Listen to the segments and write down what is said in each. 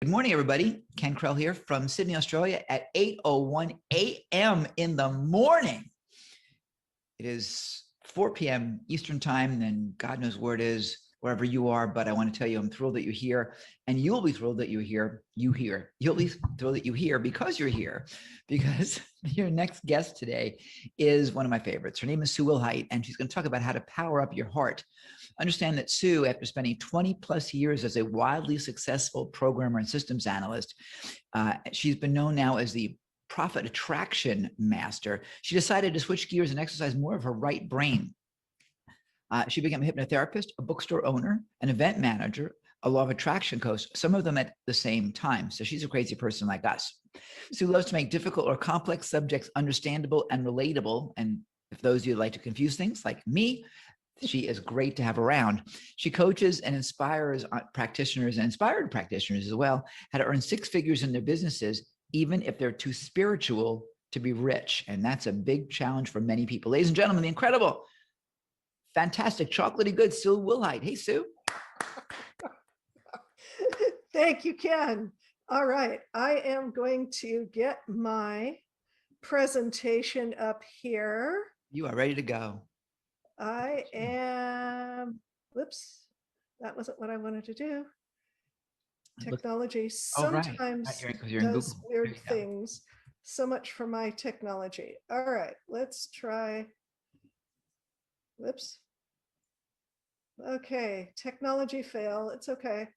Good morning, everybody. Ken Krell here from Sydney, Australia at 8:01 a.m. in the morning. It is 4 p.m. Eastern time, and God knows where it is, wherever you are. But I want to tell you, I'm thrilled that you're here, and you'll be thrilled that you're here. You'll be thrilled that you're here because you're here, because your next guest today is one of my favorites. Her name is Sue Wilhite, and she's going to talk about how to power up your heart. Understand that Sue, after spending 20 plus years as a wildly successful programmer and systems analyst, she's been known now as the profit attraction master. She decided to switch gears and exercise more of her right brain. She became a hypnotherapist, a bookstore owner, an event manager, a law of attraction coach, some of them at the same time. So she's a crazy person like us. Sue loves to make difficult or complex subjects understandable and relatable. And if those of you like to confuse things like me, she is great to have around. She coaches and inspires practitioners and inspired practitioners as well how to earn six figures in their businesses, even if they're too spiritual to be rich. And that's a big challenge for many people. Ladies and gentlemen, the incredible, fantastic, chocolatey good Sue Wilhite. Hey, Sue. Thank you, Ken. All right, I am going to get my presentation up here. You are ready to go. I am, whoops, that wasn't what I wanted to do. Technology sometimes does weird things. So much for my technology. All right, let's try. Whoops. Okay, technology fail. It's okay.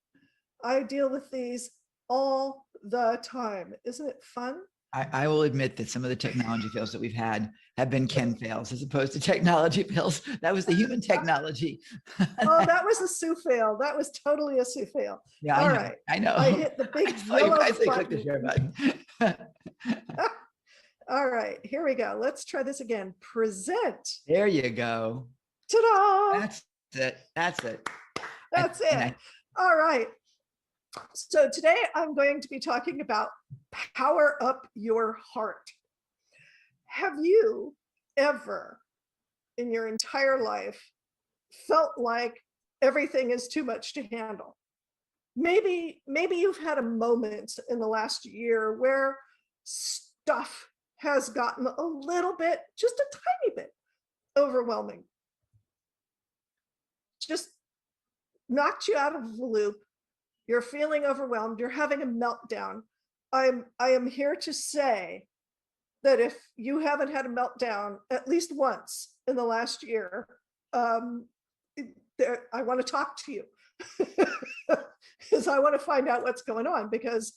I deal with these all the time. Isn't it fun? I will admit that some of the technology fails that we've had have been Ken fails as opposed to technology fails. That was the human technology. Oh, that was a Sue fail. That was totally a Sue fail. Yeah, all right. I know. I hit the big yellow button. Click the share button. All right, here we go. Let's try this again. Present. There you go. Ta-da! That's it. That's it. That's it. All right. So today I'm going to be talking about power up your heart. Have you ever in your entire life felt like everything is too much to handle? Maybe you've had a moment in the last year where stuff has gotten a little bit, just a tiny bit overwhelming. Just knocked you out of the loop. You're feeling overwhelmed. You're having a meltdown. I am here to say that if you haven't had a meltdown at least once in the last year, I want to talk to you because I want to find out what's going on, because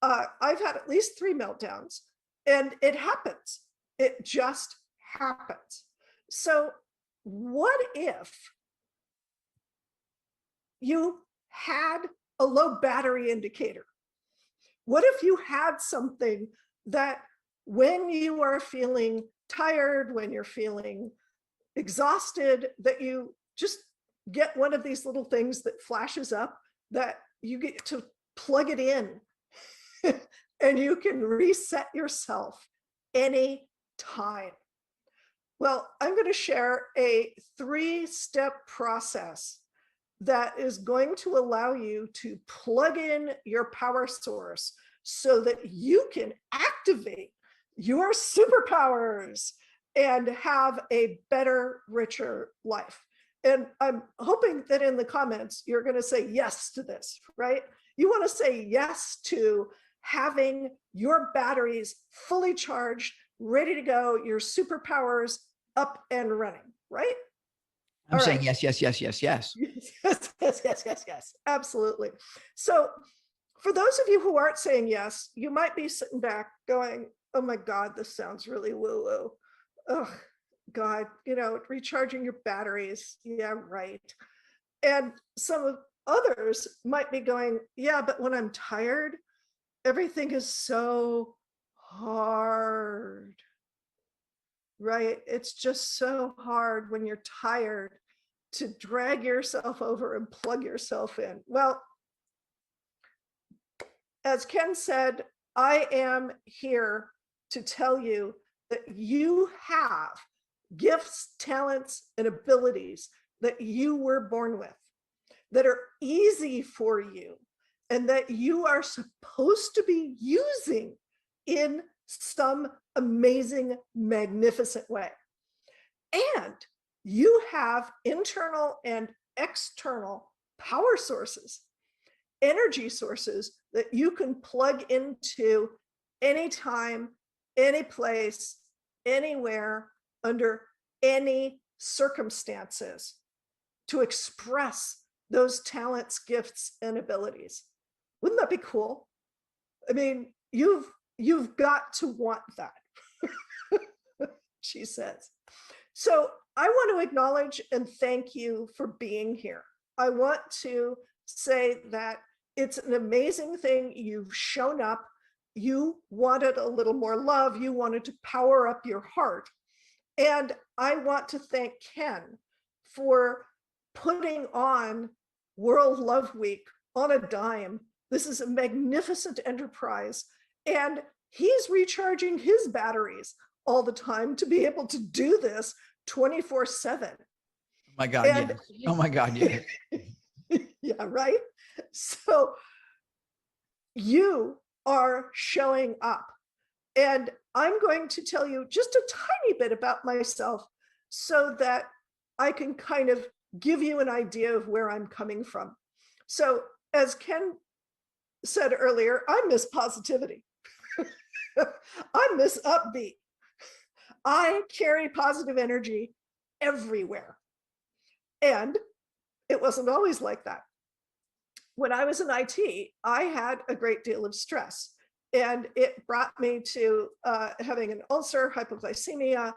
I've had at least 3 meltdowns, and it happens. It just happens. So what if you had a low battery indicator? What if you had something that when you are feeling tired, when you're feeling exhausted, that you just get one of these little things that flashes up that you get to plug it in and you can reset yourself any time? Well, I'm going to share a 3-step process that is going to allow you to plug in your power source so that you can activate your superpowers and have a better, richer life. And I'm hoping that in the comments, you're going to say yes to this, right? You want to say yes to having your batteries fully charged, ready to go, your superpowers up and running, right? I'm saying yes, yes, yes, yes, yes. Yes. Absolutely. So for those of you who aren't saying yes, you might be sitting back going, oh my God, this sounds really woo-woo. Oh God, recharging your batteries. Yeah, right. And some of others might be going, yeah, but when I'm tired, everything is so hard. Right? It's just so hard when you're tired to drag yourself over and plug yourself in. Well, as Ken said, I am here to tell you that you have gifts, talents, and abilities that you were born with that are easy for you and that you are supposed to be using in some amazing, magnificent way. And you have internal and external power sources, energy sources that you can plug into anytime, any place, anywhere, under any circumstances to express those talents, gifts, and abilities. Wouldn't that be cool? I mean, you've got to want that, she says. So I want to acknowledge and thank you for being here. I want to say that it's an amazing thing. You've shown up. You wanted a little more love. You wanted to power up your heart. And I want to thank Ken for putting on World Love Week on a dime. This is a magnificent enterprise. And he's recharging his batteries all the time to be able to do this 24/7. Oh my God, And yes. Oh my God, yes. yeah, right? So you are showing up. And I'm going to tell you just a tiny bit about myself so that I can kind of give you an idea of where I'm coming from. So as Ken said earlier, I miss positivity. I miss upbeat. I carry positive energy everywhere. And it wasn't always like that. When I was in IT, I had a great deal of stress, and it brought me to having an ulcer, hypoglycemia,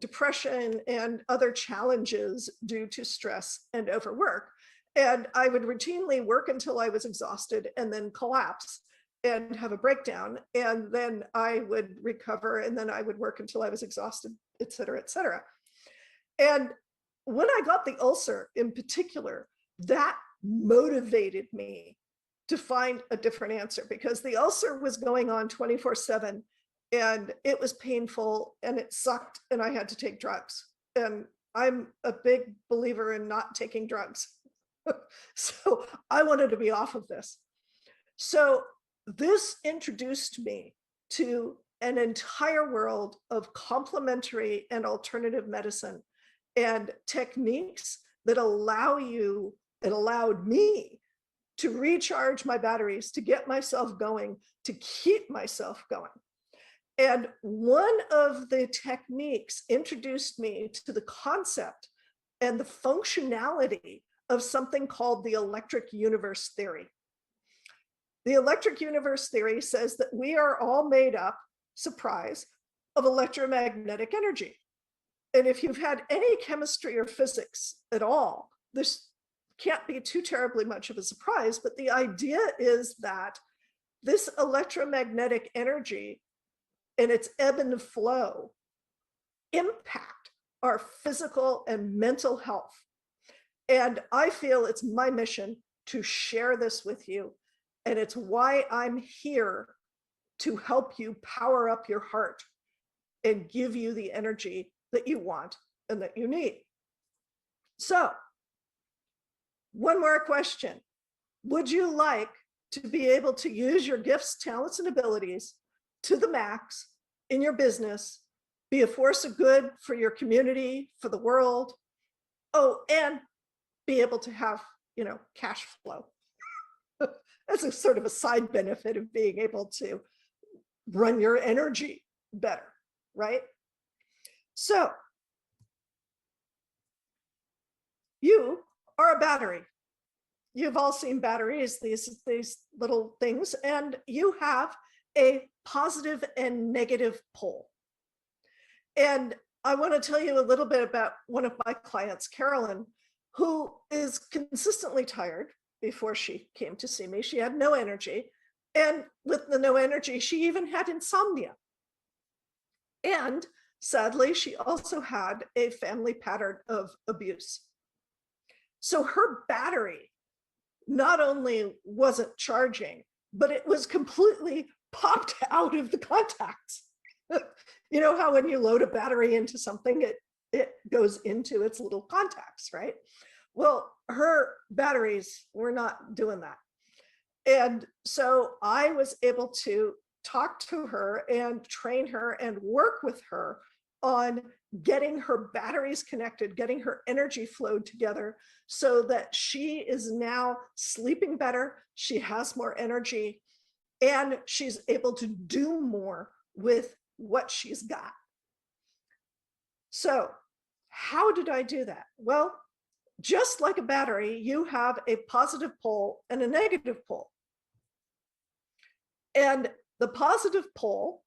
depression, and other challenges due to stress and overwork. And I would routinely work until I was exhausted and then collapse and have a breakdown. And then I would recover, and then I would work until I was exhausted, et cetera, et cetera. And when I got the ulcer in particular, that motivated me to find a different answer, because the ulcer was going on 24/7 and it was painful and it sucked, and I had to take drugs. And I'm a big believer in not taking drugs. So I wanted to be off of this. So this introduced me to an entire world of complementary and alternative medicine and techniques that allow you, it allowed me to recharge my batteries, to get myself going, to keep myself going. And one of the techniques introduced me to the concept and the functionality of something called the electric universe theory. The electric universe theory says that we are all made up, surprise, of electromagnetic energy. And if you've had any chemistry or physics at all, this can't be too terribly much of a surprise, but the idea is that this electromagnetic energy and its ebb and flow impact our physical and mental health. And I feel it's my mission to share this with you. And it's why I'm here, to help you power up your heart and give you the energy that you want and that you need. So, one more question. Would you like to be able to use your gifts, talents, and abilities to the max in your business, be a force of good for your community, for the world? Oh, and be able to have, cash flow. That's a sort of a side benefit of being able to run your energy better, right? So you are a battery. You've all seen batteries, these little things, and you have a positive and negative pole. And I want to tell you a little bit about one of my clients, Carolyn, who is consistently tired. Before she came to see me, she had no energy. And with the no energy, she even had insomnia. And sadly, she also had a family pattern of abuse. So her battery not only wasn't charging, but it was completely popped out of the contacts. You know how when you load a battery into something, it goes into its little contacts, right? Well, her batteries were not doing that. And so I was able to talk to her and train her and work with her on getting her batteries connected, getting her energy flowed together so that she is now sleeping better. She has more energy and she's able to do more with what she's got. So how did I do that? Well, just like a battery, you have a positive pole and a negative pole. And the positive pole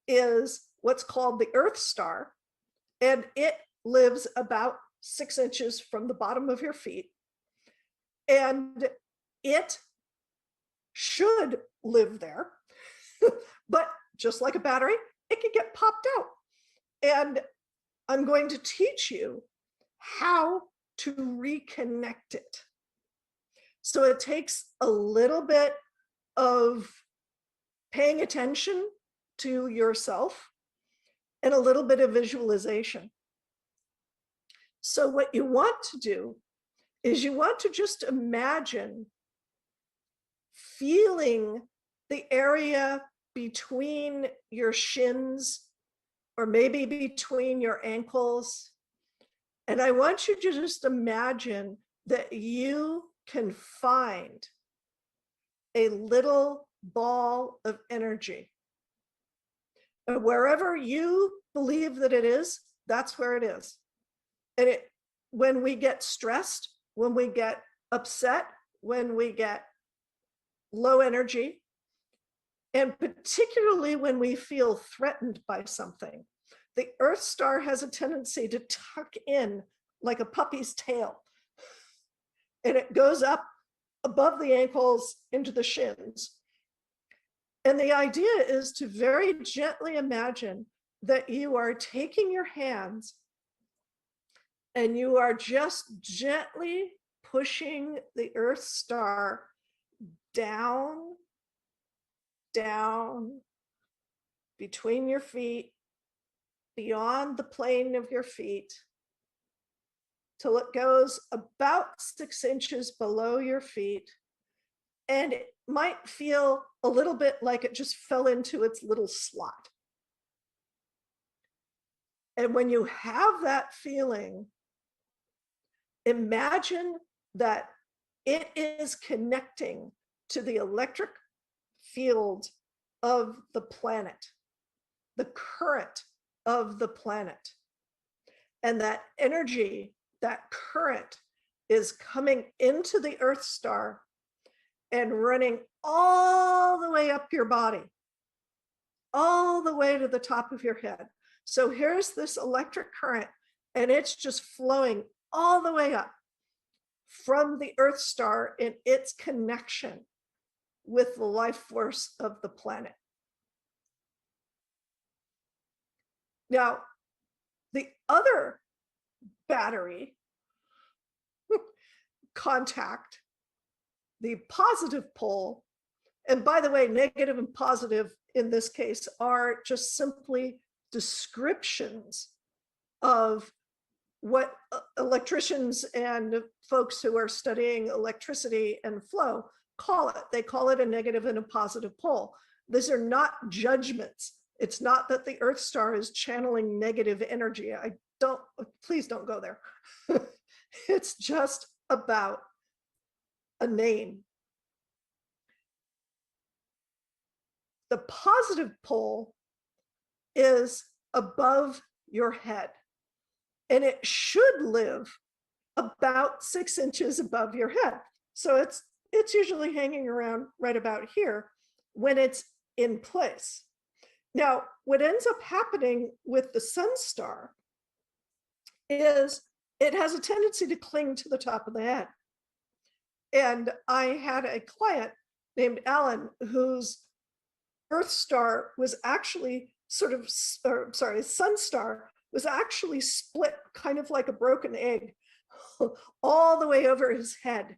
is what's called the Earth star, and it lives about 6 inches from the bottom of your feet. And it should live there, but just like a battery, it can get popped out. And I'm going to teach you how to reconnect it. So it takes a little bit of paying attention to yourself and a little bit of visualization. So what you want to do is you want to just imagine feeling the area between your shins or maybe between your ankles. And I want you to just imagine that you can find a little ball of energy. And wherever you believe that it is, that's where it is. And when we get stressed, when we get upset, when we get low energy, and particularly when we feel threatened by something, the Earth star has a tendency to tuck in like a puppy's tail. And it goes up above the ankles into the shins. And the idea is to very gently imagine that you are taking your hands and you are just gently pushing the Earth star down, down, between your feet, beyond the plane of your feet, till it goes about 6 inches below your feet. And it might feel a little bit like it just fell into its little slot. And when you have that feeling, imagine that it is connecting to the electric field of the planet, the current of the planet. And that energy, that current is coming into the Earth star and running all the way up your body, all the way to the top of your head. So here's this electric current, and it's just flowing all the way up from the Earth star in its connection with the life force of the planet. Now, the other battery contact, the positive pole, and by the way, negative and positive in this case are just simply descriptions of what electricians and folks who are studying electricity and flow call it. They call it a negative and a positive pole. These are not judgments. It's not that the Earth star is channeling negative energy. Please don't go there. It's just about a name. The positive pole is above your head, and it should live about 6 inches above your head. So it's usually hanging around right about here when it's in place. Now, what ends up happening with the sun star is it has a tendency to cling to the top of the head. And I had a client named Alan whose Earth star was actually sun star was actually split kind of like a broken egg all the way over his head.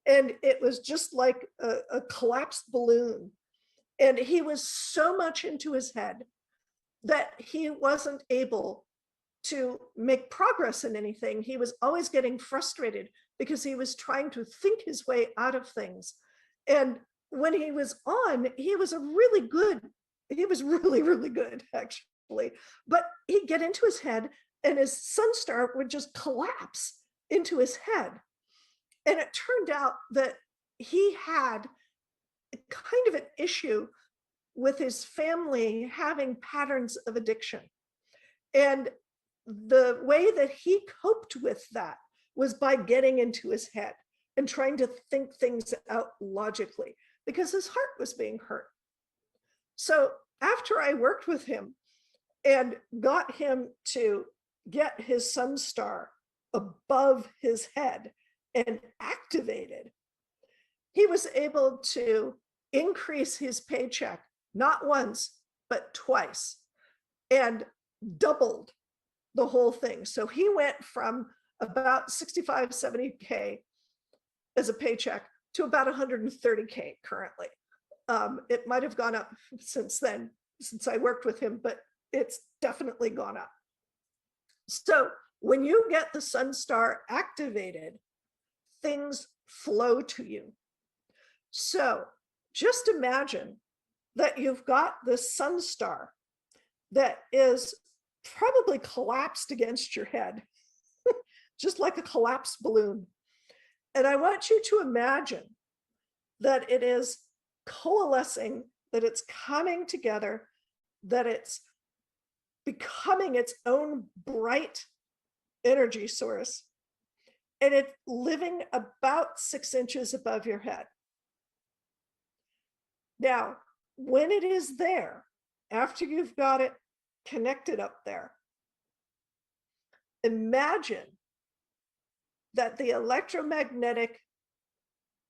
And it was just like a collapsed balloon. And he was so much into his head that he wasn't able to make progress in anything. He was always getting frustrated because he was trying to think his way out of things. And when he was on, he was really, really good, actually. But he'd get into his head and his sun star would just collapse into his head. And it turned out that he had kind of an issue with his family having patterns of addiction. And the way that he coped with that was by getting into his head and trying to think things out logically because his heart was being hurt. So after I worked with him and got him to get his sun star above his head and activated, he was able to increase his paycheck, not once, but twice, and doubled the whole thing. So he went from about 65, 70K as a paycheck to about 130K currently. It might have gone up since then, since I worked with him, but it's definitely gone up. So when you get the sun star activated, things flow to you. So just imagine that you've got this sun star that is probably collapsed against your head, just like a collapsed balloon. And I want you to imagine that it is coalescing, that it's coming together, that it's becoming its own bright energy source, and it's living about 6 inches above your head. Now, when it is there, after you've got it connected up there, imagine that the electromagnetic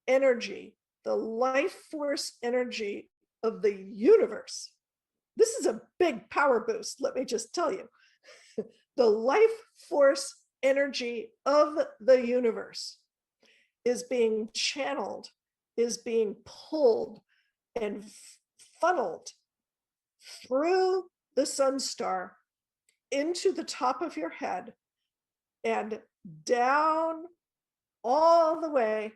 energy, the life force energy of the universe, this is a big power boost, let me just tell you. The life force energy of the universe is being channeled, is being pulled and funneled through the sun star into the top of your head and down all the way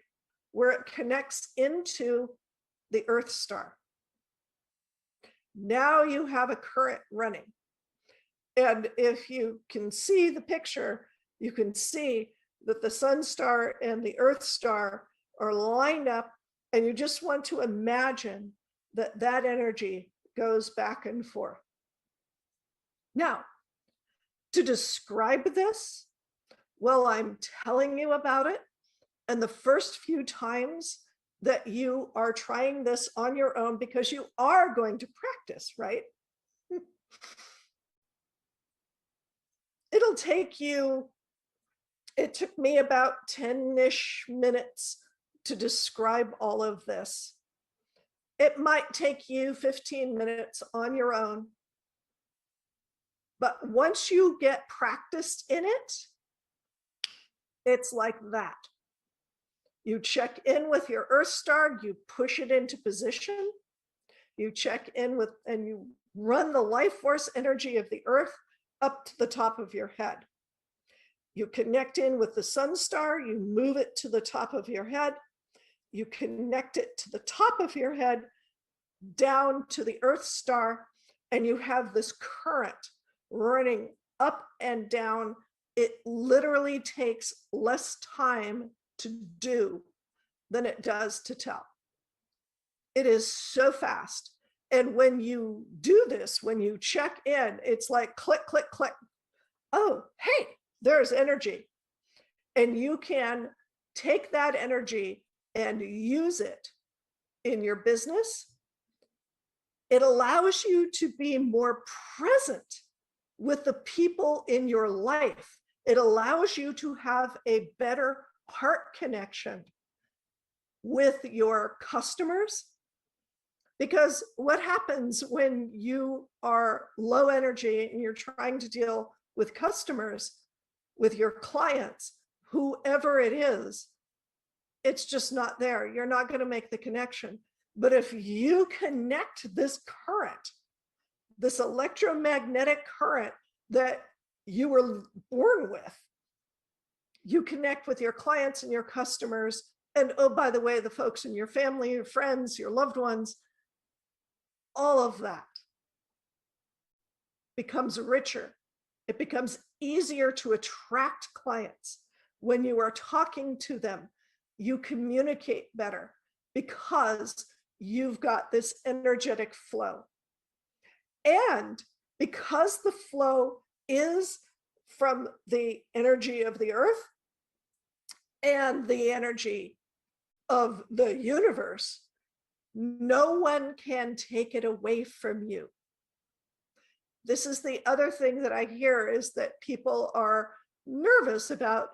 where it connects into the Earth star. Now you have a current running. And if you can see the picture, you can see that the sun star and the Earth star are lined up, and you just want to imagine that that energy goes back and forth. Now, to describe this, well, I'm telling you about it, and the first few times that you are trying this on your own, because you are going to practice, right? It'll take you, it took me about 10-ish minutes to describe all of this. It might take you 15 minutes on your own. But once you get practiced in it, it's like that. You check in with your Earth star, you push it into position, you check in with, and you run the life force energy of the Earth up to the top of your head. You connect in with the sun star, you move it to the top of your head, you connect it to the top of your head, down to the Earth star, and you have this current running up and down. It literally takes less time to do than it does to tell. It is so fast. And when you do this, when you check in, it's like click, click, click. Oh, hey, there's energy. And you can take that energy and use it in your business. It allows you to be more present with the people in your life. It allows you to have a better heart connection with your customers. Because what happens when you are low energy and you're trying to deal with customers, with your clients, whoever it is, it's just not there. You're not going to make the connection. But if you connect this current, this electromagnetic current that you were born with, you connect with your clients and your customers And oh, by the way, the folks in your family, your friends, your loved ones, all of that becomes richer. It becomes easier to attract clients. When you are talking to them, you communicate better because you've got this energetic flow. And because the flow is from the energy of the earth and the energy of the universe, no one can take it away from you. This is the other thing that I hear, is that people are nervous about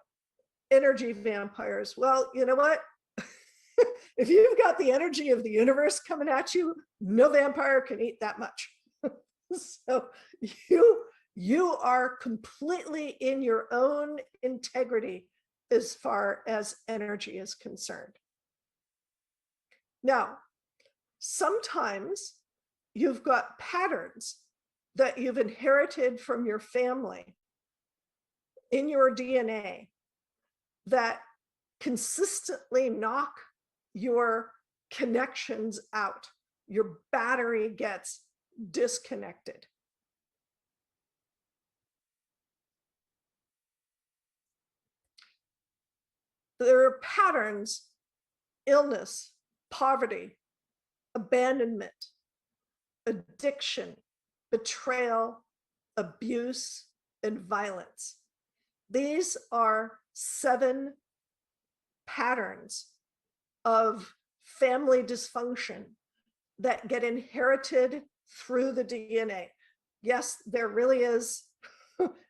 energy vampires. Well, you know what? If you've got the energy of the universe coming at you, no vampire can eat that much. So you are completely in your own integrity as far as energy is concerned. Now, sometimes you've got patterns that you've inherited from your family in your DNA that consistently knock your connections out. Your battery gets disconnected. There are patterns: illness, poverty, abandonment, addiction, betrayal, abuse, and violence. These are 7 patterns of family dysfunction that get inherited through the DNA. Yes, there really is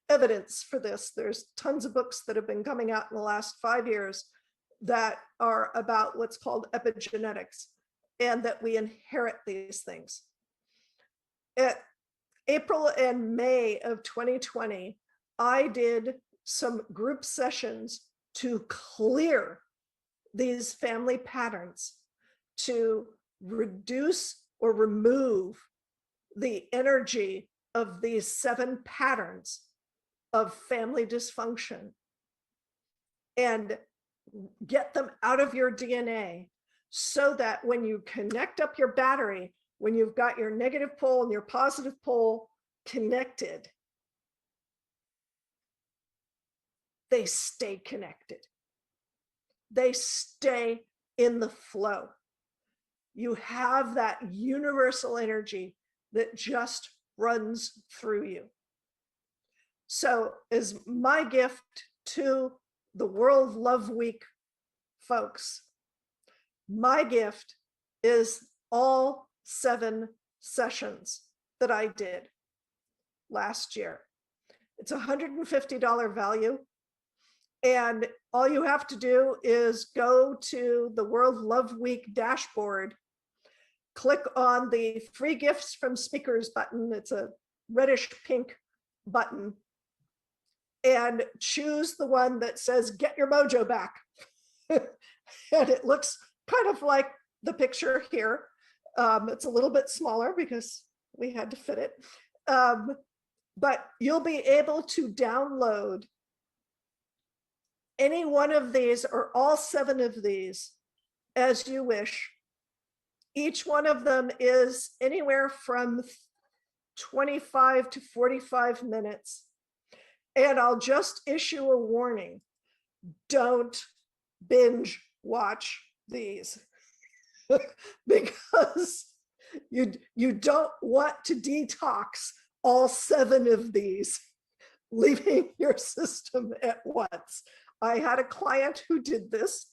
evidence for this. There's tons of books that have been coming out in the last 5 years that are about what's called epigenetics, and that we inherit these things. At April and May of 2020, I did some group sessions to clear these family patterns, to reduce or remove the energy of these 7 patterns of family dysfunction and get them out of your DNA, so that when you connect up your battery, when you've got your negative pole and your positive pole connected, they stay connected. They stay in the flow. You have that universal energy that just runs through you. So as my gift to the World Love Week folks, my gift is all 7 sessions that I did last year. It's $150 value. And all you have to do is go to the World Love Week dashboard, click on the free gifts from speakers button. It's a reddish pink button, and choose the one that says get your mojo back. And it looks kind of like the picture here. It's a little bit smaller because we had to fit it. But you'll be able to download any one of these or all 7 of these as you wish. Each one of them is anywhere from 25 to 45 minutes. And I'll just issue a warning: don't binge watch these because you don't want to detox all 7 of these, leaving your system at once. I had a client who did this.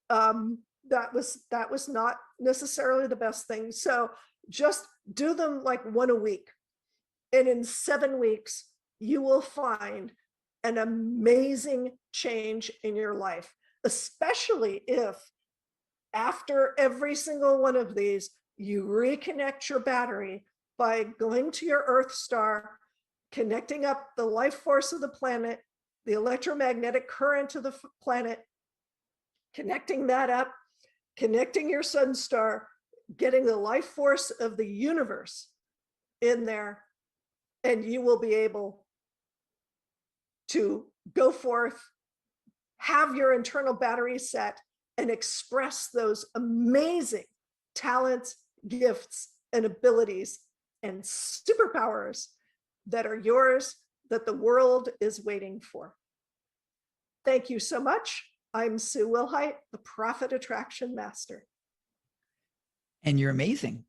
That was not necessarily the best thing. So just do them like 1 a week. And in 7 weeks, you will find an amazing change in your life, especially if after every single one of these, you reconnect your battery by going to your Earth star, connecting up the life force of the planet, the electromagnetic current of the planet, connecting that up, connecting your sun star, getting the life force of the universe in there, and you will be able to go forth, have your internal battery set, and express those amazing talents, gifts, and abilities and superpowers that are yours, that the world is waiting for. Thank you so much. I'm Sue Wilhite, the Profit Attraction Master. And you're amazing.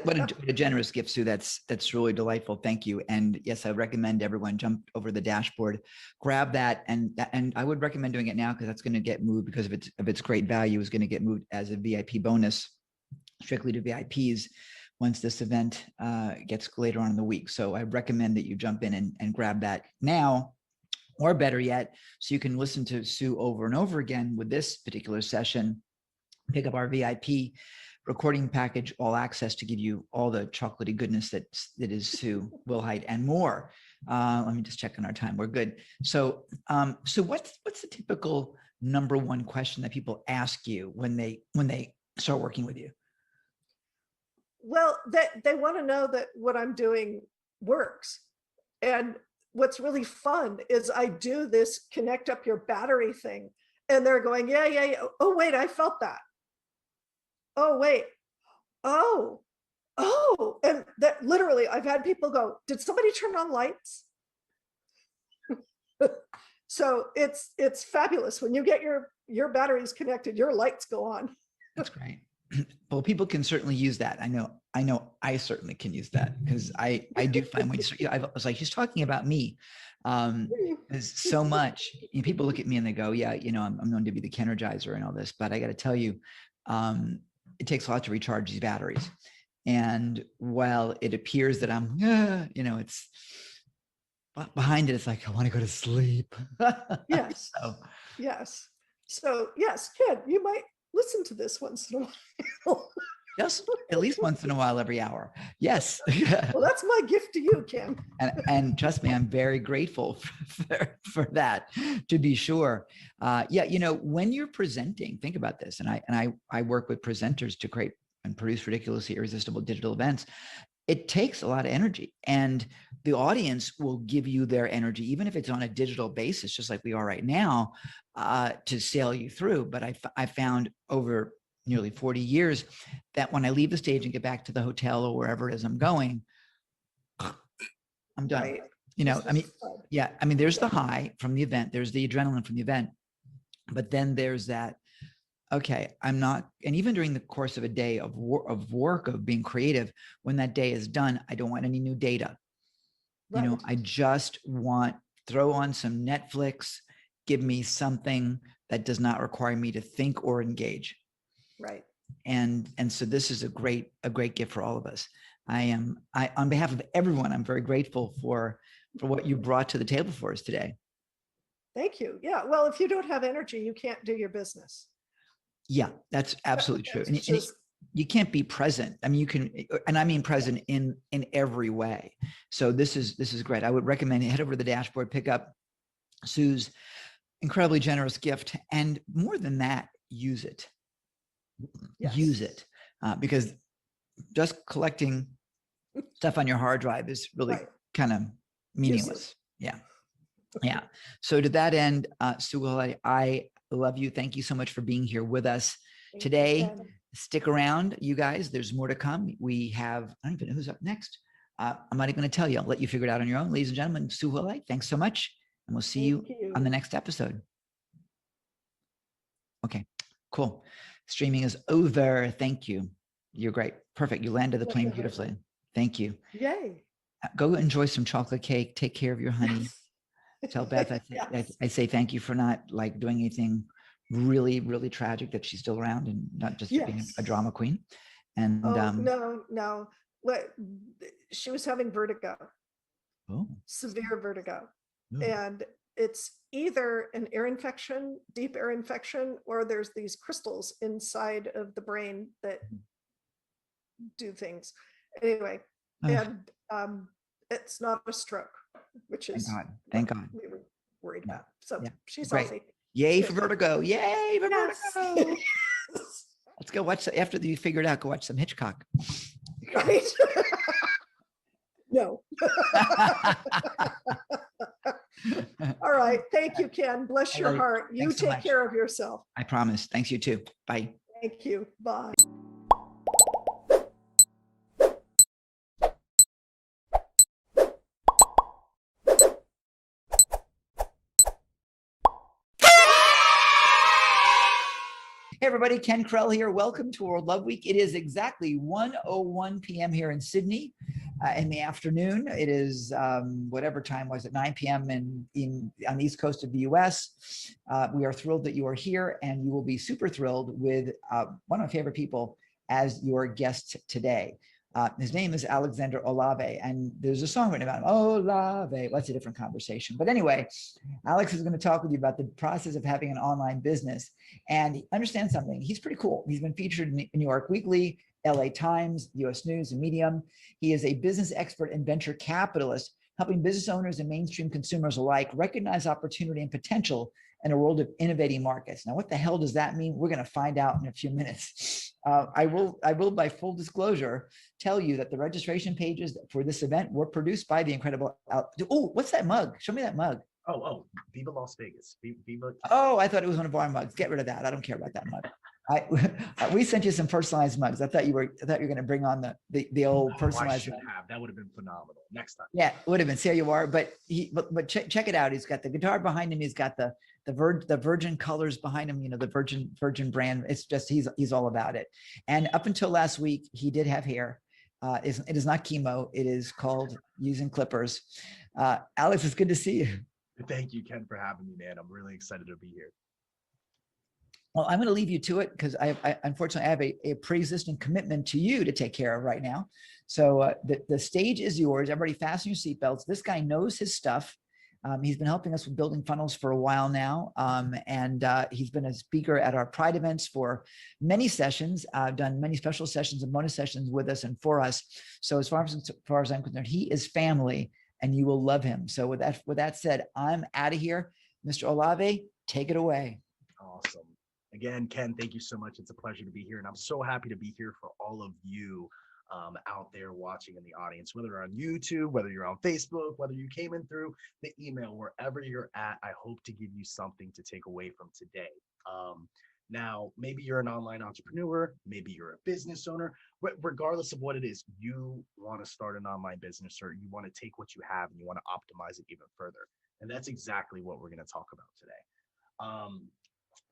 What a generous gift, Sue. That's really delightful. Thank you. And yes, I recommend everyone jump over the dashboard, grab that, and I would recommend doing it now because that's going to get moved because of its great value is going to get moved as a VIP bonus, strictly to VIPs once this event gets later on in the week. So I recommend that you jump in and grab that now, or better yet, so you can listen to Sue over and over again with this particular session. Pick up our VIP recording package, all access, to give you all the chocolatey goodness that is Sue Wilhite and more. Let me just check on our time. We're good. So, what's the typical number one question that people ask you when they start working with you? Well, they want to know that what I'm doing works. And what's really fun is I do this connect up your battery thing, and they're going, yeah. Oh, wait, I felt that. Oh, wait. Oh. And that literally, I've had people go, did somebody turn on lights? So it's fabulous. When you get your batteries connected, your lights go on. That's great. Well, people can certainly use that. I know I certainly can use that because I do find when I was like, she's talking about me. There's so much, people look at me and they go, yeah, I'm known to be the Kenergizer and all this, but I got to tell you, it takes a lot to recharge these batteries. And while it appears that I'm, it's behind it, it's like, I want to go to sleep. Yes. Yes. So yes, kid, you might listen to this once in a while. Just at least once in a while, every hour. Yes. Well, that's my gift to you, Kim. And trust me, I'm very grateful for that, to be sure. When you're presenting, think about this. And I work with presenters to create and produce ridiculously irresistible digital events. It takes a lot of energy, and the audience will give you their energy, even if it's on a digital basis, just like we are right now, to sail you through. But I found over nearly 40 years that when I leave the stage and get back to the hotel or wherever it is I'm going, I'm done. Right. There's the high from the event, there's the adrenaline from the event, but then there's that, okay, I'm not, and even during the course of a day of work, of being creative, when that day is done, I don't want any new data. Right. I just want, throw on some Netflix, give me something that does not require me to think or engage. Right. And so this is a great gift for all of us. On behalf of everyone, I'm very grateful for what you brought to the table for us today. Thank you. Yeah. Well, if you don't have energy, you can't do your business. Yeah, that's absolutely true. And you can't be present. I mean, you can, and I mean present in every way. So this is great. I would recommend you head over to the dashboard, pick up Sue's incredibly generous gift, and more than that, use it. Yes. Use it, because just collecting stuff on your hard drive is really kind of meaningless. Yeah. So to that end, Sue Wilhite, I love you. Thank you so much for being here with us today. Stick around, you guys. There's more to come. We have, I don't even know who's up next. I'm not even going to tell you. I'll let you figure it out on your own. Ladies and gentlemen, Sue Wilhite, thanks so much. And we'll see you on the next episode. Okay, cool. Streaming is over. Thank you. You're great. Perfect. You landed the plane beautifully. Thank you. Yay. Go enjoy some chocolate cake. Take care of your honey. Yes. Tell Beth I say thank you for not like doing anything really, really tragic, that she's still around and not just being a drama queen. And no. What, she was having vertigo. Oh. Severe vertigo. Oh. And it's either an ear infection, deep ear infection, or there's these crystals inside of the brain that do things. Anyway, and it's not a stroke, which is thank God. We were worried about. So she's great. healthy. Yay for vertigo. Yay for vertigo. Let's go watch, after you figure it out, go watch some Hitchcock. Right. No. All right. Thank you, Ken. Bless I your love you. heart. You Thanks so take much. care of yourself. I promise. Thanks, you too. Bye. Thank you. Bye. Hey everybody, Ken Krell here. Welcome to World Love Week. It is exactly 1:01 p.m. here in Sydney in the afternoon. It is whatever time was it, 9 p.m. on the east coast of the US. We are thrilled that you are here, and you will be super thrilled with one of my favorite people as your guest today. His name is Alexander Olave, and there's a song written about him, Olave. Well, that's a different conversation. But anyway, Alex is going to talk with you about the process of having an online business. And understand something, he's pretty cool. He's been featured in New York Weekly, LA Times, US News, and Medium. He is a business expert and venture capitalist, helping business owners and mainstream consumers alike recognize opportunity and potential in a world of innovating markets. Now, what the hell does that mean? We're going to find out in a few minutes. I will, by full disclosure, tell you that the registration pages for this event were produced by the incredible. Oh, what's that mug? Show me that mug. Oh, Viva Las Vegas. Viva. Oh, I thought it was one of our mugs. Get rid of that. I don't care about that mug. We sent you some personalized mugs. I thought you were going to bring on the old personalized. I should have. That would have been phenomenal. Next time. Yeah, it would have been. See how you are, but check it out. He's got the guitar behind him. He's got the Virgin colors behind him. You know, the Virgin brand. It's just he's all about it. And up until last week, he did have hair. It is not chemo. It is called using clippers. Alex, it's good to see you. Thank you, Ken, for having me, man. I'm really excited to be here. Well, I'm going to leave you to it because I unfortunately I have a pre-existing commitment to you to take care of right now. So the stage is yours. Everybody fasten your seatbelts. This guy knows his stuff. He's been helping us with building funnels for a while now. And he's been a speaker at our Pride events for many sessions. I've done many special sessions and bonus sessions with us and for us. So as far as I'm concerned, he is family and you will love him. So with that said, I'm out of here. Mr. Olave, take it away. Awesome. Again, Ken, thank you so much. It's a pleasure to be here. And I'm so happy to be here for all of you out there watching in the audience, whether you're on YouTube, whether you're on Facebook, whether you came in through the email, wherever you're at, I hope to give you something to take away from today. Now, maybe you're an online entrepreneur, maybe you're a business owner, regardless of what it is, you want to start an online business or you want to take what you have and you want to optimize it even further. And that's exactly what we're going to talk about today.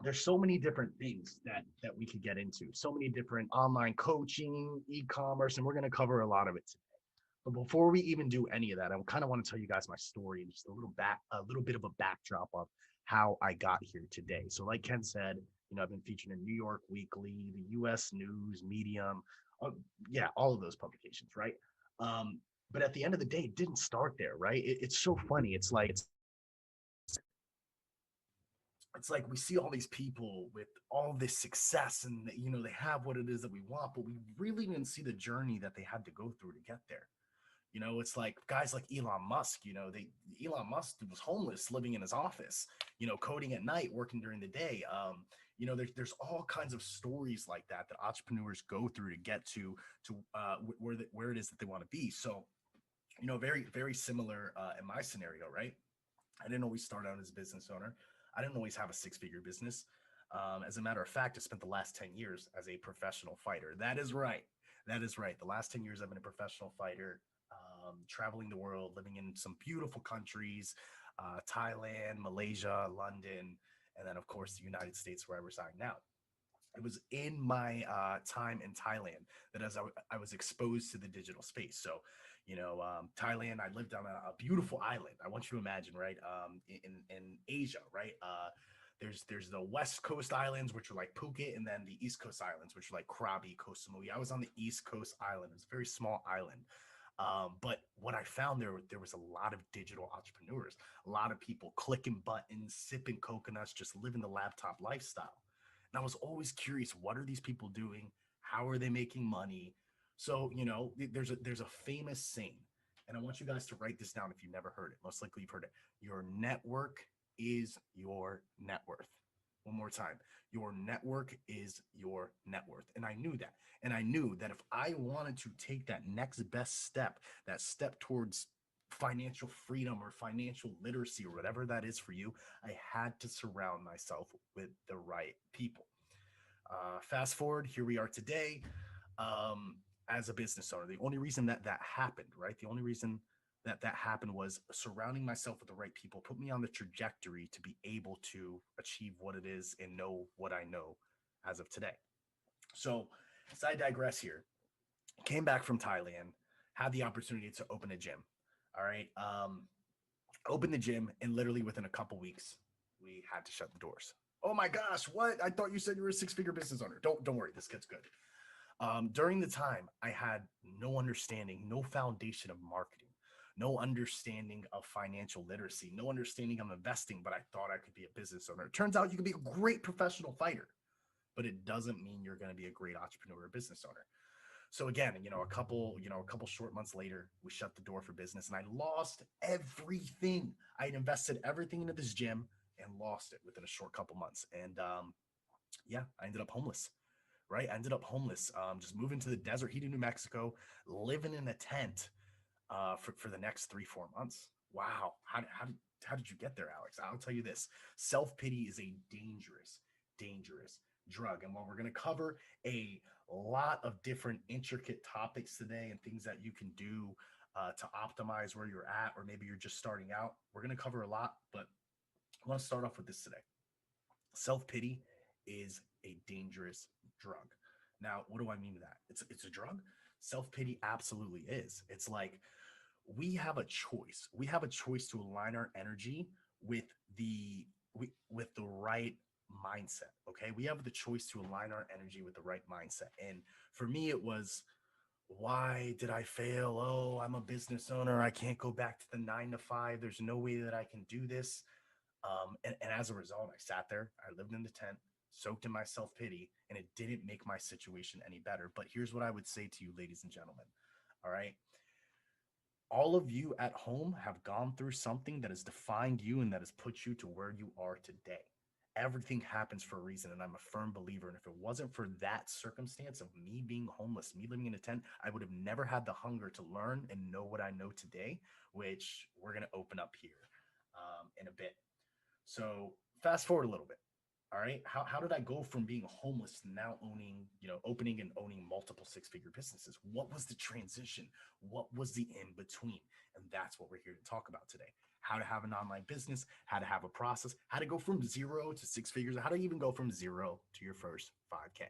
There's so many different things that we could get into, so many different online coaching, e-commerce, and we're going to cover a lot of it today. But before we even do any of that, I kind of want to tell you guys my story and just a little bit of a backdrop of how I got here today. So like Ken said, you know, I've been featured in New York Weekly, the US News, Medium, yeah, all of those publications, right? But at the end of the day, it didn't start there, right? It's so funny. It's like we see all these people with all this success and, you know, they have what it is that we want, but we really didn't see the journey that they had to go through to get there. You know, it's like guys like Elon Musk, you know, Elon Musk was homeless, living in his office, you know, coding at night, working during the day. You know, there's all kinds of stories like that entrepreneurs go through to get to where it is that they want to be. So, you know, very, very similar in my scenario, right? I didn't always start out as a business owner. I didn't always have a six-figure business. As a matter of fact, I spent the last 10 years as a professional fighter. That is right. That is right. The last 10 years I've been a professional fighter, traveling the world, living in some beautiful countries, Thailand, Malaysia, London, and then of course the United States where I reside now. It was in my time in Thailand that as I was exposed to the digital space. So, you know, Thailand, I lived on a beautiful island. I want you to imagine, right? In Asia, right? There's the West Coast islands, which are like Phuket, and then the East Coast islands, which are like Krabi, Koh Samui. I was on the East Coast island. It was a very small island. But what I found there was a lot of digital entrepreneurs, a lot of people clicking buttons, sipping coconuts, just living the laptop lifestyle. And I was always curious, what are these people doing? How are they making money? So, you know, there's a famous saying, and I want you guys to write this down if you've never heard it. Most likely you've heard it. Your network is your net worth. One more time. Your network is your net worth. And I knew that. And I knew that if I wanted to take that next best step, that step towards financial freedom or financial literacy or whatever that is for you, I had to surround myself with the right people. Fast forward, here we are today. As a business owner, the only reason that that happened, right? The only reason that that happened was surrounding myself with the right people put me on the trajectory to be able to achieve what it is and know what I know as of today. So, as I digress here, came back from Thailand, had the opportunity to open a gym. All right. Opened the gym, and literally within a couple weeks, we had to shut the doors. Oh my gosh, what? I thought you said you were a six-figure business owner. Don't worry, this gets good. During the time, I had no understanding, no foundation of marketing, no understanding of financial literacy, no understanding of investing, but I thought I could be a business owner. It turns out you can be a great professional fighter, but it doesn't mean you're going to be a great entrepreneur or business owner. So again, a couple short months later, we shut the door for business and I lost everything. I had invested everything into this gym and lost it within a short couple months. And yeah, I ended up homeless, right? I ended up homeless, just moving to the desert heat of New Mexico, living in a tent for the next 3-4 months. Wow. How did you get there, Alex? I'll tell you this, self-pity is a dangerous drug. And while we're going to cover a lot of different intricate topics today and things that you can do to optimize where you're at, or maybe you're just starting out, we're going to cover a lot, but I want to start off with this today. Self-pity is a dangerous drug. Now, what do I mean by that? It's a drug. Self-pity absolutely is. It's like we have a choice. We have a choice to align our energy with with the right mindset. Okay. We have the choice to align our energy with the right mindset. And for me, it was, why did I fail? Oh, I'm a business owner. I can't go back to the 9 to 5. There's no way that I can do this. And as a result, I sat there, I lived in the tent, soaked in my self-pity, and it didn't make my situation any better. But here's what I would say to you, ladies and gentlemen. All right. All of you at home have gone through something that has defined you and that has put you to where you are today. Everything happens for a reason, and I'm a firm believer. And if it wasn't for that circumstance of me being homeless, me living in a tent, I would have never had the hunger to learn and know what I know today, which we're going to open up here in a bit. So fast forward a little bit. All right. How did I go from being homeless to now owning, opening and owning multiple six-figure businesses? What was the transition? What was the in between? And that's what we're here to talk about today. How to have an online business, how to have a process, how to go from 0 to 6 figures, how to even go from 0 to your first 5K.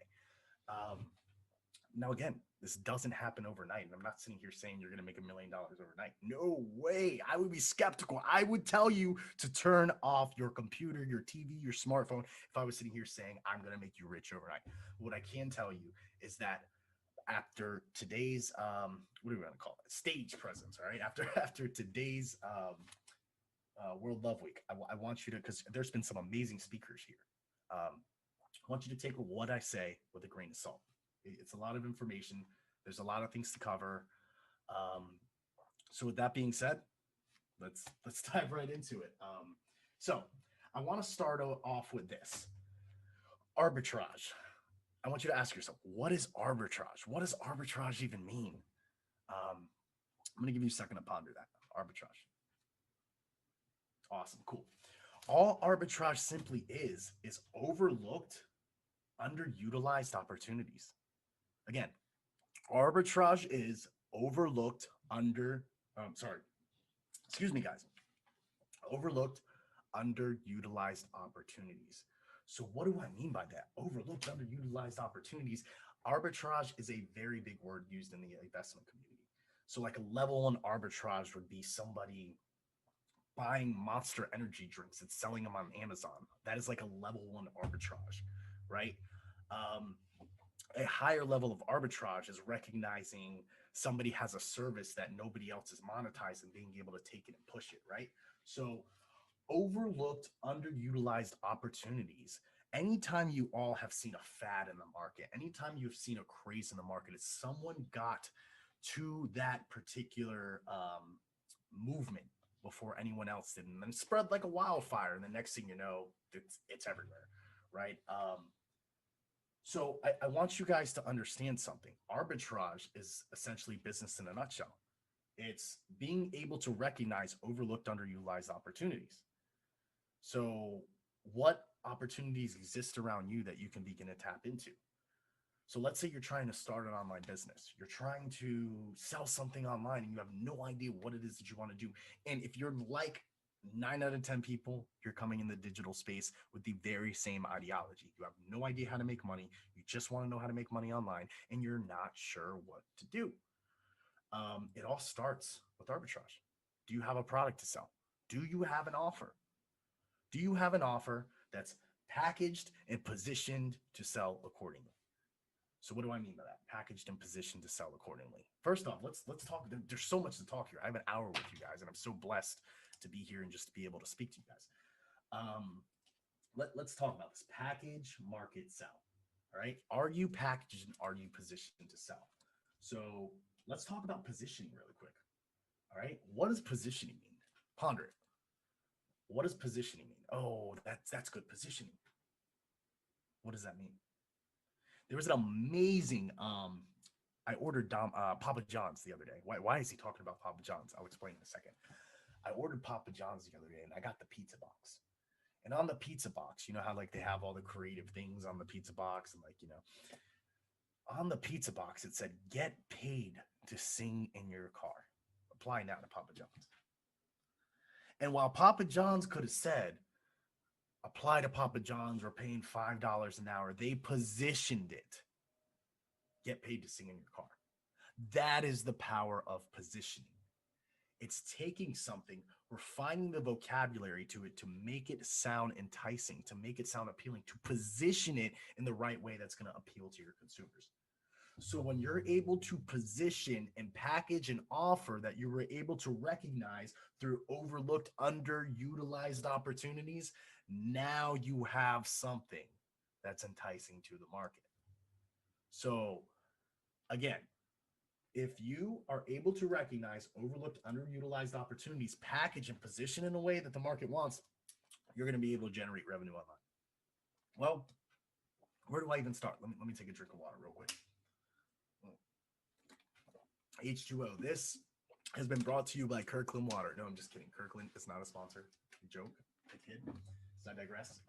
Now, again, this doesn't happen overnight. And I'm not sitting here saying you're going to make $1 million overnight. No way. I would be skeptical. I would tell you to turn off your computer, your TV, your smartphone if I was sitting here saying I'm going to make you rich overnight. What I can tell you is that after today's, what are we going to call it? Stage presence, all right? After today's World Love Week, I want you to, because there's been some amazing speakers here. I want you to take what I say with a grain of salt. It's a lot of information. There's a lot of things to cover. So with that being said, let's dive right into it. So I want to start off with this. Arbitrage. I want you to ask yourself, what is arbitrage? What does arbitrage even mean? I'm going to give you a second to ponder that. Arbitrage. Awesome. Cool. All arbitrage simply is overlooked, underutilized opportunities. Again, arbitrage is overlooked excuse me, guys. Overlooked, underutilized opportunities. So what do I mean by that? Overlooked, underutilized opportunities. Arbitrage is a very big word used in the investment community. So like a level 1 arbitrage would be somebody buying Monster energy drinks and selling them on Amazon. That is like a level 1 arbitrage, right? A higher level of arbitrage is recognizing somebody has a service that nobody else is monetized and being able to take it and push it, right? So overlooked, underutilized opportunities. Anytime you all have seen a fad in the market, anytime you've seen a craze in the market, it's someone got to that particular movement before anyone else did, and then spread like a wildfire. And the next thing you know, it's everywhere, right? So I want you guys to understand something. Arbitrage is essentially business in a nutshell. It's being able to recognize overlooked, underutilized opportunities. So, what opportunities exist around you that you can begin to tap into? So, let's say you're trying to start an online business, you're trying to sell something online, and you have no idea what it is that you want to do. And if you're like 9 out of 10 people, you're coming in the digital space with the very same ideology. You have no idea how to make money, you just want to know how to make money online, and you're not sure what to do. It all starts with arbitrage. Do you have a product to sell? Do you have an offer? Do you have an offer that's packaged and positioned to sell accordingly? So what do I mean by that? Packaged and positioned to sell accordingly. First off, let's talk. There's so much to talk here. I have an hour with you guys, and I'm so blessed to be here and just to be able to speak to you guys. Let's talk about this. Package, market, sell. All right. Are you packaged and are you positioned to sell? So let's talk about positioning really quick. All right. What does positioning mean? Ponder it. What does positioning mean? Oh, that's good positioning. What does that mean? There was an amazing I ordered Papa John's the other day. Why is he talking about Papa John's? I'll explain in a second. I ordered Papa John's the other day and I got the pizza box. And on the pizza box, you know how like they have all the creative things on the pizza box, and like, you know, on the pizza box it said get paid to sing in your car. Apply now to Papa John's. And while Papa John's could have said apply to Papa John's, we're paying $5 an hour, they positioned it. Get paid to sing in your car. That is the power of positioning. It's taking something, refining the vocabulary to it to make it sound enticing, to make it sound appealing, to position it in the right way that's going to appeal to your consumers. So when you're able to position and package an offer that you were able to recognize through overlooked, underutilized opportunities, now you have something that's enticing to the market. So again, if you are able to recognize overlooked, underutilized opportunities, package and position in a way that the market wants, you're going to be able to generate revenue online. Well, where do I even start? Let me take a drink of water real quick. H2O. This has been brought to you by Kirkland Water. No, I'm just kidding. Kirkland is not a sponsor. Joke. I kid. So I digress.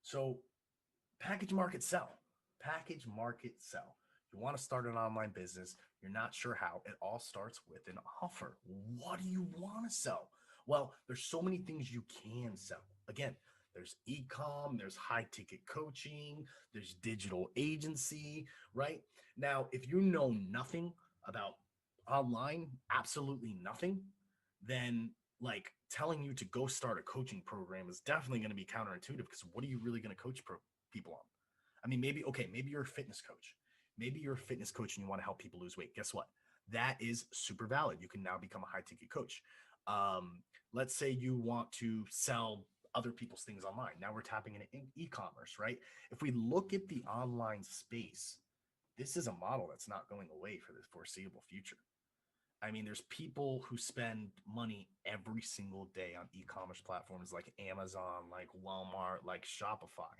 So package, market, sell. Package, market, sell. You want to start an online business, you're not sure how. It all starts with an offer. What do you want to sell? Well, there's so many things you can sell. Again, there's e-com, there's high ticket coaching, there's digital agency, right? Now, if you know nothing about online, absolutely nothing, then like telling you to go start a coaching program is definitely going to be counterintuitive, because what are you really going to coach people on? I mean, maybe you're a fitness coach. Maybe you're a fitness coach and you want to help people lose weight. Guess what? That is super valid. You can now become a high ticket coach. Let's say you want to sell other people's things online. Now we're tapping into e-commerce, right? If we look at the online space, this is a model that's not going away for the foreseeable future. I mean, there's people who spend money every single day on e-commerce platforms like Amazon, like Walmart, like Shopify.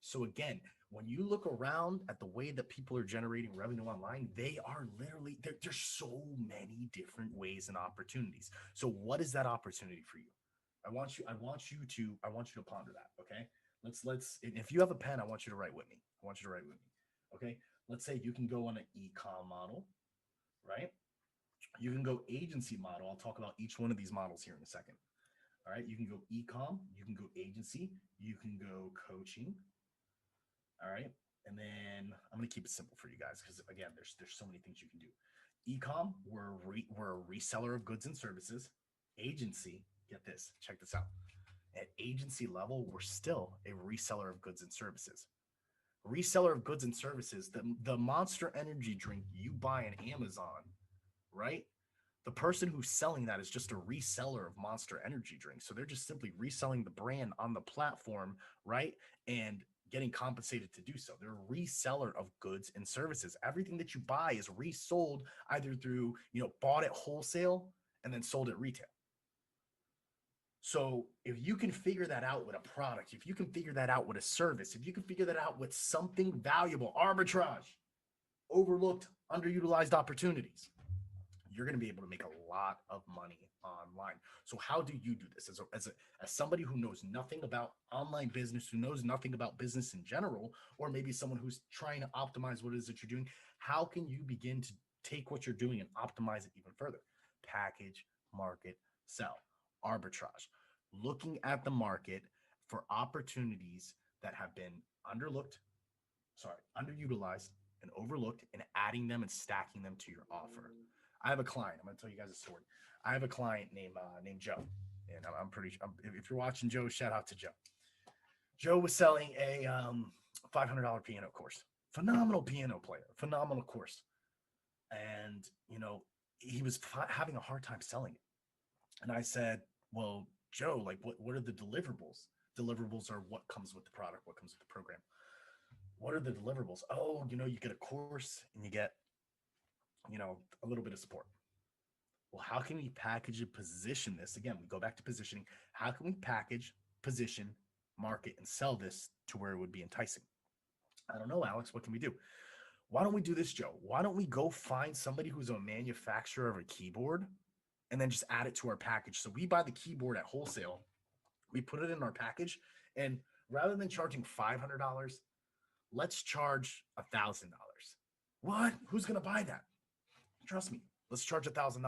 So again, when you look around at the way that people are generating revenue online, they are literally, there's so many different ways and opportunities. So what is that opportunity for you? I want you to ponder that. Okay. Let's, if you have a pen, I want you to write with me. Okay. Let's say you can go on an e-com model, right? You can go agency model. I'll talk about each one of these models here in a second. All right. You can go e-com, you can go agency, you can go coaching. All right. And then I'm going to keep it simple for you guys, because again, there's so many things you can do. E-com, we're a reseller of goods and services. Agency, get this, check this out. At agency level, we're still a reseller of goods and services. Reseller of goods and services, the Monster Energy drink you buy on Amazon, right? The person who's selling that is just a reseller of Monster Energy drinks. So they're just simply reselling the brand on the platform, right? And getting compensated to do so. They're a reseller of goods and services. Everything that you buy is resold either through, bought at wholesale and then sold at retail. So if you can figure that out with a product, if you can figure that out with a service, if you can figure that out with something valuable, arbitrage, overlooked, underutilized opportunities, you're going to be able to make a lot of money online. So how do you do this as somebody who knows nothing about online business, who knows nothing about business in general, or maybe someone who's trying to optimize what it is that you're doing? How can you begin to take what you're doing and optimize it even further? Package, market, sell, arbitrage, looking at the market for opportunities that have been underutilized and overlooked, and adding them and stacking them to your offer. I have a client. I'm going to tell you guys a story. I have a client named Joe, and I'm pretty sure if you're watching Joe, shout out to Joe. Joe was selling a $500 piano course. Phenomenal piano player, phenomenal course, and he was having a hard time selling it. And I said, "Well, Joe, like, what are the deliverables? Deliverables are what comes with the product, what comes with the program. What are the deliverables? Oh, you get a course and you get, a little bit of support. Well, how can we package and position this? Again, we go back to positioning. How can we package, position, market, and sell this to where it would be enticing? I don't know, Alex. What can we do? Why don't we do this, Joe? Why don't we go find somebody who's a manufacturer of a keyboard and then just add it to our package? So we buy the keyboard at wholesale, we put it in our package, and rather than charging $500, let's charge $1,000. What? Who's going to buy that? Trust me. Let's charge $1,000.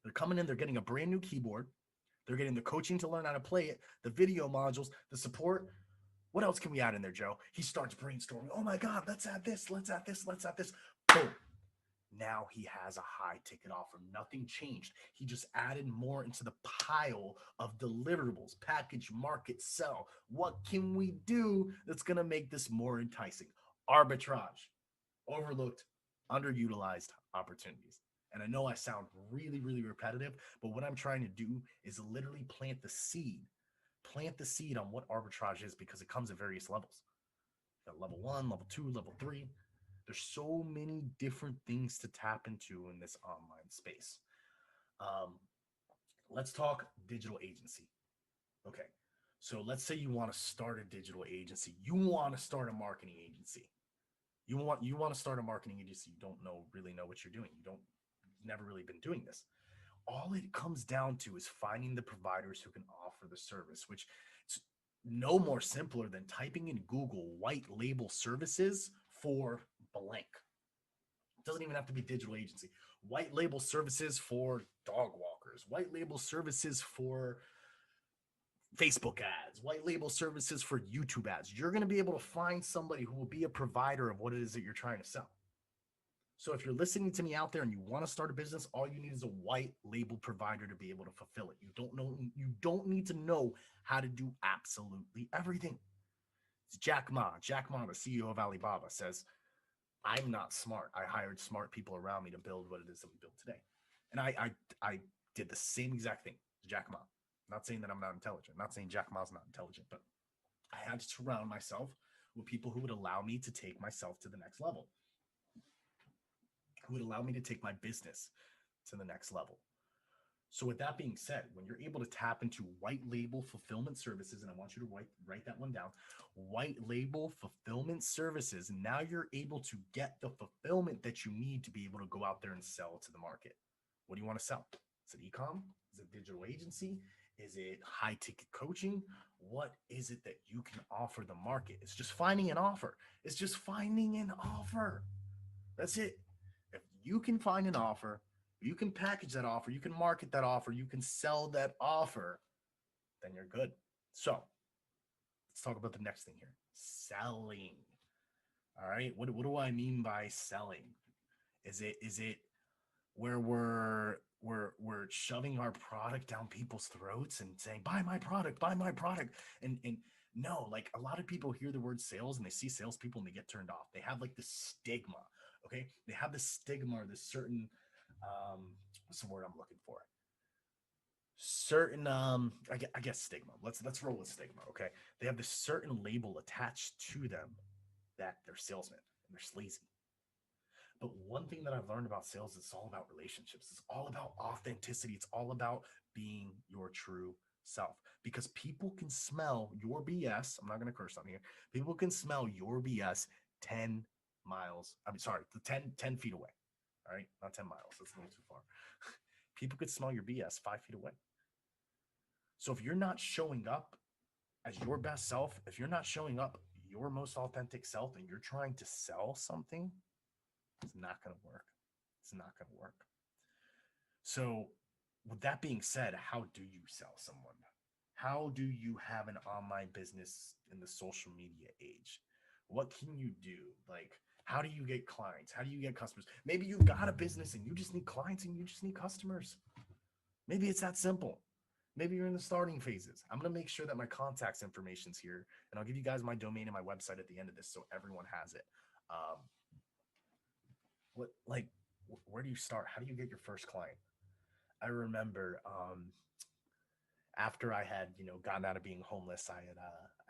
They're coming in. They're getting a brand new keyboard. They're getting the coaching to learn how to play it, the video modules, the support. What else can we add in there, Joe? He starts brainstorming. Oh my God, let's add this. Let's add this. Let's add this. Boom. Now he has a high ticket offer. Nothing changed. He just added more into the pile of deliverables, package, market, sell. What can we do that's going to make this more enticing? Arbitrage, overlooked, underutilized opportunities. And I know I sound really, really repetitive, but what I'm trying to do is literally plant the seed on what arbitrage is, because it comes at various levels. Got level 1, level 2, level 3. There's so many different things to tap into in this online space. Let's talk digital agency. Okay, so let's say you want to start a digital agency. You want to start a marketing agency. You want to start a marketing agency. You don't really know what you're doing. You've never really been doing this. All it comes down to is finding the providers who can offer the service, which is no more simpler than typing in Google white label services for blank. It doesn't even have to be digital agency. White label services for dog walkers, white label services for Facebook ads, white label services for YouTube ads. You're going to be able to find somebody who will be a provider of what it is that you're trying to sell. So if you're listening to me out there and you want to start a business, all you need is a white label provider to be able to fulfill it. You don't need to know how to do absolutely everything. It's Jack Ma. Jack Ma, the CEO of Alibaba, says, "I'm not smart. I hired smart people around me to build what it is that we build today." And I did the same exact thing as Jack Ma. I'm not saying that I'm not intelligent. I'm not saying Jack Ma's not intelligent, but I had to surround myself with people who would allow me to take myself to the next level, who would allow me to take my business to the next level. So with that being said, when you're able to tap into white label fulfillment services, and I want you to write that one down, white label fulfillment services, and now you're able to get the fulfillment that you need to be able to go out there and sell to the market. What do you want to sell? Is it e-com? Is it digital agency? Is it high ticket coaching? What is it that you can offer the market? It's just finding an offer. It's just finding an offer. That's it. If you can find an offer, you can package that offer, you can market that offer, you can sell that offer, then you're good. So let's talk about the next thing here. Selling. All right. What do I mean by selling? Is it where we're shoving our product down people's throats and saying, buy my product, and no, like, a lot of people hear the word sales and they see salespeople and they get turned off. They have like this stigma. Okay, they have this stigma or this certain what's the word I'm looking for? Certain I guess stigma. Let's roll with stigma. Okay, they have this certain label attached to them that they're salesmen and they're sleazy. But one thing that I've learned about sales is it's all about relationships. It's all about authenticity. It's all about being your true self, because people can smell your BS. I'm not going to curse on here. People can smell your BS 10 feet away. All right, not 10 miles. That's a little too far. People could smell your BS 5 feet away. So if you're not showing up as your best self, if you're not showing up your most authentic self and you're trying to sell something, it's not going to work. It's not going to work. So, with that being said, how do you sell someone? How do you have an online business in the social media age? What can you do? Like, how do you get clients? How do you get customers? Maybe you've got a business and you just need clients and you just need customers. Maybe it's that simple. Maybe you're in the starting phases. I'm going to make sure that my contacts information's here, and I'll give you guys my domain and my website at the end of this so everyone has it. Um, where do you start? How do you get your first client? I remember after I had, gotten out of being homeless, I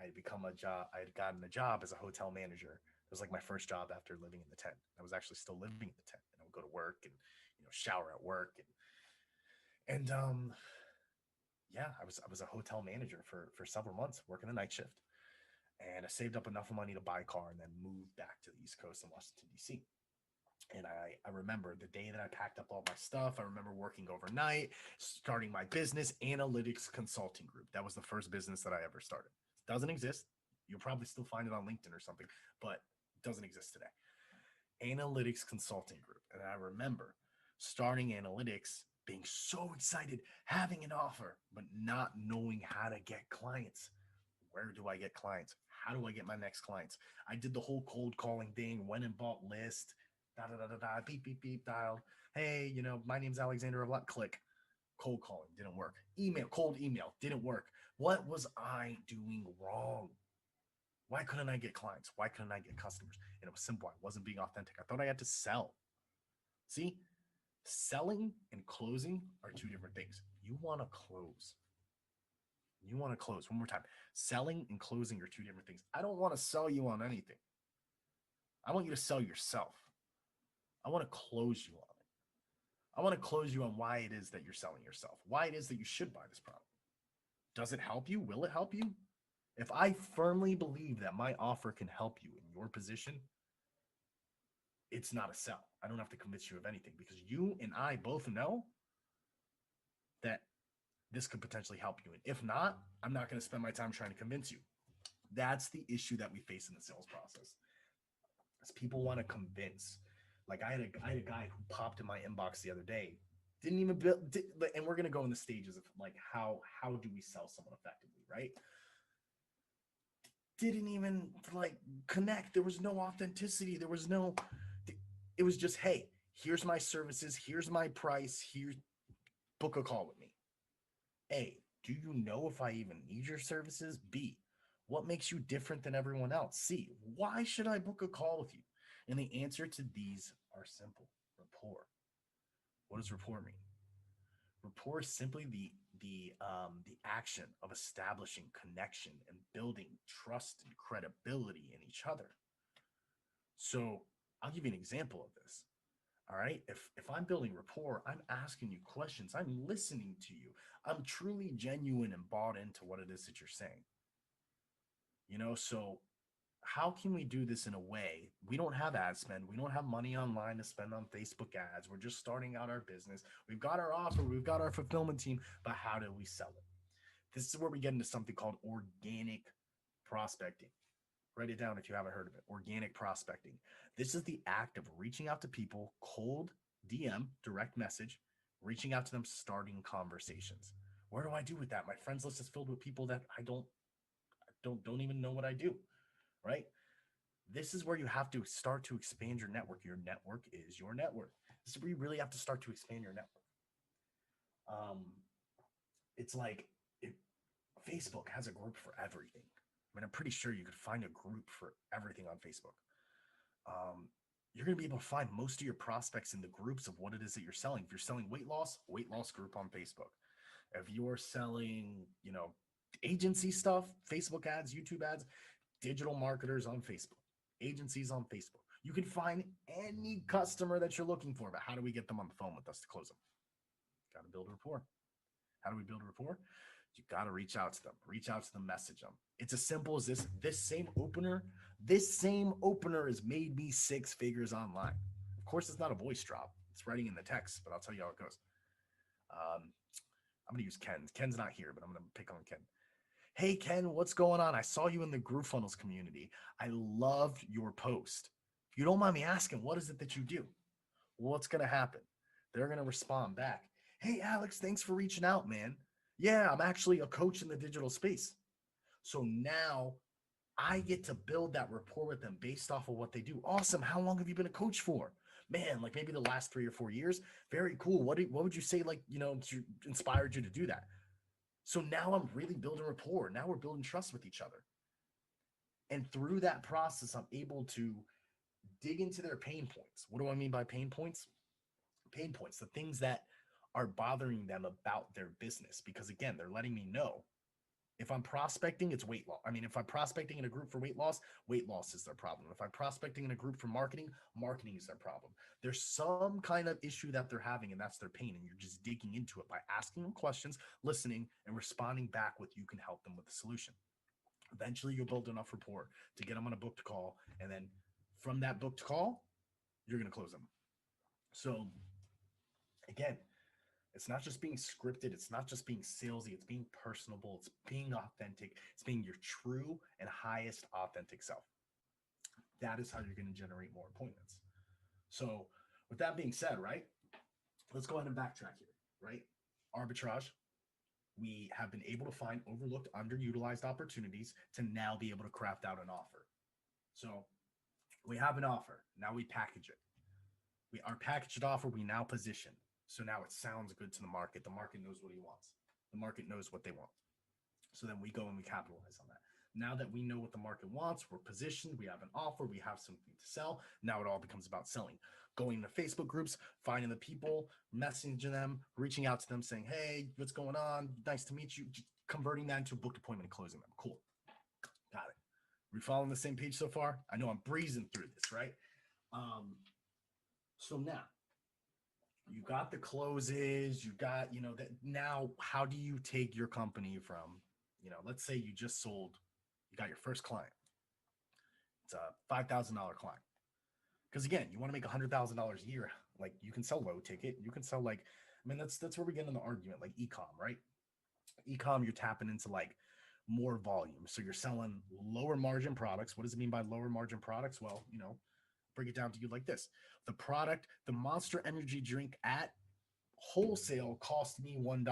had become a job. I had gotten a job as a hotel manager. It was like my first job after living in the tent. I was actually still living in the tent, and I would go to work and shower at work and yeah, I was a hotel manager for several months, working the night shift, and I saved up enough money to buy a car and then moved back to the East Coast in Washington D.C. And I remember the day that I packed up all my stuff. I remember working overnight, starting my business, Analytics Consulting Group. That was the first business that I ever started. It doesn't exist. You'll probably still find it on LinkedIn or something, but it doesn't exist today. Analytics Consulting Group. And I remember starting analytics, being so excited, having an offer, but not knowing how to get clients. Where do I get clients? How do I get my next clients? I did the whole cold calling thing, went and bought list, beep, beep, beep, dialed. Hey, my name's Alexander Avlat. Click. Cold calling didn't work. Cold email didn't work. What was I doing wrong? Why couldn't I get clients? Why couldn't I get customers? And it was simple. I wasn't being authentic. I thought I had to sell. See, selling and closing are two different things. You want to close. You want to close. One more time. Selling and closing are two different things. I don't want to sell you on anything. I want you to sell yourself. I want to close you on it. I want to close you on why it is that you're selling yourself, why it is that you should buy this product. Does it help you? Will it help you? If I firmly believe that my offer can help you in your position, it's not a sell. I don't have to convince you of anything because you and I both know that this could potentially help you. And if not, I'm not going to spend my time trying to convince you. That's the issue that we face in the sales process. Is people want to convince. Like I had a guy who popped in my inbox the other day, didn't even build, and we're going to go in the stages of like how do we sell someone effectively, right? Didn't even like connect. There was no authenticity. It was just, hey, here's my services. Here's my price. Here's book a call with me. A, do you know if I even need your services? B, what makes you different than everyone else? C, why should I book a call with you? And the answer to these are simple. Rapport. What does rapport mean? Rapport is simply the action of establishing connection and building trust and credibility in each other. So I'll give you an example of this. All right. If I'm building rapport, I'm asking you questions. I'm listening to you. I'm truly genuine and bought into what it is that you're saying. So how can we do this in a way? We don't have ad spend. We don't have money online to spend on Facebook ads. We're just starting out our business. We've got our offer. We've got our fulfillment team, but how do we sell it? This is where we get into something called organic prospecting. Write it down if you haven't heard of it. Organic prospecting. This is the act of reaching out to people, cold DM, direct message, reaching out to them, starting conversations. Where do I do with that? My friends list is filled with people that I don't even know what I do, right? This is where you have to start to expand your network. Your network is your network. This is where you really have to start to expand your network. It's like Facebook has a group for everything. I mean, I'm pretty sure you could find a group for everything on Facebook. You're going to be able to find most of your prospects in the groups of what it is that you're selling. If you're selling weight loss group on Facebook. If you're selling, agency stuff, Facebook ads, YouTube ads, digital marketers on Facebook, agencies on Facebook. You can find any customer that you're looking for, but how do we get them on the phone with us to close them? Got to build rapport. How do we build rapport? You got to reach out to them, message them. It's as simple as this. This same opener has made me 6 figures online. Of course, it's not a voice drop. It's writing in the text, but I'll tell you how it goes. I'm gonna use Ken. Ken's not here, but I'm gonna pick on Ken. Hey Ken, what's going on? I saw you in the GrooveFunnels community. I loved your post. If you don't mind me asking, what is it that you do? What's gonna happen? They're gonna respond back. Hey Alex, thanks for reaching out, man. Yeah, I'm actually a coach in the digital space. So now I get to build that rapport with them based off of what they do. Awesome. How long have you been a coach for? Man, like maybe the last 3 or 4 years. Very cool. What would you say, like, inspired you to do that? So now I'm really building rapport. Now we're building trust with each other. And through that process, I'm able to dig into their pain points. What do I mean by pain points? Pain points, the things that are bothering them about their business. Because again, they're letting me know if I'm prospecting, it's weight loss. I mean, if I'm prospecting in a group for weight loss is their problem. If I'm prospecting in a group for marketing is their problem. There's some kind of issue that they're having, and that's their pain. And you're just digging into it by asking them questions, listening, and responding back with you can help them with the solution. Eventually, you'll build enough rapport to get them on a booked call. And then from that booked call, you're going to close them. So again, it's not just being scripted. It's not just being salesy. It's being personable. It's being authentic. It's being your true and highest authentic self. That is how you're going to generate more appointments. So with that being said, right, let's go ahead and backtrack here, right? Arbitrage. We have been able to find overlooked, underutilized opportunities to now be able to craft out an offer. So we have an offer. Now we package it. Our packaged offer, we now position. So now it sounds good to the market. The market knows what he wants. The market knows what they want. So then we go and we capitalize on that. Now that we know what the market wants, we're positioned, we have an offer, we have something to sell. Now it all becomes about selling. Going to Facebook groups, finding the people, messaging them, reaching out to them, saying, hey, what's going on? Nice to meet you. Converting that into a booked appointment and closing them. Cool. Got it. We following the same page so far? I know I'm breezing through this, right? So now, you got the closes, you got, that now how do you take your company from, let's say you just sold, you got your first client. It's a $5,000 client. Because again, you want to make $100,000 a year. Like you can sell low ticket. You can sell that's where we get in the argument, like e-com, right? E-com, you're tapping into like more volume. So you're selling lower margin products. What does it mean by lower margin products? Well, break it down to you like this. The product, the Monster Energy drink at wholesale cost me $1.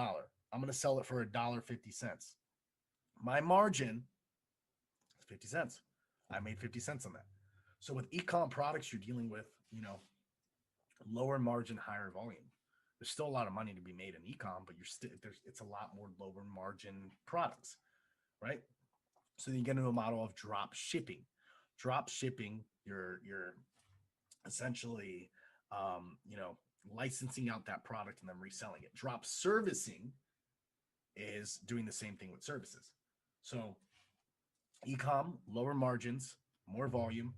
I'm going to sell it for $1.50. My margin is 50 cents. I made 50 cents on that. So with e-com products, you're dealing with, lower margin, higher volume. There's still a lot of money to be made in e-com, but it's a lot more lower margin products, right? So then you get into a model of drop shipping. Drop shipping, you're essentially, licensing out that product and then reselling it. Drop servicing is doing the same thing with services. So e-com, lower margins, more volume.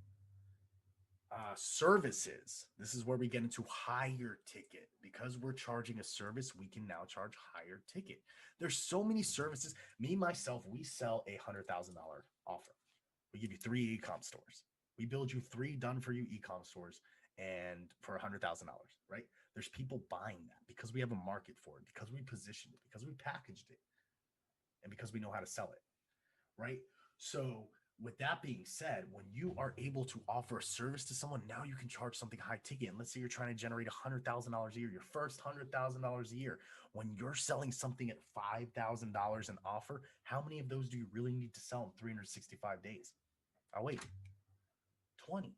Services, this is where we get into higher ticket. Because we're charging a service, we can now charge higher ticket. There's so many services. Me, myself, we sell a $100,000 offer. We give you 3 e-com stores. We build you 3 done-for-you e-com stores and for $100,000, right? There's people buying that because we have a market for it, because we positioned it, because we packaged it, and because we know how to sell it, right? So with that being said, when you are able to offer a service to someone, now you can charge something high ticket. And let's say you're trying to generate $100,000 a year, your first $100,000 a year. When you're selling something at $5,000 an offer, how many of those do you really need to sell in 365 days? Oh, wait, 20.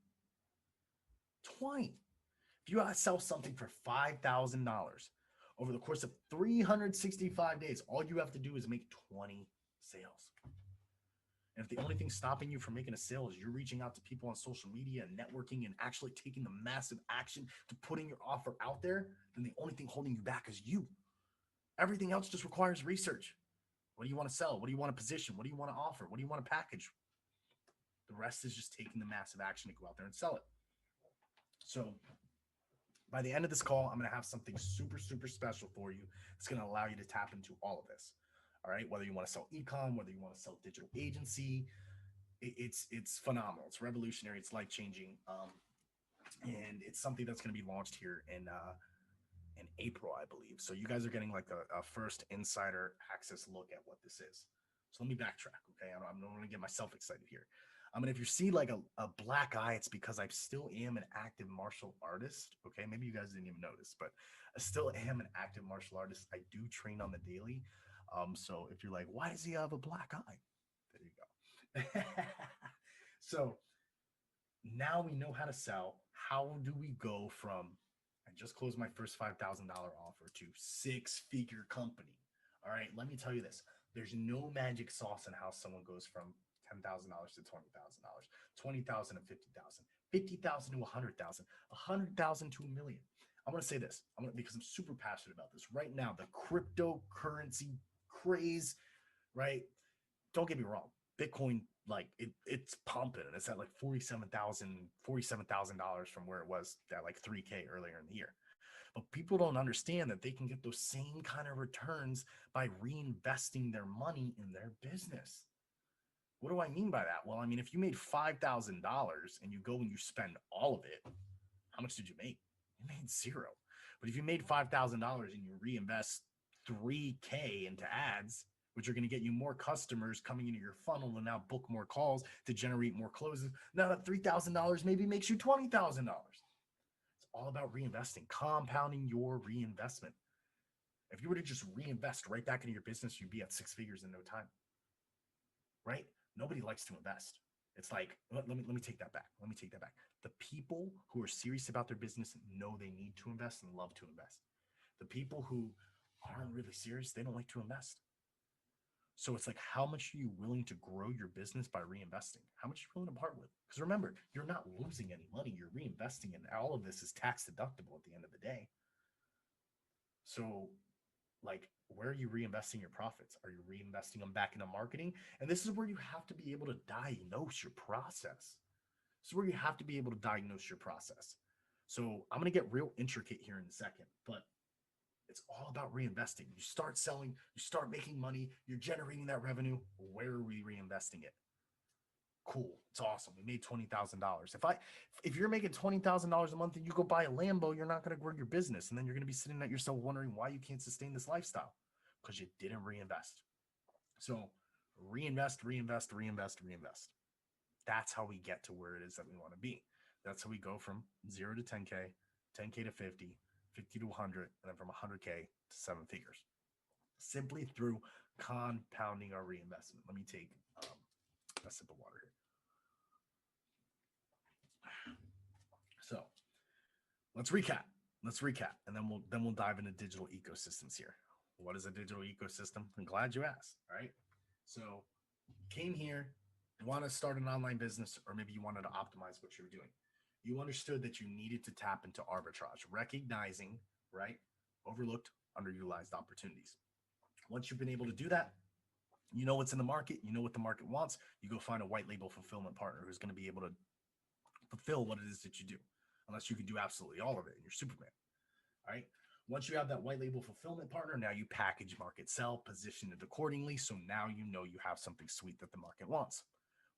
If you sell something for $5,000 over the course of 365 days, all you have to do is make 20 sales. And if the only thing stopping you from making a sale is you're reaching out to people on social media and networking and actually taking the massive action to putting your offer out there, then the only thing holding you back is you. Everything else just requires research. What do you want to sell? What do you want to position? What do you want to offer? What do you want to package? The rest is just taking the massive action to go out there and sell it. So by the end of this call, I'm going to have something super, super special for you. It's going to allow you to tap into all of this. All right. Whether you want to sell e-com, whether you want to sell digital agency, it's phenomenal. It's revolutionary. It's life-changing. and it's something that's going to be launched here in April, I believe. So you guys are getting like a first insider access look at what this is. So let me backtrack, okay? I'm not going to get myself excited here. I mean, if you see like a black eye, it's because I still am an active martial artist, okay? Maybe you guys didn't even notice, but I still am an active martial artist. I do train on the daily. So if you're like, why does he have a black eye? There you go. So now we know how to sell. How do we go from I just closed my first $5,000 offer to six-figure company? All right, let me tell you this. There's no magic sauce in how someone goes from $10,000 to $20,000, 20,000 to 50,000, 50,000 to 100,000, 100,000 to a million. I'm going to say this. Because I'm super passionate about this. Right now, the cryptocurrency craze, right? Don't get me wrong. Bitcoin, like it's pumping, and it's at like $47,000 from where it was at like 3K earlier in the year. But people don't understand that they can get those same kind of returns by reinvesting their money in their business. What do I mean by that? Well, I mean, if you made $5,000 and you go and you spend all of it, how much did you make? You made zero. But if you made $5,000 and you reinvest 3K into ads, which are going to get you more customers coming into your funnel and now book more calls to generate more closes. Now that $3,000 maybe makes you $20,000. It's all about reinvesting, compounding your reinvestment. If you were to just reinvest right back into your business, you'd be at six figures in no time, right? Nobody likes to invest. It's like, let me take that back. Let me take that back. The people who are serious about their business know they need to invest and love to invest. The people who aren't really serious, they don't like to invest. So it's like, how much are you willing to grow your business by reinvesting? How much are you willing to part with? Because remember, you're not losing any money. You're reinvesting, and all of this is tax deductible at the end of the day. So, like, where are you reinvesting your profits? Are you reinvesting them back into marketing? And this is where you have to be able to diagnose your process. This is where you have to be able to diagnose your process. So I'm going to get real intricate here in a second, but it's all about reinvesting. You start selling, you start making money, you're generating that revenue. Where are we reinvesting it? Cool. It's awesome. We made $20,000. If you're making $20,000 a month and you go buy a Lambo, you're not going to grow your business. And then you're going to be sitting at yourself wondering why you can't sustain this lifestyle because you didn't reinvest. So reinvest, reinvest, reinvest, reinvest. That's how we get to where it is that we want to be. That's how we go from 0 to 10K, 10K to 50, 50 to 100, and then from 100K to seven figures, simply through compounding our reinvestment. Let me take a sip of water here. So let's recap, and then we'll dive into digital ecosystems here. What is a digital ecosystem? I'm glad you asked. All right, so came here, you want to start an online business, or maybe you wanted to optimize what you were doing. You understood that you needed to tap into arbitrage, recognizing, right, overlooked, underutilized opportunities. Once you've been able to do that, you know what's in the market, you know what the market wants, you go find a white label fulfillment partner who's going to be able to fulfill what it is that you do, unless you can do absolutely all of it and you're Superman. All right. Once you have that white label fulfillment partner, now you package, market, sell, position it accordingly. So now you know you have something sweet that the market wants.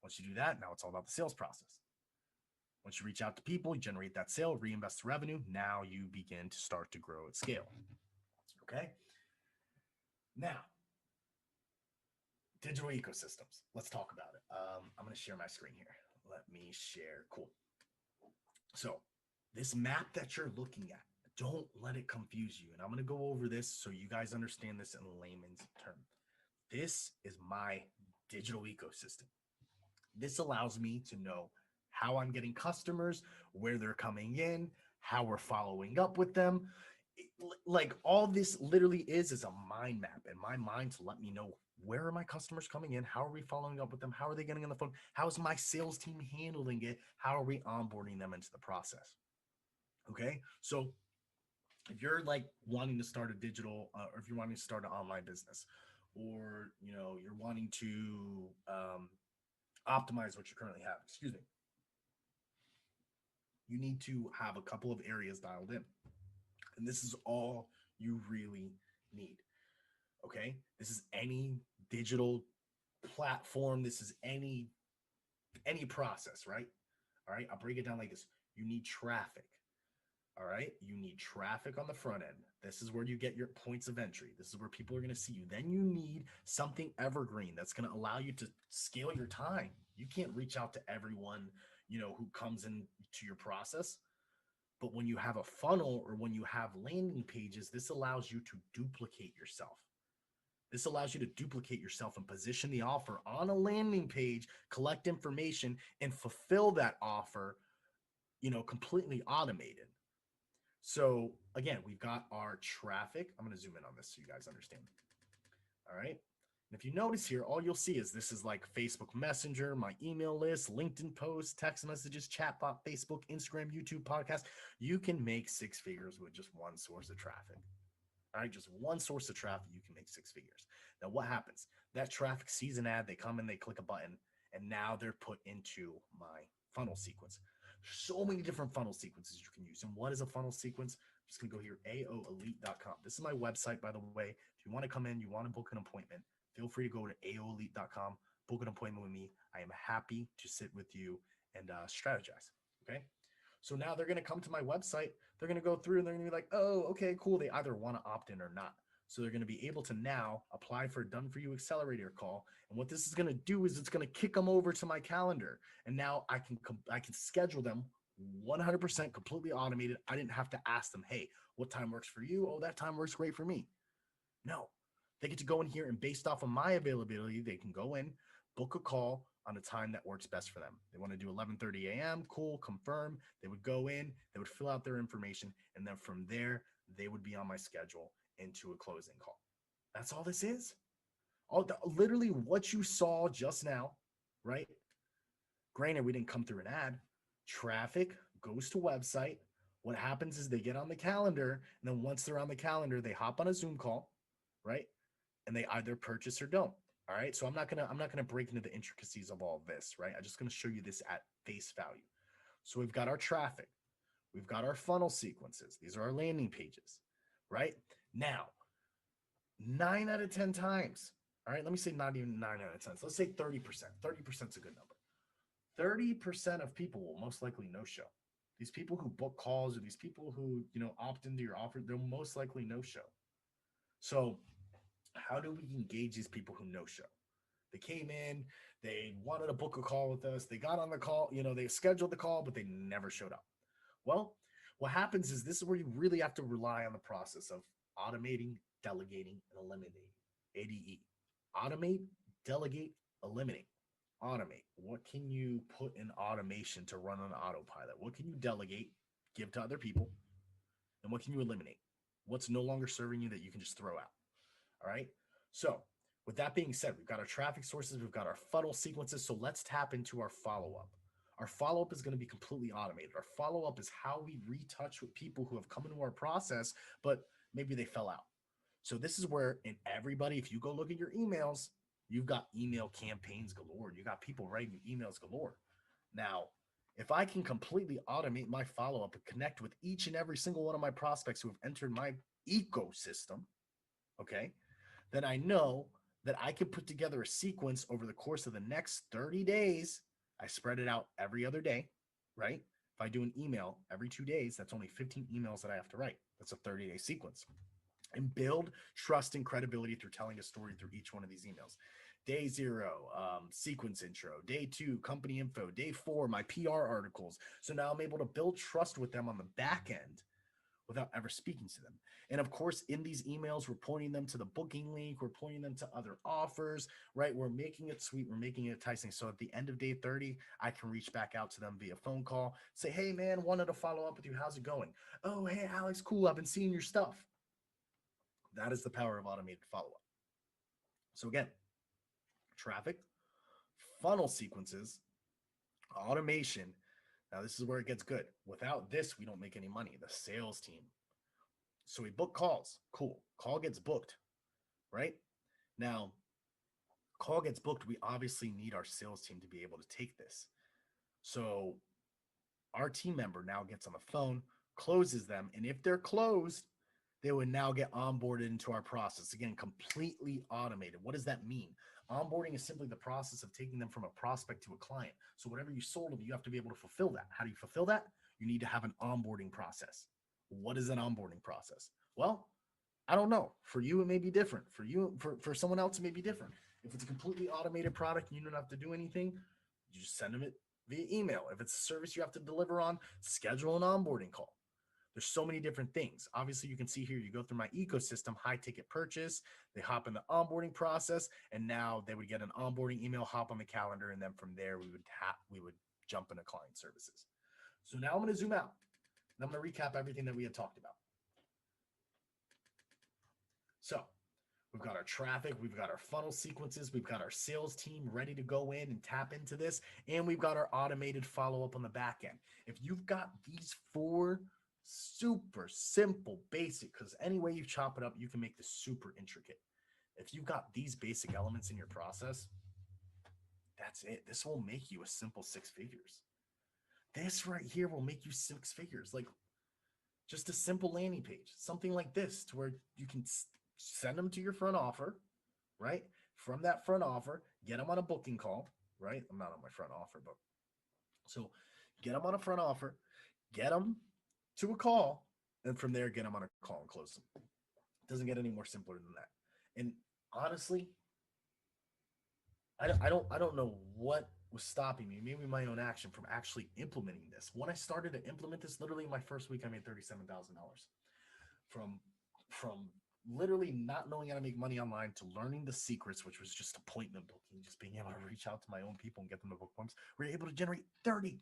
Once you do that, now it's all about the sales process. Once you reach out to people, you generate that sale, reinvest the revenue. Now you begin to start to grow at scale. Okay. Now, digital ecosystems. Let's talk about it. I'm going to share my screen here. Let me share. Cool. So this map that you're looking at, don't let it confuse you. And I'm going to go over this so you guys understand this in layman's term. This is my digital ecosystem. This allows me to know how I'm getting customers, where they're coming in, how we're following up with them. Like all this literally is a mind map in my mind to let me know where are my customers coming in, how are we following up with them, how are they getting on the phone, how is my sales team handling it, how are we onboarding them into the process. Okay, so if you're like wanting to start a digital or if you're wanting to start an online business, or you're wanting to optimize what you currently have, excuse me, you need to have a couple of areas dialed in. And this is all you really need. Okay. This is any digital platform. This is any process, right? All right. I'll break it down like this. You need traffic. All right. You need traffic on the front end. This is where you get your points of entry. This is where people are going to see you. Then you need something evergreen that's going to allow you to scale your time. You can't reach out to everyone, who comes into your process. But when you have a funnel or when you have landing pages, this allows you to duplicate yourself. This allows you to duplicate yourself and position the offer on a landing page, collect information, and fulfill that offer, completely automated. So again, we've got our traffic. I'm going to zoom in on this so you guys understand. All right. And if you notice here, all you'll see is this is like Facebook Messenger, my email list, LinkedIn posts, text messages, chatbot, Facebook, Instagram, YouTube, podcast. You can make six figures with just one source of traffic. All right, just one source of traffic, you can make six figures. Now, what happens? That traffic sees an ad, they come in, they click a button, and now they're put into my funnel sequence. So many different funnel sequences you can use. And what is a funnel sequence? I'm just going to go here, aoelite.com. This is my website, by the way. If you want to come in, you want to book an appointment, feel free to go to aoelite.com, book an appointment with me. I am happy to sit with you and strategize. Okay. So now they're going to come to my website. They're going to go through and they're going to be like, oh, okay, cool. They either want to opt in or not. So they're going to be able to now apply for a Done For You Accelerator call. And what this is going to do is it's going to kick them over to my calendar. And now I can schedule them 100% completely automated. I didn't have to ask them, hey, what time works for you? Oh, that time works great for me. No, they get to go in here and based off of my availability, they can go in, book a call on a time that works best for them. They want to do 11:30 a.m. Cool, confirm. They would go in, they would fill out their information, and then from there, they would be on my schedule into a closing call. That's all this is. Literally what you saw just now, right? Granted, we didn't come through an ad. Traffic goes to website. What happens is they get on the calendar, and then once they're on the calendar, they hop on a Zoom call, right? And they either purchase or don't. All right. So I'm not gonna break into the intricacies of all of this, right? I'm just gonna show you this at face value. So we've got our traffic, we've got our funnel sequences. These are our landing pages, right? Now, 9 out of 10 times. All right, let me say not even 9 out of 10. So let's say 30%. 30% is a good number. 30% of people will most likely no show. These people who book calls or these people who opt into your offer, they'll most likely no show. So how do we engage these people who no show? They came in, they wanted to book a call with us. They got on the call, they scheduled the call, but they never showed up. Well, what happens is this is where you really have to rely on the process of automating, delegating, and eliminating. ADE. Automate, delegate, eliminate. Automate. What can you put in automation to run on autopilot? What can you delegate, give to other people? And what can you eliminate? What's no longer serving you that you can just throw out? All right. So with that being said, we've got our traffic sources, we've got our funnel sequences. So let's tap into our follow-up. Our follow-up is going to be completely automated. Our follow-up is how we retouch with people who have come into our process, but maybe they fell out. So this is where, and everybody, if you go look at your emails, you've got email campaigns galore. You got people writing emails galore. Now, if I can completely automate my follow-up and connect with each and every single one of my prospects who have entered my ecosystem, okay, then I know that I can put together a sequence over the course of the next 30 days. I spread it out every other day, right? If I do an email every 2 days, that's only 15 emails that I have to write. That's a 30-day sequence. And build trust and credibility through telling a story through each one of these emails. Day 0, sequence intro. Day 2, company info. Day 4, my PR articles. So now I'm able to build trust with them on the back end without ever speaking to them. And of course, in these emails, we're pointing them to the booking link. We're pointing them to other offers, right? We're making it sweet. We're making it enticing. So at the end of day 30, I can reach back out to them via phone call, say, hey, man, wanted to follow up with you. How's it going? Oh, hey, Alex, cool. I've been seeing your stuff. That is the power of automated follow-up. So again, traffic, funnel sequences, automation. Now, this is where it gets good. Without this, we don't make any money. The sales team. So we book calls. Cool. Call gets booked, right? Now, call gets booked. We obviously need our sales team to be able to take this. So our team member now gets on the phone, closes them. And if they're closed, they would now get onboarded into our process. Again, completely automated. What does that mean? Onboarding is simply the process of taking them from a prospect to a client. So whatever you sold them, you have to be able to fulfill that. How do you fulfill that? You need to have an onboarding process. What is an onboarding process? Well, I don't know. For you, it may be different. For you, for someone else, it may be different. If it's a completely automated product and you don't have to do anything, you just send them it via email. If it's a service you have to deliver on, schedule an onboarding call. There's so many different things. Obviously, you can see here, you go through my ecosystem, high ticket purchase, they hop in the onboarding process, and now they would get an onboarding email, hop on the calendar, and then from there we would jump into client services. So now I'm going to zoom out and I'm going to recap everything that we had talked about. So we've got our traffic, we've got our funnel sequences, we've got our sales team ready to go in and tap into this, and we've got our automated follow-up on the back end. If you've got these 4 super simple, basic, because any way you chop it up, you can make this super intricate. If you've got these basic elements in your process, that's it. This will make you a simple 6 figures. This right here will make you 6 figures. Like just a simple landing page, something like this, to where you can send them to your front offer, right? From that front offer, get them on a booking call, right? I'm not on my front offer, but so get them on a front offer, get them to a call, and from there, get them on a call and close them. It doesn't get any more simpler than that. And honestly, I don't know what was stopping me, maybe my own action, from actually implementing this. When I started to implement this, literally my first week, I made $37,000 from literally not knowing how to make money online to learning the secrets, which was just appointment booking, just being able to reach out to my own people and get them to book appointments. We're able to generate $37,000.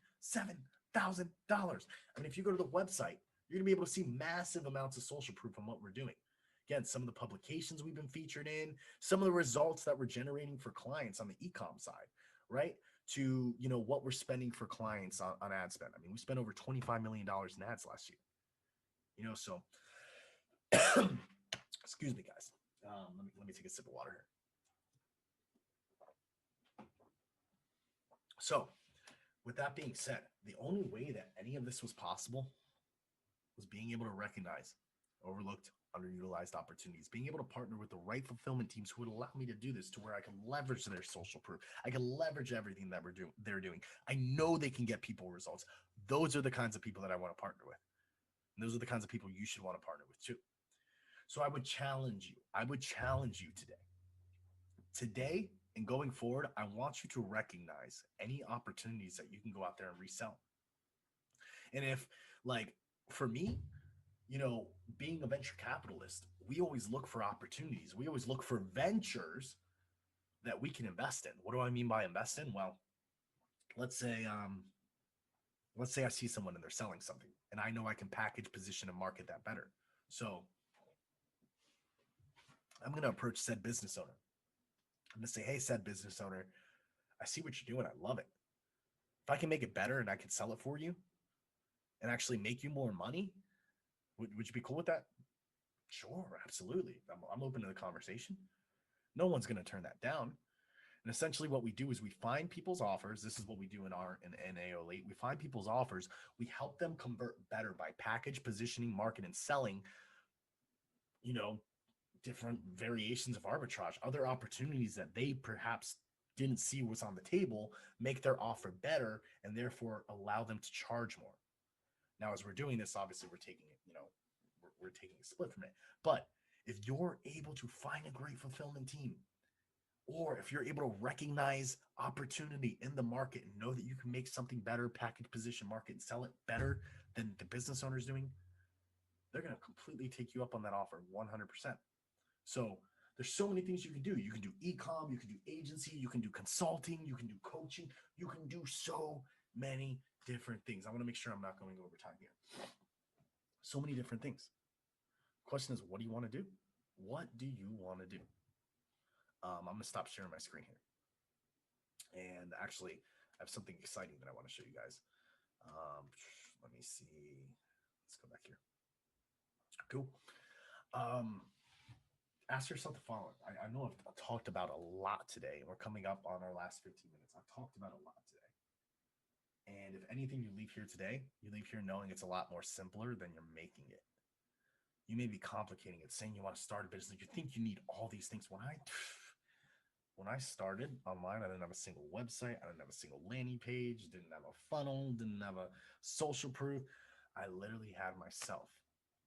I mean, if you go to the website, you're gonna be able to see massive amounts of social proof on what we're doing. Again, some of the publications we've been featured in, some of the results that we're generating for clients on the e-com side, right? To, you know, what we're spending for clients on ad spend. I mean, we spent over $25 million in ads last year, you know, so excuse me, guys. Let me take a sip of water here. So with that being said, the only way that any of this was possible was being able to recognize overlooked, underutilized opportunities, being able to partner with the right fulfillment teams who would allow me to do this, to where I can leverage their social proof. I can leverage everything that they're doing. I know they can get people results. Those are the kinds of people that I want to partner with. And those are the kinds of people you should want to partner with too. So I would challenge you. I would challenge you today. Today and going forward, I want you to recognize any opportunities that you can go out there and resell. And if, like, for me, you know, being a venture capitalist, we always look for opportunities. We always look for ventures that we can invest in. What do I mean by invest in? Well, let's say I see someone and they're selling something, and I know I can package, position, and market that better. So I'm going to approach said business owner. I'm going to say, hey, said business owner, I see what you're doing. I love it. If I can make it better and I can sell it for you and actually make you more money, would you be cool with that? Sure, absolutely. I'm open to the conversation. No one's going to turn that down. And essentially what we do is we find people's offers. This is what we do in AO8. We find people's offers. We help them convert better by package, positioning, market, and selling, you know, different variations of arbitrage, other opportunities that they perhaps didn't see was on the table, make their offer better, and therefore allow them to charge more. Now, as we're doing this, obviously we're taking it, you know, we're taking a split from it. But if you're able to find a great fulfillment team, or if you're able to recognize opportunity in the market and know that you can make something better, package, position, market, and sell it better than the business owner is doing, they're going to completely take you up on that offer 100%. So there's so many things you can do. You can do e-com, you can do agency, you can do consulting, you can do coaching, you can do so many different things. I want to make sure I'm not going over time here. So many different things. Question is, what do you want to do? What do you want to do? I'm going to stop sharing my screen here. And actually, I have something exciting that I want to show you guys. Let me see. Let's go back here. Cool. Ask yourself the following. I know I've talked about a lot today. We're coming up on our last 15 minutes. I've talked about a lot today. And if anything you leave here today, you leave here knowing it's a lot more simpler than you're making it. You may be complicating it, saying you want to start a business. You think you need all these things. When I started online, I didn't have a single website, I didn't have a single landing page, didn't have a funnel, didn't have a social proof. I literally had myself,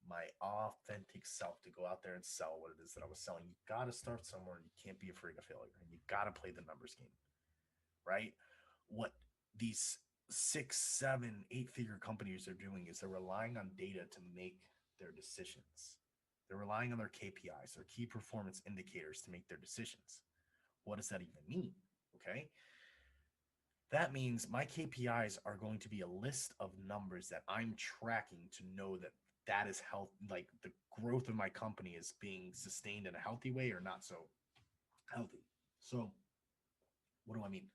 my authentic self, to go out there and sell what it is that I was selling. You got to start somewhere. You can't be afraid of failure, and you got to play the numbers game, right? What these 6, 7, 8 figure companies are doing is they're relying on data to make their decisions. They're relying on their KPIs, their key performance indicators, to make their decisions. What does that even mean? Okay. That means my KPIs are going to be a list of numbers that I'm tracking to know that that is health, like the growth of my company is being sustained in a healthy way or not so healthy. So, what do I mean?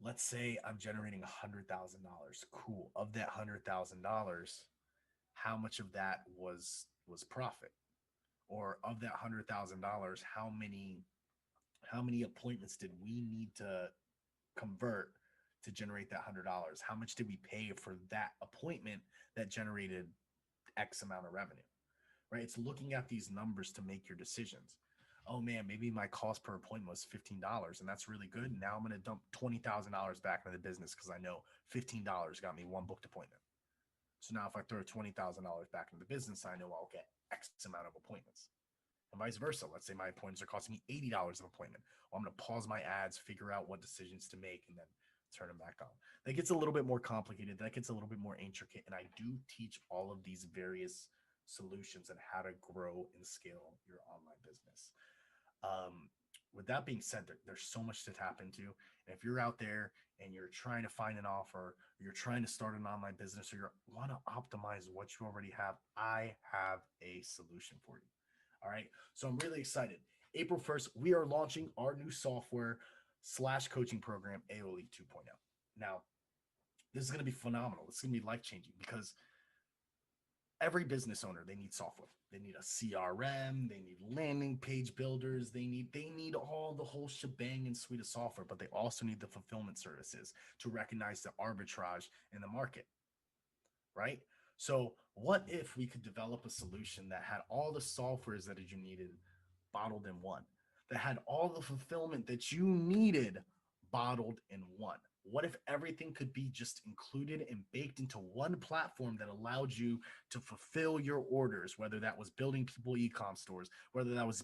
Let's say I'm generating $100,000. Cool. Of that $100,000, how much of that was profit? Or of that $100,000, how many appointments did we need to convert to generate that $100? How much did we pay for that appointment that generated X amount of revenue? Right? It's looking at these numbers to make your decisions. Oh man, maybe my cost per appointment was $15 and that's really good. Now I'm going to dump $20,000 back into the business because I know $15 got me one booked appointment. So now if I throw $20,000 back into the business, I know I'll get X amount of appointments. And vice versa. Let's say my appointments are costing me $80 an appointment. Well, I'm going to pause my ads, figure out what decisions to make, and then turn them back on. That gets a little bit more complicated. That gets a little bit more intricate. And I do teach all of these various solutions and how to grow and scale your online business. With that being said, there's so much to tap into. And if you're out there and you're trying to find an offer, or you're trying to start an online business, or you want to optimize what you already have, I have a solution for you. All right. So I'm really excited. April 1st, we are launching our new software / coaching program, AO Elite 2.0. Now, this is going to be phenomenal. It's going to be life changing because every business owner, they need software. They need a CRM, they need landing page builders, they need all the whole shebang and suite of software, but they also need the fulfillment services to recognize the arbitrage in the market, right? So what if we could develop a solution that had all the softwares that you needed bottled in one, that had all the fulfillment that you needed bottled in one? What if everything could be just included and baked into one platform that allowed you to fulfill your orders, whether that was building people e-com stores, whether that was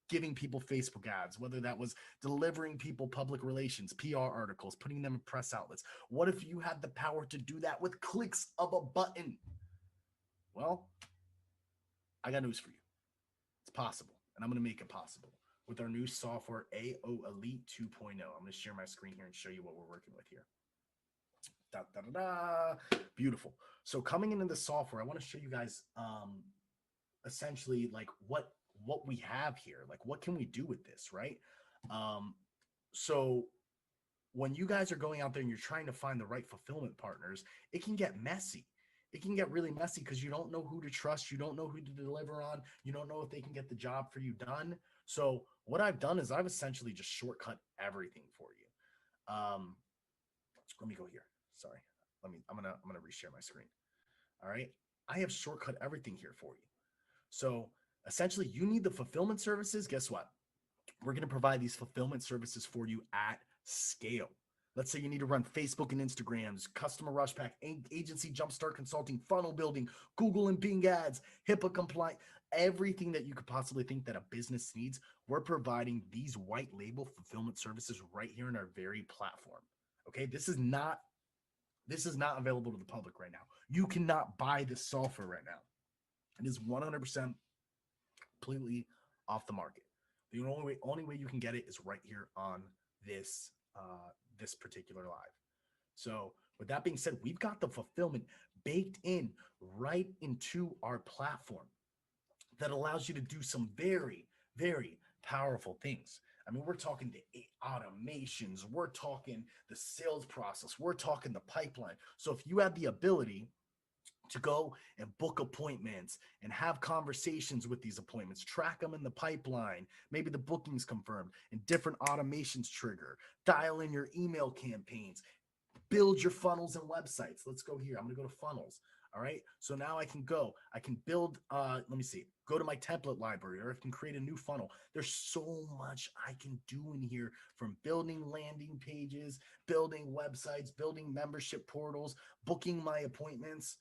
giving people Facebook ads, whether that was delivering people public relations, PR articles, putting them in press outlets? What if you had the power to do that with clicks of a button? Well, I got news for you. It's possible, and I'm going to make it possible with our new software, AO Elite 2.0. I'm going to share my screen here and show you what we're working with here. Da, da, da, da. Beautiful. So coming into the software, I want to show you guys essentially like what we have here. Like, what can we do with this, right? So when you guys are going out there and you're trying to find the right fulfillment partners, it can get messy. It can get really messy because you don't know who to trust. You don't know who to deliver on. You don't know if they can get the job for you done. So what I've done is I've essentially just shortcut everything for you. Let me go here. Sorry. I'm gonna reshare my screen. All right. I have shortcut everything here for you. So essentially you need the fulfillment services. Guess what? We're going to provide these fulfillment services for you at scale. Let's say you need to run Facebook and Instagrams, customer rush pack, agency jumpstart consulting, funnel building, Google and Bing ads, HIPAA compliant, everything that you could possibly think that a business needs. We're providing these white label fulfillment services right here in our very platform. Okay. This is not available to the public right now. You cannot buy this software right now. It is 100% completely off the market. The only way you can get it is right here on this this particular live. So with that being said, we've got the fulfillment baked in right into our platform that allows you to do some very, very powerful things. I mean, we're talking the automations, we're talking the sales process, we're talking the pipeline. So if you have the ability to go and book appointments and have conversations with these appointments, track them in the pipeline, maybe the bookings confirmed, and different automations trigger, dial in your email campaigns, build your funnels and websites. Let's go here. I'm going to go to funnels. All right. So now I can build, let me see, go to my template library, or I can create a new funnel. There's so much I can do in here, from building landing pages, building websites, building membership portals, booking my appointments.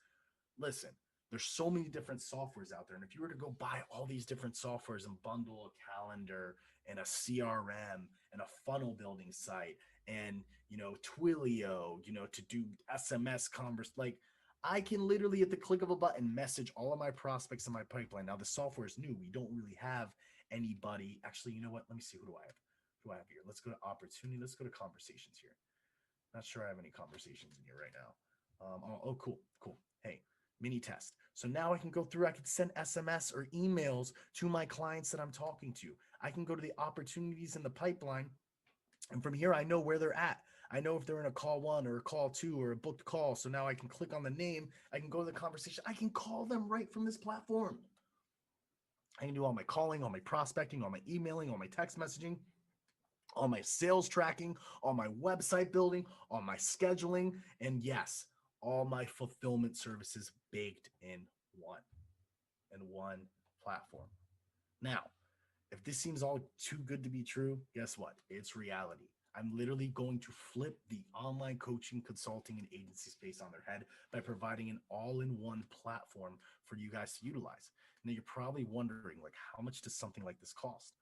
Listen, there's so many different softwares out there. And if you were to go buy all these different softwares and bundle a calendar and a CRM and a funnel building site and, Twilio, to do SMS converse, like, I can literally at the click of a button message all of my prospects in my pipeline. Now the software is new. We don't really have anybody. Actually, you know what? Let me see. Who do I have? Who do I have here? Let's go to opportunity. Let's go to conversations here. Not sure I have any conversations in here right now. Cool. Hey, mini test. So now I can go through, I can send SMS or emails to my clients that I'm talking to. I can go to the opportunities in the pipeline. And from here, I know where they're at. I know if they're in a call 1 or a call 2 or a booked call. So now I can click on the name. I can go to the conversation. I can call them right from this platform. I can do all my calling, all my prospecting, all my emailing, all my text messaging, all my sales tracking, all my website building, all my scheduling, and yes, all my fulfillment services baked in one platform. Now, if this seems all too good to be true, guess what? It's reality. I'm literally going to flip the online coaching, consulting, and agency space on their head by providing an all-in-one platform for you guys to utilize. Now, you're probably wondering, like, how much does something like this cost?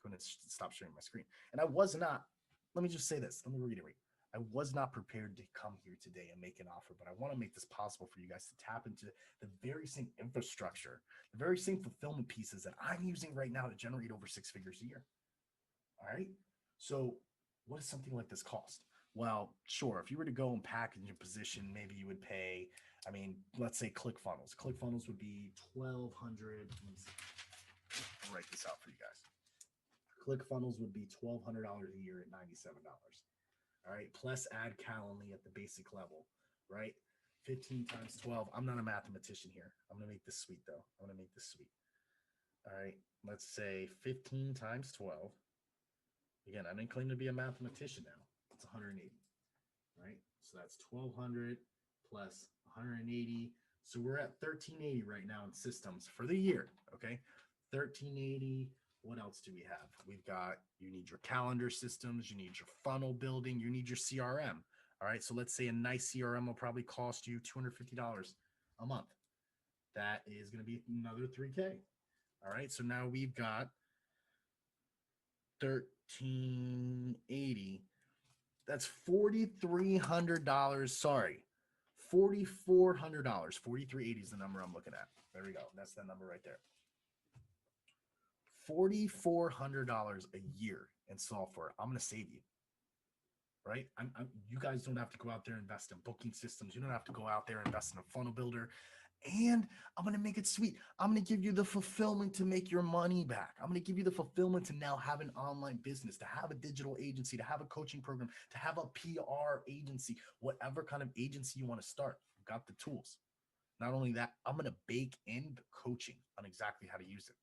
I'm going to stop sharing my screen. And I was not, let me just say this. Let me reiterate. I was not prepared to come here today and make an offer, but I want to make this possible for you guys to tap into the very same infrastructure, the very same fulfillment pieces that I'm using right now to generate over 6 figures a year. All right. So what does something like this cost? Well, sure. If you were to go and package a position, maybe you would pay, let's say ClickFunnels. ClickFunnels would be $1,200. I'll write this out for you guys. ClickFunnels would be $1,200 a year at $97. All right. Plus add Calendly at the basic level, right? 15 times 12. I'm not a mathematician here. I'm going to make this sweet though. I'm going to make this sweet. All right. Let's say 15 times 12. Again, I didn't claim to be a mathematician now. It's 180, right? So that's 1,200 plus 180. So we're at 1,380 right now in systems for the year, okay? 1,380. What else do we have? We've got, you need your calendar systems, you need your funnel building, you need your CRM. All right, so let's say a nice CRM will probably cost you $250 a month. That is going to be another 3K. All right, so now we've got 1,380. That's $4,300. Sorry, $4,400. 4,380 is the number I'm looking at. There we go. That's the number right there. $4,400 a year in software. I'm going to save you, right? You guys don't have to go out there and invest in booking systems. You don't have to go out there and invest in a funnel builder. And I'm going to make it sweet. I'm going to give you the fulfillment to make your money back. I'm going to give you the fulfillment to now have an online business, to have a digital agency, to have a coaching program, to have a PR agency, whatever kind of agency you want to start. I've got the tools. Not only that, I'm going to bake in the coaching on exactly how to use it.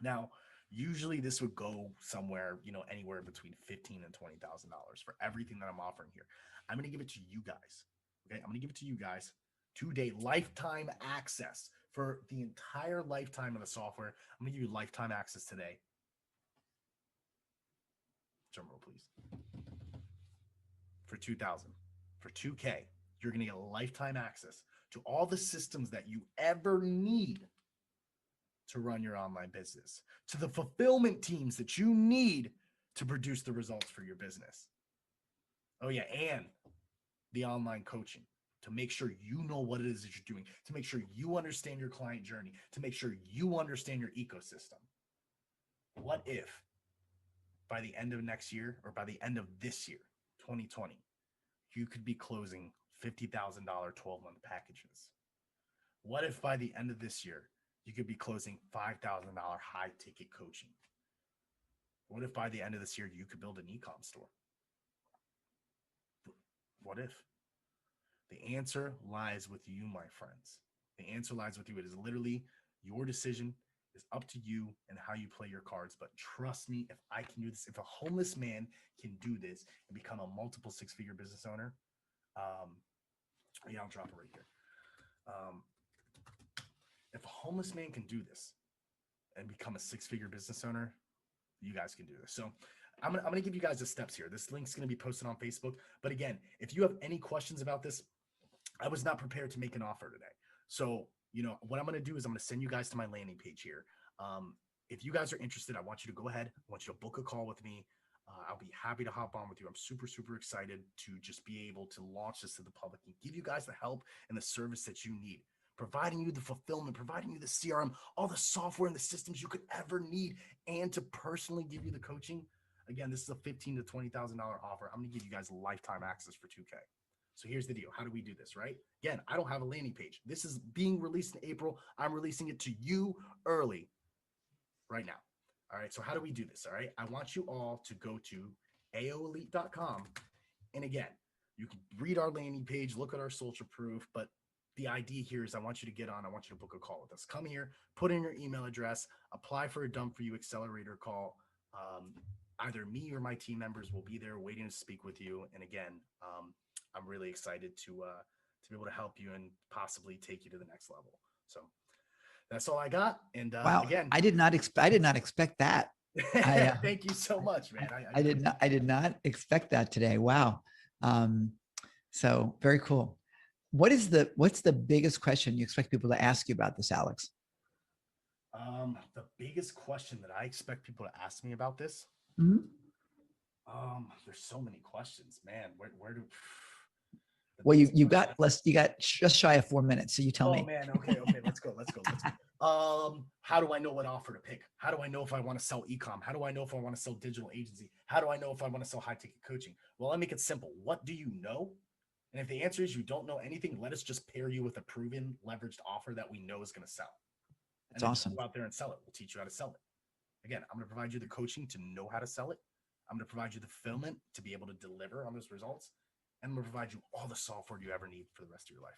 Now, usually this would go somewhere, anywhere between $15,000 and $20,000 for everything that I'm offering here. I'm going to give it to you guys. Okay. I'm going to give it to you guys today, lifetime access for the entire lifetime of the software. I'm going to give you lifetime access today. Drum roll, please. For 2,000, for 2K, you're going to get lifetime access to all the systems that you ever need to run your online business, to the fulfillment teams that you need to produce the results for your business. Oh yeah, and the online coaching to make sure you know what it is that you're doing, to make sure you understand your client journey, to make sure you understand your ecosystem. What if by the end of next year, or by the end of this year, 2020, you could be closing $50,000 12-month packages? What if by the end of this year, you could be closing $5,000 high ticket coaching? What if by the end of this year, you could build an e-com store? What if? The answer lies with you, my friends. The answer lies with you. It is literally your decision. It's up to you and how you play your cards. But trust me, if I can do this, if a homeless man can do this and become a multiple 6-figure business owner, yeah, I'll drop it right here. if a homeless man can do this and become a 6-figure business owner, you guys can do this. So I'm gonna give you guys the steps here. This link's gonna be posted on Facebook. But again, if you have any questions about this, I was not prepared to make an offer today. So, you know, what I'm gonna do is I'm gonna send you guys to my landing page here. If you guys are interested, I want you to go ahead. I want you to book a call with me. I'll be happy to hop on with you. I'm super, super excited to just be able to launch this to the public and give you guys the help and the service that you need, providing you the fulfillment, providing you the CRM, all the software and the systems you could ever need, and to personally give you the coaching. Again, this is a $15,000 to $20,000 offer. I'm gonna give you guys lifetime access for 2K. So here's the deal. How do we do this, right? Again, I don't have a landing page. This is being released in April. I'm releasing it to you early right now. All right, so how do we do this? All right, I want you all to go to aoelite.com. And again, you can read our landing page, look at our social proof, but the idea here is I want you to get on. I want you to book a call with us. Come here, put in your email address, apply for a Done For You accelerator call. Either me or my team members will be there waiting to speak with you. And again, I'm really excited to be able to help you and possibly take you to the next level. So that's all I got. And Wow. again, I did not expect that. thank you so much, man. I did not expect that today. Wow. So very cool. What's the biggest question you expect people to ask you about this, Alex? The biggest question that I expect people to ask me about this. Mhm. There's so many questions, man. Where do Well, you got just shy of 4 minutes. So you tell me. Oh man, okay, let's go. How do I know what offer to pick? How do I know if I want to sell e-com? How do I know if I want to sell digital agency? How do I know if I want to sell high ticket coaching? Well, I make it simple. What do you know? And if the answer is you don't know anything, let us just pair you with a proven leveraged offer that we know is going to sell. That's awesome. Go out there and sell it. We'll teach you how to sell it. Again, I'm going to provide you the coaching to know how to sell it. I'm going to provide you the fulfillment to be able to deliver on those results. And I'm going to provide you all the software you ever need for the rest of your life.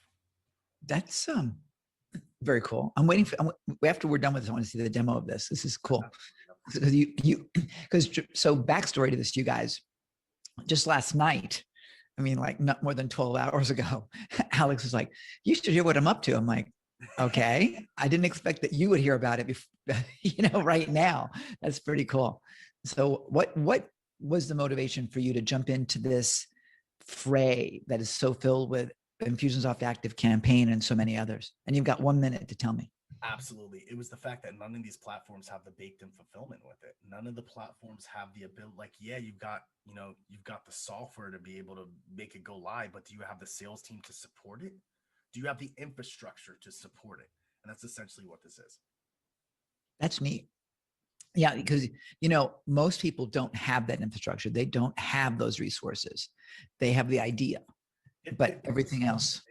That's very cool. I'm waiting for, after we're done with this, I want to see the demo of this. This is cool. So backstory to this, you guys, just last night, I mean, like not more than 12 hours ago, Alex was like, you should hear what I'm up to. I'm like, okay. I didn't expect that you would hear about it before, right now. That's pretty cool. So what was the motivation for you to jump into this fray that is so filled with Infusionsoft Active campaign and so many others? And you've got 1 minute to tell me. Absolutely. It was the fact that none of these platforms have the baked in fulfillment with it. None of the platforms have the ability, like, yeah, you've got the software to be able to make it go live, but do you have the sales team to support it? Do you have the infrastructure to support it? And that's essentially what this is. That's neat. Yeah, because, most people don't have that infrastructure. They don't have those resources. They have the idea, but everything else.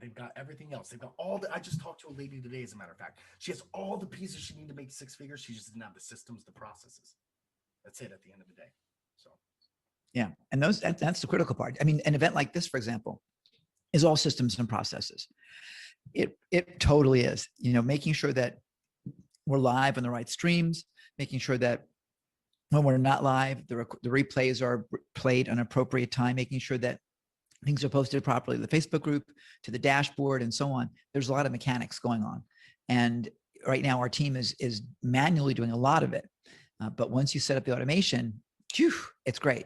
They've got everything else. They've got all the, I just talked to a lady today, as a matter of fact. She has all the pieces she needs to make 6 figures. She just didn't have the systems, the processes. That's it at the end of the day. So. Yeah. And that's the critical part. I mean, an event like this, for example, is all systems and processes. It totally is, making sure that we're live on the right streams, making sure that when we're not live, the replays are played at an appropriate time, making sure that things are posted properly to the Facebook group, to the dashboard, and so on. There's a lot of mechanics going on. And right now our team is manually doing a lot of it. But once you set up the automation, it's great,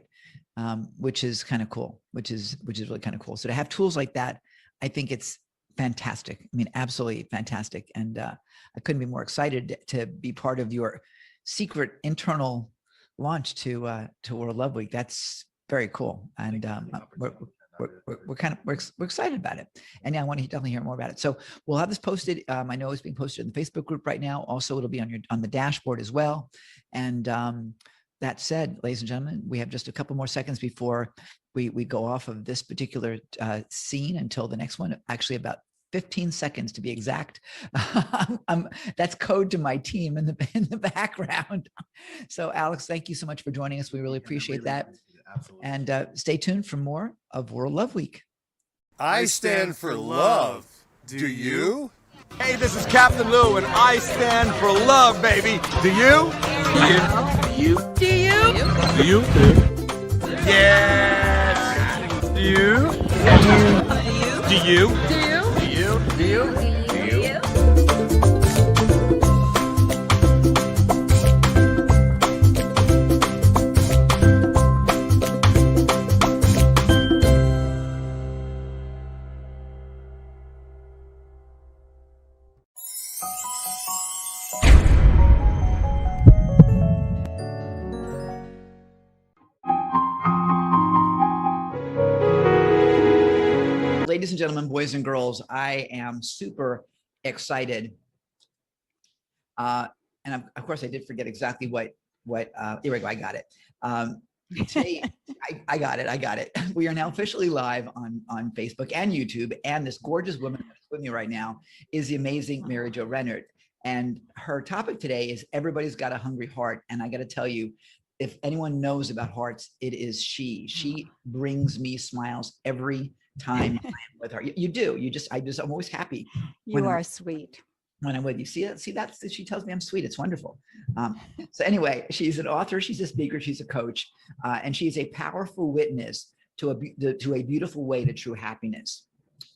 which is kind of cool, which is really kind of cool. So to have tools like that, I think it's fantastic. I mean, absolutely fantastic. And I couldn't be more excited to be part of your secret internal launch to World Love Week. That's very cool. And we're excited about it. And I want to definitely hear more about it. So we'll have this posted. I know it's being posted in the Facebook group right now. Also, it'll be on the dashboard as well. And that said, ladies and gentlemen, we have just a couple more seconds before we go off of this particular scene until the next one. Actually, about 15 seconds to be exact. That's code to my team in the background. So Alex, thank you so much for joining us. We really appreciate that. Absolutely. And stay tuned for more of World Love Week. I stand for love. Do you? Hey, this is Captain Lou, and I stand for love, baby. Do you? Do you? Do you? Do you? Yes. Do you? Do you? Do you? Do you? Do you? Do you? Ladies and gentlemen, boys and girls, I am super excited. And of course, I did forget exactly what here we go, I got it. Today, I got it. We are now officially live on Facebook and YouTube, and this gorgeous woman that's with me right now is the amazing Mary Jo Rennert. And her topic today is everybody's got a hungry heart. And I got to tell you, if anyone knows about hearts, it is she. She brings me smiles every time I'm with her. You do. I'm always happy. You are sweet. When I'm with you. See that she tells me I'm sweet. It's wonderful. So anyway, she's an author, she's a speaker, she's a coach, and she's a powerful witness to a beautiful way to true happiness.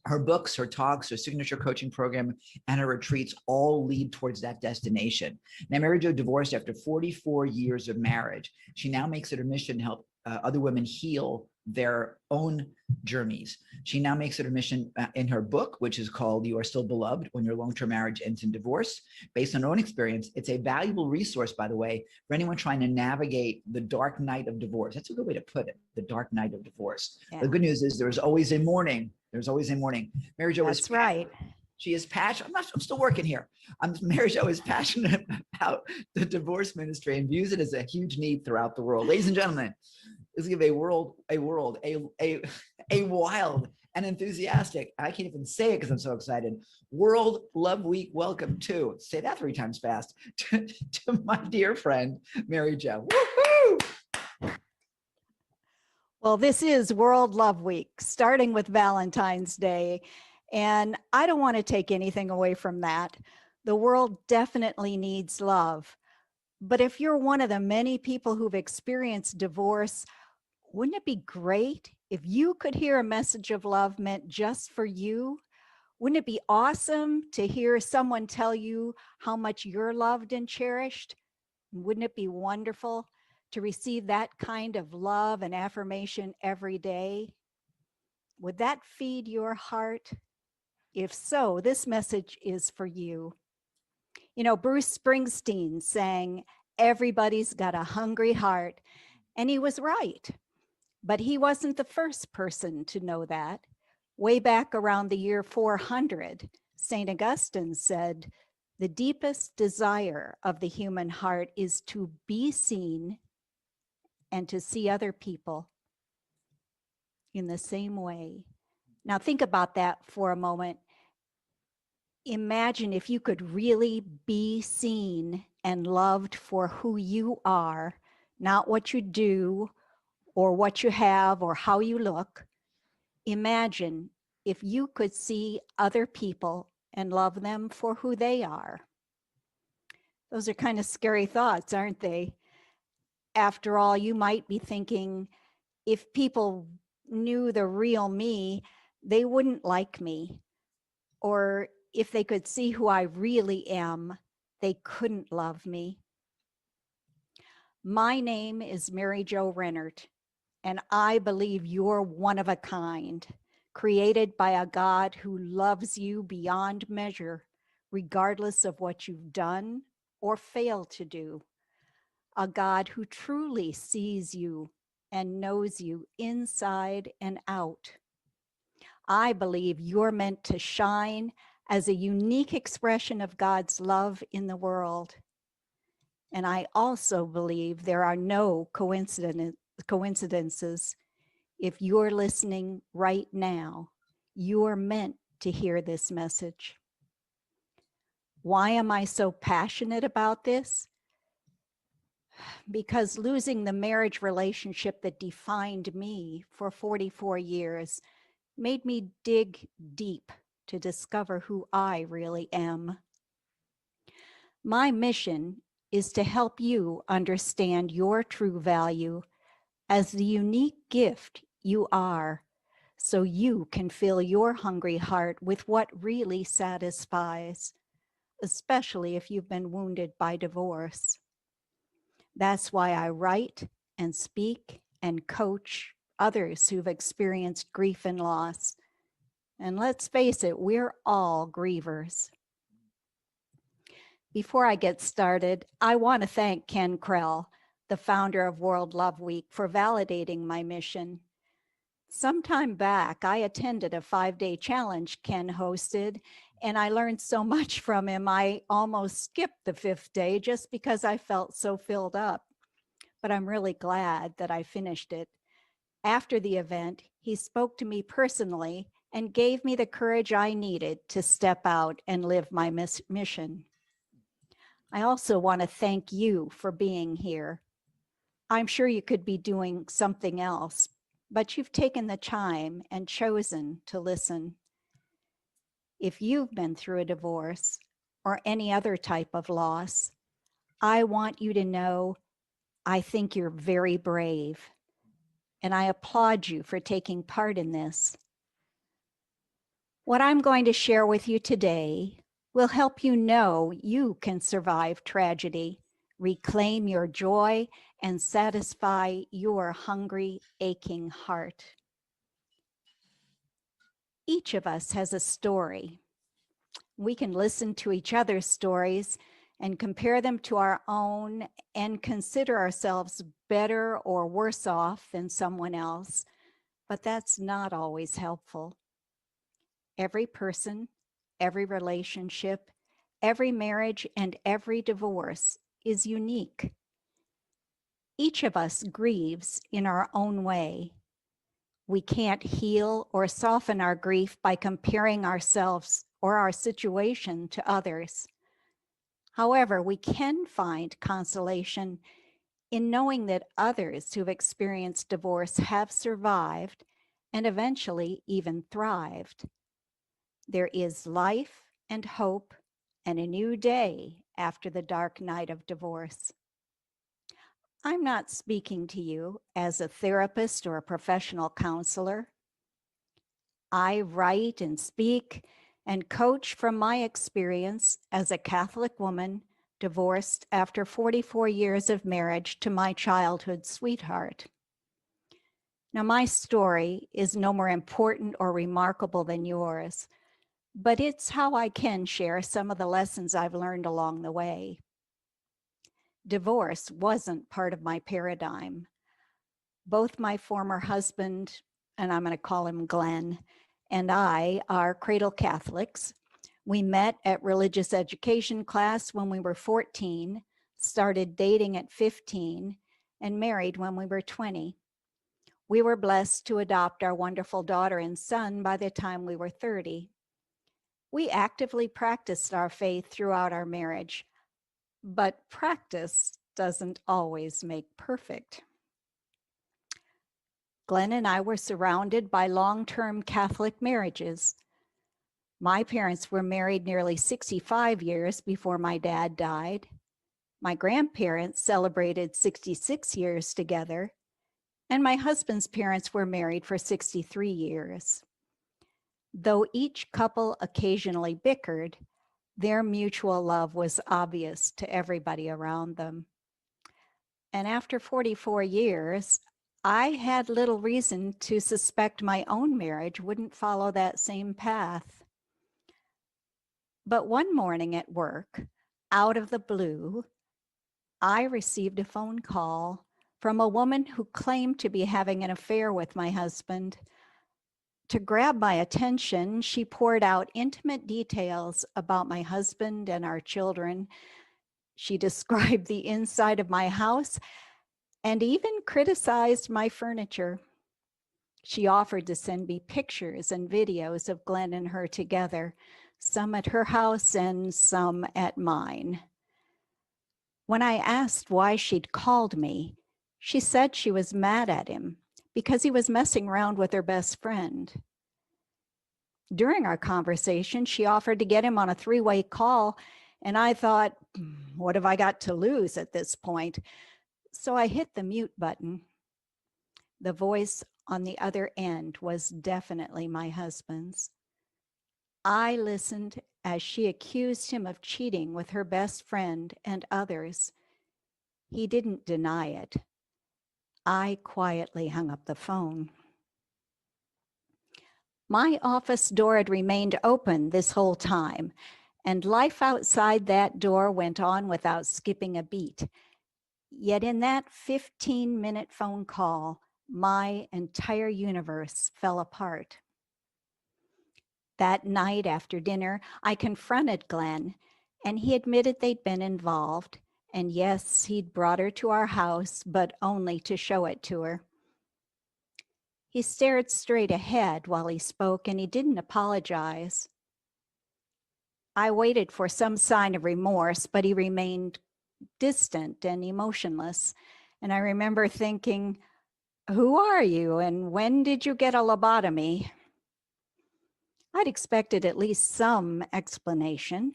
Her books, her talks, her signature coaching program, and her retreats all lead towards that destination. Now, Mary Jo divorced after 44 years of marriage. She now makes it her mission to help other women heal their own journeys. She now makes it her mission in her book, which is called You Are Still Beloved When Your Long-Term Marriage Ends in Divorce. Based on her own experience, it's a valuable resource, by the way, for anyone trying to navigate the dark night of divorce. That's a good way to put it, the dark night of divorce. Yeah. The good news is there's always a morning. There's always a morning. Mary Jo is right. She is passionate. I'm still working here. Mary Jo is passionate about the divorce ministry and views it as a huge need throughout the world. Ladies and gentlemen, let's give a wild and enthusiastic, I can't even say it because I'm so excited, World Love Week welcome to, say that 3 times fast, to my dear friend, Mary Jo. Woohoo! Well, this is World Love Week, starting with Valentine's Day. And I don't want to take anything away from that. The world definitely needs love. But if you're one of the many people who've experienced divorce, wouldn't it be great if you could hear a message of love meant just for you? Wouldn't it be awesome to hear someone tell you how much you're loved and cherished? Wouldn't it be wonderful to receive that kind of love and affirmation every day? Would that feed your heart? If so, this message is for you. You know, Bruce Springsteen sang, "Everybody's got a hungry heart," and he was right. But he wasn't the first person to know that. Way back around the year 400, St. Augustine said, "The deepest desire of the human heart is to be seen and to see other people in the same way." Now think about that for a moment. Imagine if you could really be seen and loved for who you are, not what you do or what you have or how you look. Imagine if you could see other people and love them for who they are. Those are kind of scary thoughts, aren't they? After all, you might be thinking, if people knew the real me, they wouldn't like me. Or if they could see who I really am, they couldn't love me. My name is Mary Jo Rennert, and I believe you're one of a kind, created by a God who loves you beyond measure, regardless of what you've done or failed to do. A God who truly sees you and knows you inside and out. I believe you're meant to shine as a unique expression of God's love in the world. And I also believe there are no coincidences. If you're listening right now, you're meant to hear this message. Why am I so passionate about this? Because losing the marriage relationship that defined me for 44 years made me dig deep to discover who I really am. My mission is to help you understand your true value as the unique gift you are, so you can fill your hungry heart with what really satisfies, especially if you've been wounded by divorce. That's why I write and speak and coach others who've experienced grief and loss. And let's face it, we're all grievers. Before I get started, I want to thank Ken Krell, the founder of World Love Week, for validating my mission. Some time back, I attended a 5-day challenge Ken hosted, and I learned so much from him, I almost skipped the 5th day just because I felt so filled up. But I'm really glad that I finished it. After the event, he spoke to me personally and gave me the courage I needed to step out and live my mission. I also want to thank you for being here. I'm sure you could be doing something else, but you've taken the time and chosen to listen. If you've been through a divorce or any other type of loss, I want you to know I think you're very brave, and I applaud you for taking part in this. What I'm going to share with you today will help you know you can survive tragedy, reclaim your joy, and satisfy your hungry, aching heart. Each of us has a story. We can listen to each other's stories and compare them to our own and consider ourselves better or worse off than someone else, but that's not always helpful. Every person, every relationship, every marriage, and every divorce is unique. Each of us grieves in our own way. We can't heal or soften our grief by comparing ourselves or our situation to others. However, we can find consolation in knowing that others who've experienced divorce have survived and eventually even thrived. There is life and hope and a new day after the dark night of divorce. I'm not speaking to you as a therapist or a professional counselor. I write and speak and coach from my experience as a Catholic woman divorced after 44 years of marriage to my childhood sweetheart. Now, my story is no more important or remarkable than yours, but it's how I can share some of the lessons I've learned along the way. Divorce wasn't part of my paradigm. Both my former husband, and I'm going to call him Glenn, and I are cradle Catholics. We met at religious education class when we were 14, started dating at 15, and married when we were 20. We were blessed to adopt our wonderful daughter and son by the time we were 30. We actively practiced our faith throughout our marriage, but practice doesn't always make perfect. Glenn and I were surrounded by long-term Catholic marriages. My parents were married nearly 65 years before my dad died. My grandparents celebrated 66 years together, and my husband's parents were married for 63 years. Though each couple occasionally bickered, their mutual love was obvious to everybody around them. And after 44 years, I had little reason to suspect my own marriage wouldn't follow that same path. But one morning at work, out of the blue, I received a phone call from a woman who claimed to be having an affair with my husband. To grab my attention, she poured out intimate details about my husband and our children. She described the inside of my house and even criticized my furniture. She offered to send me pictures and videos of Glenn and her together, some at her house and some at mine. When I asked why she'd called me, she said she was mad at him because he was messing around with her best friend. During our conversation, she offered to get him on a 3-way call, and I thought, what have I got to lose at this point? So I hit the mute button. The voice on the other end was definitely my husband's. I listened as she accused him of cheating with her best friend and others. He didn't deny it. I quietly hung up the phone. My office door had remained open this whole time, and life outside that door went on without skipping a beat. Yet in that 15-minute phone call, my entire universe fell apart. That night after dinner, I confronted Glenn, and he admitted they'd been involved. And yes, he'd brought her to our house, but only to show it to her. He stared straight ahead while he spoke, and he didn't apologize. I waited for some sign of remorse, but he remained distant and emotionless. And I remember thinking, who are you, and when did you get a lobotomy? I'd expected at least some explanation,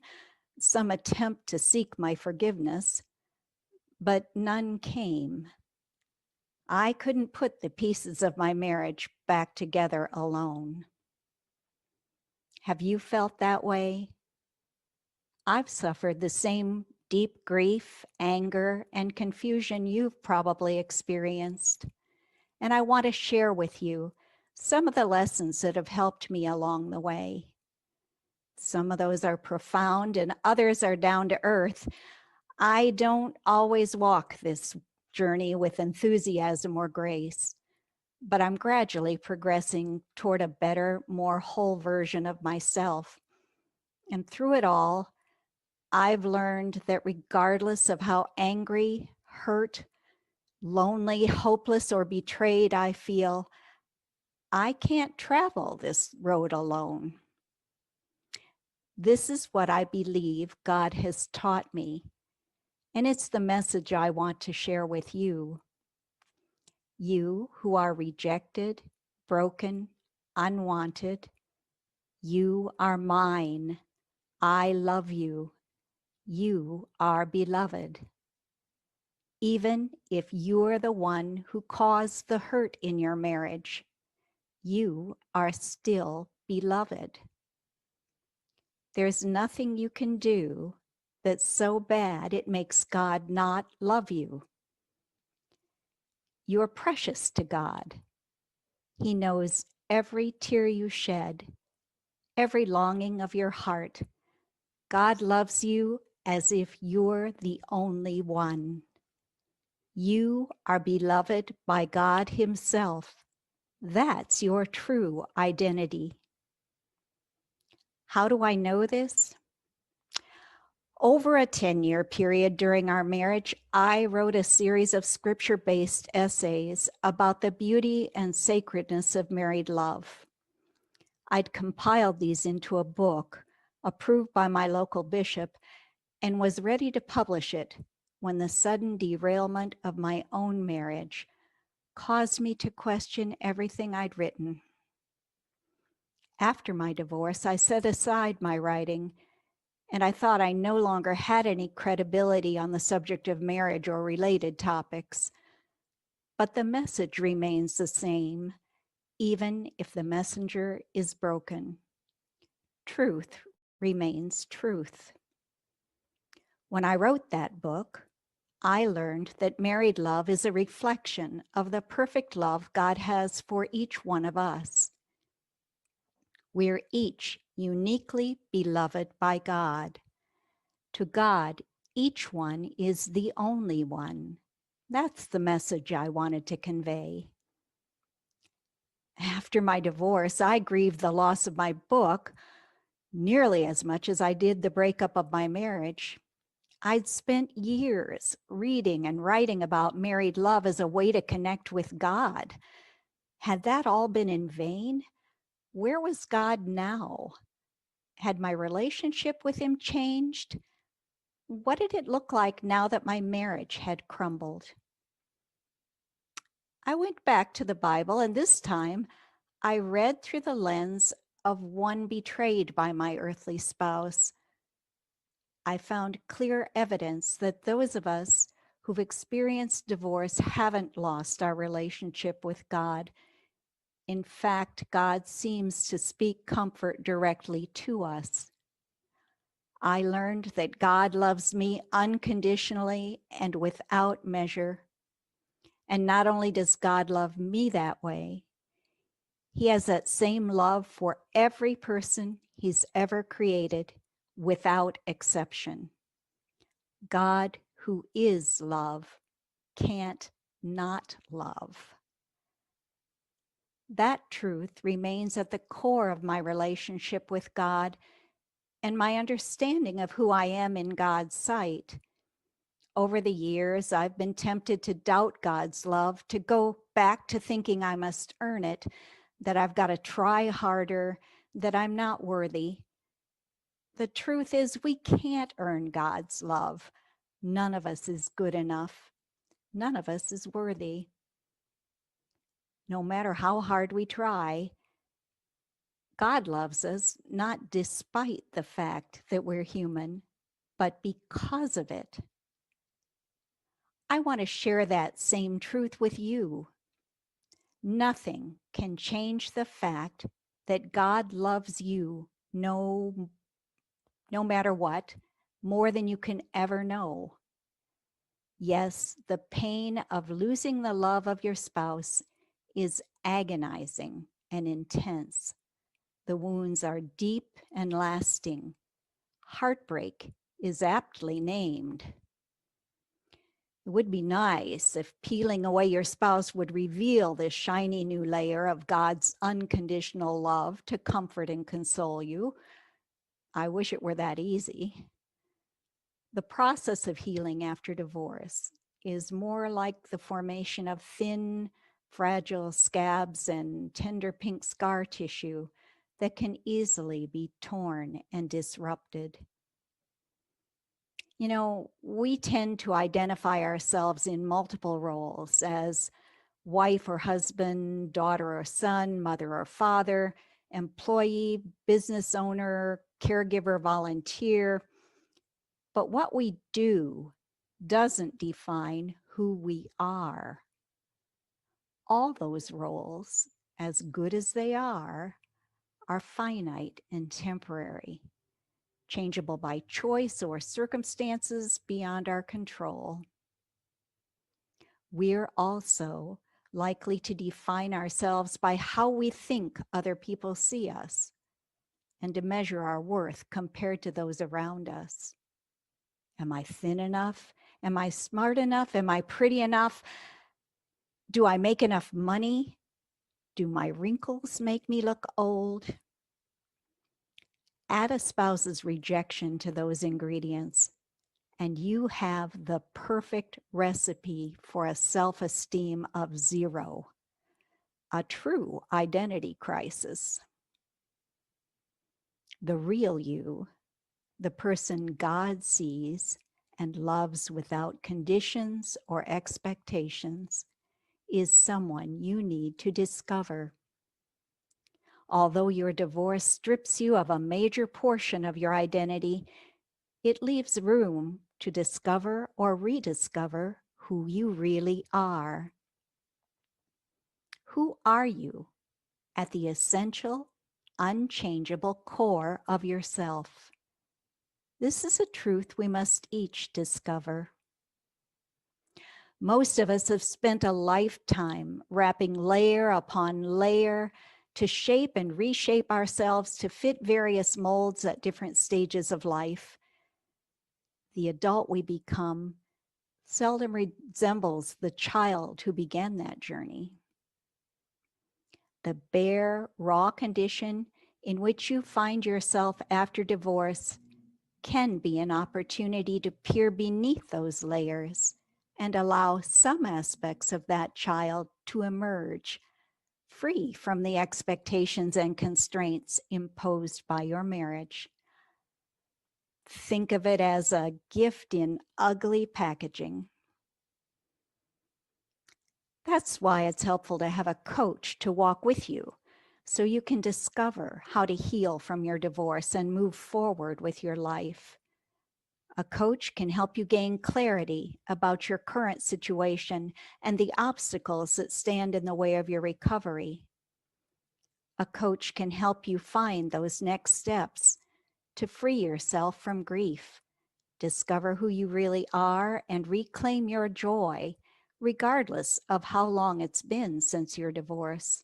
some attempt to seek my forgiveness, but none came. I couldn't put the pieces of my marriage back together alone. Have you felt that way? I've suffered the same deep grief, anger, and confusion you've probably experienced. And I want to share with you some of the lessons that have helped me along the way. Some of those are profound and others are down to earth. I don't always walk this journey with enthusiasm or grace, but I'm gradually progressing toward a better, more whole version of myself. And through it all, I've learned that regardless of how angry, hurt, lonely, hopeless, or betrayed I feel, I can't travel this road alone. This is what I believe God has taught me, and it's the message I want to share with you. You who are rejected, broken, unwanted, you are mine. I love you. You are beloved. Even if you're the one who caused the hurt in your marriage, you are still beloved. There's nothing you can do that's so bad it makes God not love you. You're precious to God. He knows every tear you shed, every longing of your heart. God loves you as if you're the only one. You are beloved by God Himself. That's your true identity. How do I know this? Over a 10-year period during our marriage, I wrote a series of scripture-based essays about the beauty and sacredness of married love. I'd compiled these into a book approved by my local bishop and was ready to publish it when the sudden derailment of my own marriage caused me to question everything I'd written. After my divorce, I set aside my writing, and I thought I no longer had any credibility on the subject of marriage or related topics. But the message remains the same, even if the messenger is broken. Truth remains truth. When I wrote that book, I learned that married love is a reflection of the perfect love God has for each one of us. We're each uniquely beloved by God. To God, each one is the only one. That's the message I wanted to convey. After my divorce, I grieved the loss of my book nearly as much as I did the breakup of my marriage. I'd spent years reading and writing about married love as a way to connect with God. Had that all been in vain? Where was God now? Had my relationship with Him changed? What did it look like now that my marriage had crumbled? I went back to the Bible, and this time I read through the lens of one betrayed by my earthly spouse. I found clear evidence that those of us who've experienced divorce haven't lost our relationship with God. In fact, God seems to speak comfort directly to us. I learned that God loves me unconditionally and without measure. And not only does God love me that way, He has that same love for every person He's ever created without exception. God, who is love, can't not love. That truth remains at the core of my relationship with God and my understanding of who I am in God's sight. Over the years, I've been tempted to doubt God's love, to go back to thinking I must earn it, that I've got to try harder, that I'm not worthy. The truth is, we can't earn God's love. None of us is good enough. None of us is worthy. No matter how hard we try, God loves us not despite the fact that we're human, but because of it. I want to share that same truth with you. Nothing can change the fact that God loves you no matter what, more than you can ever know. Yes, the pain of losing the love of your spouse is agonizing and intense. The wounds are deep and lasting. Heartbreak is aptly named. It would be nice if peeling away your spouse would reveal this shiny new layer of God's unconditional love to comfort and console you. I wish it were that easy. The process of healing after divorce is more like the formation of thin, fragile scabs and tender pink scar tissue that can easily be torn and disrupted. You know, we tend to identify ourselves in multiple roles as wife or husband, daughter or son, mother or father, employee, business owner, caregiver, volunteer. But what we do doesn't define who we are. All those roles, as good as they are finite and temporary, changeable by choice or circumstances beyond our control. We're also likely to define ourselves by how we think other people see us and to measure our worth compared to those around us. Am I thin enough? Am I smart enough? Am I pretty enough? Do I make enough money? Do my wrinkles make me look old? Add a spouse's rejection to those ingredients, and you have the perfect recipe for a self-esteem of 0, a true identity crisis. The real you, the person God sees and loves without conditions or expectations, is someone you need to discover. Although your divorce strips you of a major portion of your identity, it leaves room to discover or rediscover who you really are. Who are you at the essential, unchangeable core of yourself? This is a truth we must each discover. Most of us have spent a lifetime wrapping layer upon layer to shape and reshape ourselves to fit various molds at different stages of life. The adult we become seldom resembles the child who began that journey. The bare, raw condition in which you find yourself after divorce can be an opportunity to peer beneath those layers and allow some aspects of that child to emerge, free from the expectations and constraints imposed by your marriage. Think of it as a gift in ugly packaging. That's why it's helpful to have a coach to walk with you, so you can discover how to heal from your divorce and move forward with your life. A coach can help you gain clarity about your current situation and the obstacles that stand in the way of your recovery. A coach can help you find those next steps to free yourself from grief, discover who you really are, and reclaim your joy, regardless of how long it's been since your divorce.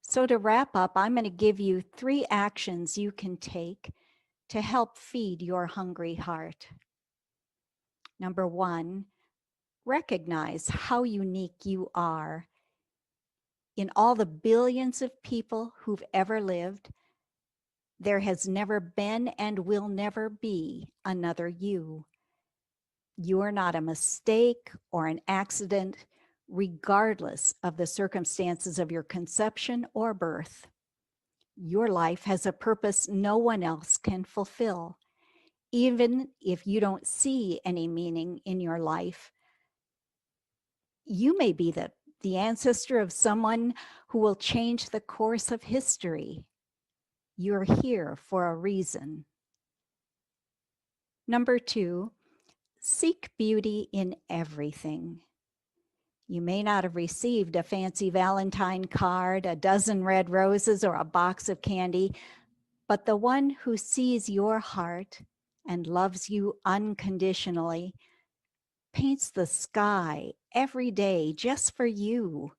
So to wrap up, I'm going to give you 3 actions you can take to help feed your hungry heart. Number 1, recognize how unique you are. In all the billions of people who've ever lived, there has never been and will never be another you. You are not a mistake or an accident, regardless of the circumstances of your conception or birth. Your life has a purpose no one else can fulfill. Even if you don't see any meaning in your life, you may be the ancestor of someone who will change the course of history. You're here for a reason. Number 2, seek beauty in everything. You may not have received a fancy Valentine card, a dozen red roses, or a box of candy, but the one who sees your heart and loves you unconditionally paints the sky every day just for you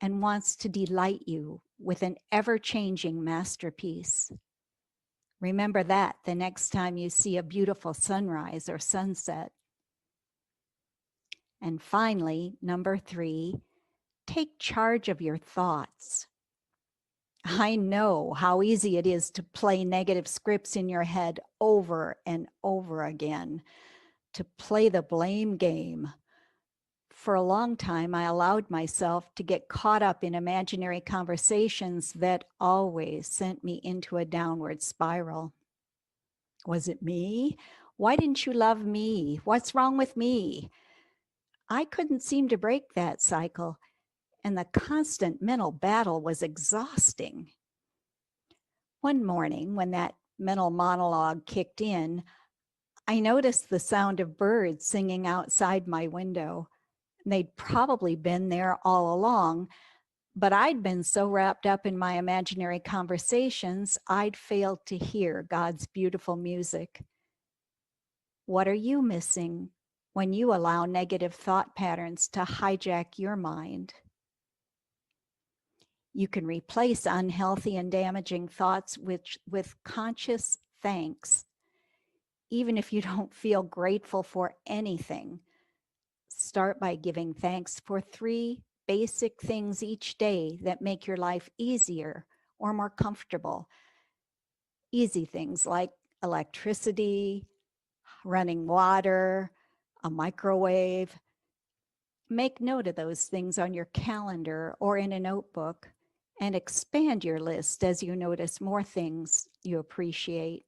and wants to delight you with an ever-changing masterpiece. Remember that the next time you see a beautiful sunrise or sunset. And finally, number 3, take charge of your thoughts. I know how easy it is to play negative scripts in your head over and over again, to play the blame game. For a long time, I allowed myself to get caught up in imaginary conversations that always sent me into a downward spiral. Was it me? Why didn't you love me? What's wrong with me? I couldn't seem to break that cycle, and the constant mental battle was exhausting. One morning, when that mental monologue kicked in, I noticed the sound of birds singing outside my window. They'd probably been there all along, but I'd been so wrapped up in my imaginary conversations, I'd failed to hear God's beautiful music. What are you missing when you allow negative thought patterns to hijack your mind? You can replace unhealthy and damaging thoughts with conscious thanks. Even if you don't feel grateful for anything, start by giving thanks for 3 basic things each day that make your life easier or more comfortable. Easy things like electricity, running water, a microwave. Make note of those things on your calendar or in a notebook, and expand your list as you notice more things you appreciate.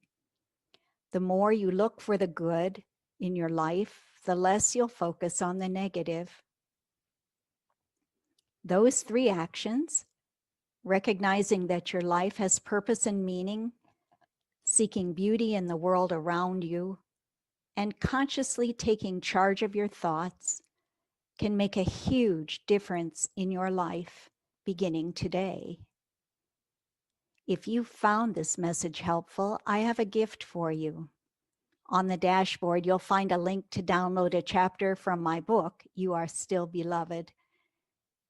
The more you look for the good in your life, the less you'll focus on the negative. Those 3 actions, recognizing that your life has purpose and meaning, seeking beauty in the world around you, and consciously taking charge of your thoughts, can make a huge difference in your life beginning today. If you found this message helpful, I have a gift for you. On the dashboard, you'll find a link to download a chapter from my book, You Are Still Beloved.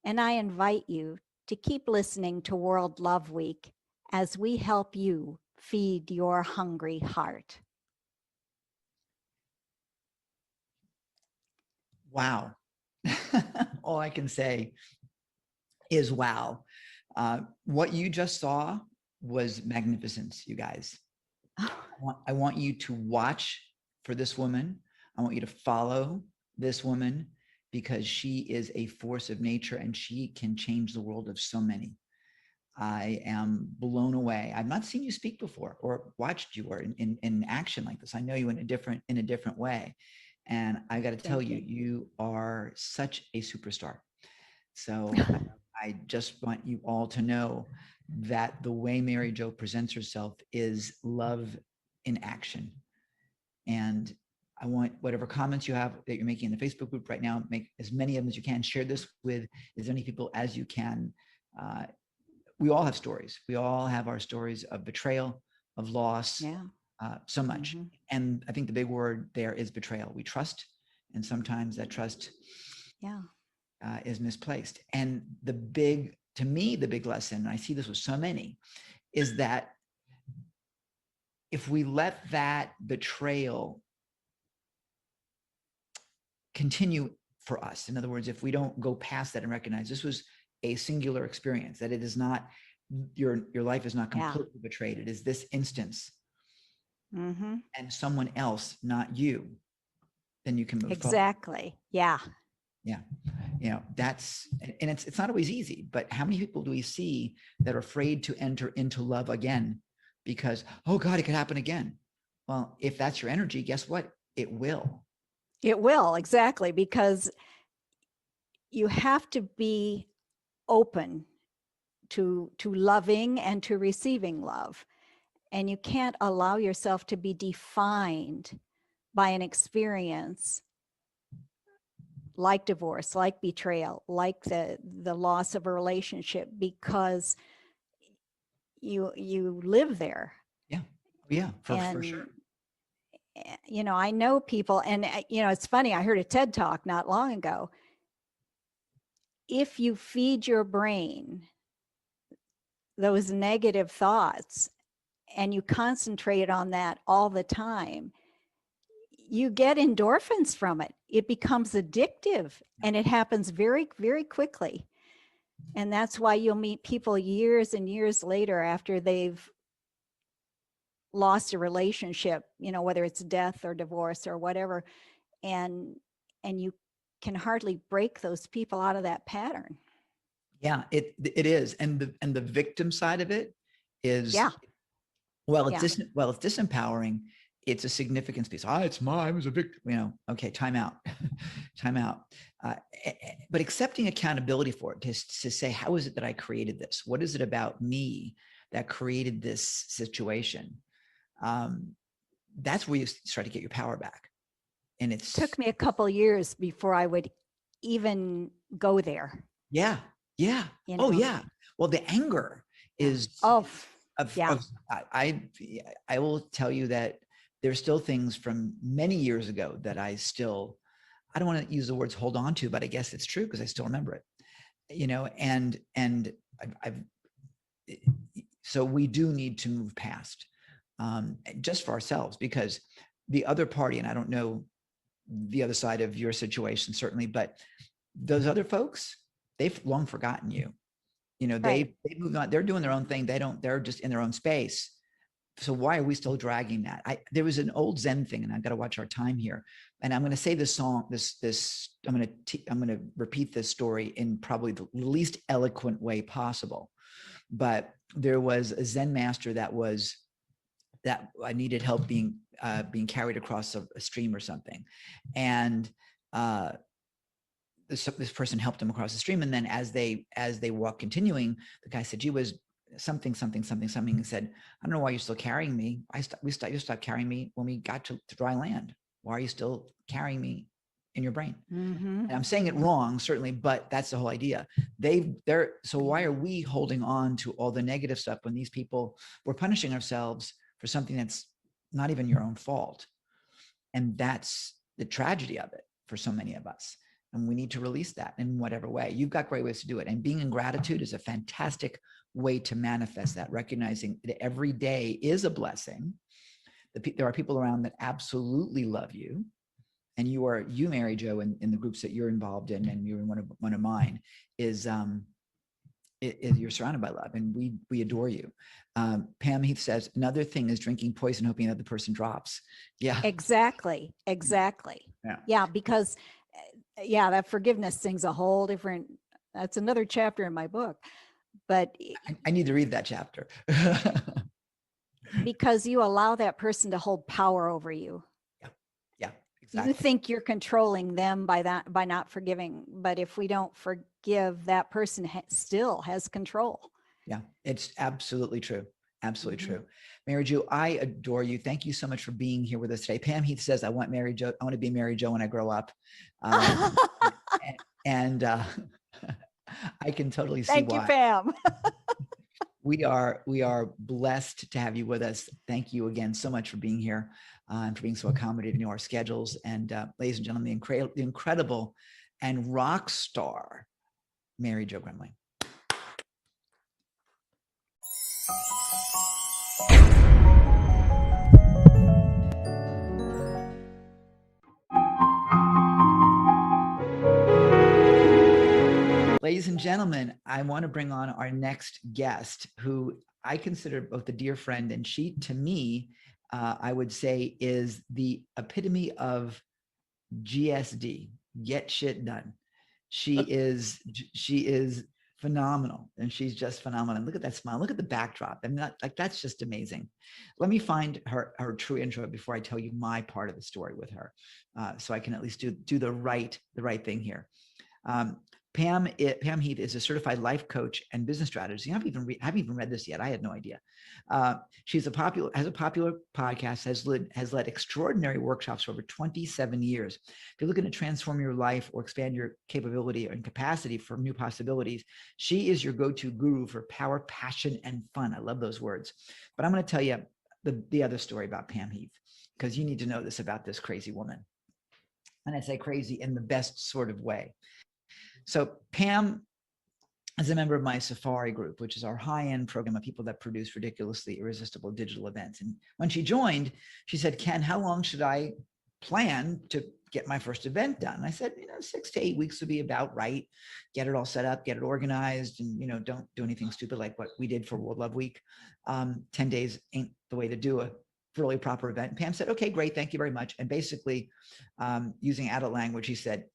And I invite you to keep listening to World Love Week as we help you feed your hungry heart. Wow. All I can say is wow. What you just saw was magnificence, you guys. I want you to watch for this woman. I want you to follow this woman because she is a force of nature and she can change the world of so many. I am blown away. I've not seen you speak before or watched you or in action like this. I know you in a different way. And I got to tell you, you are such a superstar. So I just want you all to know that the way Mary Jo presents herself is love in action. And I want whatever comments you have that you're making in the Facebook group right now, make as many of them as you can. Share this with as many people as you can. we all have stories. We all have our stories of betrayal, of loss, Yeah. so much. Mhm. And I think the big word there is betrayal. We trust, and sometimes that trust Yeah. is misplaced. And to me, the big lesson, and I see this with so many, is that if we let that betrayal continue for us, in other words, if we don't go past that and recognize this was a singular experience, that it is not your life is not Yeah. completely betrayed. It is this instance Mm-hmm. and someone else, not you, then you can move forward. Exactly. Yeah. Yeah. That's, and it's not always easy, but how many people do we see that are afraid to enter into love again because, oh God, it could happen again. Well, if that's your energy, guess what? It will. It will, exactly, because you have to be open to loving and to receiving love. And you can't allow yourself to be defined by an experience like divorce, like betrayal, like the loss of a relationship, because you live there. Yeah, for sure. I know people, and it's funny, I heard a TED talk not long ago. If you feed your brain those negative thoughts and you concentrate on that all the time, you get endorphins from it. It becomes addictive, and it happens very, very quickly. And that's why you'll meet people years and years later after they've lost a relationship, whether it's death or divorce or whatever, and you can hardly break those people out of that pattern. Yeah, it is. And the victim side of it is, Yeah. well, it's disempowering. It's a significance piece. It's mine. I was a victim. Okay, time out. Time out. But accepting accountability for it, to say, how is it that I created this? What is it about me that created this situation? That's where you start to get your power back. And it took me a couple years before I would even go there. Yeah. Oh yeah. Well, the anger is I will tell you that there's still things from many years ago that I don't want to use the words hold on to, but I guess it's true because I still remember it, and so we do need to move past, just for ourselves, because the other party, and I don't know the other side of your situation, certainly, but those other folks, they've long forgotten you. They moved on. They're doing their own thing. They're just in their own space. So why are we still dragging that? There was an old Zen thing, and I've got to watch our time here. And I'm going to say this song, I'm going to repeat this story in probably the least eloquent way possible. But there was a Zen master that I needed help being carried across a stream or something. And this person helped him across the stream. And then as they walk continuing, the guy said, "Gee, was something," and said, "I don't know why you're still carrying me. You stopped carrying me when we got to dry land. Why are you still carrying me in your brain?" Mm-hmm. And I'm saying it wrong, certainly, but that's the whole idea. So why are we holding on to all the negative stuff when these people, we're punishing ourselves for something that's not even your own fault? And that's the tragedy of it for so many of us. And we need to release that in whatever way. You've got great ways to do it. And being in gratitude is a fantastic way to manifest that, recognizing that every day is a blessing. There are people around that absolutely love you. And you, Mary Jo, in the groups that you're involved in, and you're in one of mine, is you're surrounded by love, and we adore you. Pam Heath says, another thing is drinking poison, hoping that the person drops. Yeah, exactly. Yeah, because that forgiveness thing's a whole different. That's another chapter in my book. But I need to read that chapter. Because you allow that person to hold power over you. Yeah, exactly. You think you're controlling them by not forgiving, but if we don't forgive, that person still has control. Yeah, it's absolutely true. Absolutely true. Mary Jo, I adore you. Thank you so much for being here with us today. Pam Heath says, I want to be Mary Jo when I grow up. And I can totally see why. Thank you, Pam. we are blessed to have you with us. Thank you again so much for being here and for being so accommodating to our schedules. And ladies and gentlemen, the incredible and rock star Mary Jo Grimley. Ladies and gentlemen, I want to bring on our next guest, who I consider both a dear friend, and she, to me, I would say, is the epitome of GSD, get shit done. She is phenomenal, and she's just phenomenal. And look at that smile. Look at the backdrop. I'm not like, that's just amazing. Let me find her true intro before I tell you my part of the story with her, so I can at least do the right thing here. Pam Heath is a certified life coach and business strategist. I haven't even read this yet. I had no idea. Has a popular podcast, has led extraordinary workshops for over 27 years. If you're looking to transform your life or expand your capability and capacity for new possibilities, she is your go-to guru for power, passion, and fun. I love those words. But I'm going to tell you the other story about Pam Heath, because you need to know this about this crazy woman. And I say crazy in the best sort of way. So Pam is a member of my Safari group, which is our high-end program of people that produce ridiculously irresistible digital events. And when she joined, she said, Ken, how long should I plan to get my first event done? And I said, 6 to 8 weeks would be about right. Get it all set up, get it organized, and don't do anything stupid like what we did for World Love Week. 10 days ain't the way to do a really proper event. And Pam said, okay, great, thank you very much. And basically, using adult language, he said,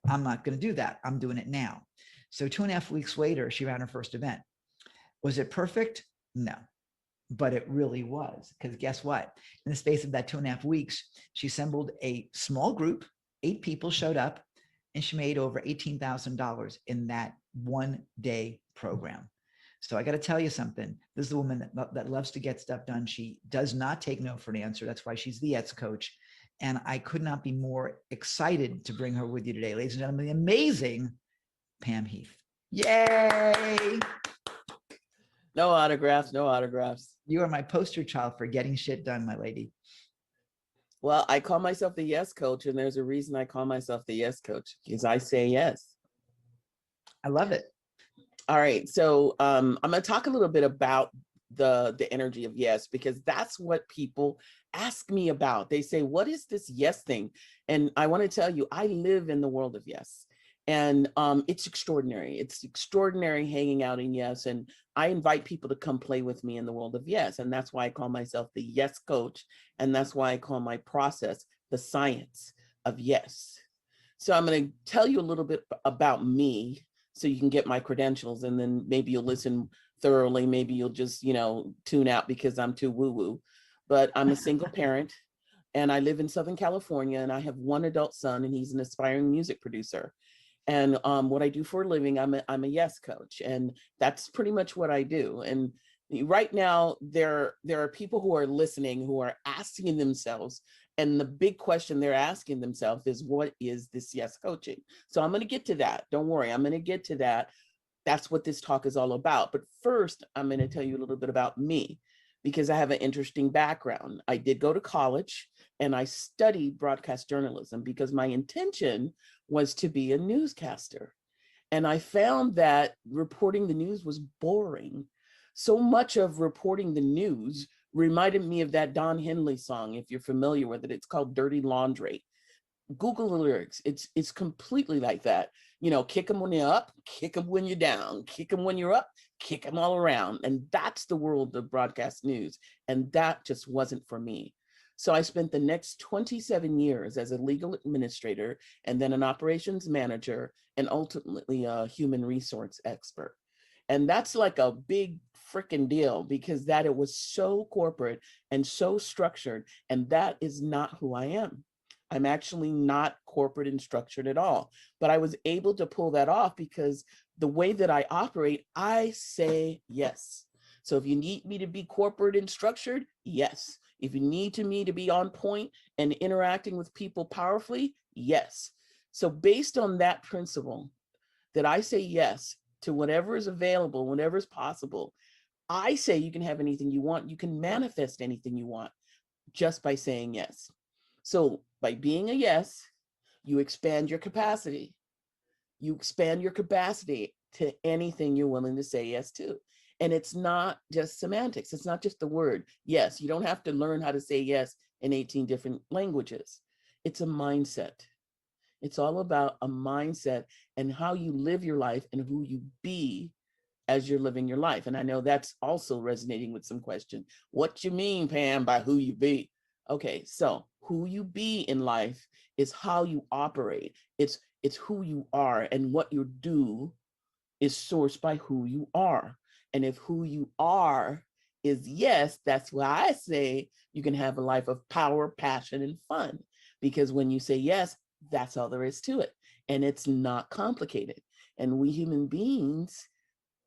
I'm not going to do that. I'm doing it now. So 2.5 weeks later, she ran her first event. Was it perfect? No, but it really was. Because guess what? In the space of that 2.5 weeks, she assembled a small group, 8 people showed up, and she made over $18,000 in that one-day program. So I got to tell you something. This is a woman that loves to get stuff done. She does not take no for an answer. That's why she's the Yes coach. And I could not be more excited to bring her with you today. Ladies and gentlemen, the amazing Pam Heath. Yay! No autographs, no autographs. You are my poster child for getting shit done, my lady. Well, I call myself the Yes coach, and there's a reason I call myself the Yes coach, because I say yes. I love it. All right, so I'm going to talk a little bit about the energy of yes, because that's what people ask me about. They say, what is this yes thing? And I want to tell you, I live in the world of yes. And it's extraordinary. It's extraordinary hanging out in yes. And I invite people to come play with me in the world of yes. And that's why I call myself the Yes coach. And that's why I call my process the science of yes. So I'm going to tell you a little bit about me so you can get my credentials, and then maybe you'll listen thoroughly. Maybe you'll just, tune out because I'm too woo-woo. But I'm a single parent, and I live in Southern California, and I have one adult son, and he's an aspiring music producer. And what I do for a living, I'm a yes coach, and that's pretty much what I do. And right now, there are people who are listening who are asking themselves, and the big question they're asking themselves is, what is this yes coaching? So I'm going to get to that. Don't worry, I'm going to get to that. That's what this talk is all about. But first, I'm going to tell you a little bit about me, because I have an interesting background. I did go to college, and I studied broadcast journalism because my intention was to be a newscaster. And I found that reporting the news was boring. So much of reporting the news reminded me of that Don Henley song, if you're familiar with it. It's called Dirty Laundry. Google the lyrics. It's completely like that. Kick them when you're up, kick them when you're down, kick them when you're up, kick them all around. And that's the world of broadcast news. And that just wasn't for me. So I spent the next 27 years as a legal administrator, and then an operations manager, and ultimately a human resource expert. And that's like a big freaking deal, because that it was so corporate and so structured, and that is not who I am. I'm actually not corporate and structured at all, but I was able to pull that off because the way that I operate, I say yes. So if you need me to be corporate and structured, yes. If you need me to be on point and interacting with people powerfully, yes. So based on that principle, that I say yes to whatever is available, whenever is possible, I say you can have anything you want. You can manifest anything you want just by saying yes. So by being a yes, you expand your capacity. You expand your capacity to anything you're willing to say yes to. And it's not just semantics. It's not just the word yes. You don't have to learn how to say yes in 18 different languages. It's a mindset. It's all about a mindset and how you live your life and who you be as you're living your life. And I know that's also resonating with some question. What you mean, Pam, by who you be? Okay, so who you be in life is how you operate. It's who you are, and what you do is sourced by who you are. And if who you are is yes, that's why I say you can have a life of power, passion, and fun. Because when you say yes, that's all there is to it. And it's not complicated. And we human beings,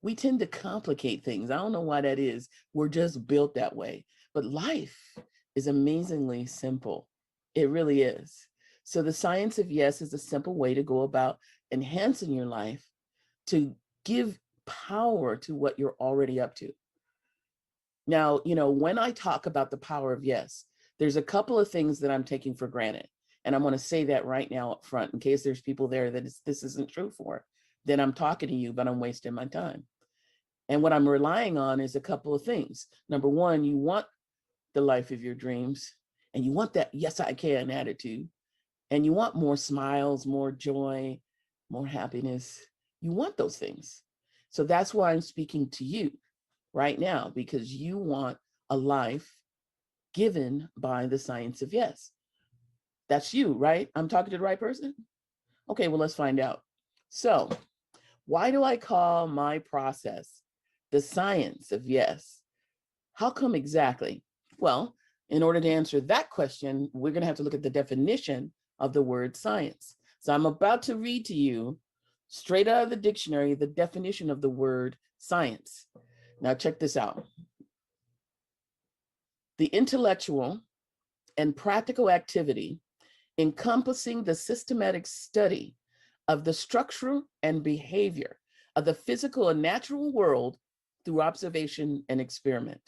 we tend to complicate things. I don't know why that is. We're just built that way. But life is amazingly simple. It really is. So the science of yes is a simple way to go about enhancing your life to give power to what you're already up to. Now, when I talk about the power of yes, there's a couple of things that I'm taking for granted. And I'm going to say that right now up front, in case there's people there that this isn't true for. Then I'm talking to you, but I'm wasting my time. And what I'm relying on is a couple of things. Number one, you want the life of your dreams, and you want that yes, I can attitude. And you want more smiles, more joy, more happiness. You want those things. So that's why I'm speaking to you right now, because you want a life given by the science of yes. That's you, right? I'm talking to the right person? Okay, well, let's find out. So why do I call my process the science of yes? How come exactly? Well, in order to answer that question, we're going to have to look at the definition of the word science. So I'm about to read to you straight out of the dictionary the definition of the word science. Now check this out. The intellectual and practical activity encompassing the systematic study of the structure and behavior of the physical and natural world through observation and experiment.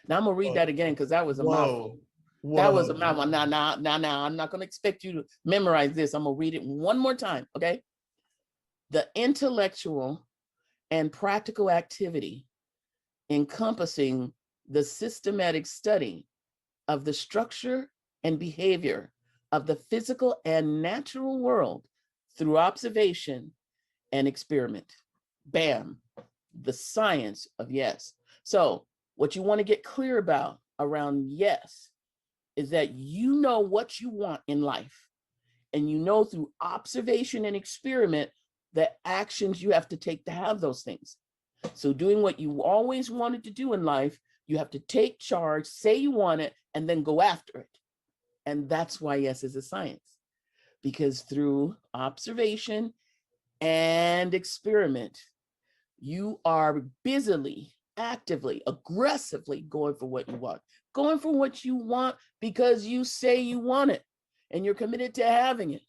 Now I'm gonna read that again because that was a mouthful. That was a mouthful. Now, I'm not gonna expect you to memorize this. I'm gonna read it one more time, okay? The intellectual and practical activity encompassing the systematic study of the structure and behavior of the physical and natural world through observation and experiment. Bam, the science of yes. So what you want to get clear about around yes is that you know what you want in life, and you know through observation and experiment the actions you have to take to have those things. So doing what you always wanted to do in life, you have to take charge, say you want it, and then go after it. And that's why yes is a science, because through observation and experiment, you are busily, actively, aggressively going for what you want. Going for what you want because you say you want it and you're committed to having it.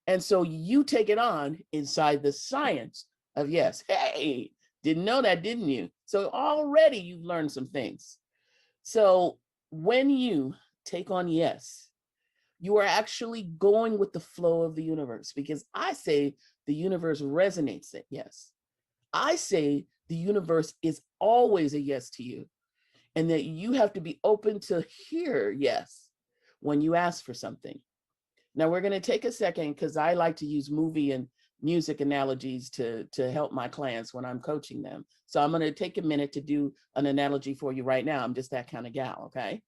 And so you take it on inside the science of yes. Hey, didn't know that, didn't you? So already you've learned some things. So when you take on yes, you are actually going with the flow of the universe, because I say the universe resonates at yes. I say the universe is always a yes to you, and that you have to be open to hear yes when you ask for something. Now we're going to take a second, because I like to use movie and music analogies to help my clients when I'm coaching them. So I'm going to take a minute to do an analogy for you right now. I'm just that kind of gal, okay?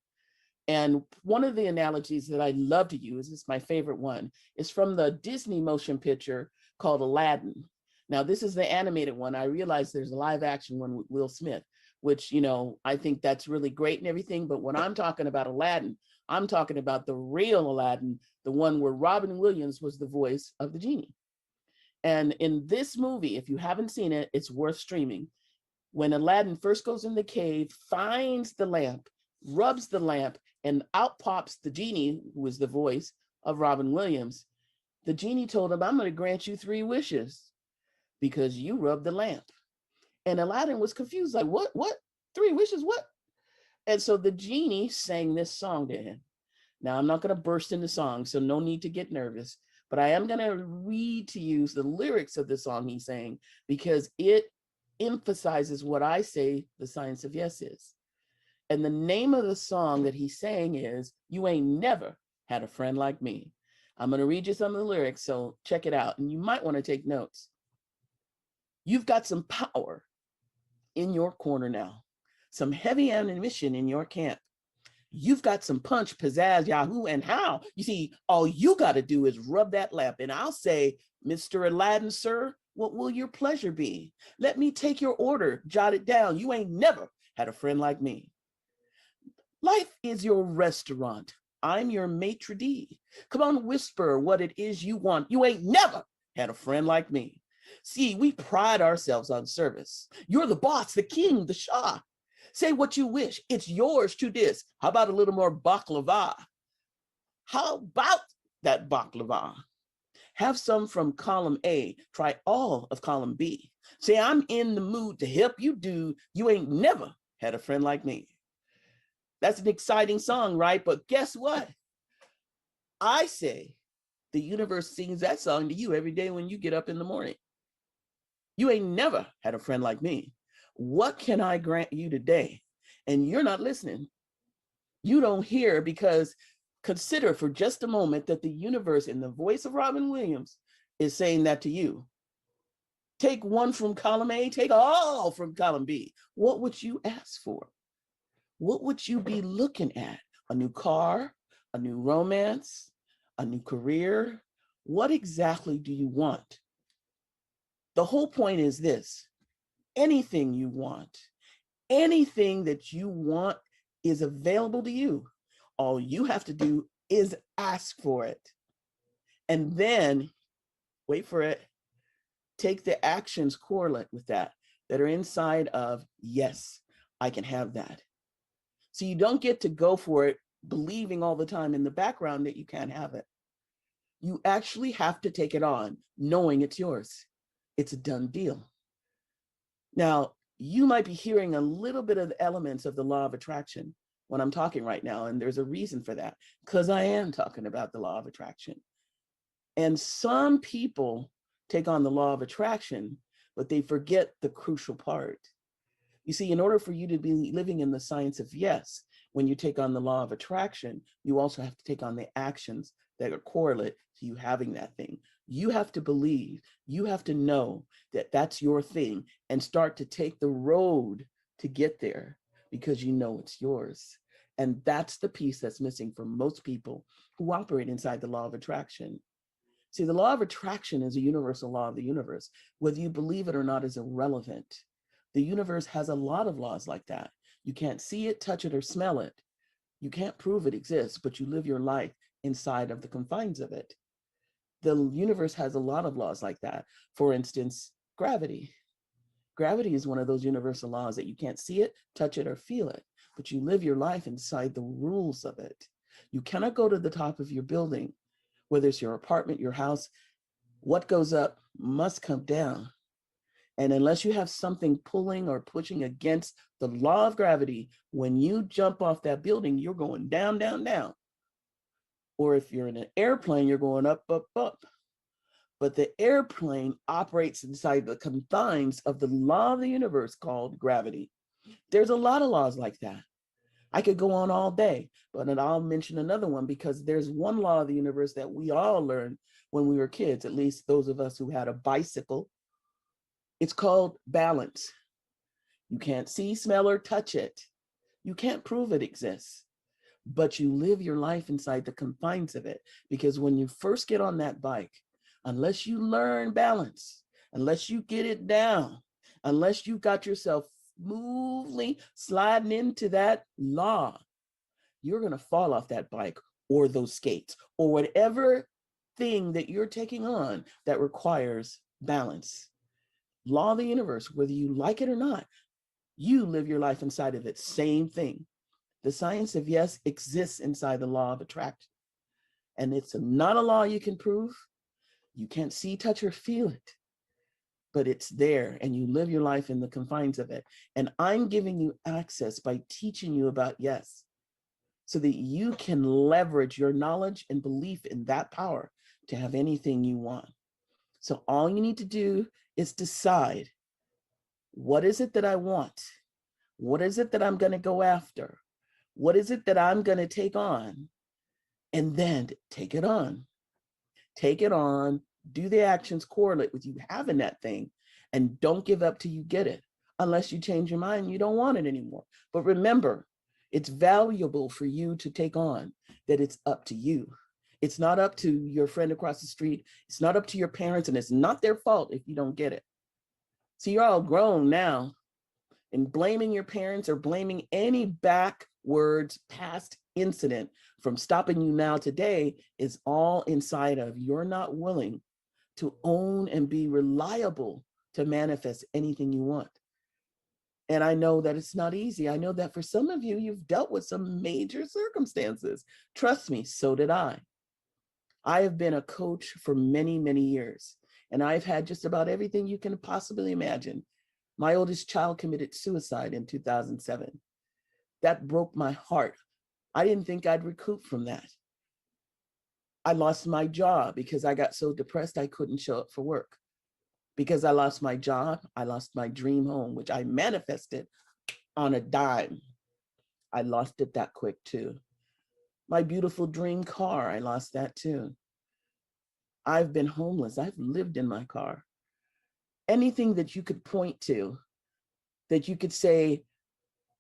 And one of the analogies that I love to use, is my favorite one, is from the Disney motion picture called Aladdin. Now, this is the animated one. I realize there's a live action one with Will Smith, which, I think that's really great and everything. But when I'm talking about Aladdin, I'm talking about the real Aladdin, the one where Robin Williams was the voice of the genie. And in this movie, if you haven't seen it, it's worth streaming. When Aladdin first goes in the cave, finds the lamp, rubs the lamp, and out pops the genie, who was the voice of Robin Williams. The genie told him, I'm going to grant you 3 wishes because you rubbed the lamp. And Aladdin was confused, like, what? 3 wishes, what? And so the genie sang this song to him. Now, I'm not going to burst into song, so no need to get nervous, but I am going to read to you the lyrics of the song he sang, because it emphasizes what I say the science of yes is. And the name of the song that he sang is You Ain't Never Had a Friend Like Me. I'm going to read you some of the lyrics, so check it out. And you might want to take notes. You've got some power in your corner now, some heavy ammunition in your camp. You've got some punch, pizzazz, yahoo, and how. You see, all you got to do is rub that lamp. And I'll say, Mr. Aladdin, sir, what will your pleasure be? Let me take your order, jot it down. You ain't never had a friend like me. Life is your restaurant. I'm your maitre d'. Come on, whisper what it is you want. You ain't never had a friend like me. See, we pride ourselves on service. You're the boss, the king, the shah. Say what you wish. It's yours to this. How about a little more baklava? How about that baklava? Have some from column A. Try all of column B. Say, I'm in the mood to help you do. You ain't never had a friend like me. That's an exciting song, right? But guess what? I say the universe sings that song to you every day when you get up in the morning. You ain't never had a friend like me. What can I grant you today? And you're not listening. You don't hear, because consider for just a moment that the universe, in the voice of Robin Williams, is saying that to you. Take one from column A, take all from column B. What would you ask for? What would you be looking at? A new car, a new romance, a new career? What exactly do you want? The whole point is this: anything you want, anything that you want is available to you. All you have to do is ask for it. And then, wait for it, take the actions correlate with that are inside of, yes, I can have that. So you don't get to go for it believing all the time in the background that you can't have it. You actually have to take it on, knowing it's yours. It's a done deal. Now, you might be hearing a little bit of the elements of the law of attraction when I'm talking right now, and there's a reason for that, because I am talking about the law of attraction. And some people take on the law of attraction, but they forget the crucial part. You see, in order for you to be living in the science of yes, when you take on the law of attraction, you also have to take on the actions that are correlate to you having that thing. You have to believe, you have to know that that's your thing and start to take the road to get there, because you know it's yours. And that's the piece that's missing for most people who operate inside the law of attraction. See, the law of attraction is a universal law of the universe. Whether you believe it or not is irrelevant. The universe has a lot of laws like that. You can't see it, touch it, or smell it. You can't prove it exists, but you live your life inside of the confines of it. The universe has a lot of laws like that. For instance, gravity. Gravity is one of those universal laws that you can't see it, touch it, or feel it, but you live your life inside the rules of it. You cannot go to the top of your building, whether it's your apartment, your house. What goes up must come down. And unless you have something pulling or pushing against the law of gravity, when you jump off that building, you're going down, down, down. Or if you're in an airplane, you're going up, up, up. But the airplane operates inside the confines of the law of the universe called gravity. There's a lot of laws like that. I could go on all day, but I'll mention another one, because there's one law of the universe that we all learned when we were kids, at least those of us who had a bicycle. It's called balance. You can't see, smell, or touch it. You can't prove it exists, but you live your life inside the confines of it. Because when you first get on that bike, unless you learn balance, unless you get it down, unless you got yourself smoothly sliding into that law, you're going to fall off that bike or those skates or whatever thing that you're taking on that requires balance. Law of the universe, whether you like it or not, you live your life inside of it. Same thing. The science of yes exists inside the law of attraction. And it's not a law you can prove. You can't see, touch, or feel it. but it's there and you live your life in the confines of it. And I'm giving you access by teaching you about yes, so that you can leverage your knowledge and belief in that power to have anything you want. So all you need to do is decide, what is it that I want? What is it that I'm going to go after? What is it that I'm going to take on? And then take it on. Take it on, do the actions correlate with you having that thing, and don't give up till you get it. Unless you change your mind, you don't want it anymore. But remember, it's valuable for you to take on, that it's up to you. It's not up to your friend across the street. It's not up to your parents, and it's not their fault if you don't get it. So you're all grown now, and blaming your parents or blaming any backwards past incident from stopping you now today is all inside of you're not willing to own and be reliable to manifest anything you want. And I know that it's not easy. I know that for some of you, you've dealt with some major circumstances. Trust me, so did I. I have been a coach for many, many years, and I've had just about everything you can possibly imagine. My oldest child committed suicide in 2007. That broke my heart. I didn't think I'd recoup from that. I lost my job because I got so depressed I couldn't show up for work. Because I lost my job, I lost my dream home, which I manifested on a dime. I lost it that quick too. My beautiful dream car, I lost that too. I've been homeless. I've lived in my car. Anything that you could point to, that you could say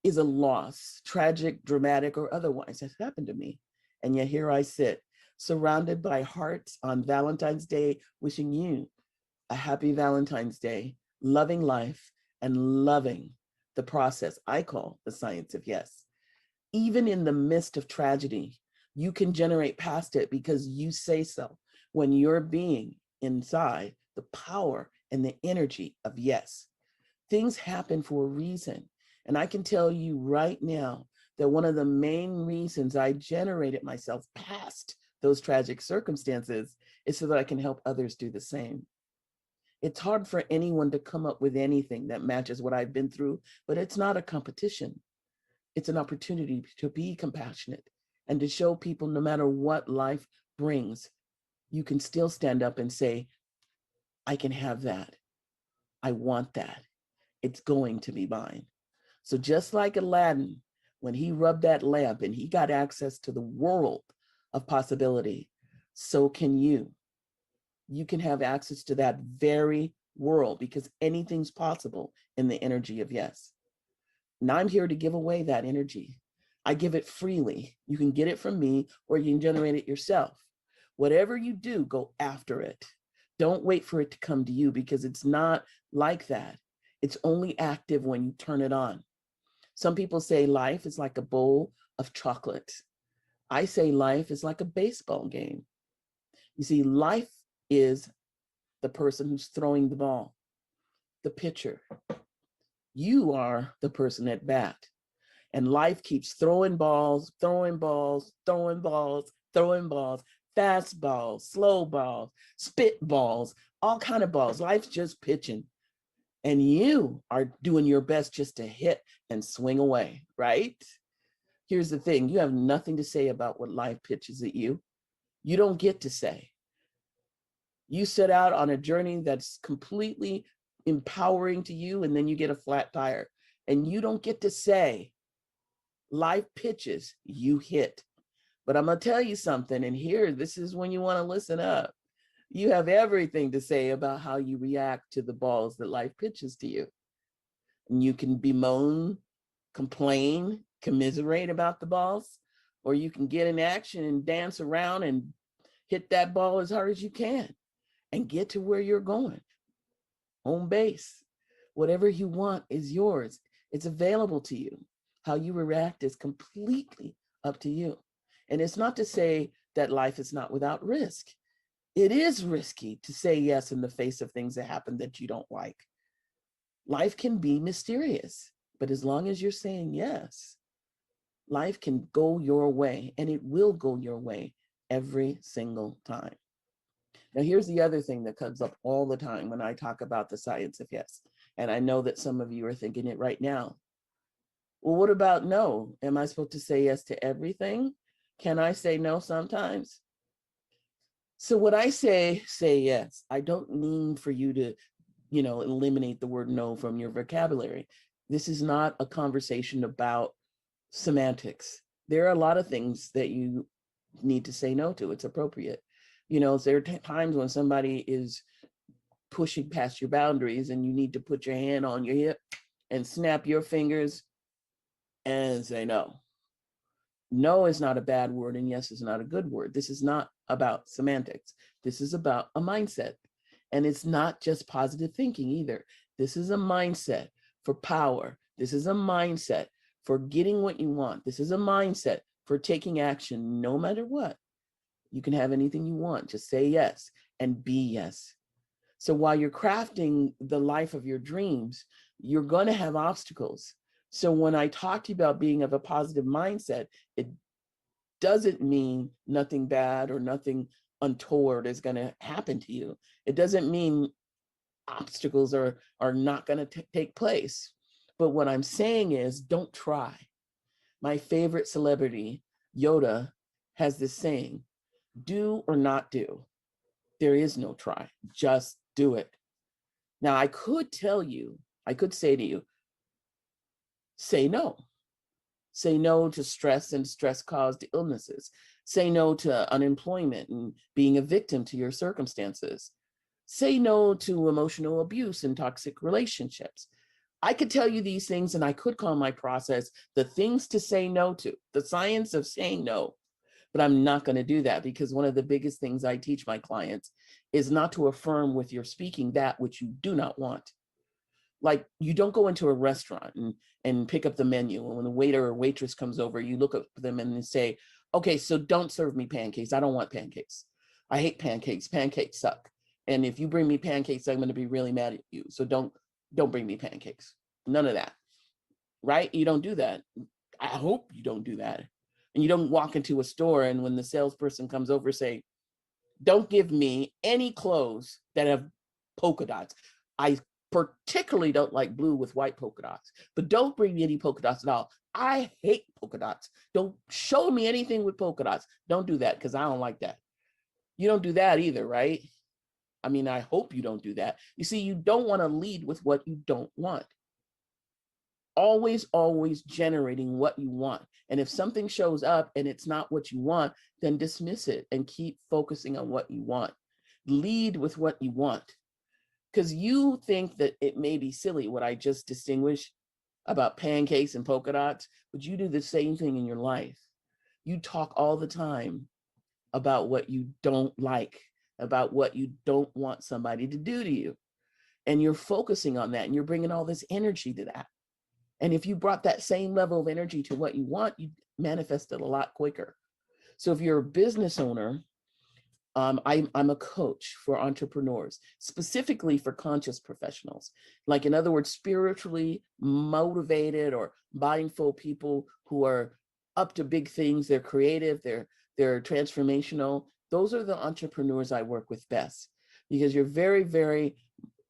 is a loss, tragic, dramatic, or otherwise, has happened to me. And yet here I sit, surrounded by hearts on Valentine's Day, wishing you a happy Valentine's Day, loving life and loving the process I call the science of yes. Even in the midst of tragedy, you can generate past it because you say so. When you're being inside the power and the energy of yes, things happen for a reason. And I can tell you right now that one of the main reasons I generated myself past those tragic circumstances is so that I can help others do the same. It's hard for anyone to come up with anything that matches what I've been through, but it's not a competition. It's an opportunity to be compassionate and to show people no matter what life brings, you can still stand up and say, I can have that. I want that. It's going to be mine. So just like Aladdin, when he rubbed that lamp and he got access to the world of possibility, so can you. You can have access to that very world because anything's possible in the energy of yes. Now I'm here to give away that energy. I give it freely. You can get it from me or you can generate it yourself. Whatever you do, go after it. Don't wait for it to come to you because it's not like that. It's only active when you turn it on. Some people say life is like a bowl of chocolate. I say life is like a baseball game. You see, life is the person who's throwing the ball, the pitcher. You are the person at bat. And life keeps throwing balls, throwing balls, throwing balls, throwing balls, fast balls, slow balls, spit balls, all kind of balls. Life's just pitching. And you are doing your best just to hit and swing away, right? Here's the thing. You have nothing to say about what life pitches at you. You don't get to say. You set out on a journey that's completely empowering to you, and then you get a flat tire. And you don't get to say, life pitches, you hit. But I'm going to tell you something, and here, this is when you want to listen up. You have everything to say about how you react to the balls that life pitches to you. And you can bemoan, complain, commiserate about the balls, or you can get in action and dance around and hit that ball as hard as you can and get to where you're going. Home base. Whatever you want is yours. It's available to you. How you react is completely up to you. And it's not to say that life is not without risk. It is risky to say yes in the face of things that happen that you don't like. Life can be mysterious, but as long as you're saying yes, life can go your way, and it will go your way every single time. Now, here's the other thing that comes up all the time when I talk about the science of yes. And I know that some of you are thinking it right now. Well, what about no? Am I supposed to say yes to everything? Can I say no sometimes? So when I say yes, I don't mean for you to, eliminate the word no from your vocabulary. This is not a conversation about semantics. There are a lot of things that you need to say no to. It's appropriate. There are times when somebody is pushing past your boundaries and you need to put your hand on your hip and snap your fingers and say no. No is not a bad word and yes is not a good word. This is not about semantics. This is about a mindset. And it's not just positive thinking either. This is a mindset for power. This is a mindset for getting what you want. This is a mindset for taking action no matter what. You can have anything you want. Just say yes and be yes. So while you're crafting the life of your dreams, you're going to have obstacles. So when I talk to you about being of a positive mindset, it doesn't mean nothing bad or nothing untoward is going to happen to you. It doesn't mean obstacles are not going to take place. But what I'm saying is don't try. My favorite celebrity, Yoda, has this saying, do or not do. There is no try, just do it. Now, I could say to you, say no. Say no to stress and stress-caused illnesses. Say no to unemployment and being a victim to your circumstances. Say no to emotional abuse and toxic relationships. I could tell you these things and I could call my process the things to say no to, the science of saying no. But I'm not going to do that because one of the biggest things I teach my clients is not to affirm with your speaking that which you do not want. Like you don't go into a restaurant and pick up the menu. And when the waiter or waitress comes over, you look at them and they say, okay, so don't serve me pancakes. I don't want pancakes. I hate pancakes. Pancakes suck. And if you bring me pancakes, I'm going to be really mad at you. So don't bring me pancakes. None of that. Right? You don't do that. I hope you don't do that. And you don't walk into a store and when the salesperson comes over, say, don't give me any clothes that have polka dots. I particularly don't like blue with white polka dots, but don't bring me any polka dots at all. I hate polka dots. Don't show me anything with polka dots. Don't do that because I don't like that. You don't do that either, right? I mean, I hope you don't do that. You see, you don't want to lead with what you don't want. Always generating what you want. And if something shows up and it's not what you want, then dismiss it and keep focusing on what you want. Lead with what you want. Because you think that it may be silly what I just distinguished about pancakes and polka dots, but you do the same thing in your life. You talk all the time about what you don't like, about what you don't want somebody to do to you. And you're focusing on that and you're bringing all this energy to that. And if you brought that same level of energy to what you want, you manifest it a lot quicker. So if you're a business owner, I'm a coach for entrepreneurs, specifically for conscious professionals. Like, in other words, spiritually motivated or mindful people who are up to big things. They're creative, they're transformational. Those are the entrepreneurs I work with best because you're very, very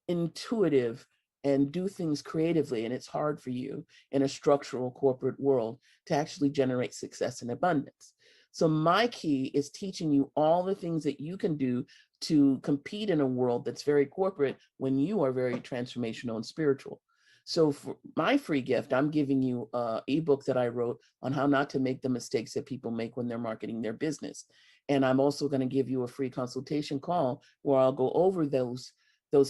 intuitive and do things creatively. And it's hard for you in a structural corporate world to actually generate success and abundance. So my key is teaching you all the things that you can do to compete in a world that's very corporate when you are very transformational and spiritual. So for my free gift, I'm giving you an ebook that I wrote on how not to make the mistakes that people make when they're marketing their business. And I'm also going to give you a free consultation call where I'll go over those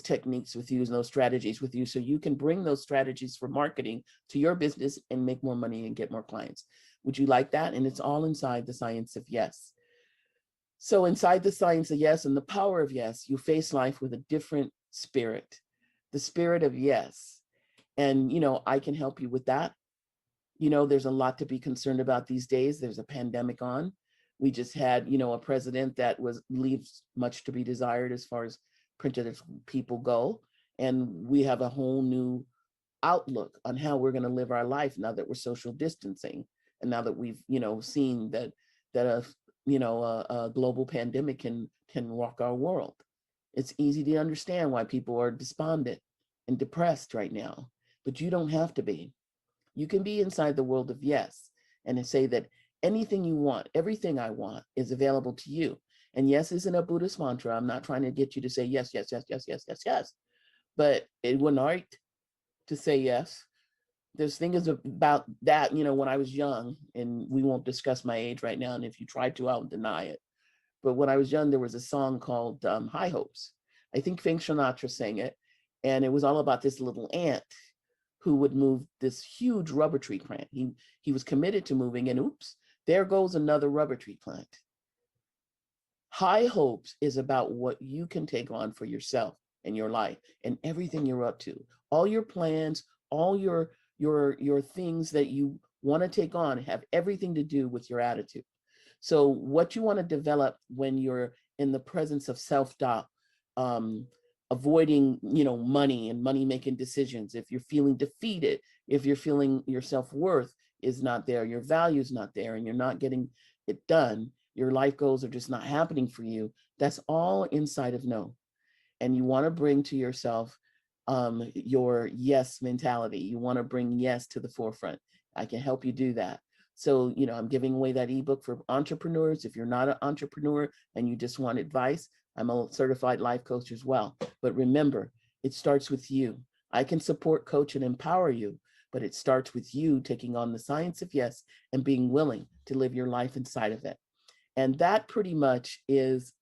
techniques with you and those strategies with you so you can bring those strategies for marketing to your business and make more money and get more clients. Would you like that? And it's all inside the science of yes. So inside the science of yes and the power of yes, you face life with a different spirit, the spirit of yes. And, I can help you with that. There's a lot to be concerned about these days. There's a pandemic on. We just had, a president that leaves much to be desired as far as printed people go. And we have a whole new outlook on how we're going to live our life now that we're social distancing. And now that we've, seen that a global pandemic can rock our world. It's easy to understand why people are despondent and depressed right now, but you don't have to be. You can be inside the world of yes and say that anything you want, everything I want is available to you. And yes isn't a Buddhist mantra. I'm not trying to get you to say yes, yes, yes, yes, yes, yes, yes. But it wouldn't hurt to say yes. There's things about that, when I was young, and we won't discuss my age right now. And if you try to, I'll deny it. But when I was young, there was a song called High Hopes. I think Frank Sinatra sang it. And it was all about this little ant who would move this huge rubber tree plant. He was committed to moving, and oops, there goes another rubber tree plant. High Hopes is about what you can take on for yourself and your life and everything you're up to. All your plans, all your things that you want to take on have everything to do with your attitude. So what you want to develop when you're in the presence of self-doubt, avoiding, money and money-making decisions, if you're feeling defeated, if you're feeling your self-worth is not there, your value's not there, and you're not getting it done, your life goals are just not happening for you, that's all inside of no. And you want to bring to yourself your yes mentality. You want to bring yes to the forefront. I can help you do that. So, I'm giving away that ebook for entrepreneurs. If you're not an entrepreneur and you just want advice, I'm a certified life coach as well. But remember, it starts with you. I can support, coach, and empower you, but it starts with you taking on the science of yes and being willing to live your life inside of it. And that pretty much is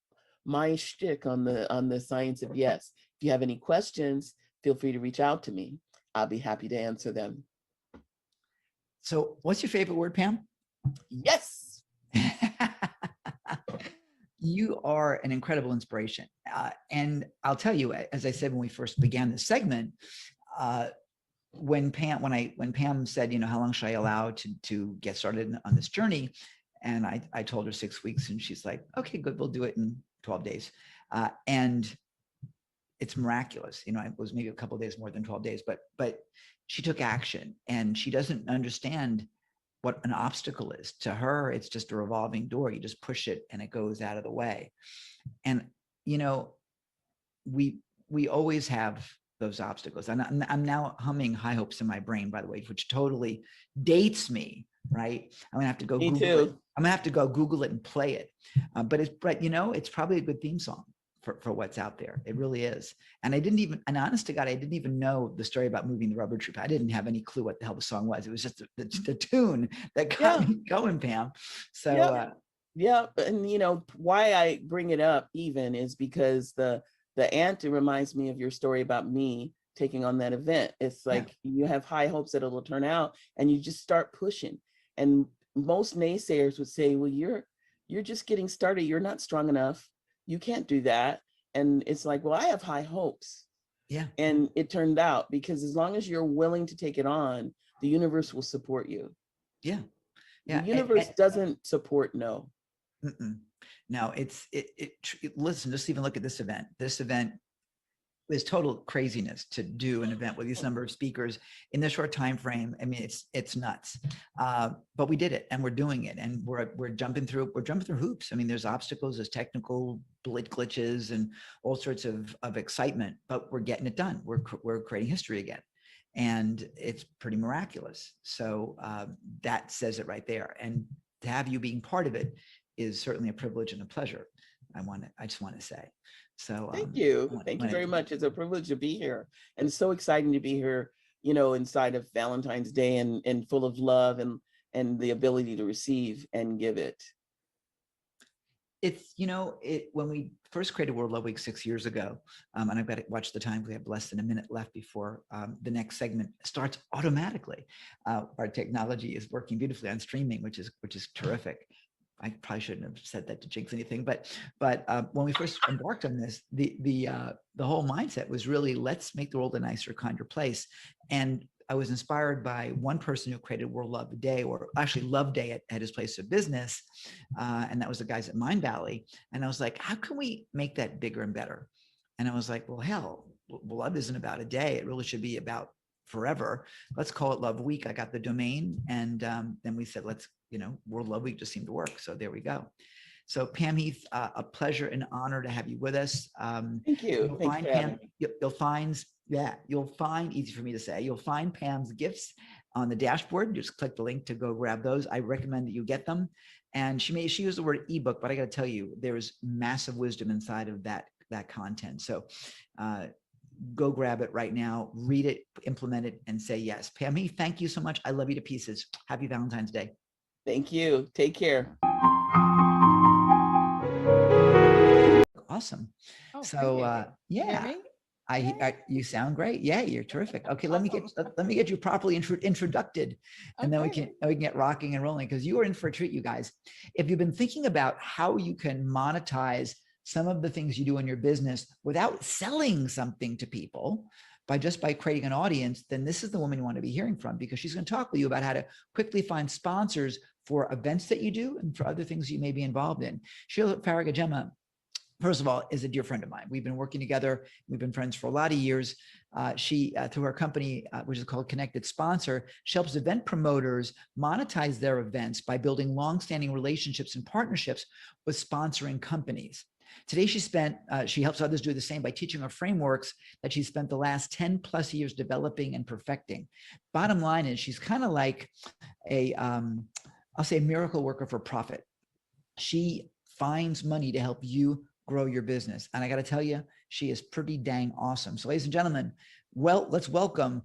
my shtick on the science of yes. If you have any questions, feel free to reach out to me. I'll be happy to answer them. So what's your favorite word, Pam? Yes. You are an incredible inspiration. And I'll tell you, as I said when we first began this segment, when Pam said, how long should I allow to get started on this journey? And I told her 6 weeks, and she's like, okay, good, we'll do it in 12 days. And it's miraculous. It was maybe a couple of days more than 12 days, but she took action, and she doesn't understand what an obstacle is. To her, it's just a revolving door. You just push it and it goes out of the way. And, we always have those obstacles. And I'm now humming High Hopes in my brain, by the way, which totally dates me, right? I'm gonna have to go Me Google too. it. I'm gonna have to go Google it and play it. But it's probably a good theme song for what's out there. It really is. And honest to God, I didn't even know the story about moving the rubber tree. I didn't have any clue what the hell the song was. It was just the tune that got me going, Pam. So yeah. And why I bring it up even is because the ant reminds me of your story about me taking on that event. It's like you have high hopes that it'll turn out, and you just start pushing. And most naysayers would say, well, you're just getting started. You're not strong enough. You can't do that. And it's like, well, I have high hopes. Yeah. And it turned out, because as long as you're willing to take it on, the universe will support you. Yeah. The universe doesn't support no. No, listen, just even look at this event. This event is total craziness to do an event with these number of speakers in this short time frame. I mean, it's nuts. But we did it, and we're doing it, and we're jumping through hoops. I mean, there's obstacles, there's technical glitches and all sorts of excitement, but we're getting it done. We're creating history again. And it's pretty miraculous. So that says it right there. And to have you being part of it is certainly a privilege and a pleasure. I just want to say. So thank you very much. It's a privilege to be here, and it's so exciting to be here, inside of Valentine's Day and full of love and the ability to receive and give it. It's, when we first created World Love Week 6 years ago, and I've got to watch the time. We have less than a minute left before the next segment starts automatically. Our technology is working beautifully on streaming, which is terrific. I probably shouldn't have said that to jinx anything, but when we first embarked on this, the whole mindset was really, let's make the world a nicer, kinder place. And I was inspired by one person who created World Love Day, or actually Love Day at his place of business. And that was the guys at Mindvalley. And I was like, how can we make that bigger and better? And I was like, well, hell, love isn't about a day. It really should be about forever. Let's call it Love Week. I got the domain. And then we said, let's, World Love Week just seemed to work. So there we go. So Pam Heath, a pleasure and honor to have you with us. Thank you. You'll Thank you find for Pam, having me. you'll find, easy for me to say, you'll find Pam's gifts on the dashboard. Just click the link to go grab those. I recommend that you get them. And she used the word ebook, but I got to tell you, there's massive wisdom inside of that content. So go grab it right now, read it, implement it, and say yes. Pam Heath, thank you so much. I love you to pieces. Happy Valentine's Day. Thank you. Take care. Awesome. Oh, So thank you. You hear yeah. me? You sound great. Yeah, you're terrific. Okay, let Awesome. me get you properly introduced, and then we Okay. can get rocking and rolling, because you are in for a treat, you guys. If you've been thinking about how you can monetize some of the things you do in your business without selling something to people, by creating an audience, then this is the woman you want to be hearing from, because she's going to talk with you about how to quickly find sponsors for events that you do and for other things you may be involved in. Sheila Faragajema, first of all, is a dear friend of mine. We've been working together. We've been friends for a lot of years. She, through her company, which is called Connected Sponsor, she helps event promoters monetize their events by building longstanding relationships and partnerships with sponsoring companies. Today, she helps others do the same by teaching her frameworks that she spent the last 10 plus years developing and perfecting. Bottom line is, she's kind of like I'll say a miracle worker for profit. She finds money to help you grow your business. And I got to tell you, she is pretty dang awesome. So ladies and gentlemen, let's welcome,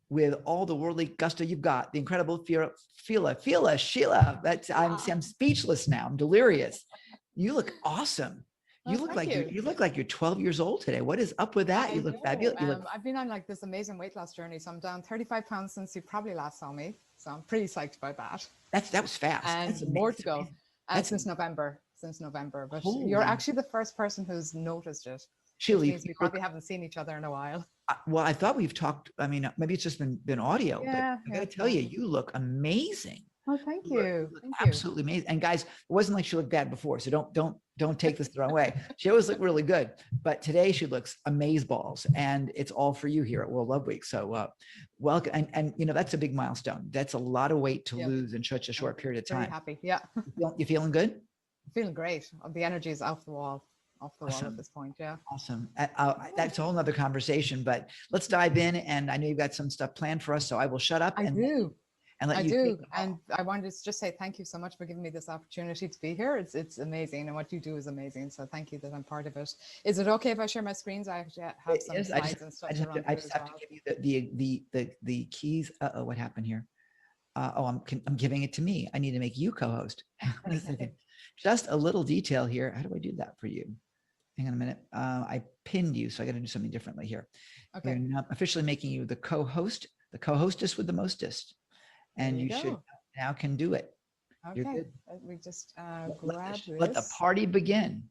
with all the worldly gusto you've got, the incredible Sheila. I'm speechless now. I'm delirious. You look awesome. You look like you look like you're 12 years old today. What is up with that? You look fabulous. I've been on like this amazing weight loss journey. So I'm down 35 pounds since you probably last saw me. So I'm pretty psyched about that. That was fast. And more to go. Since November. But you're actually the first person who's noticed it. Sheila, we probably haven't seen each other in a while. Well, I thought we've talked. I mean, maybe it's just been audio, but I got to tell you, you look amazing. Oh, thank you. Absolutely amazing. And guys, it wasn't like she looked bad before, so don't take this the wrong way. She always looked really good, but today she looks amazeballs, and it's all for you here at World Love Week. So welcome, and you know, that's a big milestone. That's a lot of weight to lose in such a short period of time. Very happy. Yeah. You feeling good? Feeling great. The energy is off the wall at this point. Yeah. Awesome. That's a whole nother conversation, but let's dive in. And I know you've got some stuff planned for us, so I will shut up. I do. And I wanted to just say thank you so much for giving me this opportunity to be here. It's amazing, and what you do is amazing. So thank you that I'm part of it. Is it okay if I share my screens? I actually have some slides and stuff. I just have to give you the keys. What happened here? I'm giving it to me. I need to make you co-host. Just a little detail here. How do I do that for you? Hang on a minute. I pinned you, so I got to do something differently here. Okay. We're not officially making you the co-host, the co-hostess with the mostest, and you should now can do it. Okay. You're good. We just grab this. Let the party begin.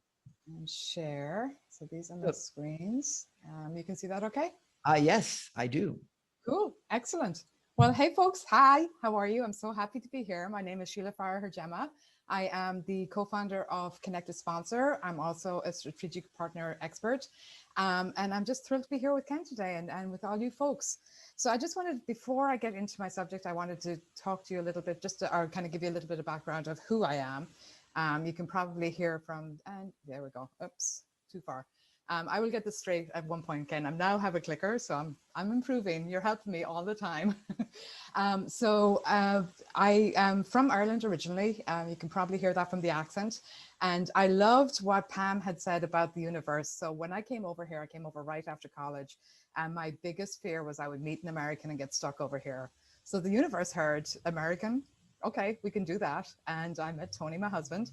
And share. So these are my screens. You can see that okay? Yes, I do. Cool. Excellent. Well, hey folks. Hi. How are you? I'm so happy to be here. My name is Sheila Faragajema. I am the co-founder of Connected Sponsor. I'm also a strategic partner expert. And I'm just thrilled to be here with Ken today and with all you folks. So I just wanted, before I get into my subject, I wanted to talk to you a little bit, or kind of give you a little bit of background of who I am. You can probably hear from, and there we go. Oops, too far. I will get this straight at one point, Ken. I now have a clicker, so I'm improving. You're helping me all the time. I am from Ireland originally. You can probably hear that from the accent. And I loved what Pam had said about the universe. So when I came over here, I came over right after college. And my biggest fear was I would meet an American and get stuck over here. So the universe heard American. Okay, we can do that. And I met Tony, my husband.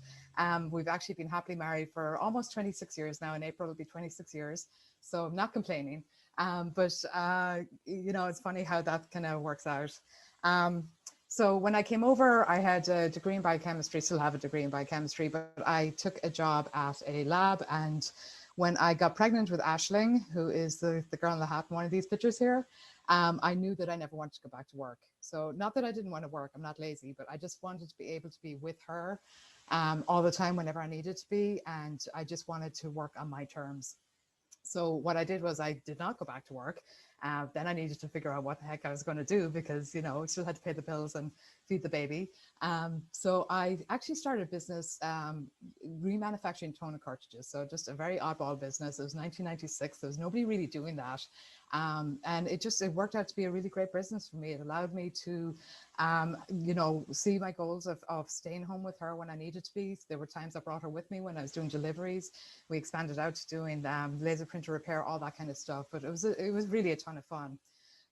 We've actually been happily married for almost 26 years now. In April, it'll be 26 years. So I'm not complaining. You know, it's funny how that kind of works out. So when I came over, I had a degree in biochemistry, still have a degree in biochemistry, but I took a job at a lab. And when I got pregnant with Aisling, who is the girl in the hat in one of these pictures here, I knew that I never wanted to go back to work. So not that I didn't want to work, I'm not lazy, but I just wanted to be able to be with her all the time whenever I needed to be. And I just wanted to work on my terms. So what I did was I did not go back to work. Then I needed to figure out what the heck I was going to do because, you know, I still had to pay the bills and feed the baby. So I actually started a business remanufacturing toner cartridges. So just a very oddball business. It was 1996. There was nobody really doing that. And it worked out to be a really great business for me. It allowed me to, you know, see my goals of staying home with her when I needed to be. There were times I brought her with me when I was doing deliveries. We expanded out to doing laser printer repair, all that kind of stuff. But it was really a ton of fun.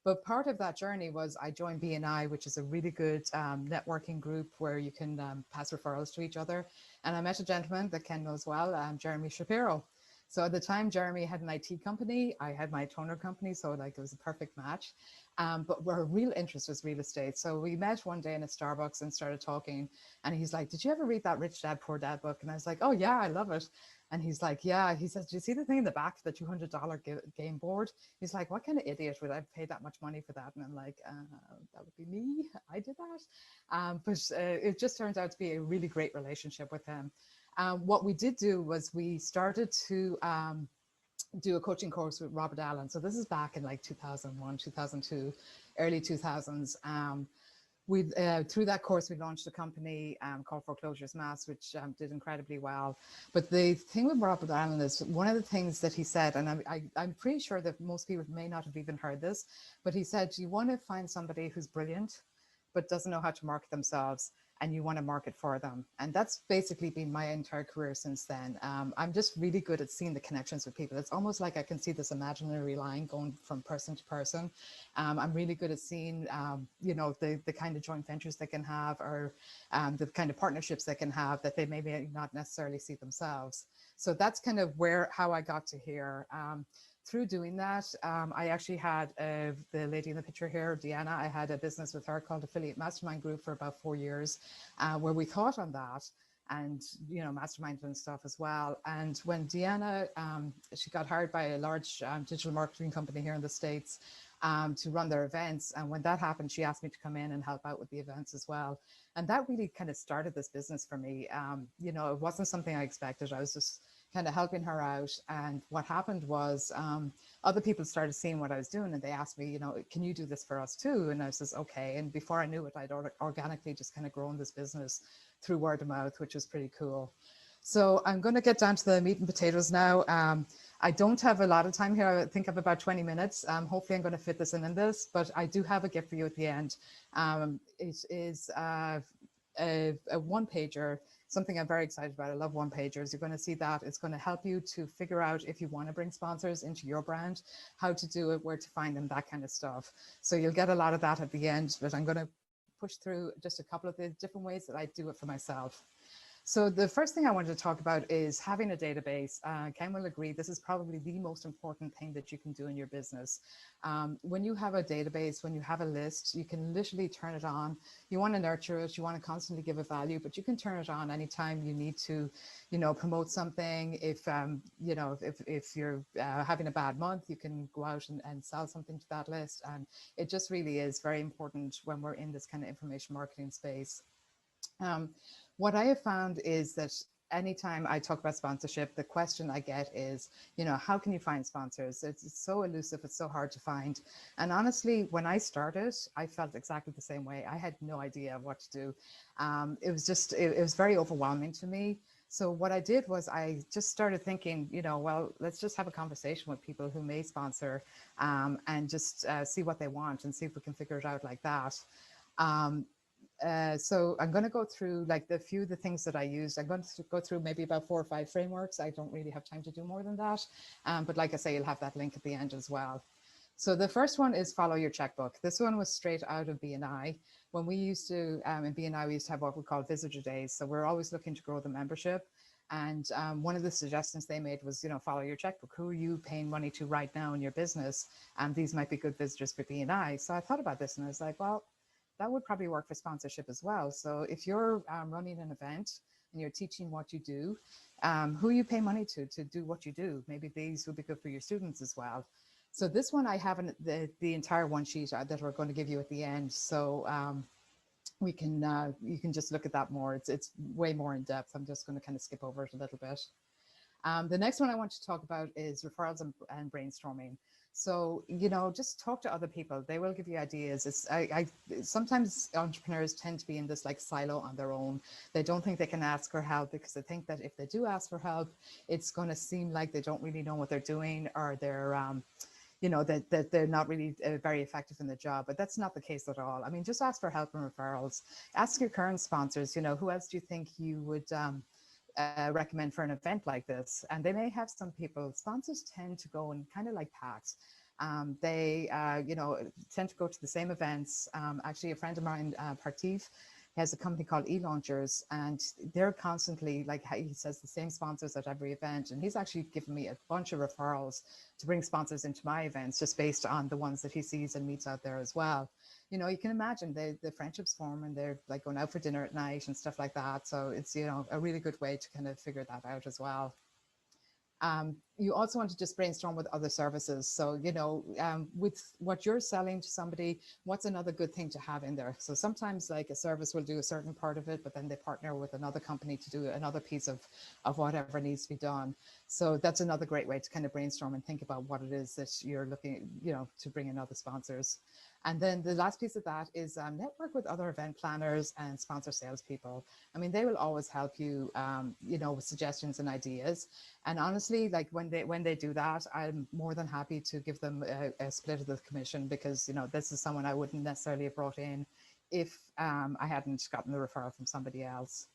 But part of that journey was I joined BNI, which is a really good networking group where you can pass referrals to each other. And I met a gentleman that Ken knows well, Jeremy Shapiro. So at the time, Jeremy had an IT company. I had my toner company. So like it was a perfect match. But our real interest was real estate. So we met one day in a Starbucks and started talking. And he's like, did you ever read that Rich Dad, Poor Dad book? And I was like, oh yeah, I love it. And he's like, yeah, he says, do you see the thing in the back, the $200 game board? He's like, what kind of idiot would I pay that much money for that? And I'm like, that would be me. I did that. But it just turns out to be a really great relationship with him. What we did do was we started to do a coaching course with Robert Allen. So this is back in like 2001, 2002, early 2000s. Through that course, we launched a company called Foreclosures Mass, which did incredibly well. But the thing with Robert Allen is one of the things that he said, and I'm pretty sure that most people may not have even heard this, but he said, you want to find somebody who's brilliant, but doesn't know how to market themselves, and you want to market for them. And that's basically been my entire career since then. I'm just really good at seeing the connections with people. It's almost like I can see this imaginary line going from person to person. I'm really good at seeing, you know, the kind of joint ventures they can have, or the kind of partnerships they can have that they maybe not necessarily see themselves. So that's kind of how I got to here. Through doing that, I actually had the lady in the picture here, Deanna. I had a business with her called Affiliate Mastermind Group for about 4 years, where we thought on that and, you know, mastermind and stuff as well. And when Deanna, she got hired by a large digital marketing company here in the States to run their events. And when that happened, she asked me to come in and help out with the events as well. And that really kind of started this business for me. You know, it wasn't something I expected. I was just kind of helping her out. And what happened was other people started seeing what I was doing, and they asked me, you know, can you do this for us too? And I says, okay. And before I knew it, I'd organically just kind of grown this business through word of mouth, which was pretty cool. So I'm going to get down to the meat and potatoes now. I don't have a lot of time here. I think I have about 20 minutes. Hopefully I'm going to fit this in this, but I do have a gift for you at the end. It is a one-pager, something I'm very excited about. I love one-pagers. You're going to see that. It's going to help you to figure out if you want to bring sponsors into your brand, how to do it, where to find them, that kind of stuff. So you'll get a lot of that at the end, but I'm going to push through just a couple of the different ways that I do it for myself. So the first thing I wanted to talk about is having a database. Ken will agree, this is probably the most important thing that you can do in your business. When you have a database, when you have a list, you can literally turn it on. You want to nurture it, you want to constantly give it value, but you can turn it on anytime you need to, you know, promote something. If, you know, if you're having a bad month, you can go out and sell something to that list. And it just really is very important when we're in this kind of information marketing space. What I have found is that anytime I talk about sponsorship, the question I get is, you know, how can you find sponsors? It's so elusive, it's so hard to find. And honestly, when I started, I felt exactly the same way. I had no idea what to do. It was just, it was very overwhelming to me. So what I did was I just started thinking, you know, well, let's just have a conversation with people who may sponsor and just see what they want and see if we can figure it out like that. So I'm going to go through like the things that I used. I'm going to go through maybe about 4 or 5 frameworks. I don't really have time to do more than that. But like I say, you'll have that link at the end as well. So the first one is follow your checkbook. This one was straight out of BNI. When we used to, in BNI, we used to have what we call visitor days. So we're always looking to grow the membership. And one of the suggestions they made was, you know, follow your checkbook. Who are you paying money to right now in your business? And these might be good visitors for BNI. So I thought about this and I was like, well, that would probably work for sponsorship as well. So if you're running an event and you're teaching what you do, who you pay money to do what you do, maybe these would be good for your students as well. So this one I have the entire one sheet that we're going to give you at the end. So we can you can just look at that more. It's way more in depth. I'm just going to kind of skip over it a little bit. The next one I want to talk about is referrals and brainstorming. So, you know, just talk to other people. They will give you ideas. Sometimes entrepreneurs tend to be in this like silo on their own. They don't think they can ask for help because they think that if they do ask for help, it's going to seem like they don't really know what they're doing, or they're, you know, that they're not really very effective in their job. But that's not the case at all. I mean, just ask for help and referrals. Ask your current sponsors, you know, who else do you think you would recommend for an event like this? And they may have some people. Sponsors tend to go in kind of like packs. They, you know, tend to go to the same events. Actually, a friend of mine, Partiv, has a company called eLaunchers, and they're constantly, like he says, the same sponsors at every event. And he's actually given me a bunch of referrals to bring sponsors into my events, just based on the ones that he sees and meets out there as well. You know, you can imagine the friendships form, and they're like going out for dinner at night and stuff like that. So it's, you know, a really good way to kind of figure that out as well. You also want to just brainstorm with other services. So, you know, with what you're selling to somebody, what's another good thing to have in there? So sometimes like a service will do a certain part of it, but then they partner with another company to do another piece of whatever needs to be done. So that's another great way to kind of brainstorm and think about what it is that you're looking, you know, to bring in other sponsors. And then the last piece of that is network with other event planners and sponsor salespeople. I mean, they will always help you, you know, with suggestions and ideas. And honestly, like when they do that, I'm more than happy to give them a split of the commission, because, you know, this is someone I wouldn't necessarily have brought in if I hadn't gotten the referral from somebody else.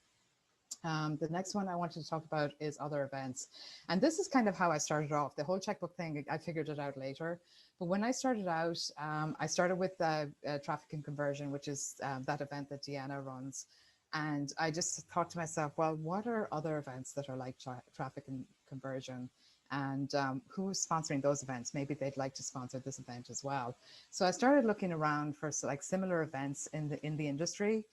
The next one I wanted to talk about is other events. And this is kind of how I started off. The whole checkbook thing, I figured it out later. But when I started out, I started with Traffic and Conversion, which is that event that Deanna runs. And I just thought to myself, well, what are other events that are like Traffic and Conversion? And who's sponsoring those events? Maybe they'd like to sponsor this event as well. So I started looking around for like similar events in the industry.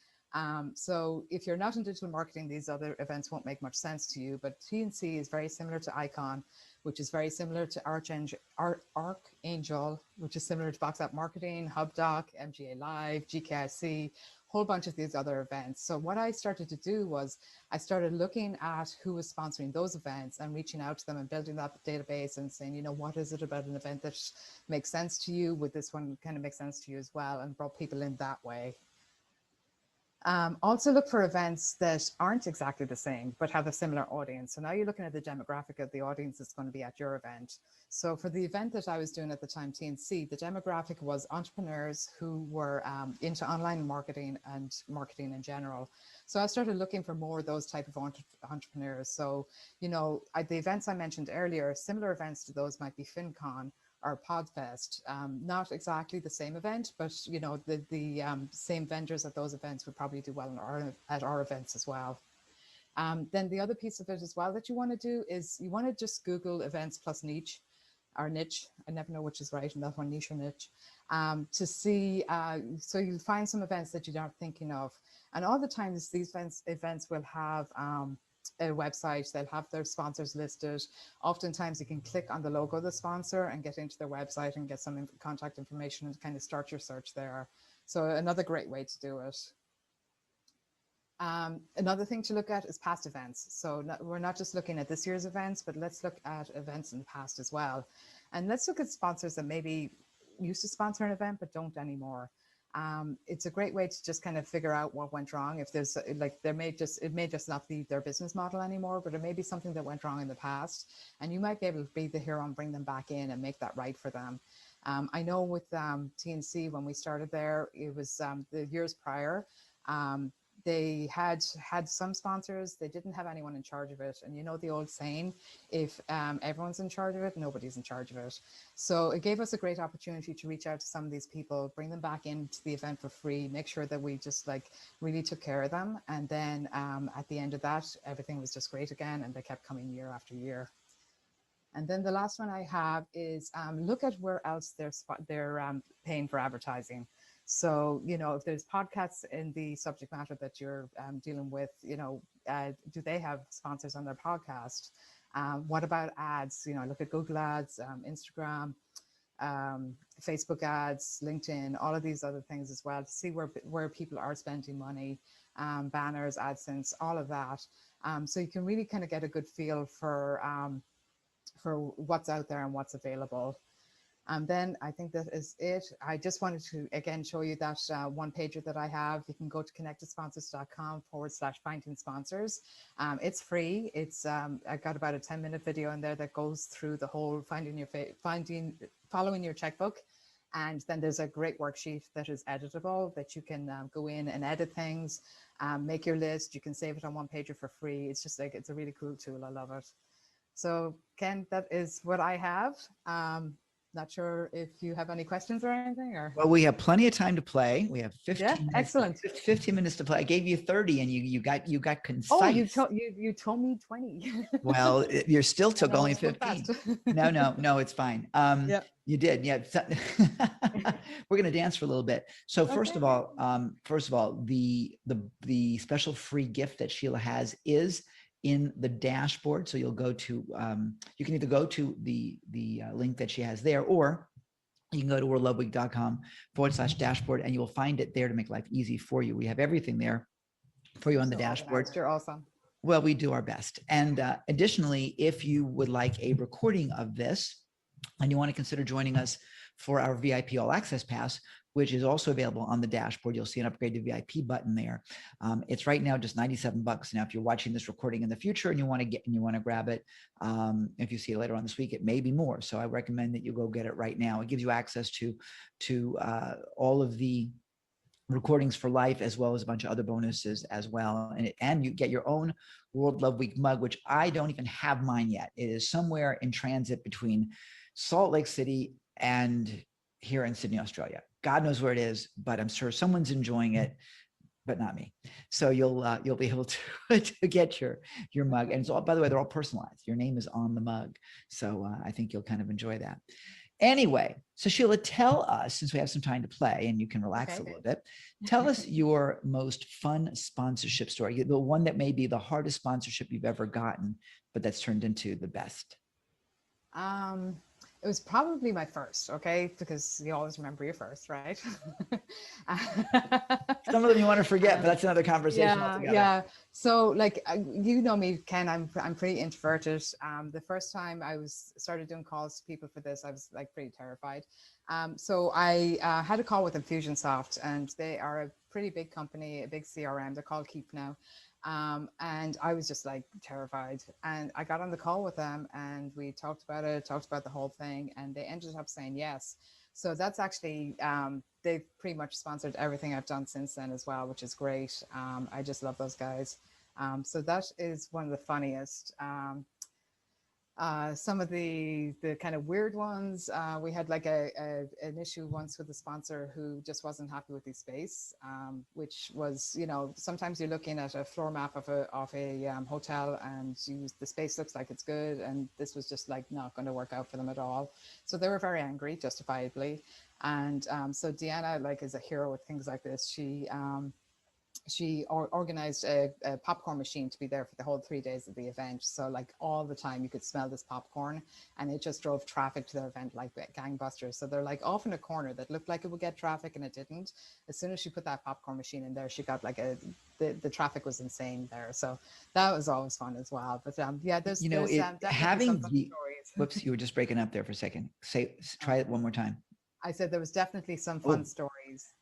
So if you're not in digital marketing, these other events won't make much sense to you, but TNC is very similar to Icon, which is very similar to Archangel, which is similar to Box App Marketing, HubDoc, MGA Live, GKIC, whole bunch of these other events. So what I started to do was I started looking at who was sponsoring those events and reaching out to them and building that database and saying, you know, what is it about an event that makes sense to you? Would this one kind of make sense to you as well? And brought people in that way. Also look for events that aren't exactly the same, but have a similar audience. So now you're looking at the demographic of the audience that's going to be at your event. So for the event that I was doing at the time, TNC, the demographic was entrepreneurs who were into online marketing and marketing in general. So I started looking for more of those type of entrepreneurs. So, you know, the events I mentioned earlier, similar events to those might be FinCon or PodFest. Not exactly the same event, but you know, the same vendors at those events would probably do well at our events as well. Then the other piece of it as well that you want to do is you want to just Google events plus niche, or niche. I never know which is right, and that one, niche or niche, to see. So you'll find some events that you aren't thinking of, and all the times these events will have a website. They'll have their sponsors listed. Oftentimes you can click on the logo of the sponsor and get into their website and get some contact information and kind of start your search there. So another great way to do it. Another thing to look at is past events. So we're not just looking at this year's events, but let's look at events in the past as well. And let's look at sponsors that maybe used to sponsor an event but don't anymore. It's a great way to just kind of figure out what went wrong. If there's like, it may just not be their business model anymore, but it may be something that went wrong in the past, and you might be able to be the hero and bring them back in and make that right for them. I know with TNC, when we started there, it was the years prior, they had some sponsors. They didn't have anyone in charge of it. And you know the old saying, if everyone's in charge of it, nobody's in charge of it. So it gave us a great opportunity to reach out to some of these people, bring them back into the event for free, make sure that we just like really took care of them. And then at the end of that, everything was just great again, and they kept coming year after year. And then the last one I have is look at where else they're paying for advertising. So, you know, if there's podcasts in the subject matter that you're dealing with, you know, do they have sponsors on their podcast? What about ads? You know, look at Google Ads, Instagram, Facebook ads, LinkedIn, all of these other things as well, to see where people are spending money, banners, AdSense, all of that. So you can really kind of get a good feel for what's out there and what's available. Then I think that is it. I just wanted to again show you that one pager that I have. You can go to connectedsponsors.com/finding sponsors. It's free. It's I got about a 10-minute video in there that goes through the whole following your checkbook. And then there's a great worksheet that is editable that you can go in and edit things, make your list. You can save it on one pager for free. It's just like, it's a really cool tool. I love it. So Ken, that is what I have. Not sure if you have any questions or anything, or. Well, we have plenty of time to play. We have 15 Yeah, minutes, excellent. 15 minutes to play. I gave you 30 and you got concise. Oh, you told me 20. Well, you're still took And I only almost went 15. fast. No, it's fine. Yeah. You did. Yeah. We're going to dance for a little bit. So first of all, the special free gift that Sheila has is in the dashboard. So you'll go to, you can either go to the link that she has there, or you can go to worldloveweek.com/dashboard and you will find it there to make life easy for you. We have everything there for you on the dashboard. You're awesome. Well, we do our best. And additionally, if you would like a recording of this and you want to consider joining us for our VIP All Access Pass, which is also available on the dashboard, you'll see an upgrade to VIP button there. It's right now just $97. Now, if you're watching this recording in the future and you want to grab it, if you see it later on this week, it may be more. So I recommend that you go get it right now. It gives you access to all of the recordings for life, as well as a bunch of other bonuses as well. And you get your own World Love Week mug, which I don't even have mine yet. It is somewhere in transit between Salt Lake City and here in Sydney, Australia. God knows where it is, but I'm sure someone's enjoying it, but not me. So you'll be able to get your mug. And it's all, by the way, they're all personalized. Your name is on the mug. So I think you'll kind of enjoy that. Anyway, so Sheila, tell us, since we have some time to play and you can relax a little bit, tell us your most fun sponsorship story, the one that may be the hardest sponsorship you've ever gotten, but that's turned into the best. It was probably my first, okay? Because you always remember your first, right? Some of them you want to forget, but that's another conversation altogether. Yeah. So like, you know me, Ken, I'm pretty introverted. The first time I started doing calls to people for this, I was like pretty terrified. So I had a call with Infusionsoft, and they are a pretty big company, a big CRM. They're called Keep now. And I was just like terrified, and I got on the call with them and we talked about the whole thing, and they ended up saying yes. So that's actually, they've pretty much sponsored everything I've done since then as well, which is great. I just love those guys. So that is one of the funniest. Some of the kind of weird ones, we had like an issue once with a sponsor who just wasn't happy with the space, which was, you know, sometimes you're looking at a floor map of a hotel and the space looks like it's good, and this was just like not going to work out for them at all. So they were very angry, justifiably. And so Deanna, like, is a hero with things like this. She organized a popcorn machine to be there for the whole 3 days of the event. So like all the time you could smell this popcorn, and it just drove traffic to their event like gangbusters. So they're like off in a corner that looked like it would get traffic, and it didn't. As soon as she put that popcorn machine in there, she got like the traffic was insane there. So that was always fun as well. But yeah, there's, having the, whoops, you were just breaking up there for a second. Try it one more time. I said there was definitely some fun stories.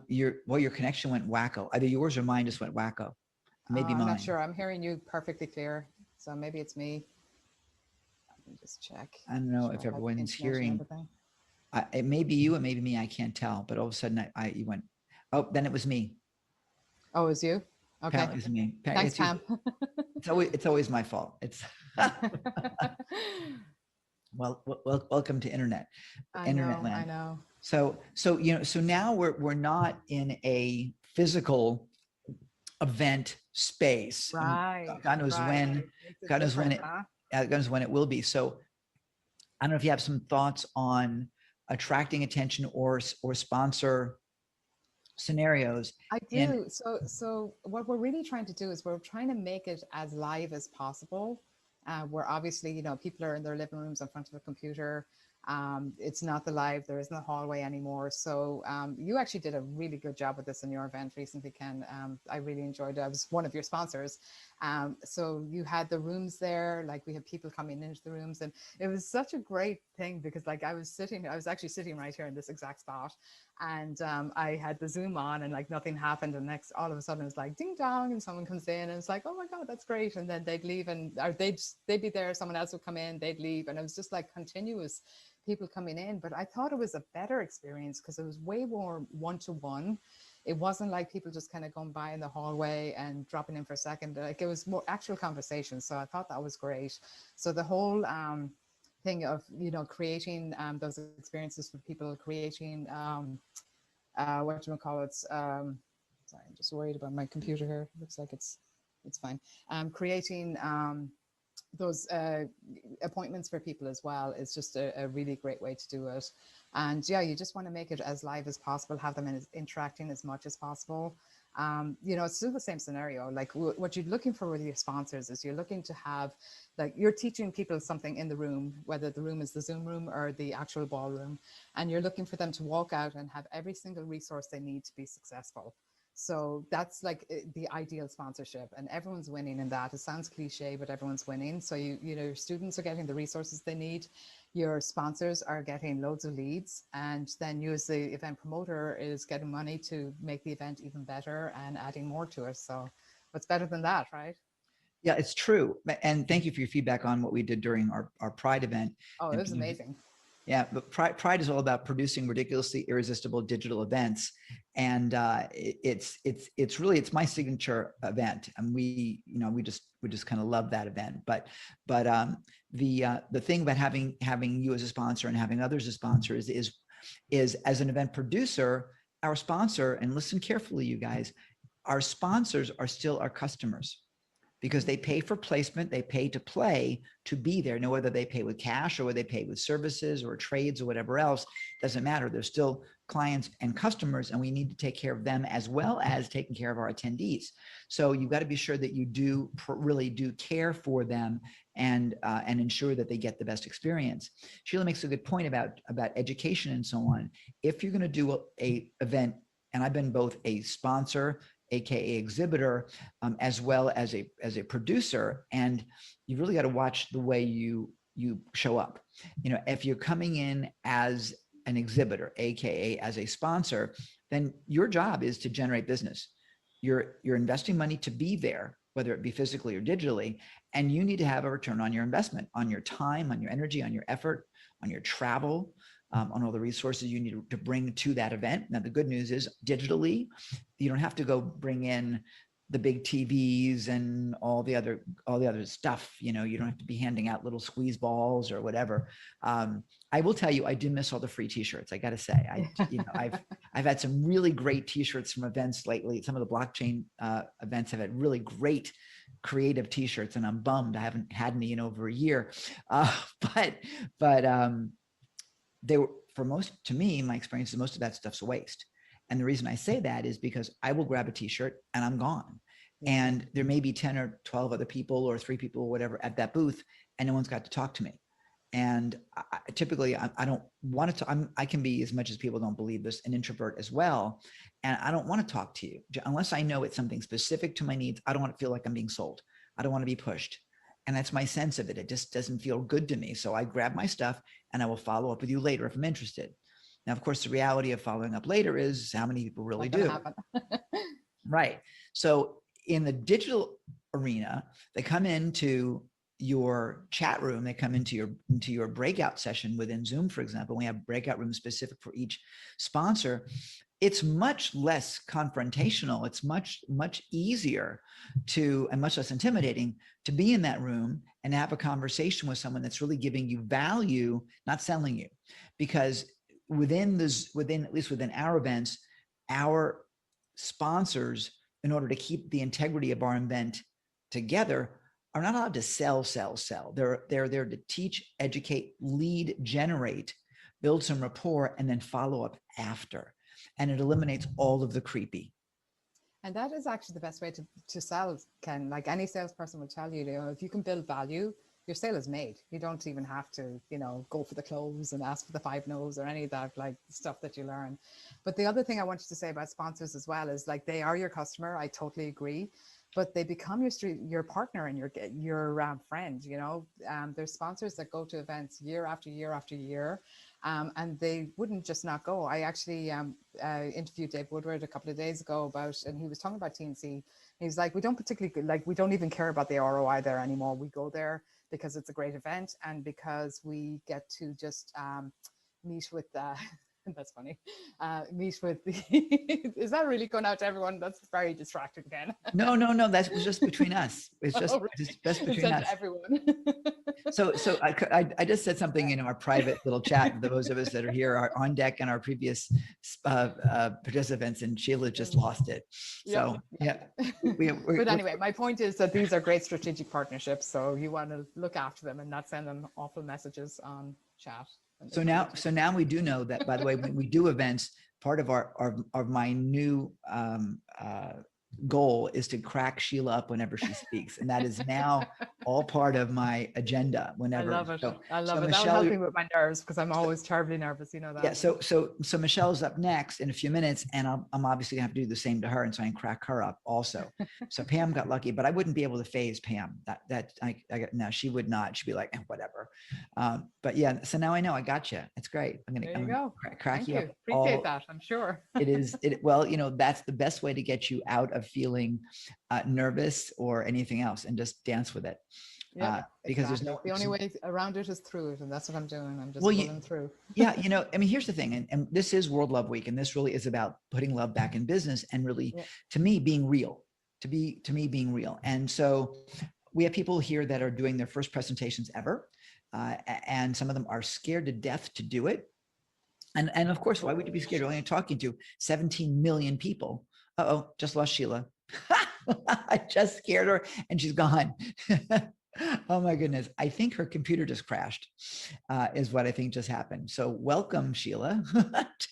Your connection went wacko. Either yours or mine just went wacko. Maybe mine. I'm not sure. I'm hearing you perfectly clear. So maybe it's me. Let me just check. I don't know if everyone's hearing. It may be you, it may be me. I can't tell. But all of a sudden, you went. Oh, then it was me. Oh, it was you? Okay. Apparently it was me. Thanks, Pam. It's always my fault. It's. Well, welcome to internet land. I know. So now we're not in a physical event space. Right. God knows when it will be. So I don't know if you have some thoughts on attracting attention or sponsor scenarios. I do. So what we're really trying to do is we're trying to make it as live as possible. Where obviously, you know, people are in their living rooms in front of a computer. It's not the live, there isn't a hallway anymore. So you actually did a really good job with this in your event recently, Ken. I really enjoyed it. I was one of your sponsors. So you had the rooms there, like we had people coming into the rooms, and it was such a great thing because like I was actually sitting right here in this exact spot, and I had the Zoom on and like nothing happened, and next all of a sudden it was like ding dong and someone comes in and it's like, oh my God, that's great. And then they'd leave, and or they'd be there, someone else would come in, they'd leave, and it was just like continuous people coming in. But I thought it was a better experience because it was way more one-to-one. It wasn't like people just kind of going by in the hallway and dropping in for a second. Like it was more actual conversation. So I thought that was great. So the whole thing of, you know, creating those experiences for people, creating what do you call it? Sorry, I'm just worried about my computer here. Looks like it's fine. Creating those appointments for people as well is just a really great way to do it. And yeah, you just want to make it as live as possible, have them interacting as much as possible. You know, it's still the same scenario. Like what you're looking for with your sponsors is you're looking to have, like, you're teaching people something in the room, whether the room is the Zoom room or the actual ballroom, and you're looking for them to walk out and have every single resource they need to be successful. So that's like the ideal sponsorship, and everyone's winning in that. It sounds cliche, but everyone's winning. So you know, your students are getting the resources they need, your sponsors are getting loads of leads, and then you as the event promoter is getting money to make the event even better and adding more to it. So what's better than that, right? Yeah, it's true. And thank you for your feedback on what we did during our Pride event. Oh, it was amazing. Yeah, but Pride is all about producing ridiculously irresistible digital events, and it's really my signature event, and we just kind of love that event. But the thing about having you as a sponsor and having others as sponsors is as an event producer, our sponsor, and listen carefully, you guys, our sponsors are still our customers, because they pay for placement, they pay to play, to be there. Now, whether they pay with cash or whether they pay with services or trades or whatever else, doesn't matter. They're still clients and customers, and we need to take care of them as well as taking care of our attendees. So you've got to be sure that you really do care for them and ensure that they get the best experience. Sheila makes a good point about education and so on. If you're going to do a event, and I've been both a sponsor, aka exhibitor, as well as a producer, and you really got to watch the way you show up. You know, if you're coming in as an exhibitor, aka as a sponsor, then your job is to generate business. You're investing money to be there, whether it be physically or digitally, and you need to have a return on your investment, on your time, on your energy, on your effort, on your travel, on all the resources you need to bring to that event. Now, the good news is digitally, you don't have to go bring in the big TVs and all the other stuff. You know, you don't have to be handing out little squeeze balls or whatever. I will tell you, I do miss all the free T-shirts. I got to say, I've had some really great T-shirts from events lately. Some of the blockchain events have had really great creative T-shirts, and I'm bummed I haven't had any in over a year. But they were, to me, my experience is most of that stuff's a waste. And the reason I say that is because I will grab a T-shirt and I'm gone. And there may be 10 or 12 other people or 3 people or whatever at that booth, and no one's got to talk to me. And typically I don't want to, I can be, as much as people don't believe this, an introvert as well. And I don't want to talk to you unless I know it's something specific to my needs. I don't want to feel like I'm being sold. I don't want to be pushed. And that's my sense of it. It just doesn't feel good to me. So I grab my stuff and I will follow up with you later if I'm interested. Now, of course, the reality of following up later is how many people really do. Right. So in the digital arena, they come into your chat room, they come into your breakout session within Zoom, for example. We have breakout rooms specific for each sponsor. It's much less confrontational. It's much easier and much less intimidating to be in that room and have a conversation with someone that's really giving you value, not selling you. Because at least within our events, our sponsors, in order to keep the integrity of our event together, are not allowed to sell. They're there to teach, educate, lead, generate, build some rapport, and then follow up after. And it eliminates all of the creepy. And that is actually the best way to sell, Ken. Like any salesperson will tell you, if you can build value, your sale is made. You don't even have to, you know, go for the close and ask for the 5 no's or any of that, like stuff that you learn. But the other thing I wanted to say about sponsors as well is, like, they are your customer. I totally agree, but they become your partner and your friend. You know, there's sponsors that go to events year after year after year, and they wouldn't just not go. I actually interviewed Dave Woodward a couple of days ago and he was talking about TNC. He's like, we don't even care about the ROI there anymore. We go there because it's a great event and because we get to just meet with that's funny. Meet with the is that really going out to everyone? That's very distracting again. No, that was just between us. It's just, Oh, right. just between us. Everyone. So I just said something in our private little chat. Those of us that are here are on deck and our previous participants, and Sheila just lost it. So yeah. But anyway, my point is that these are great strategic partnerships. So you want to look after them and not send them awful messages on chat. So now we do know that, by the way, when we do events, part of my new goal is to crack Sheila up whenever she speaks, and that is now all part of my agenda. Whenever I love it, I love it. Michelle, that will help me with my nerves because I'm always terribly nervous. You know that. Yeah. So Michelle's up next in a few minutes, and I'm obviously gonna have to do the same to her, and so I can crack her up also. So Pam got lucky, but I wouldn't be able to phase Pam. No, she would not. She'd be like, whatever. But yeah. So now I know I got you. It's great. I'm gonna crack you up. Appreciate that. I'm sure. Well, you know, that's the best way to get you out of feeling nervous or anything else, and just dance with it. Yeah, because exactly. The only way around it is through it, and that's what I'm doing. I'm just pulling through. Yeah, you know, I mean, here's the thing, and this is World Love Week, and this really is about putting love back in business, and really, to me, being real. To me, being real. And so, we have people here that are doing their first presentations ever, and some of them are scared to death to do it. And of course, why would you be scared? You're only talking to 17 million people. Just lost Sheila. I just scared her, and she's gone. Oh my goodness. I think her computer just crashed, is what I think just happened. So welcome, Sheila,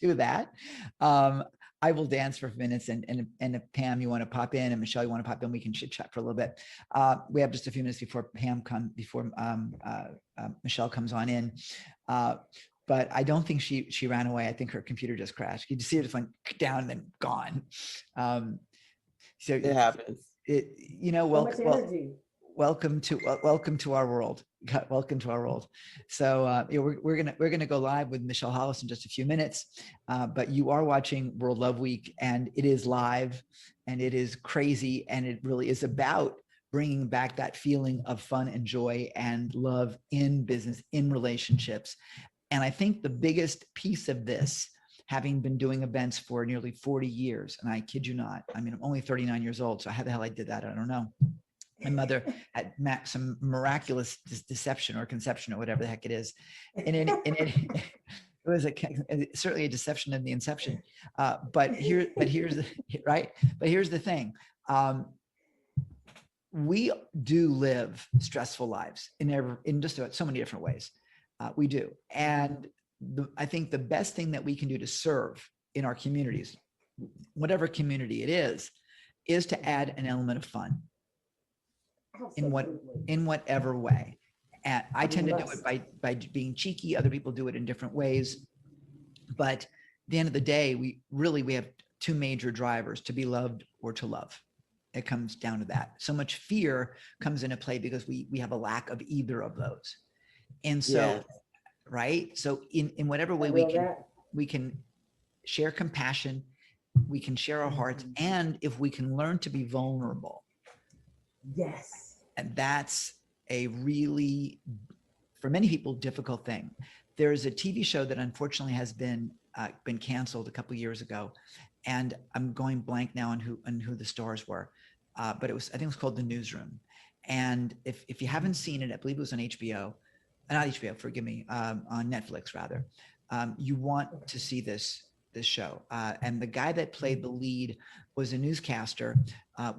to that. I will dance for minutes, and if Pam, you want to pop in, and Michelle, you want to pop in, we can chit chat for a little bit. We have just a few minutes before Michelle comes on in. But I don't think she ran away. I think her computer just crashed. You just see it just went down and then gone. So it happens. Welcome to our world. Welcome to our world. So we're gonna go live with Michelle Hollis in just a few minutes. But you are watching World Love Week, and it is live, and it is crazy, and it really is about bringing back that feeling of fun and joy and love in business, in relationships. And I think the biggest piece of this, having been doing events for nearly 40 years, and I kid you not, I mean, I'm only 39 years old, so how the hell I did that, I don't know. My mother had some miraculous deception or conception or whatever the heck it is. And it was certainly a deception in the inception. But here's the thing. We do live stressful lives in just about so many different ways. We do. And I think the best thing that we can do to serve in our communities, whatever community it is to add an element of fun in whatever way. And I tend to do it by being cheeky. Other people do it in different ways. But at the end of the day, we have two major drivers: to be loved or to love. It comes down to that. So much fear comes into play because we have a lack of either of those. And so, right. So in whatever way we can share compassion, we can share our hearts. And if we can learn to be vulnerable. Yes. And that's a really, for many people, difficult thing. There's a TV show that unfortunately has been canceled a couple of years ago, and I'm going blank now on who the stars were, but I think it was called The Newsroom. And if you haven't seen it, I believe it was on HBO, not HBO, forgive me, on Netflix rather. You want to see this show. And the guy that played the lead was a newscaster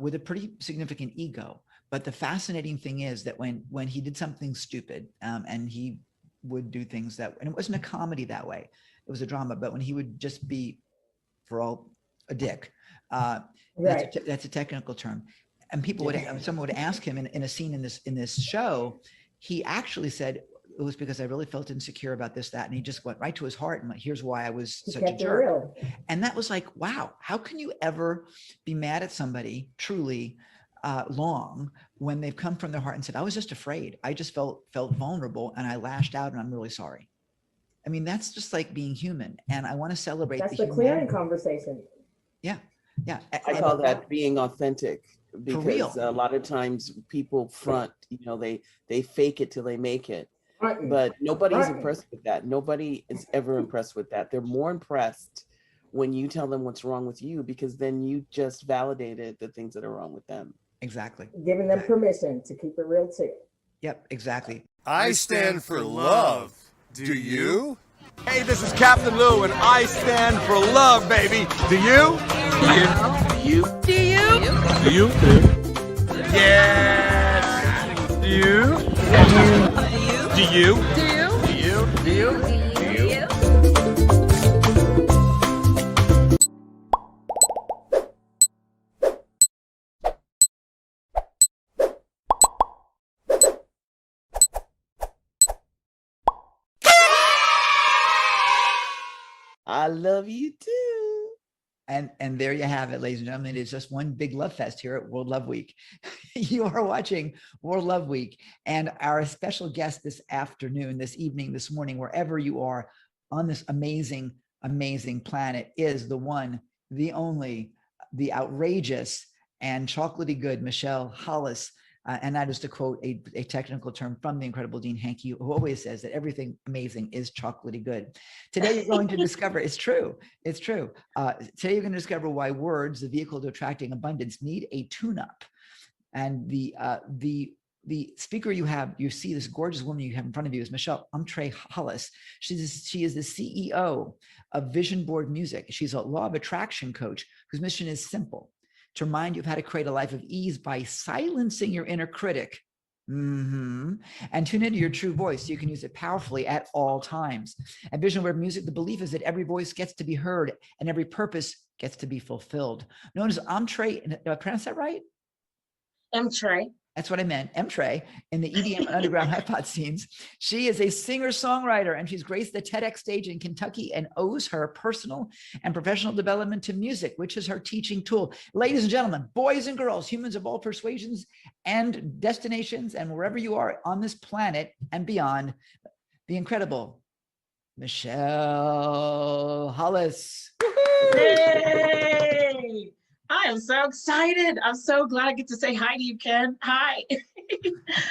with a pretty significant ego. But the fascinating thing is that when he did something stupid, and he would do things and it wasn't a comedy that way, it was a drama, but when he would just be, for all, a dick, that's a technical term. And someone would ask him in a scene in this show, he actually said it was because I really felt insecure about this, that, and he just went right to his heart and like, here's why I was He such a kept it jerk. real. And that was like, wow, how can you ever be mad at somebody truly long when they've come from their heart and said, I was just afraid. I just felt vulnerable and I lashed out and I'm really sorry. I mean, that's just like being human. And I want to celebrate That's the clearing conversation. Yeah. Yeah. I call that being authentic, real. because a lot of times people front, they fake it till they make it. But nobody's impressed with that. Nobody is ever impressed with that. They're more impressed when you tell them what's wrong with you, because then you just validated the things that are wrong with them. Exactly. Giving them permission to keep it real too. Yep, exactly. I stand for love. Do you? Hey, this is Captain Lou, and I stand for love, baby. Do you? Do you? Do you? Do you? Yes. Do you? Do you? Do you? Do you? Do you? Do you? I love you too. And there you have it, ladies and gentlemen. It is just one big love fest here at World Love Week. You are watching World Love Week, and our special guest this afternoon, this evening, this morning, wherever you are on this amazing, amazing planet, is the one, the only, the outrageous and chocolatey good Michelle Hollis. And that is to quote a technical term from the incredible Dean Hankey, who always says that everything amazing is chocolatey good. Today, you're going to discover, it's true. Today, you're going to discover why words, the vehicle to attracting abundance, need a tune-up. And the speaker you see this gorgeous woman you have in front of you is Michelle Hollis. She is the CEO of Vision Board Music. She's a law of attraction coach whose mission is simple: to remind you of how to create a life of ease by silencing your inner critic. And tune into your true voice so you can use it powerfully at all times. At Vision Board Music, the belief is that every voice gets to be heard and every purpose gets to be fulfilled. Known as Trey, did I pronounce that right? Trey. That's what I meant. Trey in the EDM and underground hip-hop scenes. She is a singer-songwriter, and she's graced the TEDx stage in Kentucky and owes her personal and professional development to music, which is her teaching tool. Ladies and gentlemen, boys and girls, humans of all persuasions and destinations, and wherever you are on this planet and beyond, the incredible Michelle Hollis. Yay! I am so excited. I'm so glad I get to say hi to you, Ken. Hi.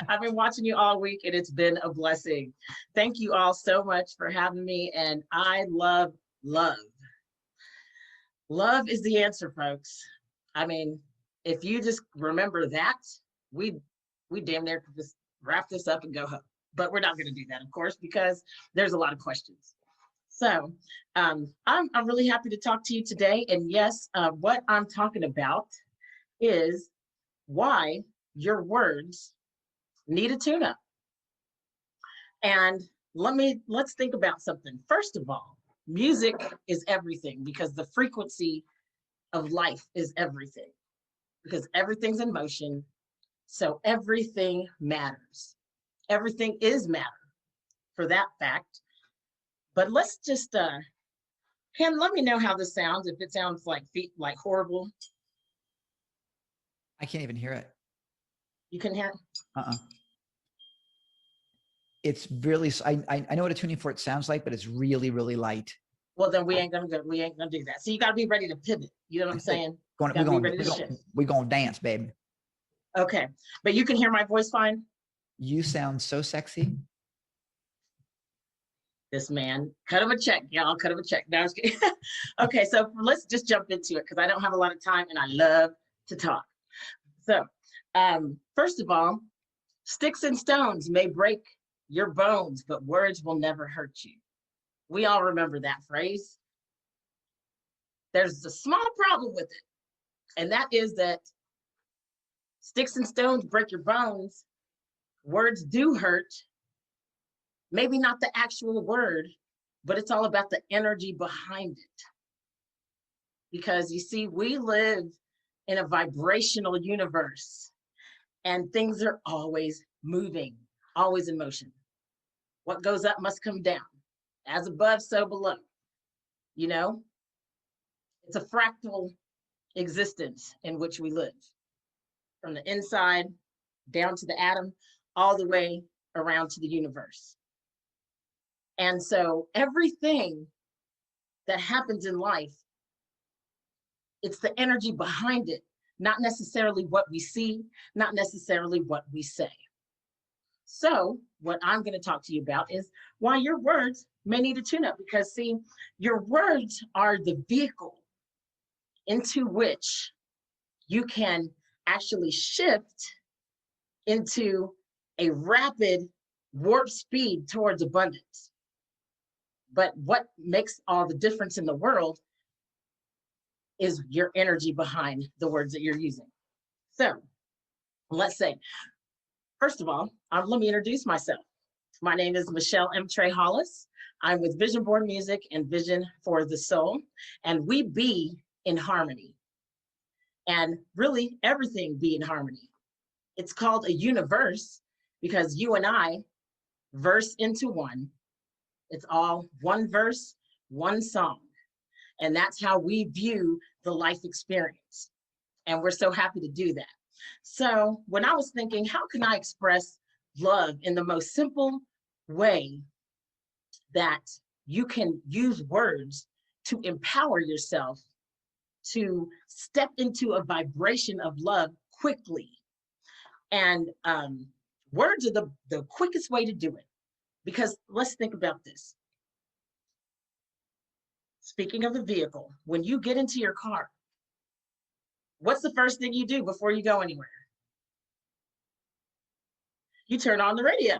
I've been watching you all week and it's been a blessing. Thank you all so much for having me. And I love love. Love is the answer, folks. I mean, if you just remember that, we damn near could just wrap this up and go home. But we're not going to do that, of course, because there's a lot of questions. So I'm really happy to talk to you today. And yes, what I'm talking about is why your words need a tune-up. And let's think about something. First of all, music is everything, because the frequency of life is everything, because everything's in motion. So everything matters. Everything is matter for that fact. But let's just, Ken, let me know how this sounds, if it sounds like horrible. I can't even hear it. You can hear it? It's really, I know what a tuning fork sounds like, but it's really, really light. Well, then we ain't gonna do that. So you gotta be ready to pivot. You know what I'm saying? We're gonna dance, babe. Okay, but you can hear my voice fine? You sound so sexy. This man, cut him a check, y'all, cut him a check. No, I was kidding. Okay, so let's just jump into it, because I don't have a lot of time and I love to talk. So first of all, sticks and stones may break your bones, but words will never hurt you. We all remember that phrase. There's a small problem with it, and that is that sticks and stones break your bones. Words do hurt. Maybe not the actual word, but it's all about the energy behind it. Because you see, we live in a vibrational universe, and things are always moving always in motion. What goes up must come down. As above, so below. You know, it's a fractal existence in which we live, from the inside down to the atom, all the way around to the universe. And so everything that happens in life, it's the energy behind it, not necessarily what we see, not necessarily what we say. So what I'm going to talk to you about is why your words may need a tune-up, because see, your words are the vehicle into which you can actually shift into a rapid warp speed towards abundance. But what makes all the difference in the world is your energy behind the words that you're using. So let's say, first of all, let me introduce myself. My name is Michelle M. Trey Hollis. I'm with Vision Board Music and Vision for the Soul, and we be in harmony. And really everything be in harmony. It's called a universe because you and I verse into one. It's all one verse, one song. And that's how we view the life experience. And we're so happy to do that. So when I was thinking, how can I express love in the most simple way that you can use words to empower yourself to step into a vibration of love quickly? And words are the quickest way to do it. Because let's think about this. Speaking of the vehicle, when you get into your car, what's the first thing you do before you go anywhere? You turn on the radio,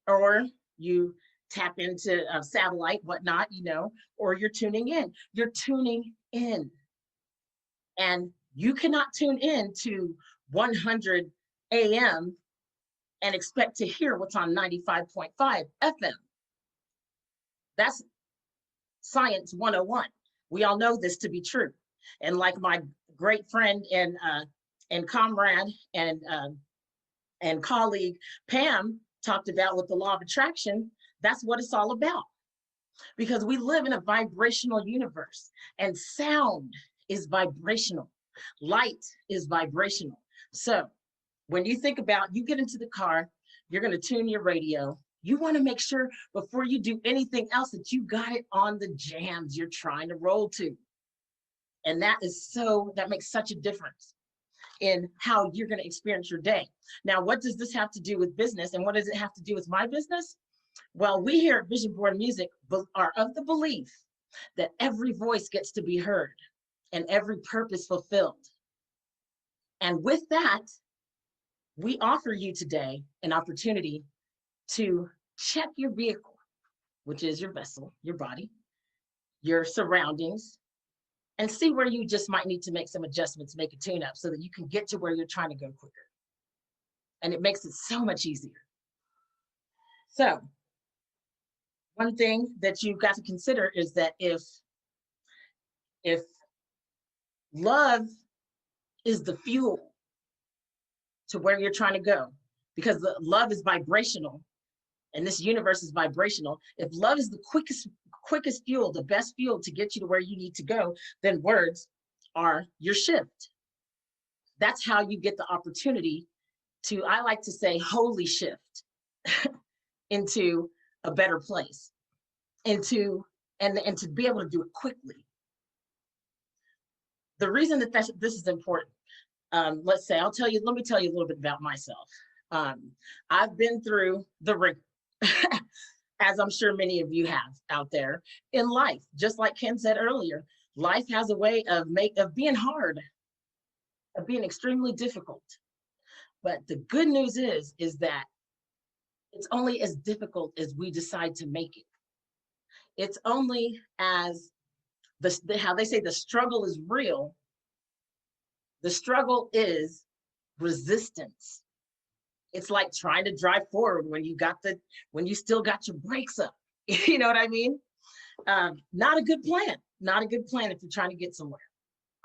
or you tap into a satellite, whatnot, you know, or you're tuning in. You're tuning in. And you cannot tune in to 100 AM and expect to hear what's on 95.5 FM. That's science 101. We all know this to be true. And like my great friend and comrade and colleague Pam talked about with the law of attraction, that's what it's all about. Because we live in a vibrational universe, and sound is vibrational. Light is vibrational. So when you think about, you get into the car, you're going to tune your radio. You want to make sure before you do anything else that you got it on the jams you're trying to roll to. And that makes such a difference in how you're going to experience your day. Now, what does this have to do with business, and what does it have to do with my business? Well, we here at Vision Board Music are of the belief that every voice gets to be heard and every purpose fulfilled. And with that, we offer you today an opportunity to check your vehicle, which is your vessel, your body, your surroundings, and see where you just might need to make some adjustments, make a tune-up so that you can get to where you're trying to go quicker. And it makes it so much easier. So one thing that you've got to consider is that if love is the fuel to where you're trying to go, because the love is vibrational and this universe is vibrational. If love is the quickest fuel, the best fuel to get you to where you need to go, then words are your shift. That's how you get the opportunity to, I like to say, holy shift into a better place, and to be able to do it quickly. The reason that this is important, let's say, let me tell you a little bit about myself. I've been through the ringer, as I'm sure many of you have out there in life. Just like Ken said earlier, life has a way of being hard, of being extremely difficult. But the good news is that it's only as difficult as we decide to make it. It's only as how they say the struggle is real. The struggle is resistance. It's like trying to drive forward when you still got your brakes up. You know what I mean? Not a good plan. Not a good plan if you're trying to get somewhere.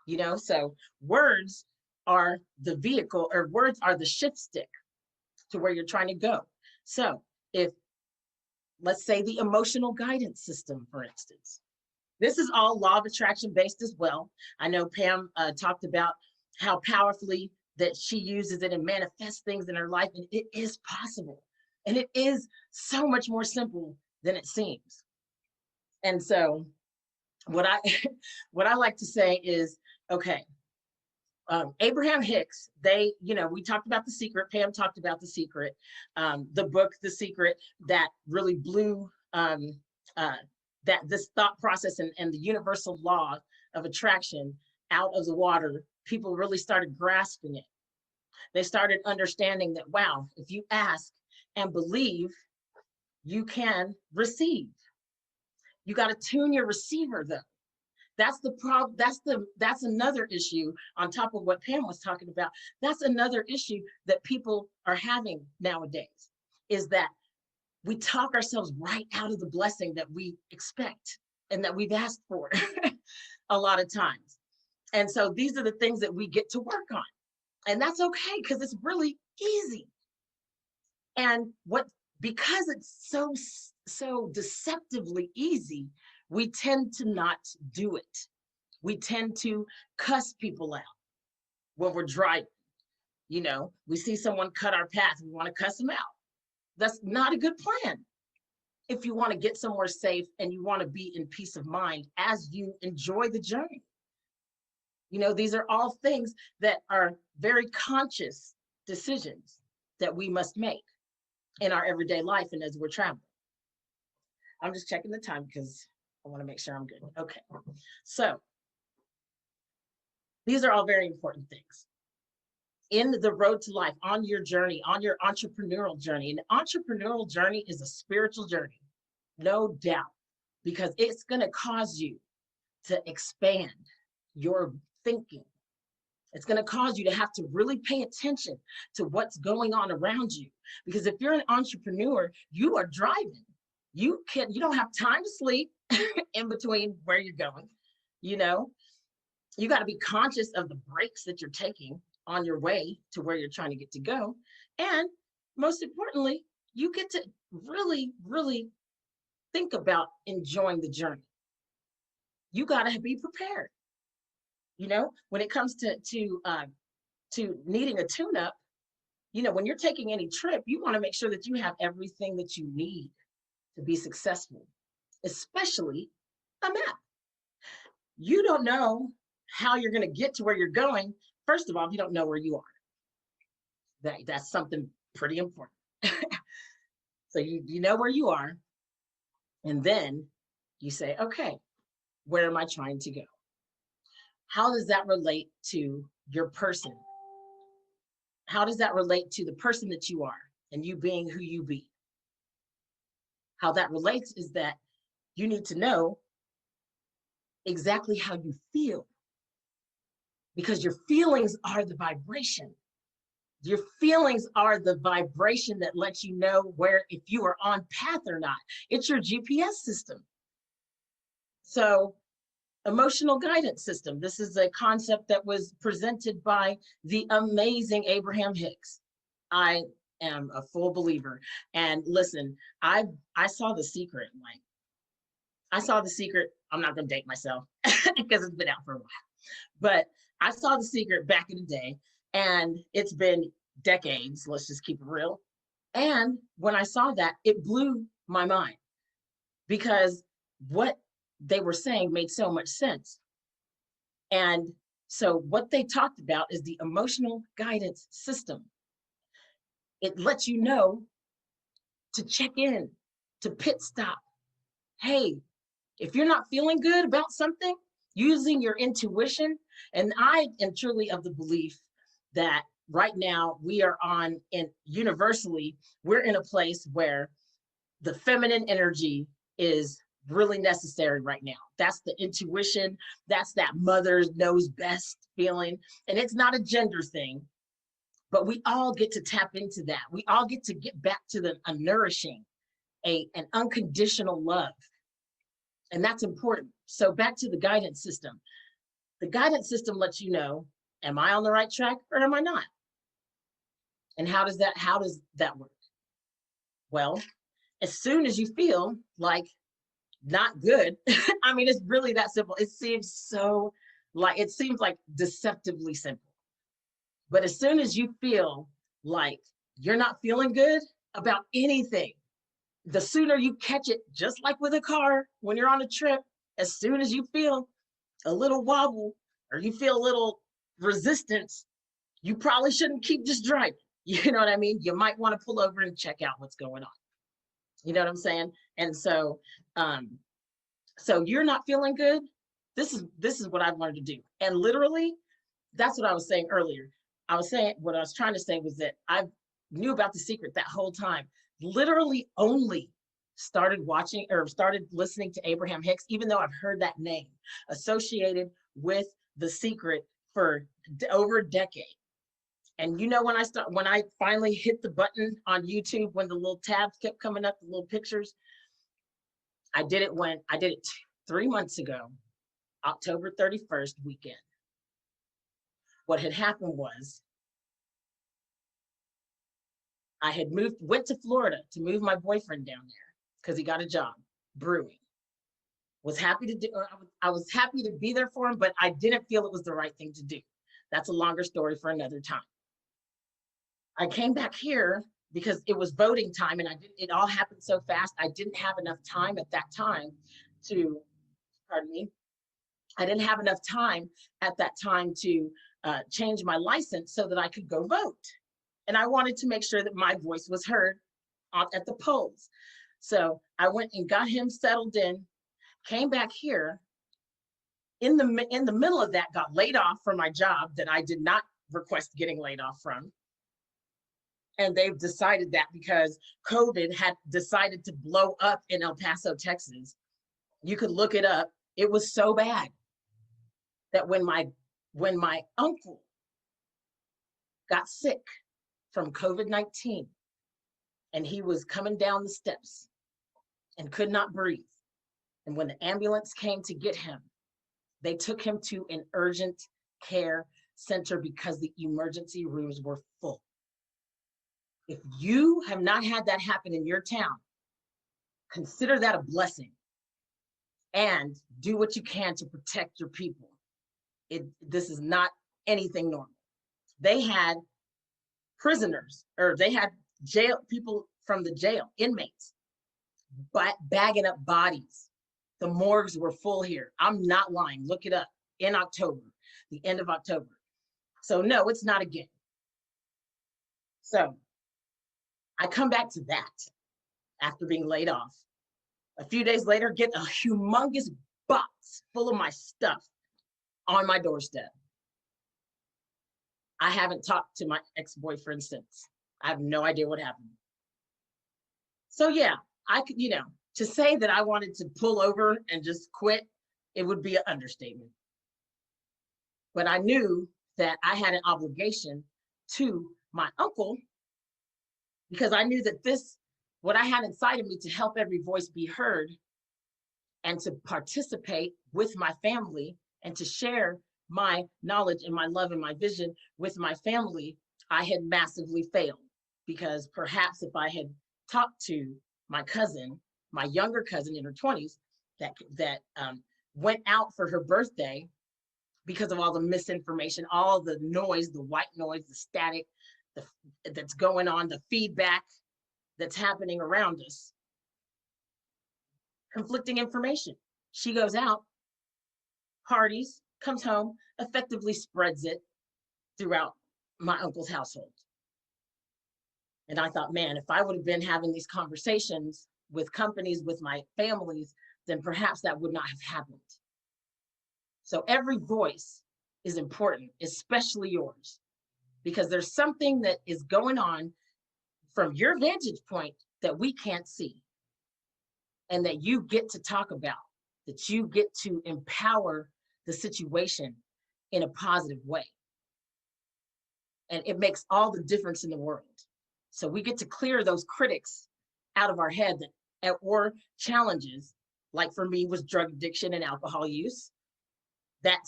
You know, so words are the vehicle, or words are the shift stick to where you're trying to go. So if, let's say the emotional guidance system, for instance, this is all law of attraction based as well. I know Pam talked about how powerfully that she uses it and manifests things in her life, and it is possible. And it is so much more simple than it seems. And so what I what I like to say is, okay, Abraham Hicks, we talked about The Secret. Pam talked about The Secret, the book, The Secret, that really blew that this thought process and the universal law of attraction out of the water. People really started grasping it. They started understanding that, wow, if you ask and believe, you can receive. You got to tune your receiver, though. That's the problem. That's another issue on top of what Pam was talking about. That's another issue that people are having nowadays, is that we talk ourselves right out of the blessing that we expect and that we've asked for a lot of times. And so these are the things that we get to work on. And that's okay, because it's really easy. And because it's so deceptively easy, we tend to not do it. We tend to cuss people out when we're driving. We see someone cut our path, we want to cuss them out. That's not a good plan if you want to get somewhere safe and you want to be in peace of mind as you enjoy the journey. These are all things that are very conscious decisions that we must make in our everyday life and as we're traveling. I'm just checking the time because I want to make sure I'm good. Okay. So these are all very important things in the road to life, on your journey, on your entrepreneurial journey. An entrepreneurial journey is a spiritual journey, no doubt, because it's going to cause you to expand your thinking. It's going to cause you to have to really pay attention to what's going on around you. Because if you're an entrepreneur, you are driving. You don't have time to sleep in between where you're going. You got to be conscious of the breaks that you're taking on your way to where you're trying to get to go. And most importantly, you get to really, really think about enjoying the journey. You got to be prepared. When it comes to needing a tune-up, when you're taking any trip, you want to make sure that you have everything that you need to be successful, especially a map. You don't know how you're going to get to where you're going. First of all, you don't know where you are. That's something pretty important. So you know where you are, and then you say, okay, where am I trying to go? How does that relate to your person? How does that relate to the person that you are and you being who you be? How that relates is that you need to know exactly how you feel, because your feelings are the vibration. Your feelings are the vibration that lets you know if you are on path or not. It's your GPS system. So, emotional guidance system. This is a concept that was presented by the amazing Abraham Hicks. I am a full believer. And listen, I saw The Secret. I saw The Secret. I'm not going to date myself because it's been out for a while. But I saw The Secret back in the day, and it's been decades. Let's just keep it real. And when I saw that, it blew my mind, because what they were saying made so much sense. And so what they talked about is the emotional guidance system. It lets you know to check in, to pit stop. Hey, if you're not feeling good about something, using your intuition. And I am truly of the belief that right now we are universally, we're in a place where the feminine energy is really necessary right now. That's the intuition. That's that mother knows best feeling. And it's not a gender thing, but we all get to tap into that. We all get to get back to a nourishing, an unconditional love. And that's important. So back to the guidance system. The guidance system lets you know, am I on the right track or am I not? And how does that work? Well, as soon as you feel like not good, I mean, it's really that simple. It seems like deceptively simple. But as soon as you feel like you're not feeling good about anything, the sooner you catch it, just like with a car, when you're on a trip, as soon as you feel a little wobble or you feel a little resistance, you probably shouldn't keep just driving. You know what I mean? You might want to pull over and check out what's going on. You know what I'm saying? And so, so you're not feeling good. This is what I've learned to do. And literally, that's what I was saying earlier. What I was trying to say was that I knew about The Secret that whole time. Literally only started watching or started listening to Abraham Hicks, even though I've heard that name associated with The Secret for over a decade. And you know, when I finally hit the button on YouTube, when the little tabs kept coming up, the little pictures, I did it 3 months ago, October 31st weekend. What had happened was I had went to Florida to move my boyfriend down there because he got a job brewing. I was happy to be there for him, but I didn't feel it was the right thing to do. That's a longer story for another time. I came back here because it was voting time, and it all happened so fast. I didn't have enough time at that time to, pardon me, I didn't have enough time at that time to change my license so that I could go vote. And I wanted to make sure that my voice was heard at the polls. So I went and got him settled in, came back here. In the middle of that, got laid off from my job that I did not request getting laid off from. And they've decided that because COVID had decided to blow up in El Paso, Texas. You could look it up. It was so bad that when my uncle got sick from COVID-19 and he was coming down the steps and could not breathe, and when the ambulance came to get him, they took him to an urgent care center because the emergency rooms were full. If you have not had that happen in your town, consider that a blessing and do what you can to protect your people. This is not anything normal. They had prisoners, or they had people from the jail, inmates, bagging up bodies. The morgues were full here. I'm not lying. Look it up. In October, the end of October. So no, it's not again. So I come back to that after being laid off. A few days later, get a humongous box full of my stuff on my doorstep. I haven't talked to my ex-boyfriend since. I have no idea what happened. So yeah, I could, to say that I wanted to pull over and just quit, it would be an understatement. But I knew that I had an obligation to my uncle, because I knew that what I had inside of me to help every voice be heard and to participate with my family and to share my knowledge and my love and my vision with my family, I had massively failed. Because perhaps if I had talked to my cousin, my younger cousin in her 20s, that went out for her birthday because of all the misinformation, all the noise, the white noise, the static that's going on, the feedback that's happening around us. Conflicting information. She goes out, parties, comes home, effectively spreads it throughout my uncle's household. And I thought, man, if I would have been having these conversations with companies, with my families, then perhaps that would not have happened. So every voice is important, especially yours, because there's something that is going on from your vantage point that we can't see, and that you get to talk about, that you get to empower the situation in a positive way. And it makes all the difference in the world. So we get to clear those critics out of our head or challenges, like for me was drug addiction and alcohol use, that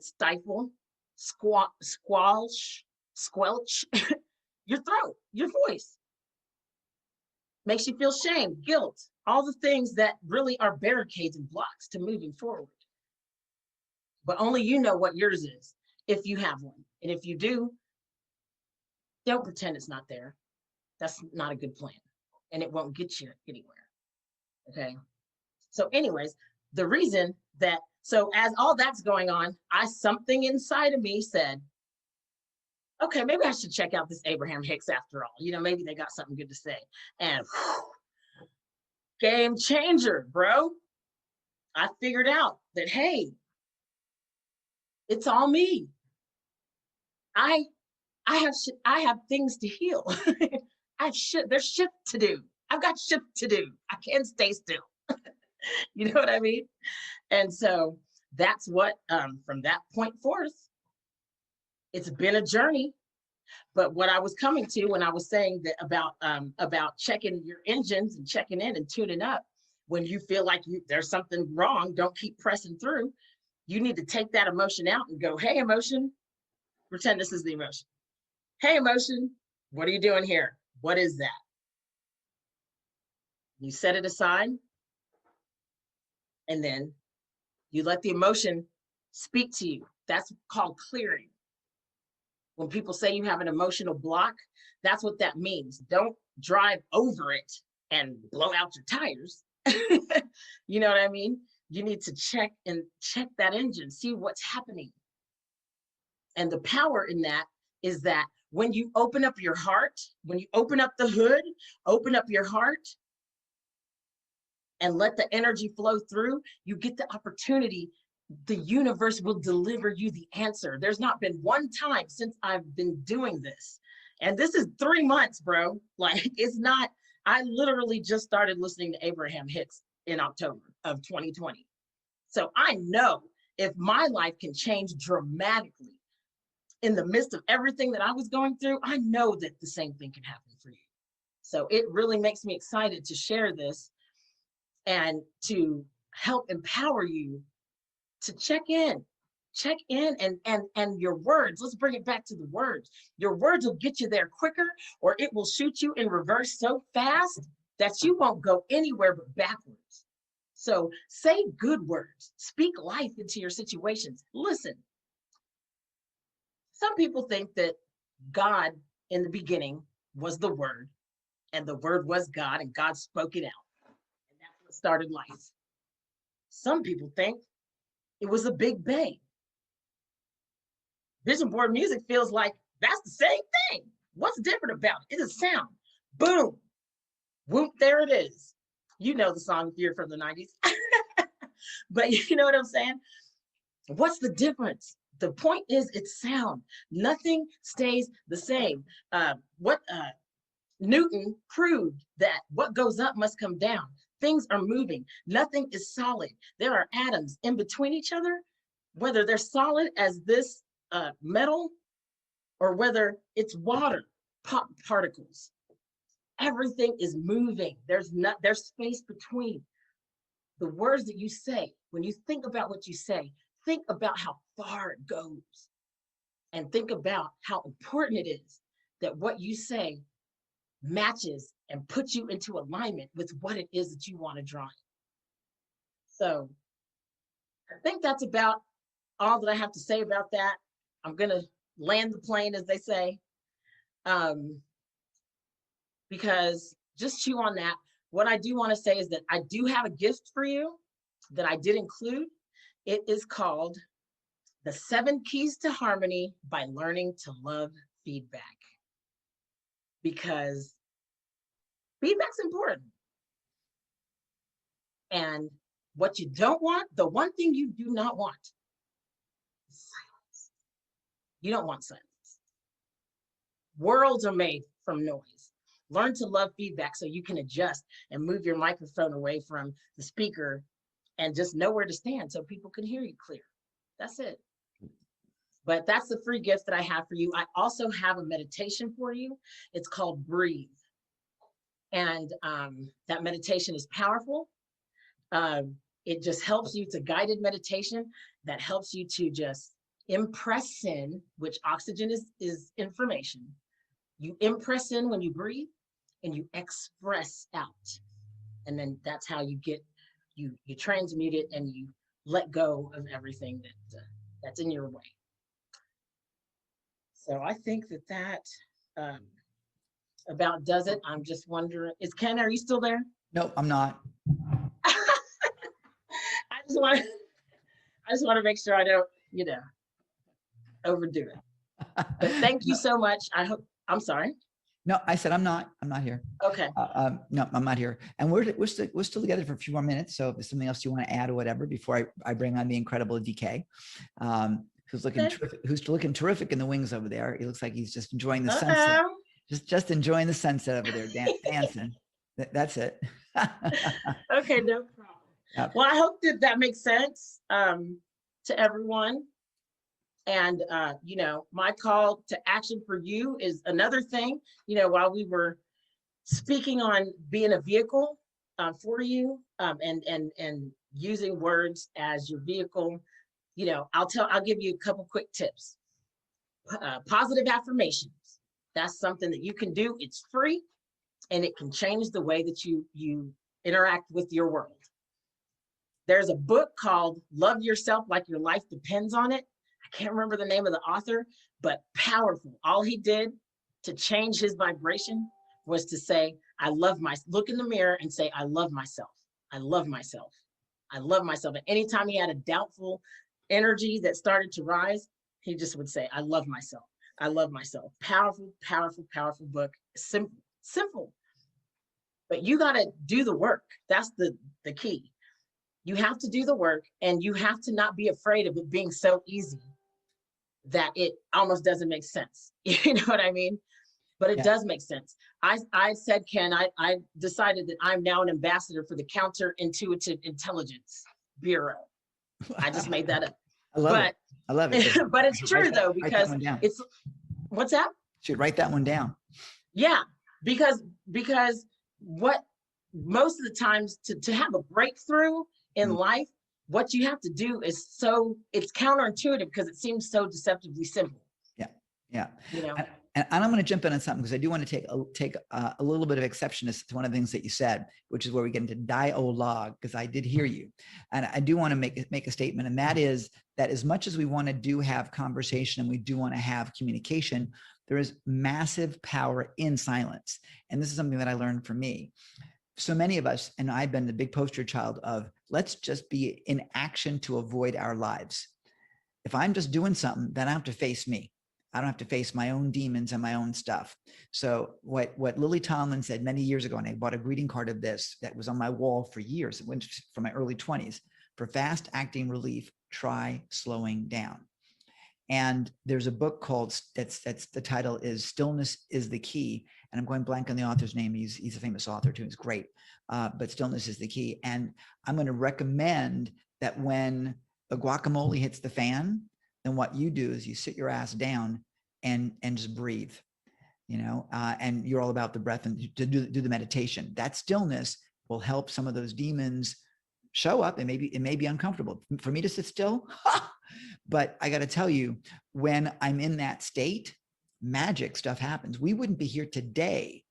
stifle, squelch your throat, your voice. makes you feel shame, guilt, all the things that really are barricades and blocks to moving forward. But only you know what yours is, if you have one. And if you do, don't pretend it's not there. That's not a good plan. And it won't get you anywhere. Okay. So anyways, the reason that, so as all that's going on, something inside of me said, okay, maybe I should check out this Abraham Hicks after all. You know, maybe they got something good to say. And whew, game changer, bro. I figured out that, hey, it's all me. I have things to heal. There's shit to do. I've got shit to do. I can't stay still. You know what I mean? And so that's what, from that point forth, it's been a journey. But what I was coming to when I was saying that about checking your engines and checking in and tuning up, when you feel like there's something wrong, don't keep pressing through. You need to take that emotion out and go, hey, emotion, pretend this is the emotion. Hey, emotion, what are you doing here? What is that? You set it aside, and then you let the emotion speak to you. That's called clearing. When people say you have an emotional block, that's what that means. Don't drive over it and blow out your tires. You know what I mean? You need to check that engine, see what's happening. And the power in that is that when you open up your heart, when you open up the hood, open up your heart, and let the energy flow through, you get the opportunity. The universe will deliver you the answer. There's not been one time since I've been doing this. And this is 3 months, bro. Like, it's not, I literally just started listening to Abraham Hicks in October of 2020. So I know if my life can change dramatically in the midst of everything that I was going through, I know that the same thing can happen for you. So it really makes me excited to share this and to help empower you to check in and your words. Let's bring it back to the words. Your words will get you there quicker, or it will shoot you in reverse so fast that you won't go anywhere but backwards. So say good words, speak life into your situations. Listen, some people think that God in the beginning was the Word, and the Word was God, and God spoke it out. And that's what started life. Some people think it was a big bang. Vision board music feels like that's the same thing. What's different about it? It's a sound. Boom. Whoop, there it is. You know the song if you're from the 90s. But you know what I'm saying? What's the difference? The point is it's sound. Nothing stays the same. Newton proved that what goes up must come down. Things are moving. Nothing is solid. There are atoms in between each other, whether they're solid as this metal or whether it's water particles. Everything is moving. There's space between. The words that you say, when you think about what you say, think about how far it goes. And think about how important it is that what you say matches and puts you into alignment with what it is that you want to draw. So I think that's about all that I have to say about that. I'm going to land the plane, as they say, because just chew on that. What I do want to say is that I do have a gift for you that I did include. It is called The 7 Keys to Harmony by Learning to Love Feedback. Because feedback's important. And what you don't want, the one thing you do not want is silence. You don't want silence. Worlds are made from noise. Learn to love feedback so you can adjust and move your microphone away from the speaker and just know where to stand so people can hear you clear. That's it. But that's the free gift that I have for you. I also have a meditation for you. It's called Breathe. And that meditation is powerful. It just helps you. It's a guided meditation that helps you to just impress in, which oxygen is information. You impress in when you breathe, and you express out. And then that's how you get, you transmute it and you let go of everything that that's in your way. So I think that about does it. I'm just wondering, is Ken, are you still there? Nope, I'm not. I just want to make sure I don't, overdo it. But thank you so much. I hope, I'm sorry. No, I said I'm not here. Okay. No, I'm not here. And we're still together for a few more minutes. So if there's something else you want to add or whatever before I bring on the incredible DK, who's looking terrific, who's looking terrific in the wings over there. He looks like he's just enjoying the sunset. Just enjoying the sunset over there, dancing. That's it. Okay, no problem. Yep. Well, I hope that makes sense to everyone. And, my call to action for you is another thing, while we were speaking on being a vehicle for you and using words as your vehicle, I'll give you a couple quick tips. Positive affirmations. That's something that you can do. It's free and it can change the way that you interact with your world. There's a book called Love Yourself Like Your Life Depends on It. I can't remember the name of the author, but powerful. All he did to change his vibration was to say, look in the mirror and say, I love myself. I love myself. I love myself. And anytime he had a doubtful energy that started to rise, he just would say, I love myself. I love myself. Powerful, powerful, powerful book. Simple. But you got to do the work. That's the key. You have to do the work and you have to not be afraid of it being so easy that it almost doesn't make sense. You know what I mean? But it does make sense. I said, Ken, I decided that I'm now an ambassador for the Counterintuitive Intelligence Bureau. I just made that up. I love it. I love it. But it's true though, because it's, what's that? Should write that one down. Yeah, because what most of the times to have a breakthrough in life, what you have to do is it's counterintuitive because it seems so deceptively simple. Yeah. And I'm going to jump in on something because I do want to take a little bit of exception to one of the things that you said, which is where we get into dialogue, because I did hear you. And I do want to make a statement. And that is that as much as we want to do have conversation and we do want to have communication, there is massive power in silence. And this is something that I learned from me. So many of us, and I've been the big poster child of, let's just be in action to avoid our lives. If I'm just doing something, then I don't have to face me. I don't have to face my own demons and my own stuff. So what Lily Tomlin said many years ago, and I bought a greeting card of this that was on my wall for years, it went from my early 20s, for fast acting relief, try slowing down. And there's a book called, that's the title is Stillness is the Key. And I'm going blank on the author's name. He's a famous author too. He's great. But Stillness is the Key. And I'm going to recommend that when the guacamole hits the fan, then what you do is you sit your ass down and just breathe, and you're all about the breath and to do the meditation. That stillness will help some of those demons show up, and it may be uncomfortable for me to sit still. But I got to tell you, when I'm in that state, magic stuff happens. We wouldn't be here today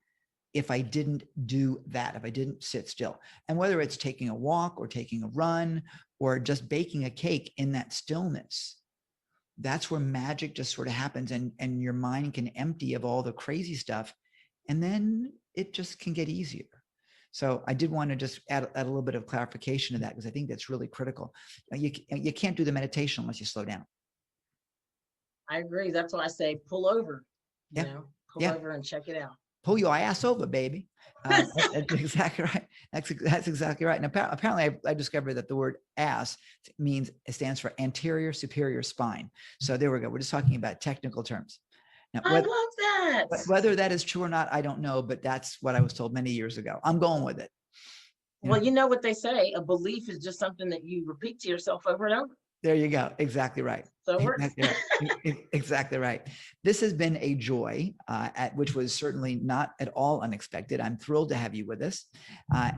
if I didn't do that, if I didn't sit still. And whether it's taking a walk or taking a run or just baking a cake in that stillness, that's where magic just sort of happens, and your mind can empty of all the crazy stuff, and then it just can get easier. So I did want to just add a little bit of clarification to that, because I think that's really critical. You can't do the meditation unless you slow down. I agree. That's why I say pull over, pull over and check it out. Pull your ass over, baby. That's exactly right. That's exactly right. And apparently I discovered that the word ass it stands for anterior superior spine. So there we go. We're just talking about technical terms. Now, I love that. Whether that is true or not, I don't know, but that's what I was told many years ago. I'm going with it. Well, you know what they say, a belief is just something that you repeat to yourself over and over. There you go. Exactly right. So it works. Exactly right. Exactly right. This has been a joy, which was certainly not at all unexpected. I'm thrilled to have you with us,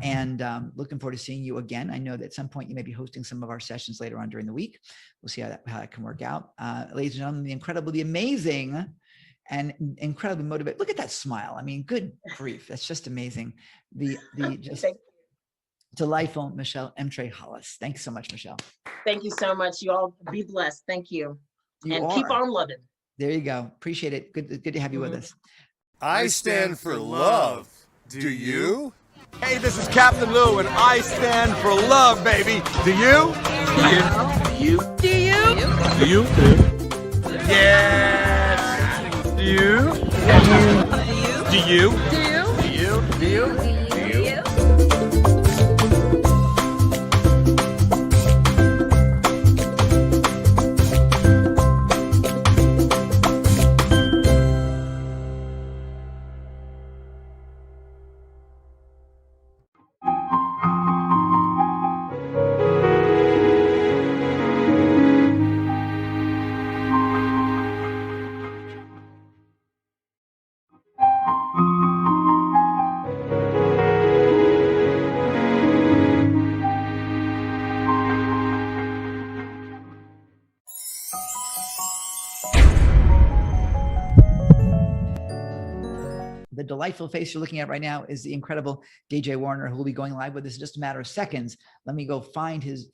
and looking forward to seeing you again. I know that at some point you may be hosting some of our sessions later on during the week. We'll see how that can work out. Ladies and gentlemen, the incredible, the amazing and incredibly motivated. Look at that smile. I mean, good grief. That's just amazing. The just delightful Michelle Emtre-Hollis. Thanks so much, Michelle. Thank you so much. You all be blessed. Thank you. You keep on loving. There you go. Appreciate it. Good to have you with us. I stand for love. Do you? Hey, this is Captain Lou, and I stand for love, baby. Do you? Do you? Do you? Do you? Yes. Do you? Do you? Do you? Do you? Do you? The delightful face you're looking at right now is the incredible DJ Warner, who will be going live with us in just a matter of seconds. Let me go find his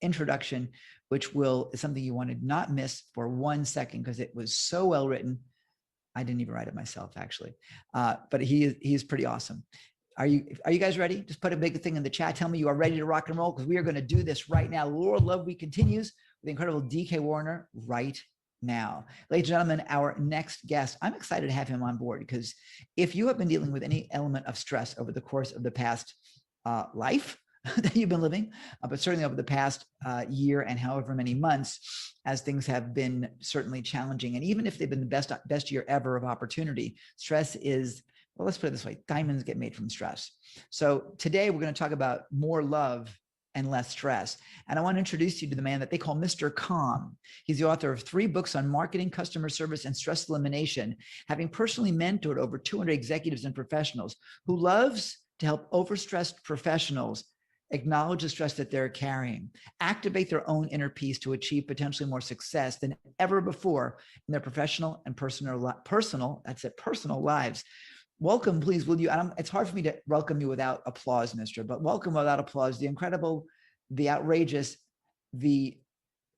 introduction, which is something you want to not miss for 1 second, because it was so well written. I didn't even write it myself, actually, but he is pretty awesome. Are you guys ready? Just put a big thing in the chat. Tell me you are ready to rock and roll, because we are going to do this right now. World Love Week continues with the incredible DK Warner right now. Ladies and gentlemen, our next guest, I'm excited to have him on board, because if you have been dealing with any element of stress over the course of the past life that you've been living, but certainly over the past year and however many months, as things have been certainly challenging, and even if they've been the best year ever of opportunity, stress is, well, let's put it this way, diamonds get made from stress. So today we're going to talk about more love and less stress. And I want to introduce you to the man that they call Mr. Calm. He's the author of 3 books on marketing, customer service, and stress elimination, having personally mentored over 200 executives and professionals, who loves to help overstressed professionals acknowledge the stress that they're carrying, activate their own inner peace to achieve potentially more success than ever before in their professional and personal lives. Welcome, please, will you? It's hard for me to welcome you without applause, mister, but welcome without applause, the incredible, the outrageous, the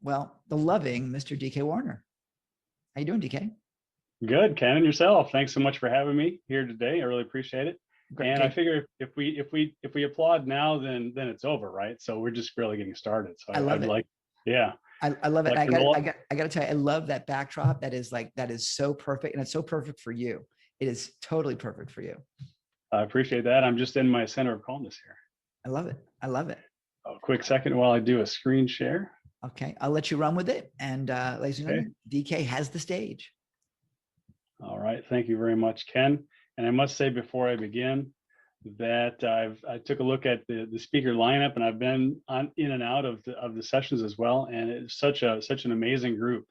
loving Mr. DK Warner. How you doing, DK? Good, Ken, and yourself. Thanks so much for having me here today. I really appreciate it. Great. And I figure if we applaud now, then it's over, right? So we're just really getting started. So I love it. Yeah. I love it. Like I got to tell you, I love that backdrop. That is so perfect, and it's so perfect for you. It is totally perfect for you. I appreciate that. I'm just in my center of calmness here. I love it. I love it. A quick second while I do a screen share. Okay, I'll let you run with it. And ladies and gentlemen, DK has the stage. All right, thank you very much, Ken. And I must say before I begin that I took a look at the speaker lineup, and I've been in and out of the sessions as well. And it's such an amazing group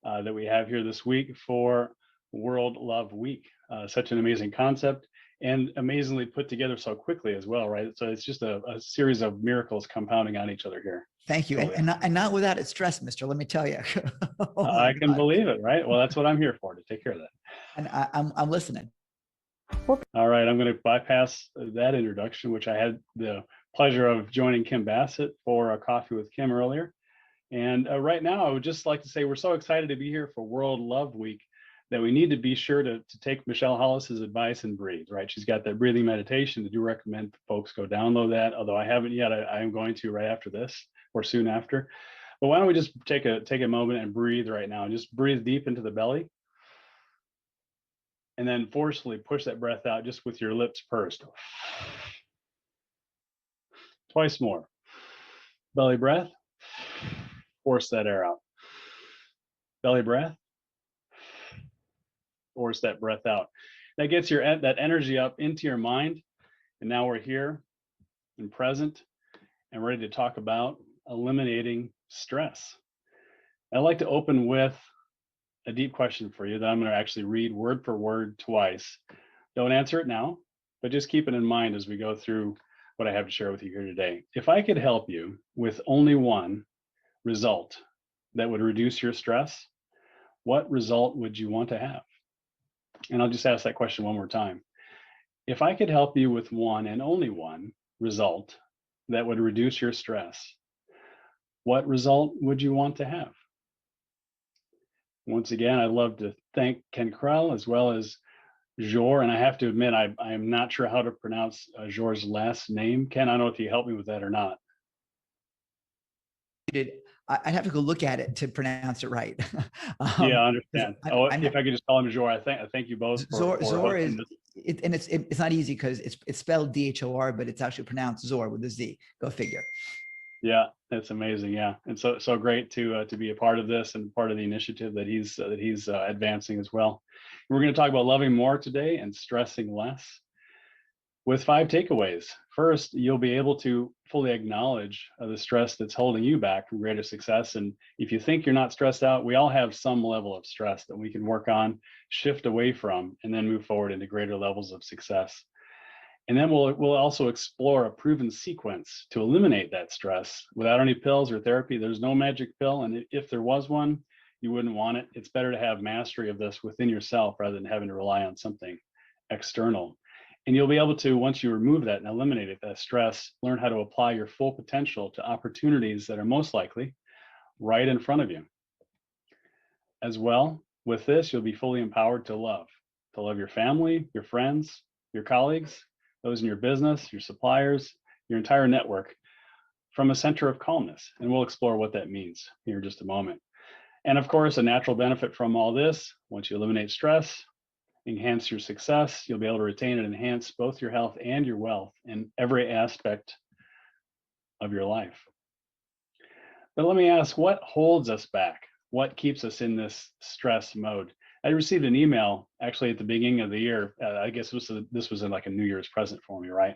that we have here this week for World Love Week. Such an amazing concept, and amazingly put together so quickly as well, right? So it's just a series of miracles compounding on each other here. Thank you, and not without its stress, mister. Let me tell you. I can believe it, right? Well, that's what I'm here for, to take care of that. And I'm listening. All right, I'm going to bypass that introduction, which I had the pleasure of joining Kim Bassett for a coffee with Kim earlier. And right now, I would just like to say we're so excited to be here for World Love Week that we need to be sure to take Michelle Hollis's advice and breathe, right? She's got that breathing meditation. I do recommend folks go download that, although I haven't yet. I am going to right after this or soon after. But why don't we just take a moment and breathe right now, and just breathe deep into the belly. And then forcefully push that breath out just with your lips pursed. Twice more. Belly breath. Force that air out. Belly breath. Force that breath out. That gets that energy up into your mind. And now we're here and present and ready to talk about eliminating stress. I'd like to open with a deep question for you that I'm going to actually read word for word twice. Don't answer it now, but just keep it in mind as we go through what I have to share with you here today. If I could help you with only one result that would reduce your stress, what result would you want to have? And I'll just ask that question one more time. If I could help you with one and only one result that would reduce your stress, what result would you want to have? Once again, I'd love to thank Ken Krell as well as Jor, and I have to admit, I am not sure how to pronounce Jor's last name. Ken, I don't know if you help me with that or not. I'd have to go look at it to pronounce it right. Yeah, I understand. I'm if I could just call him Jor, I thank you both. Zor hosting is, this. and it's not easy because it's spelled DHOR, but it's actually pronounced Zor with a Z. Go figure. Yeah, that's amazing. Yeah, and so great to be a part of this and part of the initiative that he's advancing as well. We're going to talk about loving more today and stressing less with 5 takeaways. First, you'll be able to fully acknowledge the stress that's holding you back from greater success. And if you think you're not stressed out, we all have some level of stress that we can work on, shift away from, and then move forward into greater levels of success. And then we'll also explore a proven sequence to eliminate that stress without any pills or therapy. There's no magic pill. And if there was one, you wouldn't want it. It's better to have mastery of this within yourself rather than having to rely on something external. And you'll be able to, once you remove that and eliminate it, that stress, learn how to apply your full potential to opportunities that are most likely right in front of you. As well, with this, you'll be fully empowered to love your family, your friends, your colleagues, those in your business, your suppliers, your entire network from a center of calmness. And we'll explore what that means here in just a moment. And of course, a natural benefit from all this, once you eliminate stress, enhance your success, you'll be able to retain and enhance both your health and your wealth in every aspect of your life. But let me ask, what holds us back? What keeps us in this stress mode? I received an email actually at the beginning of the year. I guess this was in like a New Year's present for me, right?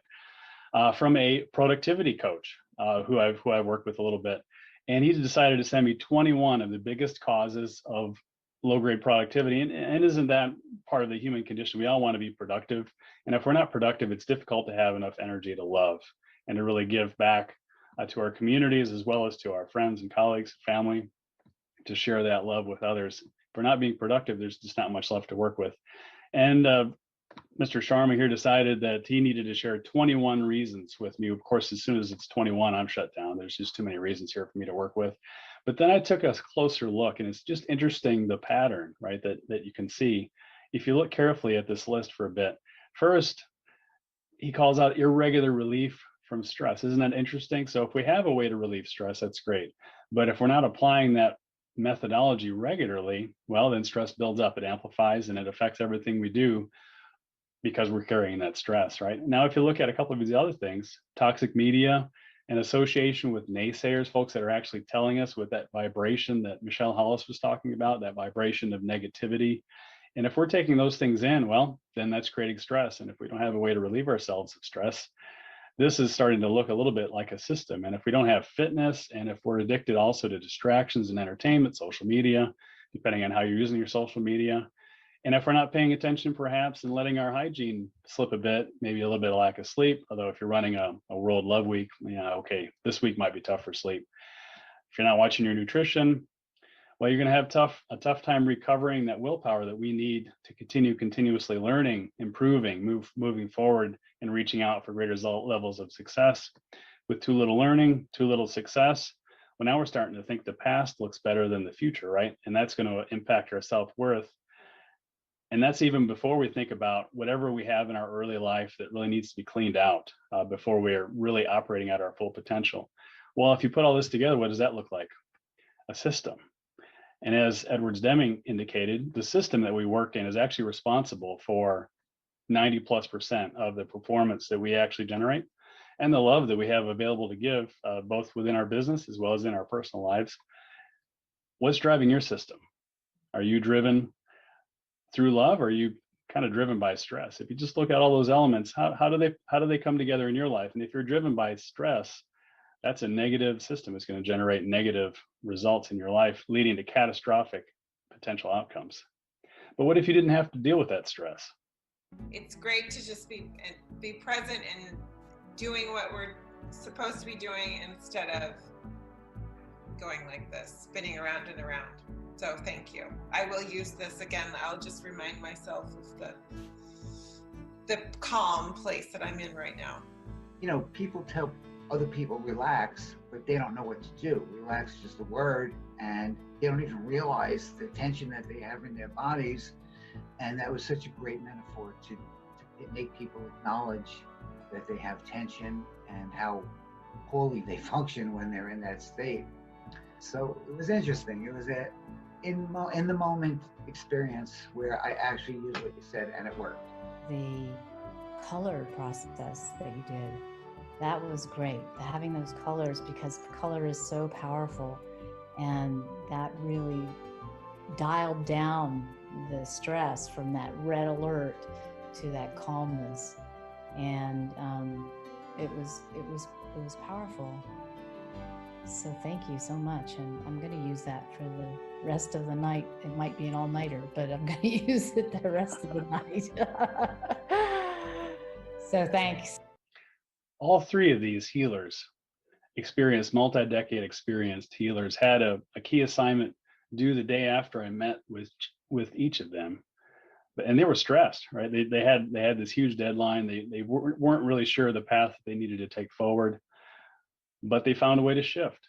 From a productivity coach who I've worked with a little bit. And he decided to send me 21 of the biggest causes of low-grade productivity. And isn't that part of the human condition? We all want to be productive. And if we're not productive, it's difficult to have enough energy to love and to really give back to our communities as well as to our friends and colleagues, family, to share that love with others. If we're not being productive, there's just not much left to work with. And Mr. Sharma here decided that he needed to share 21 reasons with me. Of course, as soon as it's 21, I'm shut down. There's just too many reasons here for me to work with. But then I took a closer look, and it's just interesting the pattern, right, that you can see if you look carefully at this list for a bit. First, he calls out irregular relief from stress. Isn't that interesting? So if we have a way to relieve stress, that's great. But if we're not applying that methodology regularly, well, then stress builds up, it amplifies, and it affects everything we do because we're carrying that stress, right? Now, if you look at a couple of these other things, toxic media, an association with naysayers, folks that are actually telling us with that vibration that Michelle Hollis was talking about, that vibration of negativity. And if we're taking those things in, well, then that's creating stress. And if we don't have a way to relieve ourselves of stress, this is starting to look a little bit like a system. And if we don't have fitness, and if we're addicted also to distractions and entertainment, social media, depending on how you're using your social media, and if we're not paying attention perhaps and letting our hygiene slip a bit, maybe a little bit of lack of sleep, although if you're running a World Love Week, yeah, okay, this week might be tough for sleep. If you're not watching your nutrition, well, you're going to have a tough time recovering that willpower that we need to continue continuously learning, improving, moving forward, and reaching out for greater levels of success. With too little learning, too little success, well, now we're starting to think the past looks better than the future, right? And that's going to impact our self-worth. And that's even before we think about whatever we have in our early life that really needs to be cleaned out before we're really operating at our full potential. Well, if you put all this together, what does that look like? A system. And as Edwards Deming indicated, the system that we work in is actually responsible for 90+% of the performance that we actually generate and the love that we have available to give both within our business as well as in our personal lives. What's driving your system? Are you driven through love, or are you kind of driven by stress? If you just look at all those elements, how do they come together in your life? And if you're driven by stress, that's a negative system. It's going to generate negative results in your life, leading to catastrophic potential outcomes. But what if you didn't have to deal with that stress? It's great to just be present and doing what we're supposed to be doing instead of going like this, spinning around and around. So thank you. I will use this again. I'll just remind myself of the calm place that I'm in right now. You know, people tell other people relax, but they don't know what to do. Relax is just a word, and they don't even realize the tension that they have in their bodies. And that was such a great metaphor to make people acknowledge that they have tension and how poorly they function when they're in that state. So it was interesting. It was in the moment experience where I actually used what you said and it worked. The color process that you did, that was great. Having those colors, because color is so powerful, and that really dialed down the stress from that red alert to that calmness, and it was powerful. So thank you so much, and I'm going to use that for the rest of the night. It might be an all-nighter, but I'm going to use it the rest of the night. So thanks. All three of these healers, multi-decade experienced healers, had a key assignment due the day after I met with each of them. And they were stressed, right? They had this huge deadline. They weren't really sure the path that they needed to take forward, but they found a way to shift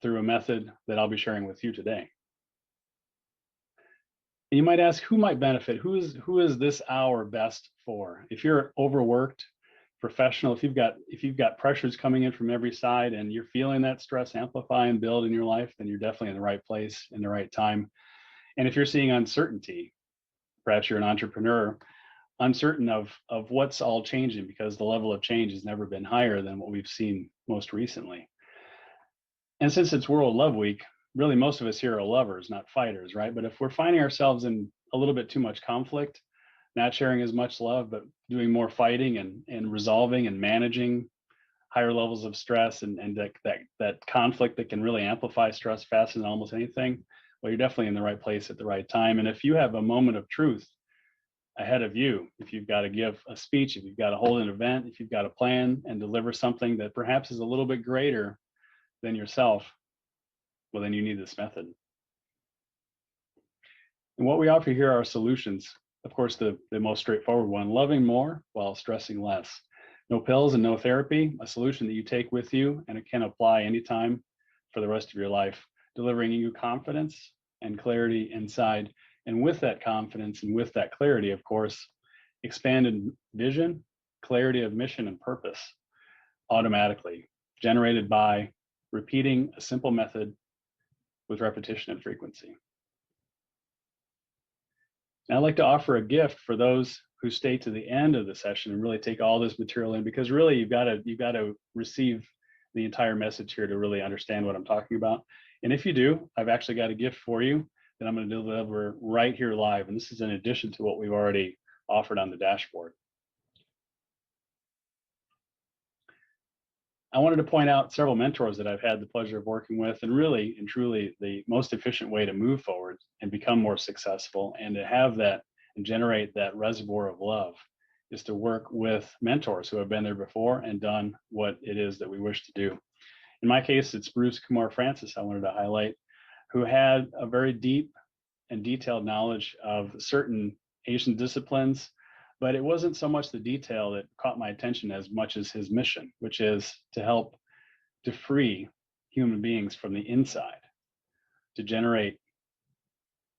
through a method that I'll be sharing with you today. And you might ask, who might benefit? Who is this hour best for? If you're overworked professional, if you've got pressures coming in from every side and you're feeling that stress amplify and build in your life, then you're definitely in the right place in the right time. And if you're seeing uncertainty, perhaps you're an entrepreneur, uncertain of what's all changing, because the level of change has never been higher than what we've seen most recently. And since it's World Love Week, really most of us here are lovers, not fighters, right? But if we're finding ourselves in a little bit too much conflict, not sharing as much love, but doing more fighting and resolving and managing higher levels of stress and that conflict that can really amplify stress faster than almost anything, well, you're definitely in the right place at the right time. And if you have a moment of truth ahead of you, if you've got to give a speech, if you've got to hold an event, if you've got to plan and deliver something that perhaps is a little bit greater than yourself, well, then you need this method. And what we offer here are solutions. Of course, the most straightforward one, loving more while stressing less. No pills and no therapy, a solution that you take with you and it can apply anytime for the rest of your life, delivering you confidence and clarity inside. And with that confidence and with that clarity, of course, expanded vision, clarity of mission and purpose automatically, generated by repeating a simple method with repetition and frequency. Now, I'd like to offer a gift for those who stay to the end of the session and really take all this material in, because really you've got to receive the entire message here to really understand what I'm talking about. And if you do, I've actually got a gift for you that I'm going to deliver right here live. And this is in addition to what we've already offered on the dashboard. I wanted to point out several mentors that I've had the pleasure of working with, and really and truly the most efficient way to move forward and become more successful and to have that and generate that reservoir of love is to work with mentors who have been there before and done what it is that we wish to do. In my case, it's Bruce Kumar Francis I wanted to highlight, who had a very deep and detailed knowledge of certain Asian disciplines, but it wasn't so much the detail that caught my attention as much as his mission, which is to help to free human beings from the inside, to generate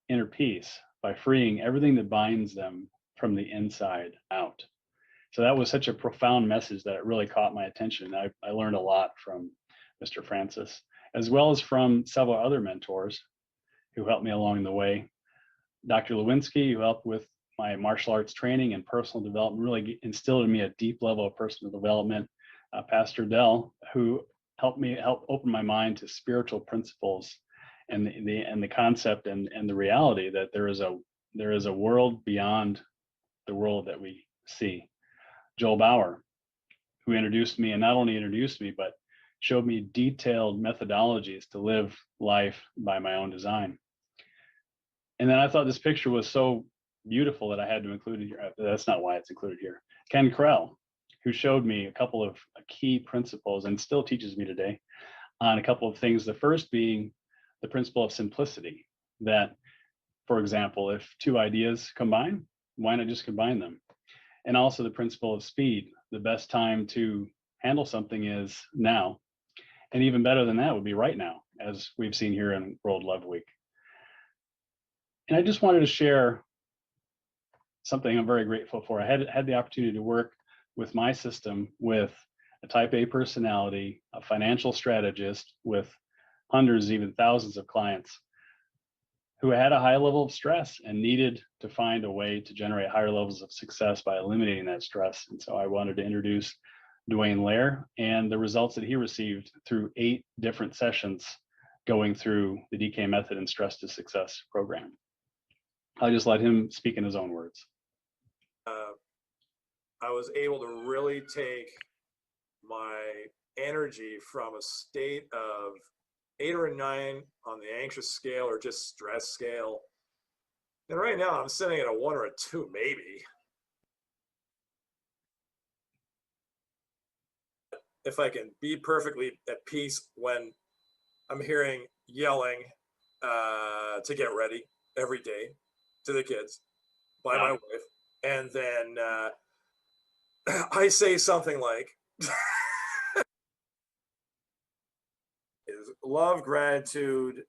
inner peace by freeing everything that binds them from the inside out. So that was such a profound message that it really caught my attention. I learned a lot from Mr. Francis, as well as from several other mentors who helped me along the way. Dr. Lewinsky, who helped with my martial arts training and personal development, really instilled in me a deep level of personal development. Pastor Dell, who helped open my mind to spiritual principles and the concept and the reality that there is a world beyond the world that we see. Joel Bauer, who introduced me, and not only introduced me, but showed me detailed methodologies to live life by my own design. And then I thought this picture was so beautiful that I had to include it here. That's not why it's included here. Ken Krell, who showed me a couple of key principles and still teaches me today on a couple of things. The first being the principle of simplicity. that, for example, if two ideas combine, why not just combine them? And also the principle of speed. The best time to handle something is now. And even better than that would be right now, as we've seen here in World Love Week. And I just wanted to share something I'm very grateful for. I had the opportunity to work with my system with a type A personality, a financial strategist with hundreds, even thousands of clients who had a high level of stress and needed to find a way to generate higher levels of success by eliminating that stress. And so I wanted to introduce Dwayne Lair and the results that he received through 8 different sessions going through the DK Method and Stress to Success program. I'll just let him speak in his own words. I was able to really take my energy from a state of 8 or a 9 on the anxious scale or just stress scale. And right now I'm sitting at a 1 or a 2, maybe. If I can be perfectly at peace when I'm hearing yelling to get ready every day to the kids by my wife, and then I say something like, is love, gratitude,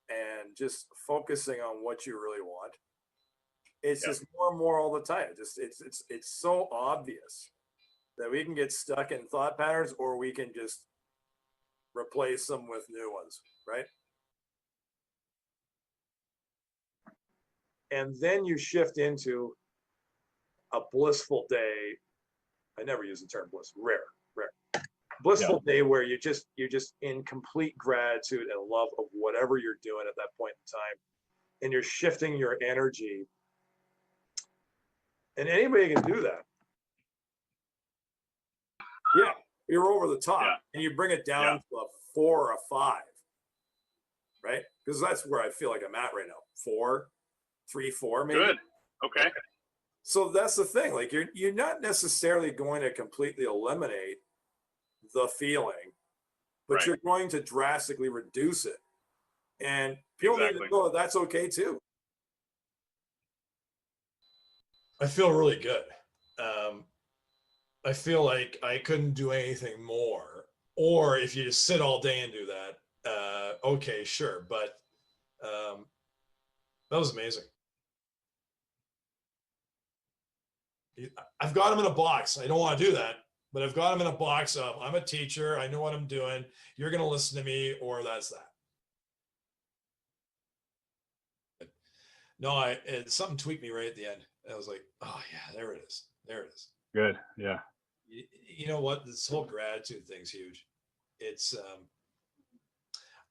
and just focusing on what you really want. It's just more and more all the time. It's so obvious that we can get stuck in thought patterns, or we can just replace them with new ones, right? And then you shift into a blissful day. I never use the term bliss, rare. Blissful day where you're just in complete gratitude and love of whatever you're doing at that point in time. And you're shifting your energy. And anybody can do that. Yeah, you're over the top and you bring it down to a 4 or a 5, right? Because that's where I feel like I'm at right now. 4, 3, 4, maybe. Good. Okay. So that's the thing. Like you're not necessarily going to completely eliminate the feeling, but you're going to drastically reduce it. And people need to know that that's okay too. I feel really good. I feel like I couldn't do anything more. Or if you just sit all day and do that, okay, sure. But that was amazing. I've got them in a box. I don't want to do that, but I've got them in a box of, I'm a teacher. I know what I'm doing. You're going to listen to me, or that's that. No, something tweaked me right at the end. I was like, oh yeah, there it is. There it is. Good. Yeah. You know what? This whole gratitude thing's huge. It's,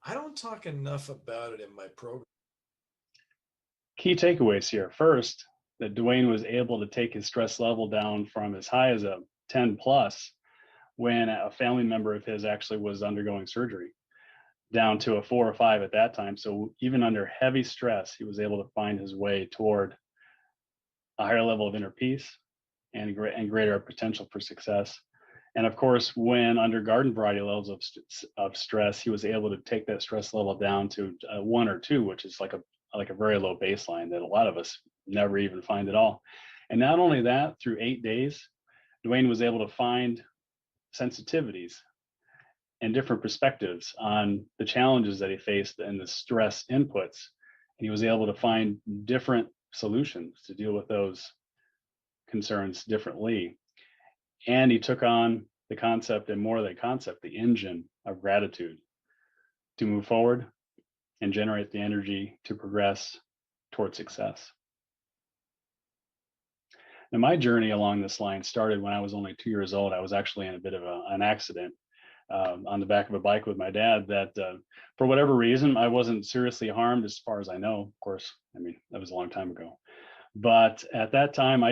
I don't talk enough about it in my program. Key takeaways here. First, that Dwayne was able to take his stress level down from as high as a 10 plus when a family member of his actually was undergoing surgery, down to a 4 or 5 at that time. So even under heavy stress, he was able to find his way toward a higher level of inner peace and greater potential for success. And of course, when under garden variety levels of stress, he was able to take that stress level down to 1 or 2, which is like a very low baseline that a lot of us never even find at all. And not only that, through 8 days, Dwayne was able to find sensitivities and different perspectives on the challenges that he faced and the stress inputs. And he was able to find different solutions to deal with those concerns differently. And he took on the concept, and more than concept, the engine of gratitude to move forward and generate the energy to progress toward success. Now, my journey along this line started when I was only 2 years old. I was actually in a bit of an accident on the back of a bike with my dad that for whatever reason, I wasn't seriously harmed as far as I know. Of course, I mean, that was a long time ago. But at that time,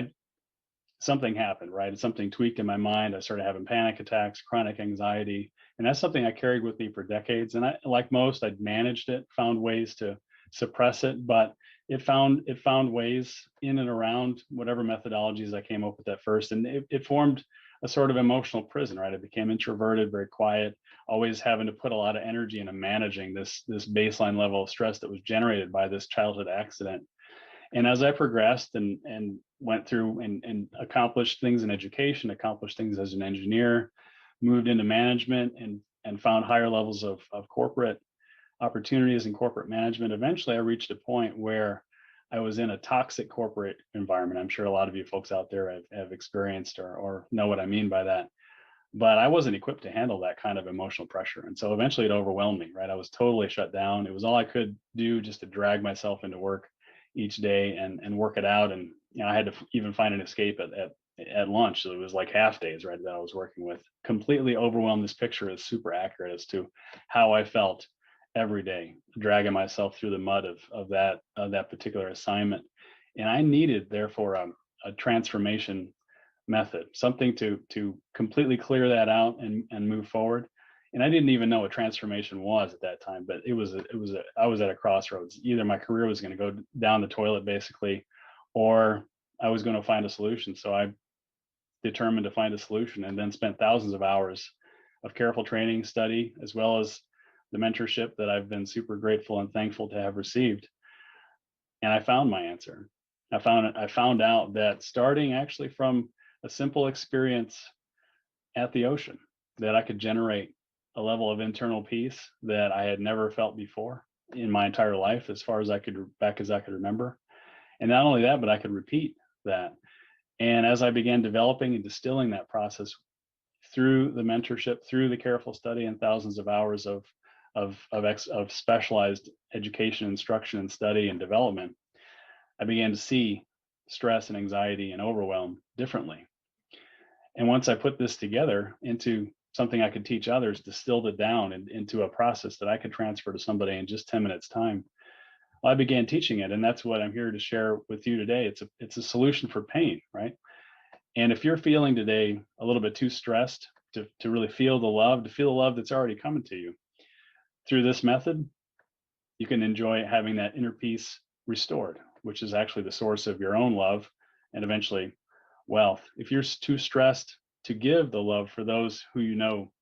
something happened, right? Something tweaked in my mind. I started having panic attacks, chronic anxiety, and that's something I carried with me for decades. And I, like most, I'd managed it, found ways to suppress it, but it found ways in and around whatever methodologies I came up with at first. And it formed a sort of emotional prison, right? I became introverted, very quiet, always having to put a lot of energy into managing this baseline level of stress that was generated by this childhood accident. And as I progressed and went through and accomplished things in education, accomplished things as an engineer, moved into management and found higher levels of corporate opportunities in corporate management, eventually I reached a point where I was in a toxic corporate environment. I'm sure a lot of you folks out there have experienced or know what I mean by that. But I wasn't equipped to handle that kind of emotional pressure. And so eventually it overwhelmed me, right? I was totally shut down. It was all I could do just to drag myself into work each day and work it out. And I had to even find an escape at lunch. So it was like half days, right, that I was working with. Completely overwhelmed. This picture is super accurate as to how I felt every day, dragging myself through the mud of that particular assignment. And I needed, therefore, a transformation method, something to completely clear that out and move forward. And I didn't even know what transformation was at that time, but I was at a crossroads. Either my career was going to go down the toilet basically, or I was going to find a solution. So I determined to find a solution, and then spent thousands of hours of careful training, study, as well as the mentorship that I've been super grateful and thankful to have received. And I found my answer. I found out that starting actually from a simple experience at the ocean, that I could generate a level of internal peace that I had never felt before in my entire life, as far as I could remember. And not only that, but I could repeat that. And as I began developing and distilling that process through the mentorship, through the careful study, and thousands of hours of specialized education, instruction, and study and development, I began to see stress and anxiety and overwhelm differently. And once I put this together into something I could teach others, distilled it down into a process that I could transfer to somebody in just 10 minutes time, well, I began teaching it. And that's what I'm here to share with you today. It's a solution for pain, right? And if you're feeling today a little bit too stressed to really feel the love, that's already coming to you, through this method, you can enjoy having that inner peace restored, which is actually the source of your own love and eventually wealth. If you're too stressed to give the love for those who you know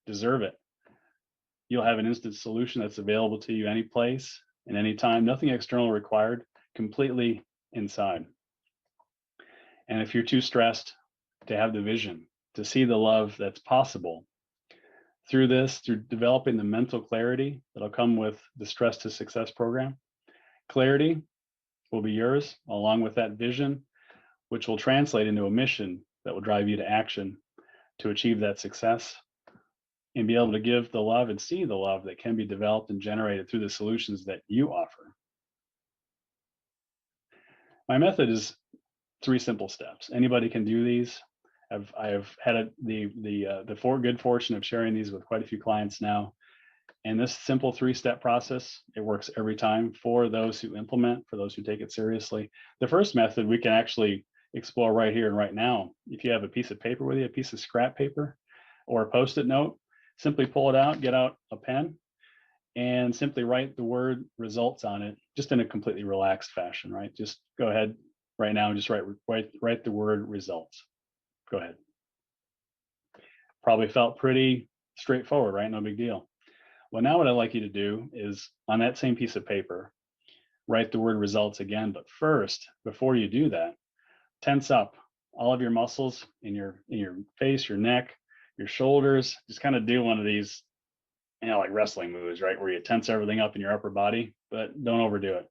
deserve it, you'll have an instant solution that's available to you any place and any time, nothing external required, completely inside. And if you're too stressed to have the vision, to see the love that's possible, through developing the mental clarity that'll come with the Stress to Success program, clarity will be yours, along with that vision, which will translate into a mission that will drive you to action to achieve that success and be able to give the love and see the love that can be developed and generated through the solutions that you offer. My method is 3 simple steps. Anybody can do these. I have had the good fortune of sharing these with quite a few clients now. And this simple 3-step process, it works every time for those who implement, for those who take it seriously. The first method we can actually explore right here and right now. If you have a piece of paper with you, a piece of scrap paper or a Post-it note, simply pull it out, get out a pen, and simply write the word results on it, just in a completely relaxed fashion, right? Just go ahead right now and just write the word results. Go ahead. Probably felt pretty straightforward, right? No big deal. Well, now what I'd like you to do is, on that same piece of paper, write the word results again. But first, before you do that, tense up all of your muscles in your face, your neck, your shoulders. Just kind of do one of these, like wrestling moves, right? Where you tense everything up in your upper body, but don't overdo it.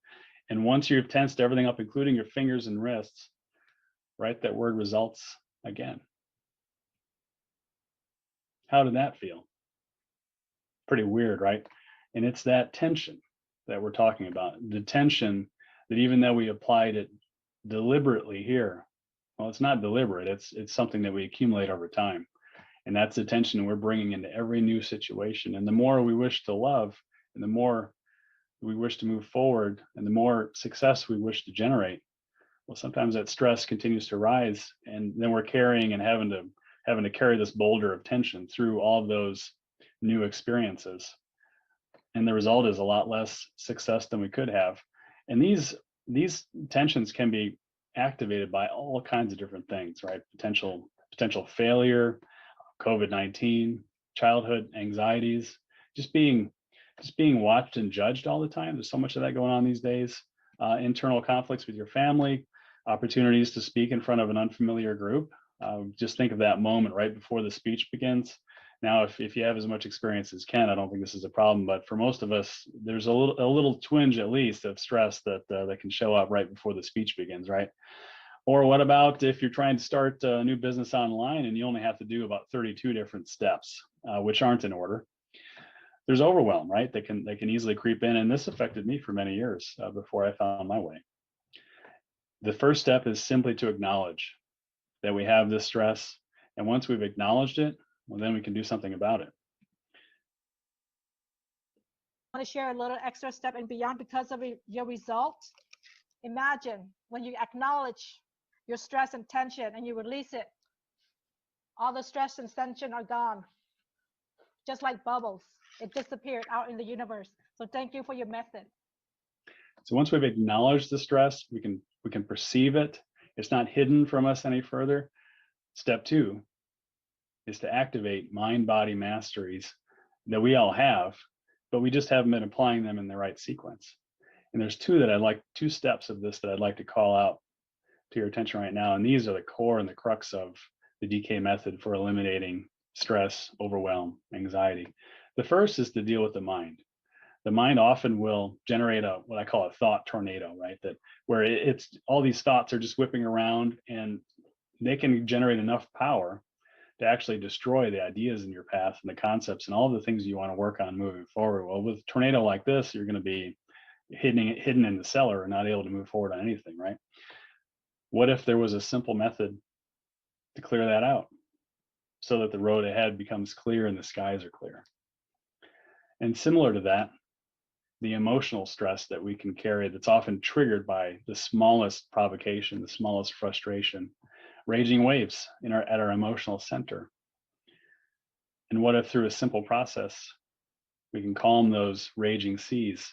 And once you've tensed everything up, including your fingers and wrists, write that word results again. How did that feel? Pretty weird, right? And it's that tension that we're talking about. The tension that even though we applied it deliberately here, well, it's not deliberate. It's something that we accumulate over time. And that's the tension we're bringing into every new situation. And the more we wish to love, and the more we wish to move forward, and the more success we wish to generate, well, sometimes that stress continues to rise, and then we're carrying and having to carry this boulder of tension through all of those new experiences. And the result is a lot less success than we could have. And these tensions can be activated by all kinds of different things, right? Potential potential failure, COVID-19, childhood anxieties, just being watched and judged all the time. There's so much of that going on these days. Internal conflicts with your family, opportunities to speak in front of an unfamiliar group. Just think of that moment right before the speech begins. Now, if you have as much experience as Ken, I don't think this is a problem, but for most of us, there's a little twinge at least of stress that can show up right before the speech begins, right? Or what about if you're trying to start a new business online and you only have to do about 32 different steps, which aren't in order? There's overwhelm, right? They can easily creep in, and this affected me for many years before I found my way. The first step is simply to acknowledge that we have this stress, and once we've acknowledged it, well, then we can do something about it. I want to share a little extra step and beyond because of your result. Imagine when you acknowledge your stress and tension and you release it, all the stress and tension are gone, just like bubbles. It disappeared out in the universe. So thank you for your method. So once we've acknowledged the stress, we can perceive it. It's not hidden from us any further. Step 2 is to activate mind-body masteries that we all have, but we just haven't been applying them in the right sequence. And there's two steps of this that I'd like to call out to your attention right now. And these are the core and the crux of the DK method for eliminating stress, overwhelm, anxiety. The first is to deal with the mind. The mind often will generate what I call a thought tornado, right? Where it's all these thoughts are just whipping around, and they can generate enough power to actually destroy the ideas in your path and the concepts and all the things you want to work on moving forward. Well, with a tornado like this, you're going to be hidden in the cellar and not able to move forward on anything, right? What if there was a simple method to clear that out so that the road ahead becomes clear and the skies are clear? And similar to that, the emotional stress that we can carry that's often triggered by the smallest provocation, the smallest frustration, raging waves at our emotional center. And what if through a simple process, we can calm those raging seas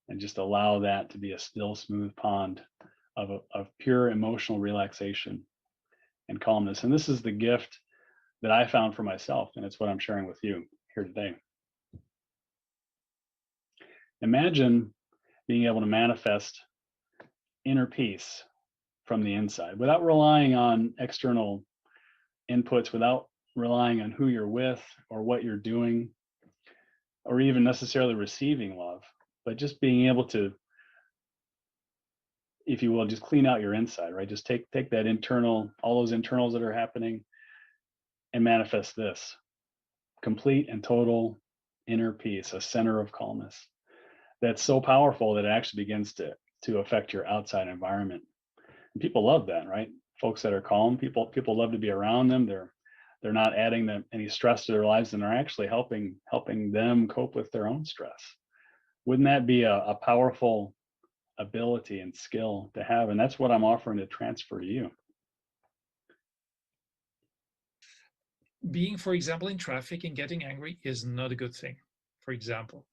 and just allow that to be a still, smooth pond of pure emotional relaxation and calmness. And this is the gift that I found for myself, and it's what I'm sharing with you here today. Imagine being able to manifest inner peace from the inside without relying on external inputs, without relying on who you're with or what you're doing, or even necessarily receiving love, but just being able to, if you will, just clean out your inside, right? Just take that internal, all those internals that are happening, and manifest this complete and total inner peace, a center of calmness that's so powerful that it actually begins to affect your outside environment. And people love that, right? Folks that are calm, people love to be around them. They're not adding them any stress to their lives, and they're actually helping them cope with their own stress. Wouldn't that be a powerful ability and skill to have? And that's what I'm offering to transfer to you. Being, for example, in traffic and getting angry is not a good thing, for example.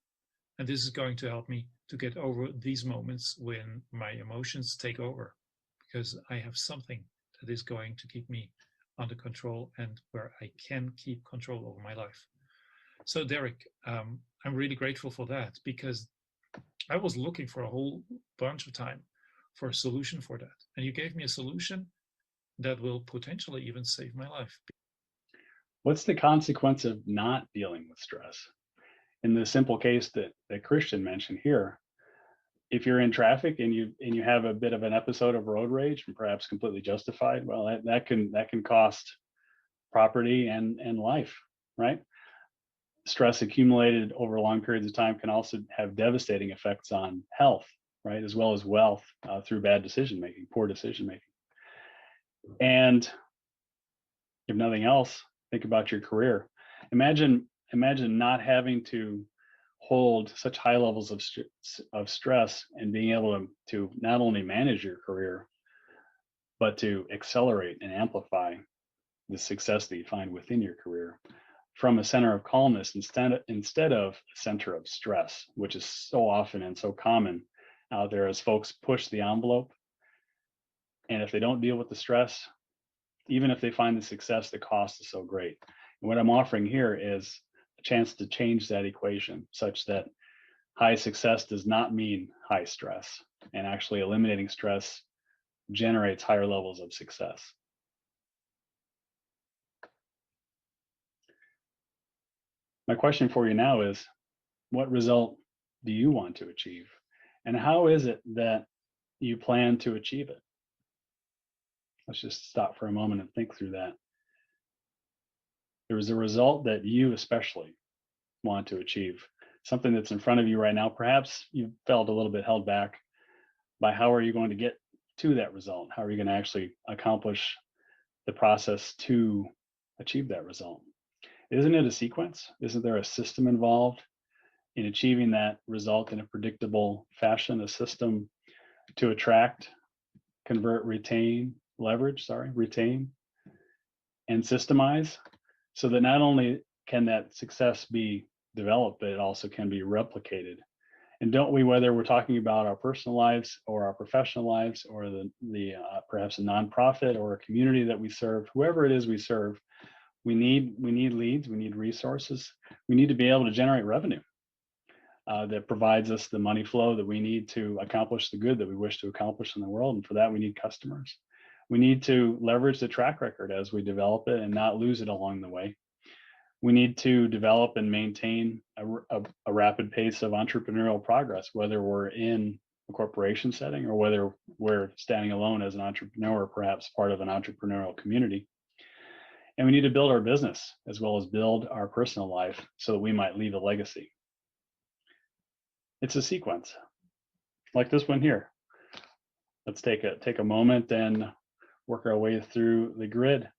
And this is going to help me to get over these moments when my emotions take over, because I have something that is going to keep me under control and where I can keep control over my life. So Derek, I'm really grateful for that, because I was looking for a whole bunch of time for a solution for that. And you gave me a solution that will potentially even save my life. What's the consequence of not dealing with stress? In the simple case that Christian mentioned here, if you're in traffic and you have a bit of an episode of road rage, and perhaps completely justified, well, that can cost property and life, right? Stress accumulated over long periods of time can also have devastating effects on health, right, as well as wealth through bad decision making, poor decision making. And if nothing else, think about your career. Imagine not having to hold such high levels of stress and being able to not only manage your career, but to accelerate and amplify the success that you find within your career from a center of calmness instead of a center of stress, which is so often and so common out there as folks push the envelope. And if they don't deal with the stress, even if they find the success, the cost is so great. And what I'm offering here is a chance to change that equation such that high success does not mean high stress, and actually eliminating stress generates higher levels of success. My question for you now is, what result do you want to achieve? And how is it that you plan to achieve it? Let's just stop for a moment and think through that. There is a result that you especially want to achieve, something that's in front of you right now. Perhaps you felt a little bit held back by how are you going to get to that result? How are you going to actually accomplish the process to achieve that result? Isn't it a sequence? Isn't there a system involved in achieving that result in a predictable fashion, a system to attract, convert, retain, and systemize, so that not only can that success be developed, but it also can be replicated? And don't we, whether we're talking about our personal lives or our professional lives or the perhaps a nonprofit or a community that we serve, whoever it is we serve, we need leads, we need resources, we need to be able to generate revenue that provides us the money flow that we need to accomplish the good that we wish to accomplish in the world. And for that, we need customers. We need to leverage the track record as we develop it and not lose it along the way. We need to develop and maintain a rapid pace of entrepreneurial progress, whether we're in a corporation setting or whether we're standing alone as an entrepreneur, perhaps part of an entrepreneurial community. And we need to build our business as well as build our personal life so that we might leave a legacy. It's a sequence like this one here. Let's take a moment and work our way through the grid.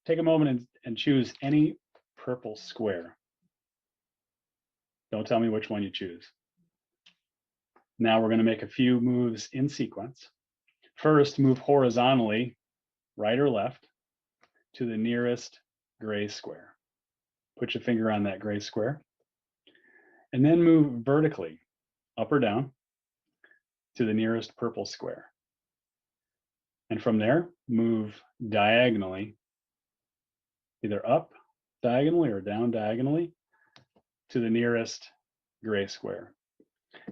Take a moment and choose any purple square. Don't tell me which one you choose. Now we're going to make a few moves in sequence. First, move horizontally, right or left, to the nearest gray square. Put your finger on that gray square. And then move vertically, up or down, to the nearest purple square. And from there, move diagonally, either up diagonally or down diagonally, to the nearest gray square.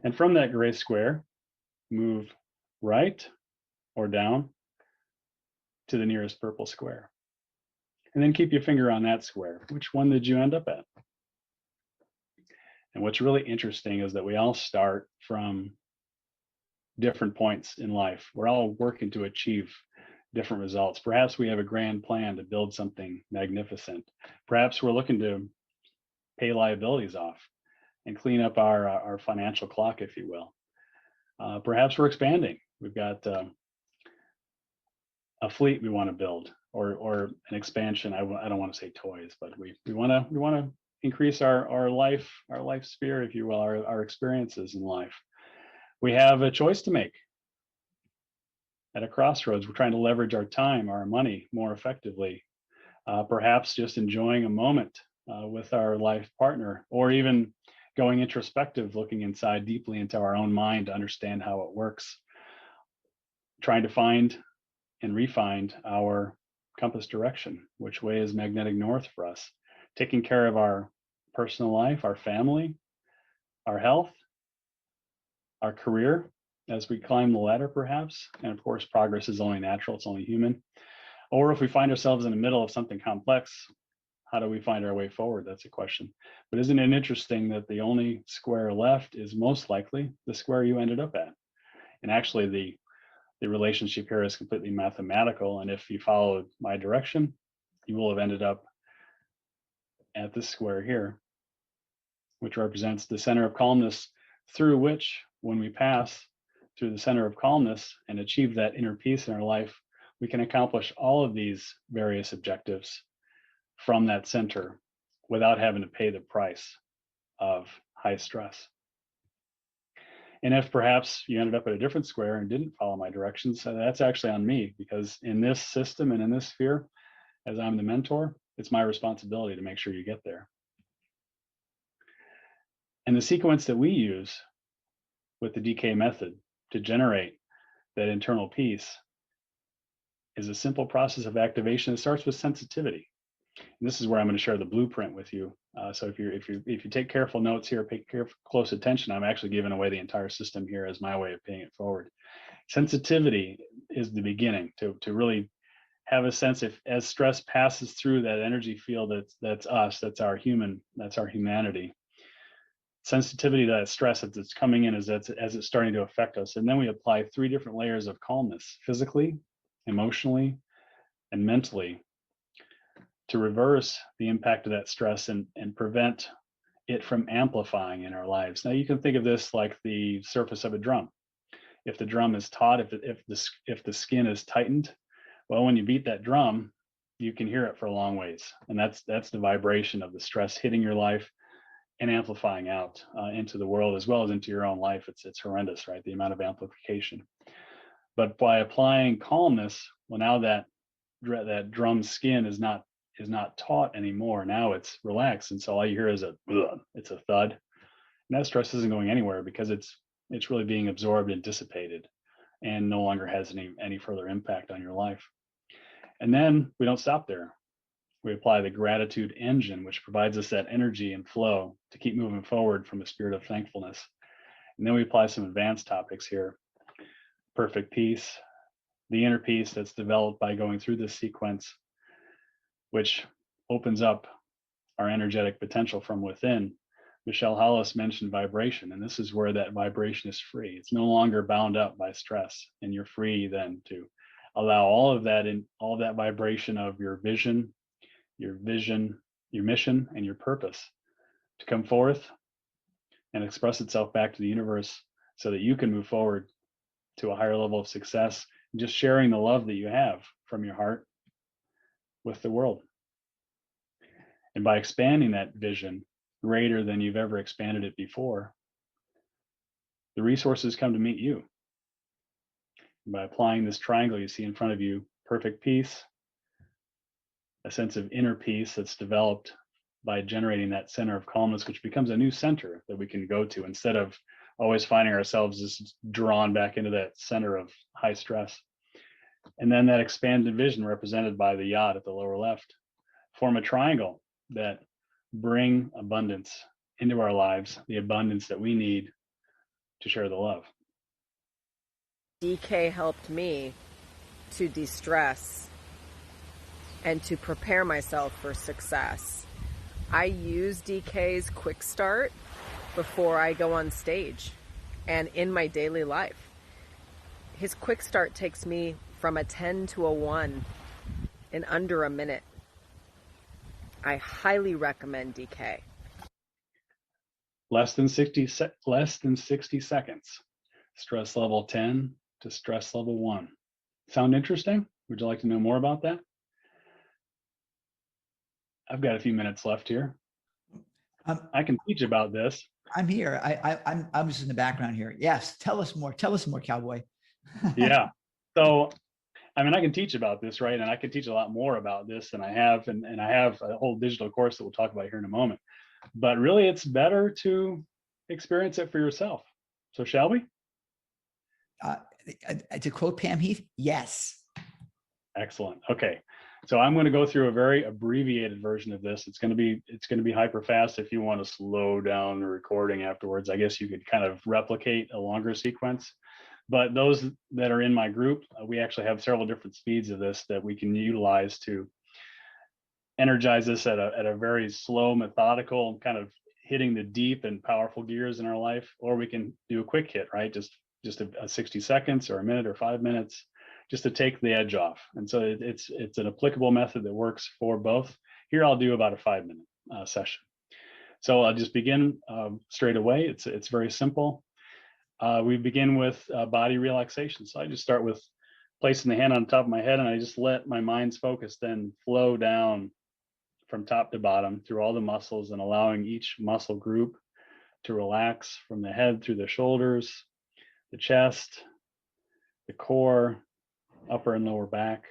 And from that gray square, move right or down to the nearest purple square. And then keep your finger on that square. Which one did you end up at? And what's really interesting is that we all start from different points in life. We're all working to achieve different results. Perhaps we have a grand plan to build something magnificent. Perhaps we're looking to pay liabilities off and clean up our financial clock, if you will. Perhaps we're expanding. We've got a fleet we want to build, or an expansion. I don't want to say toys, but we want to increase our life sphere, if you will, our experiences in life. We have a choice to make. At a crossroads, we're trying to leverage our time, our money more effectively. Perhaps just enjoying a moment with our life partner, or even going introspective, looking inside deeply into our own mind to understand how it works. Trying to find and refine our compass direction. Which way is magnetic north for us? Taking care of our personal life, our family, our health, our career as we climb the ladder, perhaps. And of course, progress is only natural, it's only human. Or if we find ourselves in the middle of something complex, how do we find our way forward? That's a question. But isn't it interesting that the only square left is most likely the square you ended up at? And actually, the relationship here is completely mathematical. And if you followed my direction, you will have ended up at this square here, which represents the center of calmness, through which, when we pass through the center of calmness and achieve that inner peace in our life, we can accomplish all of these various objectives from that center without having to pay the price of high stress. And if perhaps you ended up at a different square and didn't follow my directions, that's actually on me, because in this system and in this sphere, as I'm the mentor, it's my responsibility to make sure you get there. And the sequence that we use with the DK method to generate that internal peace is a simple process of activation that starts with sensitivity. And this is where I'm going to share the blueprint with you. So if you take careful notes here, pay close attention, I'm actually giving away the entire system here as my way of paying it forward. Sensitivity is the beginning to really have a sense if as stress passes through that energy field, that's us, that's our humanity. Sensitivity to that stress as it's coming in, as it's starting to affect us. And then we apply 3 different layers of calmness, physically, emotionally, and mentally, to reverse the impact of that stress and prevent it from amplifying in our lives. Now you can think of this like the surface of a drum. If the drum is taut, if the skin is tightened, well, when you beat that drum, you can hear it for a long ways. And that's the vibration of the stress hitting your life and amplifying out into the world as well as into your own life. It's horrendous, right? The amount of amplification. But by applying calmness, well, now that drum skin is not taut anymore. Now it's relaxed, and so all you hear is it's a thud. And that stress isn't going anywhere because it's really being absorbed and dissipated, and no longer has any further impact on your life. And then we don't stop there. We apply the gratitude engine, which provides us that energy and flow to keep moving forward from a spirit of thankfulness. And then we apply some advanced topics here. Perfect peace, the inner peace that's developed by going through this sequence, which opens up our energetic potential from within. Michelle Hollis mentioned vibration, and this is where that vibration is free. It's no longer bound up by stress, and you're free then to allow all of that vibration of your vision, your mission, and your purpose to come forth and express itself back to the universe so that you can move forward to a higher level of success, and just sharing the love that you have from your heart with the world. And by expanding that vision greater than you've ever expanded it before, the resources come to meet you. And by applying this triangle you see in front of you, perfect peace, a sense of inner peace that's developed by generating that center of calmness, which becomes a new center that we can go to instead of always finding ourselves just drawn back into that center of high stress. And then that expanded vision represented by the yacht at the lower left form a triangle that bring abundance into our lives, the abundance that we need to share the love. DK helped me to de-stress and to prepare myself for success. I use DK's quick start before I go on stage and in my daily life. His quick start takes me from a 10 to a 1 in under a minute. I highly recommend DK. Less than 60 seconds. Stress level 10 to stress level 1. Sound interesting? Would you like to know more about that? I've got a few minutes left here. I can teach about this. I'm here. I'm just in the background here. Yes, tell us more. Tell us more, Cowboy. Yeah. So, I mean, I can teach about this, right? And I can teach a lot more about this than I have. And I have a whole digital course that we'll talk about here in a moment. But really, it's better to experience it for yourself. So shall we? To quote Pam Heath, yes. Excellent. Okay. So I'm going to go through a very abbreviated version of this. It's going to be hyper fast. If you want to slow down the recording afterwards, I guess you could kind of replicate a longer sequence. But those that are in my group, we actually have several different speeds of this that we can utilize to energize this at a very slow, methodical, kind of hitting the deep and powerful gears in our life, or we can do a quick hit, right? Just a 60 seconds or a minute or 5 minutes, just to take the edge off. And so it's an applicable method that works for both. Here I'll do about a 5-minute session. So I'll just begin straight away. It's very simple. We begin with body relaxation. So I just start with placing the hand on top of my head, and I just let my mind's focus then flow down from top to bottom through all the muscles, and allowing each muscle group to relax from the head through the shoulders, the chest, the core, upper and lower back,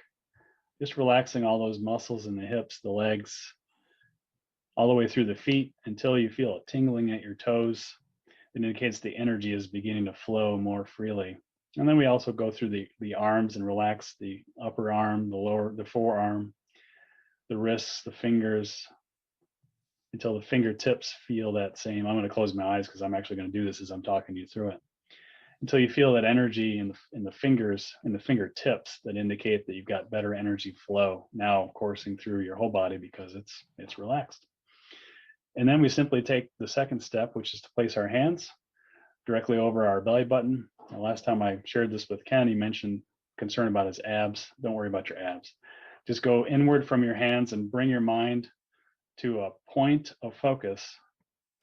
just relaxing all those muscles in the hips, the legs, all the way through the feet until you feel a tingling at your toes. It indicates the energy is beginning to flow more freely And then we also go through the arms and relax the upper arm, the forearm, the wrists, the fingers, until the fingertips feel that same. I'm going to close my eyes because I'm actually going to do this as I'm talking you through it. Until you feel that energy in the fingers, in the fingertips, that indicate that you've got better energy flow now coursing through your whole body because it's relaxed. And then we simply take the second step, which is to place our hands directly over our belly button. The last time I shared this with Ken, he mentioned concern about his abs. Don't worry about your abs. Just go inward from your hands and bring your mind to a point of focus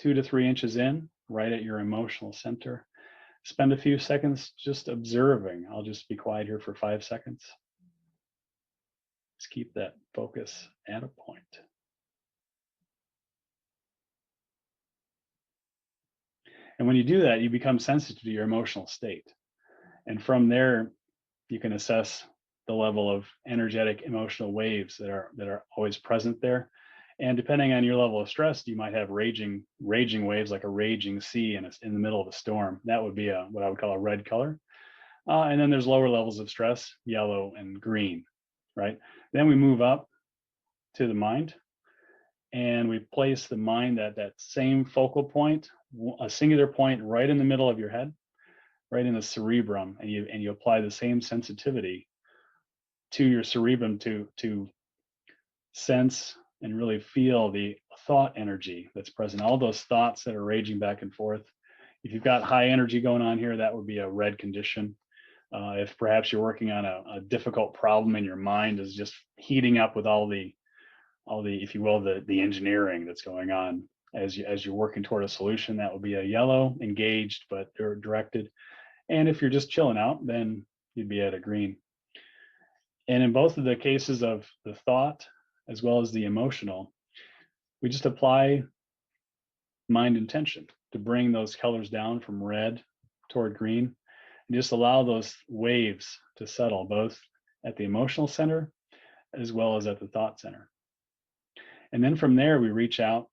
2 to 3 inches in, right at your emotional center. Spend a few seconds just observing. I'll just be quiet here for 5 seconds. Just keep that focus at a point. And when you do that, you become sensitive to your emotional state. And from there, you can assess the level of energetic emotional waves that are always present there. And depending on your level of stress, you might have raging waves, like a raging sea in the middle of a storm. That would be what I would call a red color. And then there's lower levels of stress, yellow and green, right? Then we move up to the mind, and we place the mind at that same focal point, a singular point right in the middle of your head, right in the cerebrum, and you apply the same sensitivity to your cerebrum to sense and really feel the thought energy that's present, all those thoughts that are raging back and forth. If you've got high energy going on here, that would be a red condition. If perhaps you're working on a difficult problem and your mind is just heating up with all the, if you will, the engineering that's going on as you're working toward a solution, that would be a yellow, engaged but directed. And if you're just chilling out, then you'd be at a green. And in both of the cases of the thought as well as the emotional, we just apply mind intention to bring those colors down from red toward green, and just allow those waves to settle both at the emotional center as well as at the thought center. And then from there, we reach out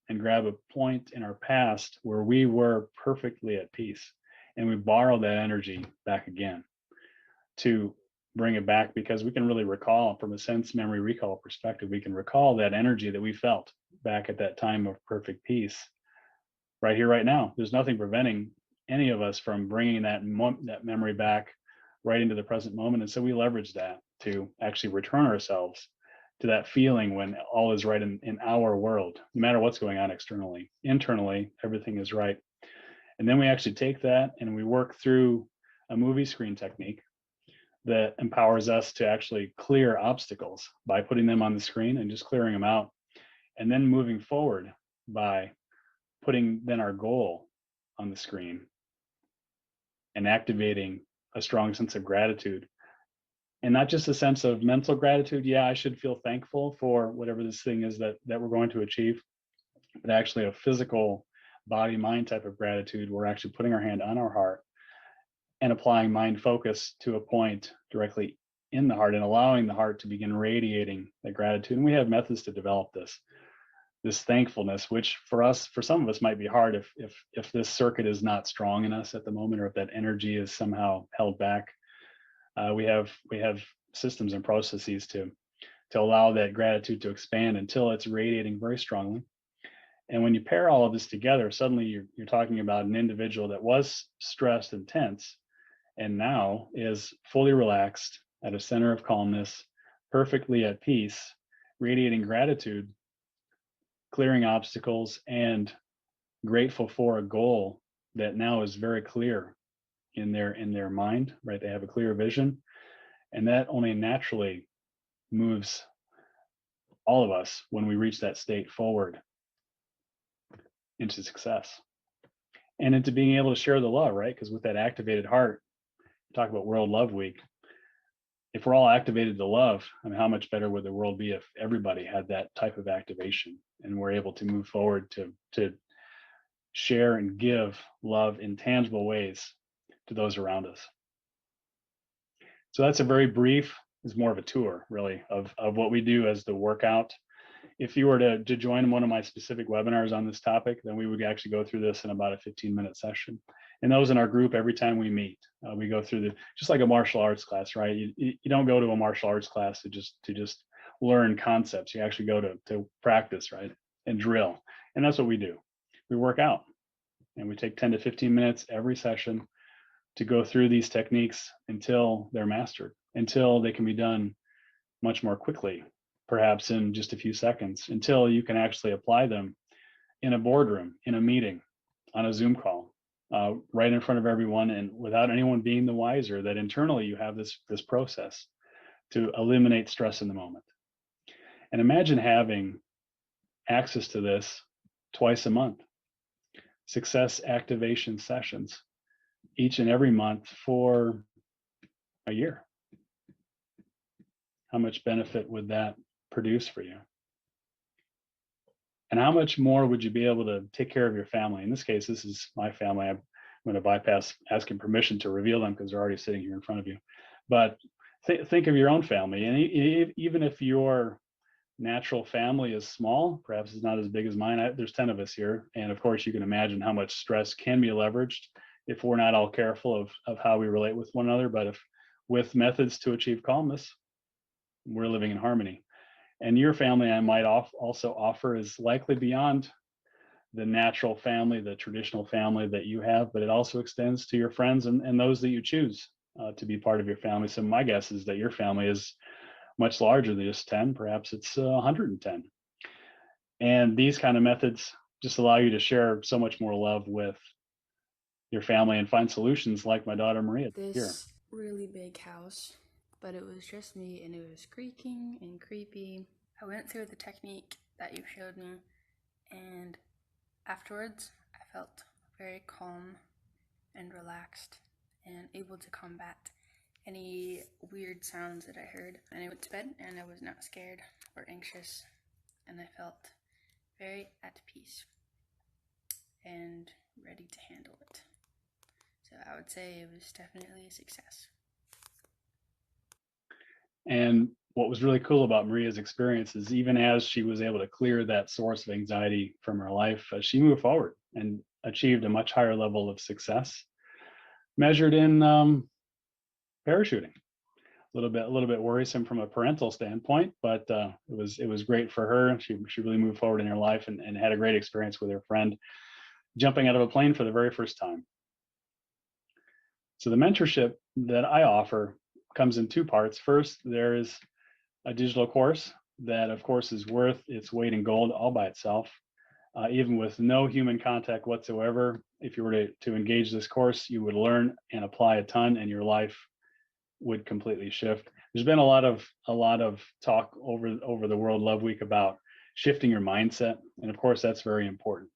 and grab a point in our past where we were perfectly at peace, and we borrow that energy back again to bring it back, because we can really recall from a sense memory recall perspective, we can recall that energy that we felt back at that time of perfect peace right here, right now. There's nothing preventing any of us from bringing that memory back right into the present moment. And so we leverage that to actually return ourselves to that feeling when all is right in our world, no matter what's going on externally. Internally, everything is right. And then we actually take that and we work through a movie screen technique that empowers us to actually clear obstacles by putting them on the screen and just clearing them out, and then moving forward by putting then our goal on the screen and activating a strong sense of gratitude. And not just a sense of mental gratitude, yeah, I should feel thankful for whatever this thing is that we're going to achieve, but actually a physical body mind type of gratitude. We're actually putting our hand on our heart and applying mind focus to a point directly in the heart and allowing the heart to begin radiating that gratitude. And we have methods to develop this thankfulness, which for some of us might be hard if this circuit is not strong in us at the moment, or if that energy is somehow held back. We have systems and processes to allow that gratitude to expand until it's radiating very strongly. And when you pair all of this together, suddenly you're talking about an individual that was stressed and tense, and now is fully relaxed at a center of calmness, perfectly at peace, radiating gratitude, clearing obstacles, and grateful for a goal that now is very clear in their mind, right? They have a clear vision, and that only naturally moves all of us when we reach that state forward into success and into being able to share the love, right? Because with that activated heart, talk about World Love Week. If we're all activated to love, I mean, how much better would the world be if everybody had that type of activation and we're able to move forward to share and give love in tangible ways to those around us. So that's a very brief, is more of a tour really of what we do as the workout if you were to join one of my specific webinars on this topic, then we would actually go through this in about a 15-minute session. And those in our group, every time we meet, we go through just like a martial arts class, right? You don't go to a martial arts class to just learn concepts. You actually go to practice, right? And drill. And that's what we do. We work out, and we take 10 to 15 minutes every session to go through these techniques until they're mastered, until they can be done much more quickly, perhaps in just a few seconds, until you can actually apply them in a boardroom, in a meeting, on a Zoom call, right in front of everyone, and without anyone being the wiser that internally you have this process to eliminate stress in the moment. And imagine having access to this twice a month, success activation sessions each and every month for a year. How much benefit would that produce for you? And how much more would you be able to take care of your family? In this case, this is my family. I'm going to bypass asking permission to reveal them because they're already sitting here in front of you. But think of your own family. And even if your natural family is small, perhaps it's not as big as mine. There's 10 of us here. And of course, you can imagine how much stress can be leveraged if we're not all careful of how we relate with one another. But if with methods to achieve calmness, we're living in harmony. And your family, I might also offer, is likely beyond the natural family, the traditional family that you have, but it also extends to your friends and those that you choose to be part of your family. So my guess is that your family is much larger than just 10, perhaps it's 110. And these kind of methods just allow you to share so much more love with your family and find solutions like my daughter Maria here. This really big house, but it was just me and it was creaking and creepy. I went through the technique that you showed me, and afterwards I felt very calm and relaxed and able to combat any weird sounds that I heard. And I went to bed and I was not scared or anxious, and I felt very at peace and ready to handle it. So I would say it was definitely a success. And what was really cool about Maria's experience is even as she was able to clear that source of anxiety from her life, she moved forward and achieved a much higher level of success, measured in parachuting. A little bit worrisome from a parental standpoint, but it was great for her. She really moved forward in her life and had a great experience with her friend jumping out of a plane for the very first time. So the mentorship that I offer comes in two parts. First, there is a digital course that, of course, is worth its weight in gold all by itself, even with no human contact whatsoever. If you were to engage this course, you would learn and apply a ton, and your life would completely shift. There's been a lot of talk over the World Love Week about shifting your mindset, and of course, that's very important.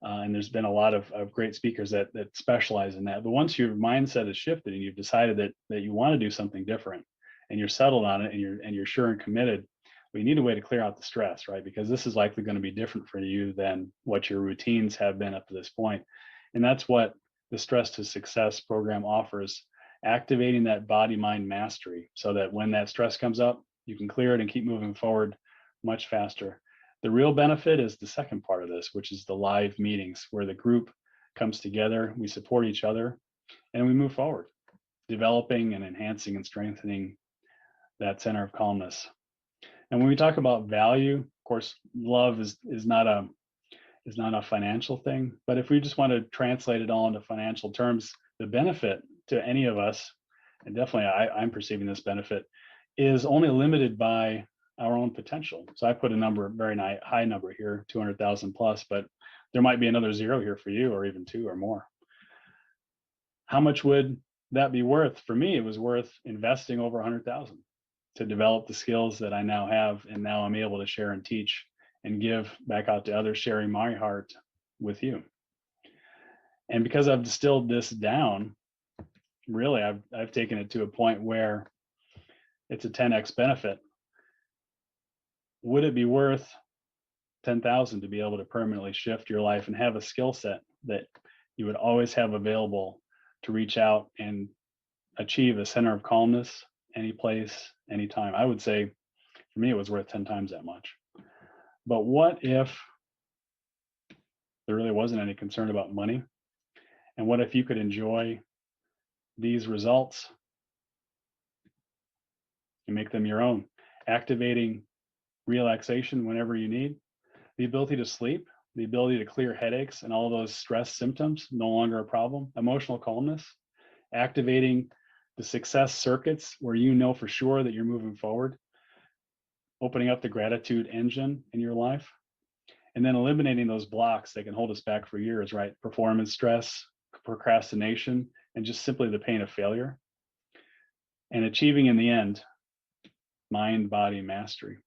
And there's been a lot of great speakers that specialize in that. But once your mindset is shifted and you've decided that you want to do something different and you're settled on it and you're sure and committed, well, you need a way to clear out the stress, right? Because this is likely going to be different for you than what your routines have been up to this point. And that's what the Stress to Success program offers, activating that body-mind mastery so that when that stress comes up, you can clear it and keep moving forward much faster. The real benefit is the second part of this, which is the live meetings where the group comes together, we support each other, and we move forward, developing and enhancing and strengthening that center of calmness. And when we talk about value, of course, love is not a financial thing, but if we just want to translate it all into financial terms, the benefit to any of us, and definitely I'm perceiving this benefit, is only limited by our own potential. So I put a number, very high number here, 200,000 plus, but there might be another zero here for you, or even two or more. How much would that be worth? For me, it was worth investing over 100,000 to develop the skills that I now have, and now I'm able to share and teach and give back out to others, sharing my heart with you. And because I've distilled this down, really, I've taken it to a point where it's a 10x benefit. Would it be worth 10,000 to be able to permanently shift your life and have a skill set that you would always have available to reach out and achieve a center of calmness any place, anytime? I would say for me, it was worth 10 times that much. But what if there really wasn't any concern about money? And what if you could enjoy these results and make them your own, activating relaxation whenever you need, the ability to sleep, the ability to clear headaches and all those stress symptoms, no longer a problem, emotional calmness, activating the success circuits where you know for sure that you're moving forward, opening up the gratitude engine in your life, and then eliminating those blocks that can hold us back for years, right? Performance stress, procrastination, and just simply the pain of failure. And achieving in the end, mind, body mastery.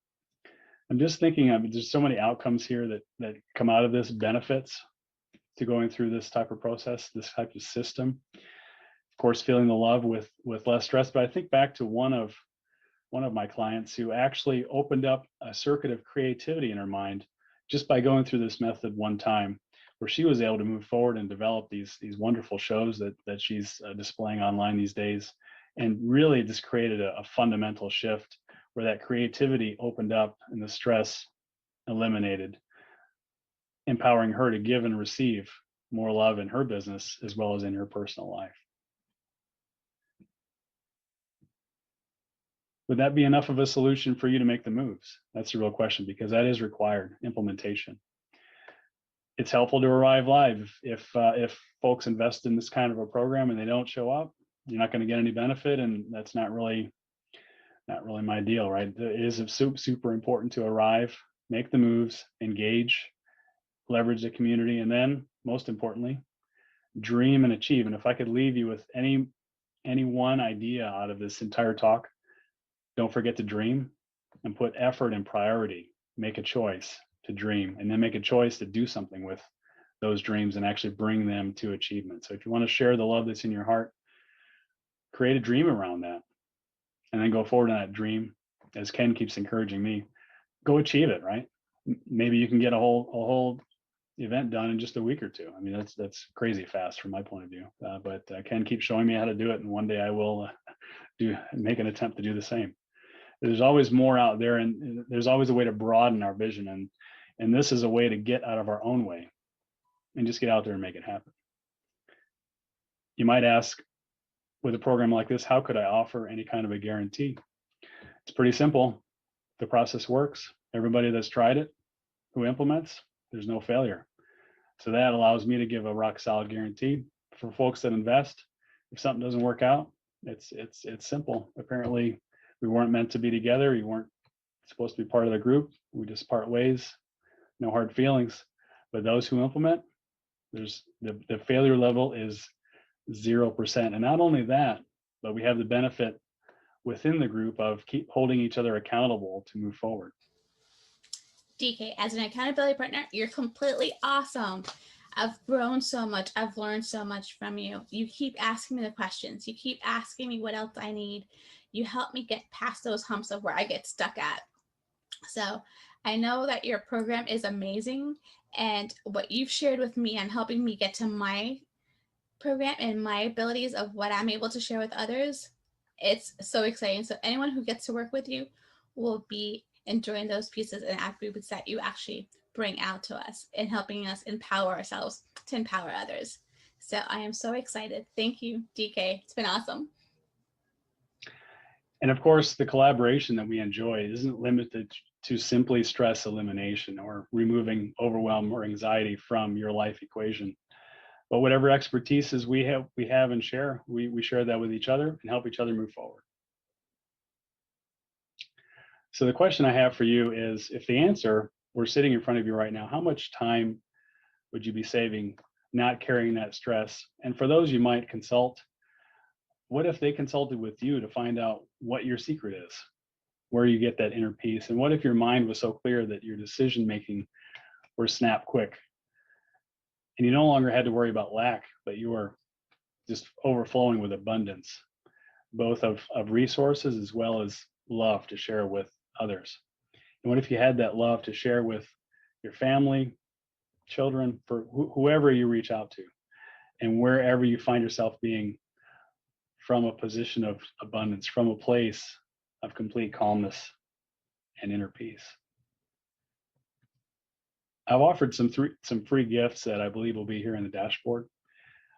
I'm just thinking of there's so many outcomes here that come out of this, benefits to going through this type of process, this type of system. Of course, feeling the love with less stress. But I think back to one of my clients who actually opened up a circuit of creativity in her mind just by going through this method one time, where she was able to move forward and develop these wonderful shows that she's displaying online these days, and really just created a fundamental shift where that creativity opened up and the stress eliminated, empowering her to give and receive more love in her business as well as in her personal life. Would that be enough of a solution for you to make the moves? That's the real question, because that is required implementation. It's helpful to arrive live. If folks invest in this kind of a program and they don't show up, you're not going to get any benefit, and that's not really my deal, right? It is super important to arrive, make the moves, engage, leverage the community, and then most importantly, dream and achieve. And if I could leave you with any one idea out of this entire talk, don't forget to dream and put effort and priority. Make a choice to dream, and then make a choice to do something with those dreams and actually bring them to achievement. So if you want to share the love that's in your heart, create a dream around that, and then go forward on that dream. As Ken keeps encouraging me, go achieve it, right? Maybe you can get a whole event done in just a week or two. I mean, that's crazy fast from my point of view. But Ken keeps showing me how to do it, and one day I will make an attempt to do the same. There's always more out there, and there's always a way to broaden our vision, and this is a way to get out of our own way and just get out there and make it happen. You might ask, with a program like this, how could I offer any kind of a guarantee? It's pretty simple. The process works. Everybody that's tried it, who implements, there's no failure. So that allows me to give a rock solid guarantee for folks that invest. If something doesn't work out, it's simple. Apparently, we weren't meant to be together. You weren't supposed to be part of the group. We just part ways. No hard feelings. But those who implement, there's the failure level is 0%. And not only that, but we have the benefit within the group of keep holding each other accountable to move forward. DK, as an accountability partner, you're completely awesome. I've grown so much. I've learned so much from you. You keep asking me the questions. You keep asking me what else I need. You help me get past those humps of where I get stuck at. So I know that your program is amazing, and what you've shared with me and helping me get to my program and my abilities of what I'm able to share with others, it's so exciting. So anyone who gets to work with you will be enjoying those pieces and attributes that you actually bring out to us and helping us empower ourselves to empower others. So I am so excited. Thank you, DK. It's been awesome. And of course, the collaboration that we enjoy isn't limited to simply stress elimination or removing overwhelm or anxiety from your life equation. But whatever expertises we have and share, we share that with each other and help each other move forward. So the question I have for you is, if the answer were sitting in front of you right now, how much time would you be saving not carrying that stress? And for those you might consult, what if they consulted with you to find out what your secret is, where you get that inner peace? And what if your mind was so clear that your decision making were snap quick, and you no longer had to worry about lack, but you were just overflowing with abundance, both of resources as well as love to share with others? And what if you had that love to share with your family, children, for whoever you reach out to, and wherever you find yourself being, from a position of abundance, from a place of complete calmness and inner peace? I've offered some free gifts that I believe will be here in the dashboard.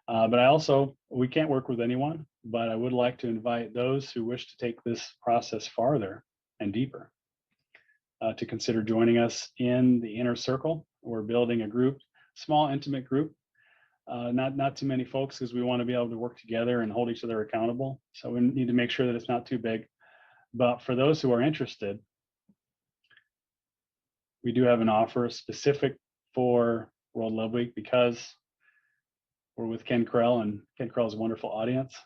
But we can't work with anyone, but I would like to invite those who wish to take this process farther and deeper to consider joining us in the inner circle. We're building a group, small, intimate group, not too many folks, because we want to be able to work together and hold each other accountable. So we need to make sure that it's not too big. But for those who are interested, we do have an offer specific for World Love Week, because we're with Ken Krell, and Ken Krell's a wonderful audience,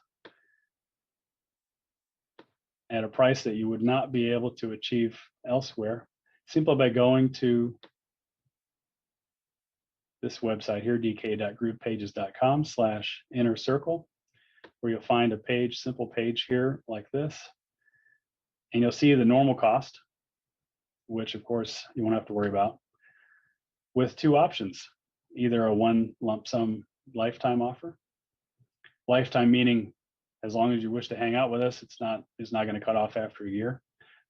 at a price that you would not be able to achieve elsewhere, simply by going to this website here, dk.grouppages.com/inner circle, where you'll find a page, simple page here like this, and you'll see the normal cost, which of course you won't have to worry about, with two options: either a one lump sum lifetime offer. Lifetime meaning as long as you wish to hang out with us, it's not going to cut off after a year,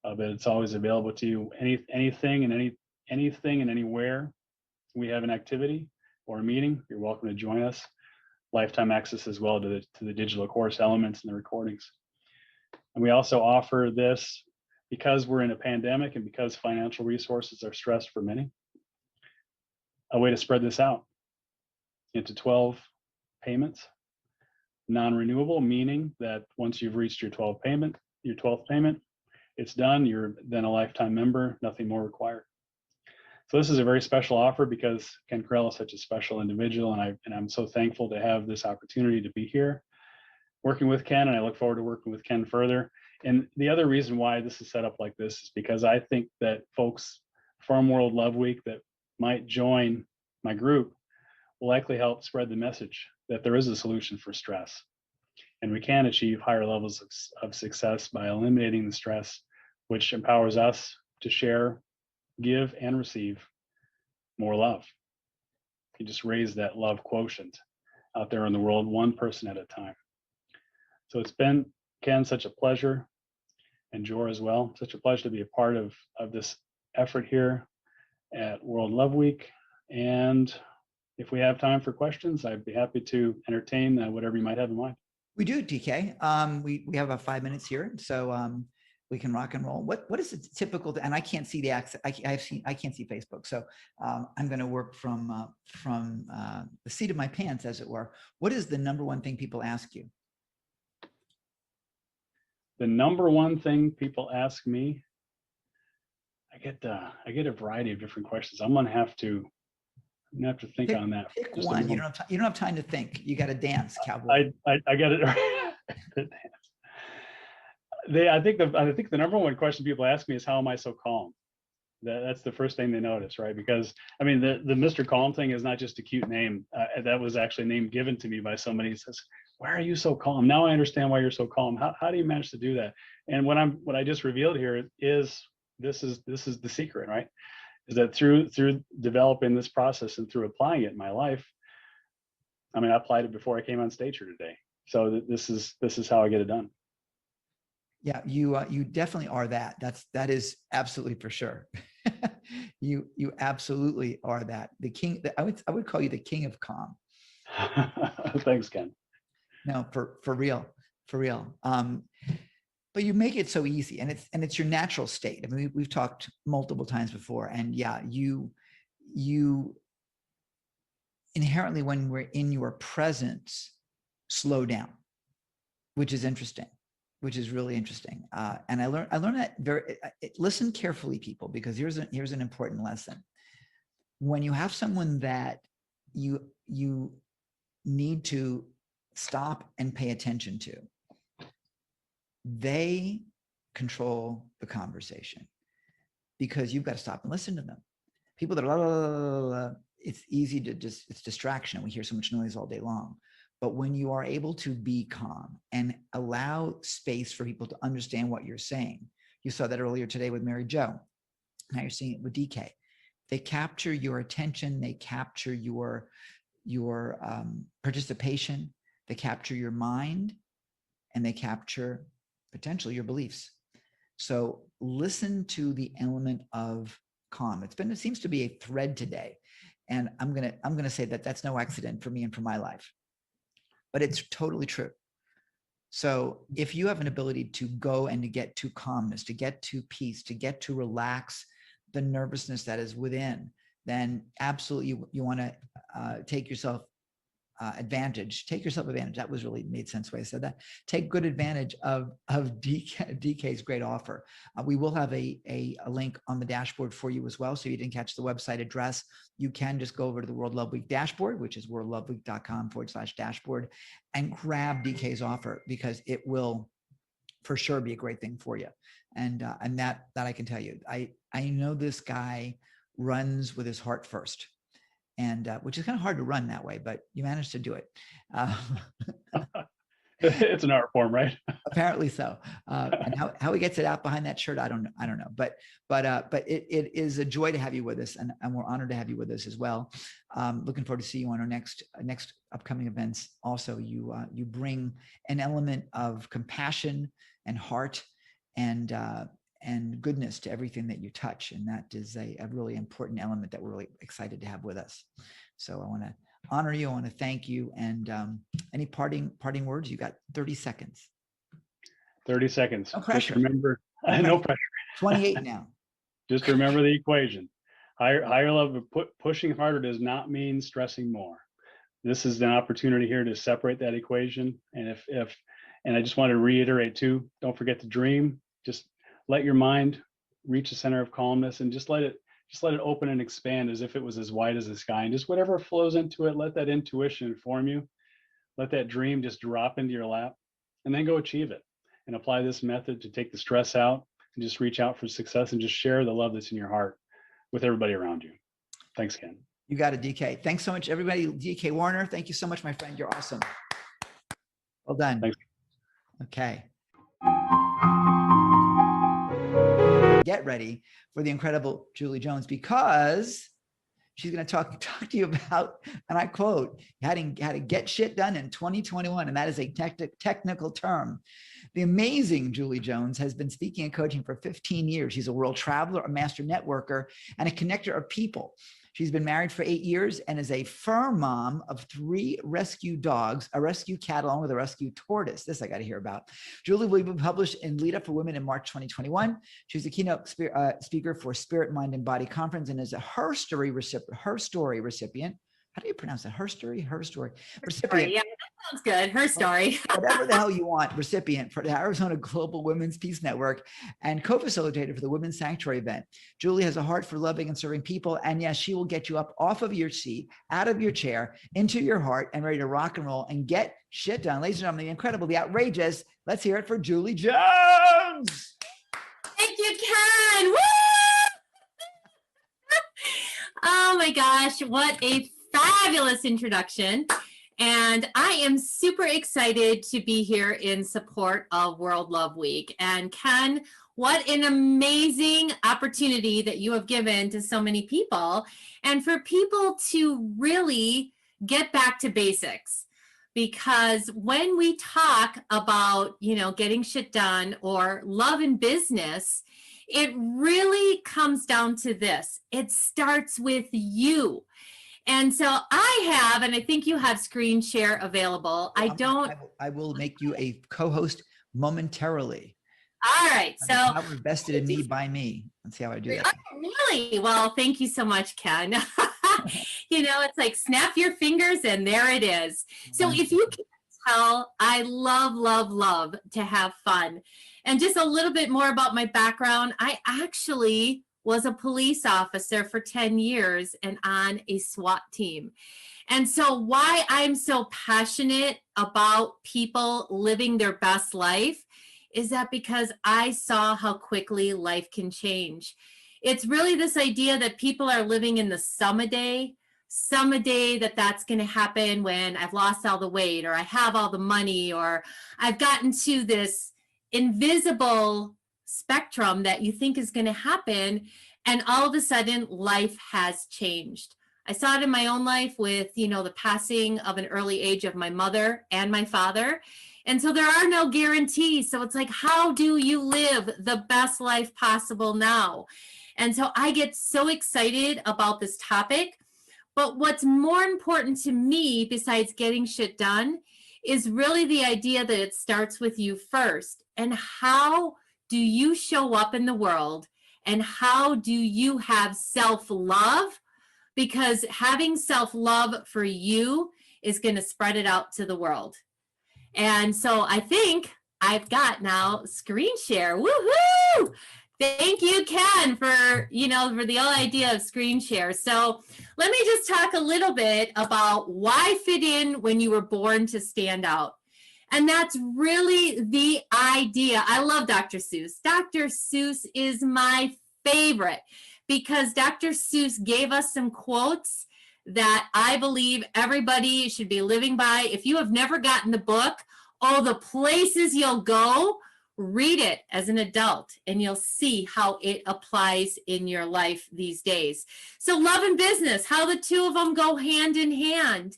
but it's always available to you. Anything and anywhere we have an activity or a meeting, you're welcome to join us. Lifetime access as well to the digital course elements and the recordings. And we also offer this because we're in a pandemic and because financial resources are stressed for many, a way to spread this out into 12 payments, non-renewable, meaning that once you've reached your 12th payment, it's done. You're then a lifetime member, nothing more required. So this is a very special offer because Ken Krell is such a special individual, and I'm so thankful to have this opportunity to be here working with Ken, and I look forward to working with Ken further. And the other reason why this is set up like this is because I think that folks from World Love Week that might join my group will likely help spread the message that there is a solution for stress, and we can achieve higher levels of success by eliminating the stress, which empowers us to share, give, and receive more love. You just raise that love quotient out there in the world, one person at a time. So it's been, Ken, such a pleasure, and Jor as well, such a pleasure to be a part of this effort here at World Love Week. And if we have time for questions, I'd be happy to entertain whatever you might have in mind. We do, DK. We have about 5 minutes here, so we can rock and roll. What is a typical? And I can't see the access. I can't see Facebook, so I'm going to work from the seat of my pants, as it were. What is the number one thing people ask you? The number one thing people ask me, I get a variety of different questions. I'm going to have to think on that. Pick one. You don't have time to think. You got to dance, cowboy. I got it. I think the number one question people ask me is, how am I so calm? That's the first thing they notice, right? Because I mean, the Mr. Calm thing is not just a cute name. That was actually a name given to me by somebody who says, "Why are you so calm?" Now I understand why you're so calm. How do you manage to do that? And what I just revealed here is this is the secret, right? Is that through developing this process and through applying it in my life. I mean, I applied it before I came on stage here today. So this is how I get it done. Yeah, you definitely are that. That is absolutely for sure. You absolutely are that. The king. I would call you the king of calm. Thanks, Ken. No, for real. But you make it so easy, and it's your natural state. I mean, we've talked multiple times before, and yeah, you inherently, when we're in your presence, slow down, which is interesting, which is really interesting. And I learned that listen carefully, people, because here's an important lesson. When you have someone that you need to stop and pay attention to, they control the conversation, because you've got to stop and listen to them. People that are it's easy to it's distraction. We hear so much noise all day long. But when you are able to be calm and allow space for people to understand what you're saying, you saw that earlier today with Mary Jo. Now you're seeing it with DK. They capture your attention. They capture your participation. They capture your mind, and they capture potentially your beliefs. So listen to the element of calm. It seems to be a thread today. And I'm gonna say that that's no accident for me and for my life, but it's totally true. So if you have an ability to go and to get to calmness, to get to peace, to get to relax the nervousness that is within, then absolutely you want to take yourself advantage. Take yourself advantage. That was really made sense the way I said that. Take good advantage of DK's great offer. We will have a link on the dashboard for you as well. So if you didn't catch the website address, you can just go over to the World Love Week dashboard, which is worldloveweek.com/dashboard, and grab DK's offer, because it will for sure be a great thing for you. And that I can tell you. I know this guy runs with his heart first. And which is kind of hard to run that way, but you managed to do it. It's an art form, right? Apparently so. And how he gets it out behind that shirt, I don't know. But it is a joy to have you with us, and we're honored to have you with us as well. Looking forward to see you on our next upcoming events. Also, you bring an element of compassion and heart and goodness to everything that you touch. And that is a really important element that we're really excited to have with us. So I want to honor you. I want to thank you. And any parting words? You got 30 seconds. 30 seconds. No pressure. Just remember, no pressure. 28 now. Just remember the equation. Higher level, pushing harder does not mean stressing more. This is an opportunity here to separate that equation. And and I just want to reiterate too, don't forget to dream. Just let your mind reach a center of calmness, and just let it open and expand as if it was as wide as the sky. And just whatever flows into it, let that intuition inform you. Let that dream just drop into your lap, and then go achieve it. And apply this method to take the stress out, and just reach out for success, and just share the love that's in your heart with everybody around you. Thanks, Ken. You got it, DK. Thanks so much, everybody. DK Warner, thank you so much, my friend. You're awesome. Well done. Thanks. Okay. Get ready for the incredible Julie Jones, because she's going to talk to you about, and I quote, how to get shit done in 2021. And that is a technical term. The amazing Julie Jones has been speaking and coaching for 15 years. She's a world traveler, a master networker, and a connector of people. She's been married for 8 years and is a fur mom of 3 rescue dogs, a rescue cat, along with a rescue tortoise. This I got to hear about. Julie will be published in Lead Up for Women in March 2021. She's a keynote speaker for Spirit, Mind, and Body Conference, and is a Her Story recipient. How do you pronounce that? Her Story recipient. Yeah, that sounds good. Her Story. Whatever the hell you want, recipient for the Arizona Global Women's Peace Network, and co-facilitator for the Women's Sanctuary event. Julie has a heart for loving and serving people. And yes, she will get you up off of your seat, out of your chair, into your heart, and ready to rock and roll and get shit done. Ladies and gentlemen, the incredible, the outrageous. Let's hear it for Julie Jones. Thank you, Ken. Woo! Oh my gosh, what a fabulous introduction. And I am super excited to be here in support of World Love Week. And Ken, what an amazing opportunity that you have given to so many people, and for people to really get back to basics. Because when we talk about, getting shit done or love in business, it really comes down to this. It starts with you. And so I have, and I think you have screen share available. I will make you a co-host momentarily. All right. So power vested in me by me. Let's see how I do that. Oh, really? Well, thank you so much, Ken. It's like snap your fingers and there it is. So if you can tell, I love to have fun. And just a little bit more about my background. I actually was a police officer for 10 years and on a SWAT team. And so why I'm so passionate about people living their best life is that because I saw how quickly life can change. It's really this idea that people are living in the someday that's going to happen when I've lost all the weight, or I have all the money, or I've gotten to this invisible spectrum that you think is going to happen, and all of a sudden life has changed. I saw it in my own life with, the passing of an early age of my mother and my father. And so there are no guarantees. So it's like, how do you live the best life possible now? And so I get so excited about this topic. But what's more important to me, besides getting shit done, is really the idea that it starts with you first. And how do you show up in the world? And how do you have self-love? Because having self-love for you is going to spread it out to the world. And so I think I've got now screen share. Woohoo! Thank you, Ken, for the whole idea of screen share. So let me just talk a little bit about why fit in when you were born to stand out. And that's really the idea. I love Dr. Seuss. Dr. Seuss is my favorite because Dr. Seuss gave us some quotes that I believe everybody should be living by. If you have never gotten the book, all the places you'll go, read it as an adult and you'll see how it applies in your life these days. So love and business, how the two of them go hand in hand.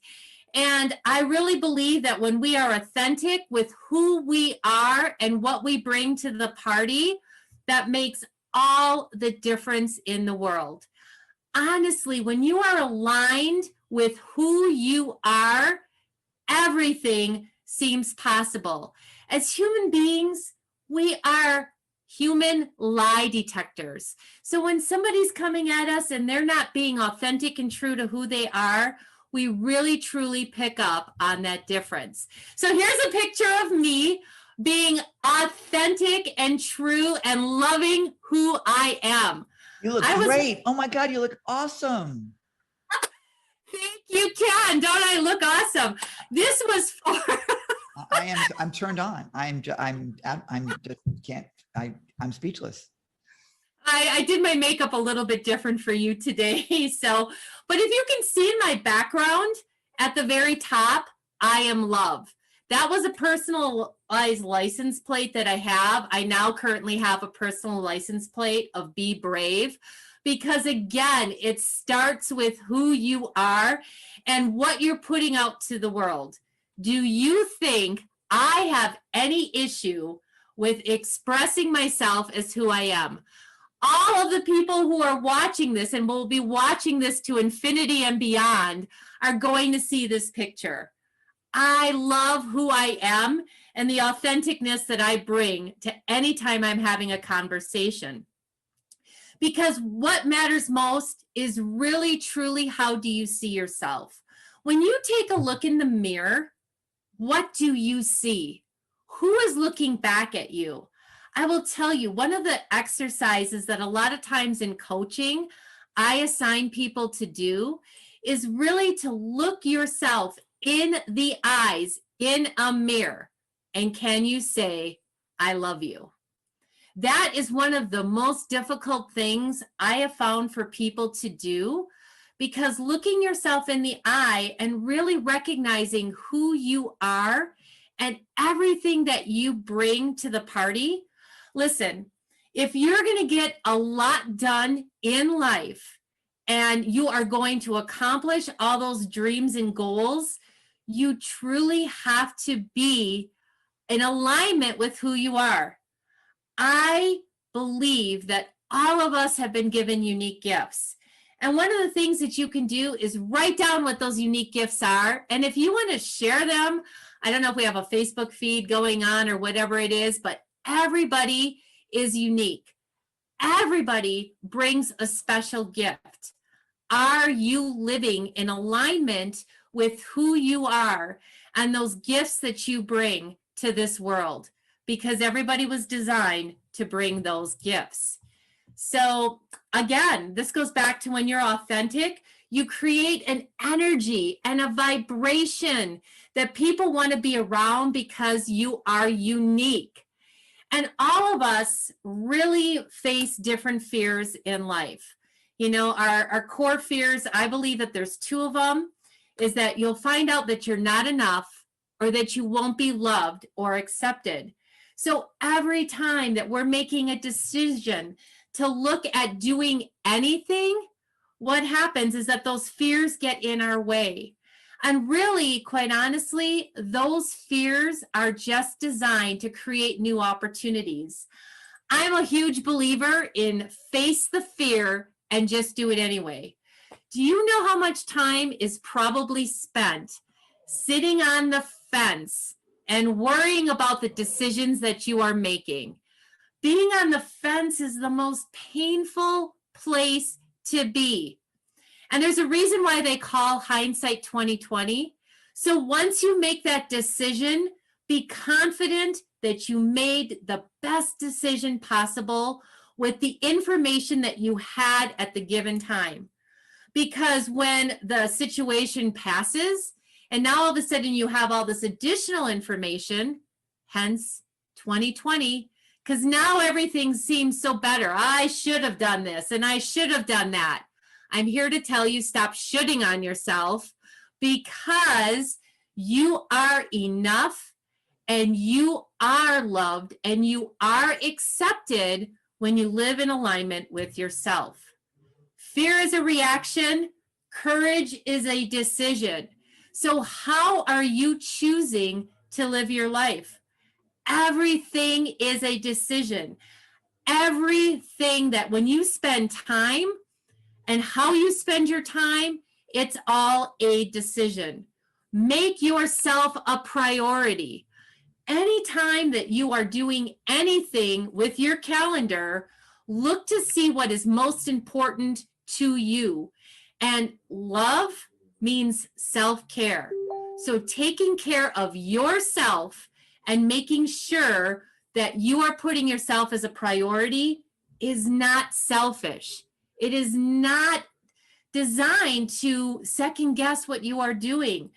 And I really believe that when we are authentic with who we are and what we bring to the party, that makes all the difference in the world. Honestly, when you are aligned with who you are, everything seems possible. As human beings, we are human lie detectors. So when somebody's coming at us and they're not being authentic and true to who they are, we really truly pick up on that difference. So here's a picture of me being authentic and true and loving who I am. You look great. Oh my God, you look awesome. Thank you, Ken. Don't I look awesome? This was for I'm turned on. I'm speechless. I did my makeup a little bit different for you today. So, but if you can see in my background at the very top, I am love. That was a personalized license plate that I have. I now currently have a personal license plate of Be Brave, because again, it starts with who you are and what you're putting out to the world. Do you think I have any issue with expressing myself as who I am? All of the people who are watching this and will be watching this to infinity and beyond are going to see this picture. I love who I am and the authenticness that I bring to any time I'm having a conversation. Because what matters most is really, truly, how do you see yourself? When you take a look in the mirror, what do you see? Who is looking back at you? I will tell you, one of the exercises that a lot of times in coaching, I assign people to do is really to look yourself in the eyes in a mirror. And can you say, I love you? That is one of the most difficult things I have found for people to do, because looking yourself in the eye and really recognizing who you are and everything that you bring to the party. Listen, if you're going to get a lot done in life and you are going to accomplish all those dreams and goals, you truly have to be in alignment with who you are. I believe that all of us have been given unique gifts. And one of the things that you can do is write down what those unique gifts are. And if you want to share them, I don't know if we have a Facebook feed going on or whatever it is, but everybody is unique. Everybody brings a special gift. Are you living in alignment with who you are and those gifts that you bring to this world? Because everybody was designed to bring those gifts. So again, this goes back to when you're authentic, you create an energy and a vibration that people want to be around because you are unique. And all of us really face different fears in life. You know, our core fears, I believe that there's two of them, is that you'll find out that you're not enough or that you won't be loved or accepted. So every time that we're making a decision to look at doing anything, what happens is that those fears get in our way. And really, quite honestly, those fears are just designed to create new opportunities. I'm a huge believer in face the fear and just do it anyway. Do you know how much time is probably spent sitting on the fence and worrying about the decisions that you are making? Being on the fence is the most painful place to be. And there's a reason why they call hindsight 2020. So once you make that decision, be confident that you made the best decision possible with the information that you had at the given time. Because when the situation passes, and now all of a sudden you have all this additional information, hence 2020, because now everything seems so better. I should have done this and I should have done that. I'm here to tell you, stop shooting on yourself, because you are enough and you are loved and you are accepted when you live in alignment with yourself. Fear is a reaction. Courage is a decision. So how are you choosing to live your life? Everything is a decision. Everything that when you spend time and how you spend your time, it's all a decision. Make yourself a priority. Anytime that you are doing anything with your calendar, look to see what is most important to you. And love means self-care. So taking care of yourself and making sure that you are putting yourself as a priority is not selfish. It is not designed to second guess what you are doing.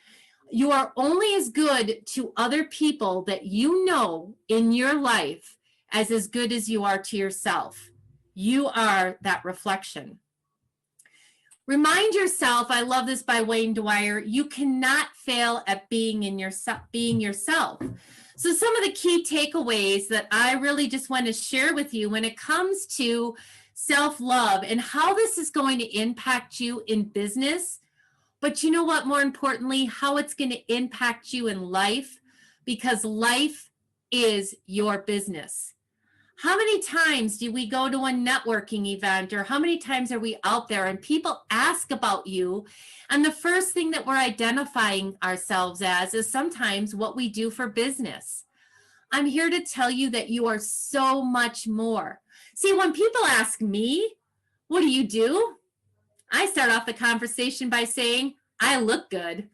You are only as good to other people that you know in your life as good as you are to yourself. You are that reflection. Remind yourself, I love this by Wayne Dwyer, you cannot fail at being yourself. So some of the key takeaways that I really just want to share with you when it comes to self-love and how this is going to impact you in business, but you know what, more importantly, how it's going to impact you in life, because life is your business. How many times do we go to a networking event, or how many times are we out there and people ask about you, and the first thing that we're identifying ourselves as is sometimes what we do for business. I'm here to tell you that you are so much more. See, when people ask me, what do? I start off the conversation by saying, I look good.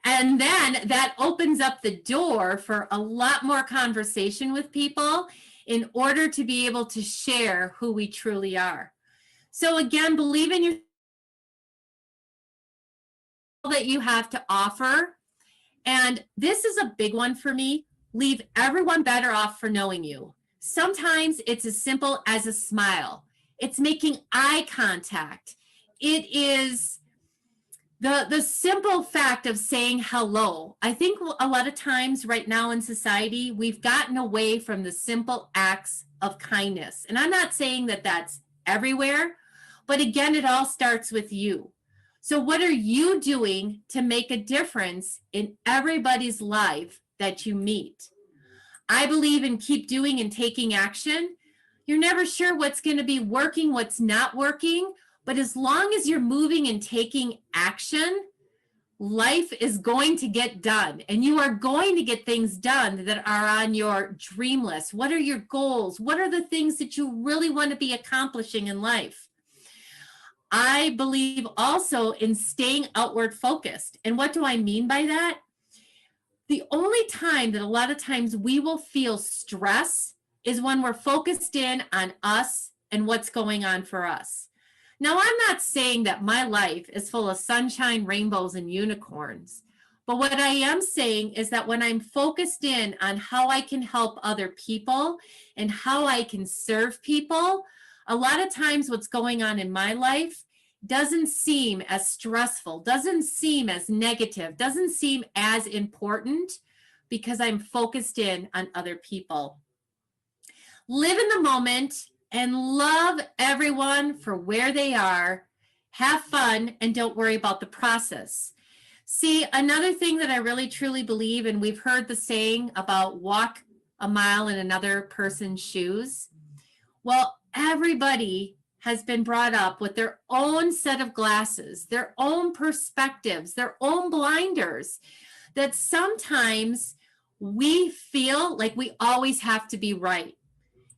And then that opens up the door for a lot more conversation with people in order to be able to share who we truly are. So again, believe in your that you have to offer. And this is a big one for me. Leave everyone better off for knowing you. Sometimes it's as simple as a smile. It's making eye contact. It is the simple fact of saying hello. I think a lot of times right now in society, we've gotten away from the simple acts of kindness. And I'm not saying that that's everywhere, but again, it all starts with you. So what are you doing to make a difference in everybody's life that you meet? I believe in keep doing and taking action. You're never sure what's going to be working, what's not working. But as long as you're moving and taking action, life is going to get done. And you are going to get things done that are on your dream list. What are your goals? What are the things that you really want to be accomplishing in life? I believe also in staying outward focused. And what do I mean by that? The only time that a lot of times we will feel stress is when we're focused in on us and what's going on for us. Now, I'm not saying that my life is full of sunshine, rainbows, and unicorns. But what I am saying is that when I'm focused in on how I can help other people and how I can serve people, a lot of times what's going on in my life doesn't seem as stressful, doesn't seem as negative, doesn't seem as important, because I'm focused in on other people. Live in the moment and love everyone for where they are. Have fun and don't worry about the process. See, another thing that I really truly believe, and we've heard the saying about walk a mile in another person's shoes. Well, everybody has been brought up with their own set of glasses, their own perspectives, their own blinders, that sometimes we feel like we always have to be right.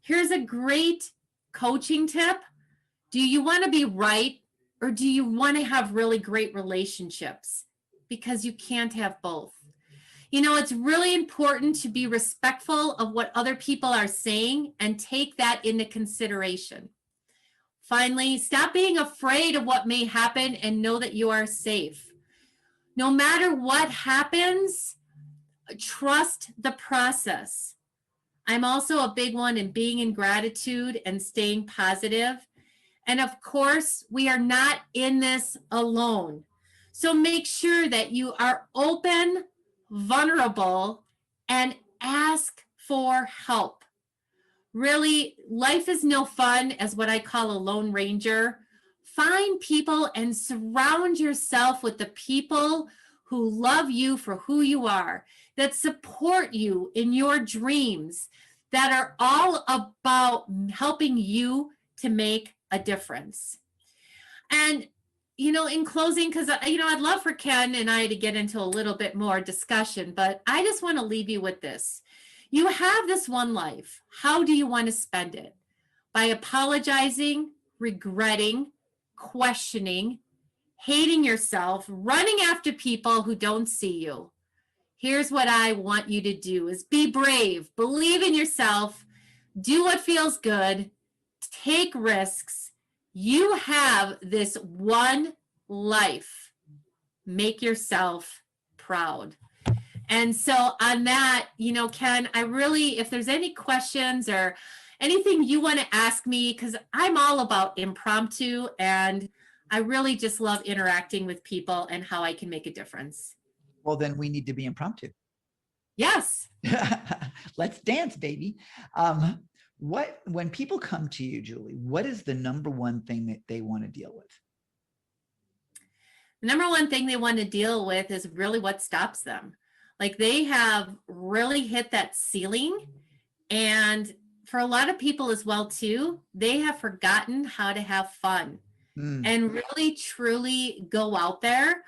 Here's a great coaching tip. Do you want to be right, or do you want to have really great relationships? Because you can't have both. You know, it's really important to be respectful of what other people are saying and take that into consideration. Finally, stop being afraid of what may happen and know that you are safe. No matter what happens, trust the process. I'm also a big one in being in gratitude and staying positive. And of course, we are not in this alone. So make sure that you are open, vulnerable, and ask for help. Really, life is no fun as what I call a lone ranger. Find people and surround yourself with the people who love you for who you are, that support you in your dreams, that are all about helping you to make a difference. And, you know, in closing, because, you know, I'd love for Ken and I to get into a little bit more discussion, but I just want to leave you with this. You have this one life. How do you want to spend it? By apologizing, regretting, questioning, hating yourself, running after people who don't see you? Here's what I want you to do is be brave, believe in yourself, do what feels good, take risks. You have this one life. Make yourself proud. And so on that, you know, Ken, I really, if there's any questions or anything you want to ask me, because I'm all about impromptu and I really just love interacting with people and how I can make a difference. Well, then we need to be impromptu. Yes. Let's dance, baby. When people come to you, Julie, what is the number one thing that they want to deal with? The number one thing they want to deal with is really what stops them. Like they have really hit that ceiling. And for a lot of people as well, too, they have forgotten how to have fun and really, truly go out there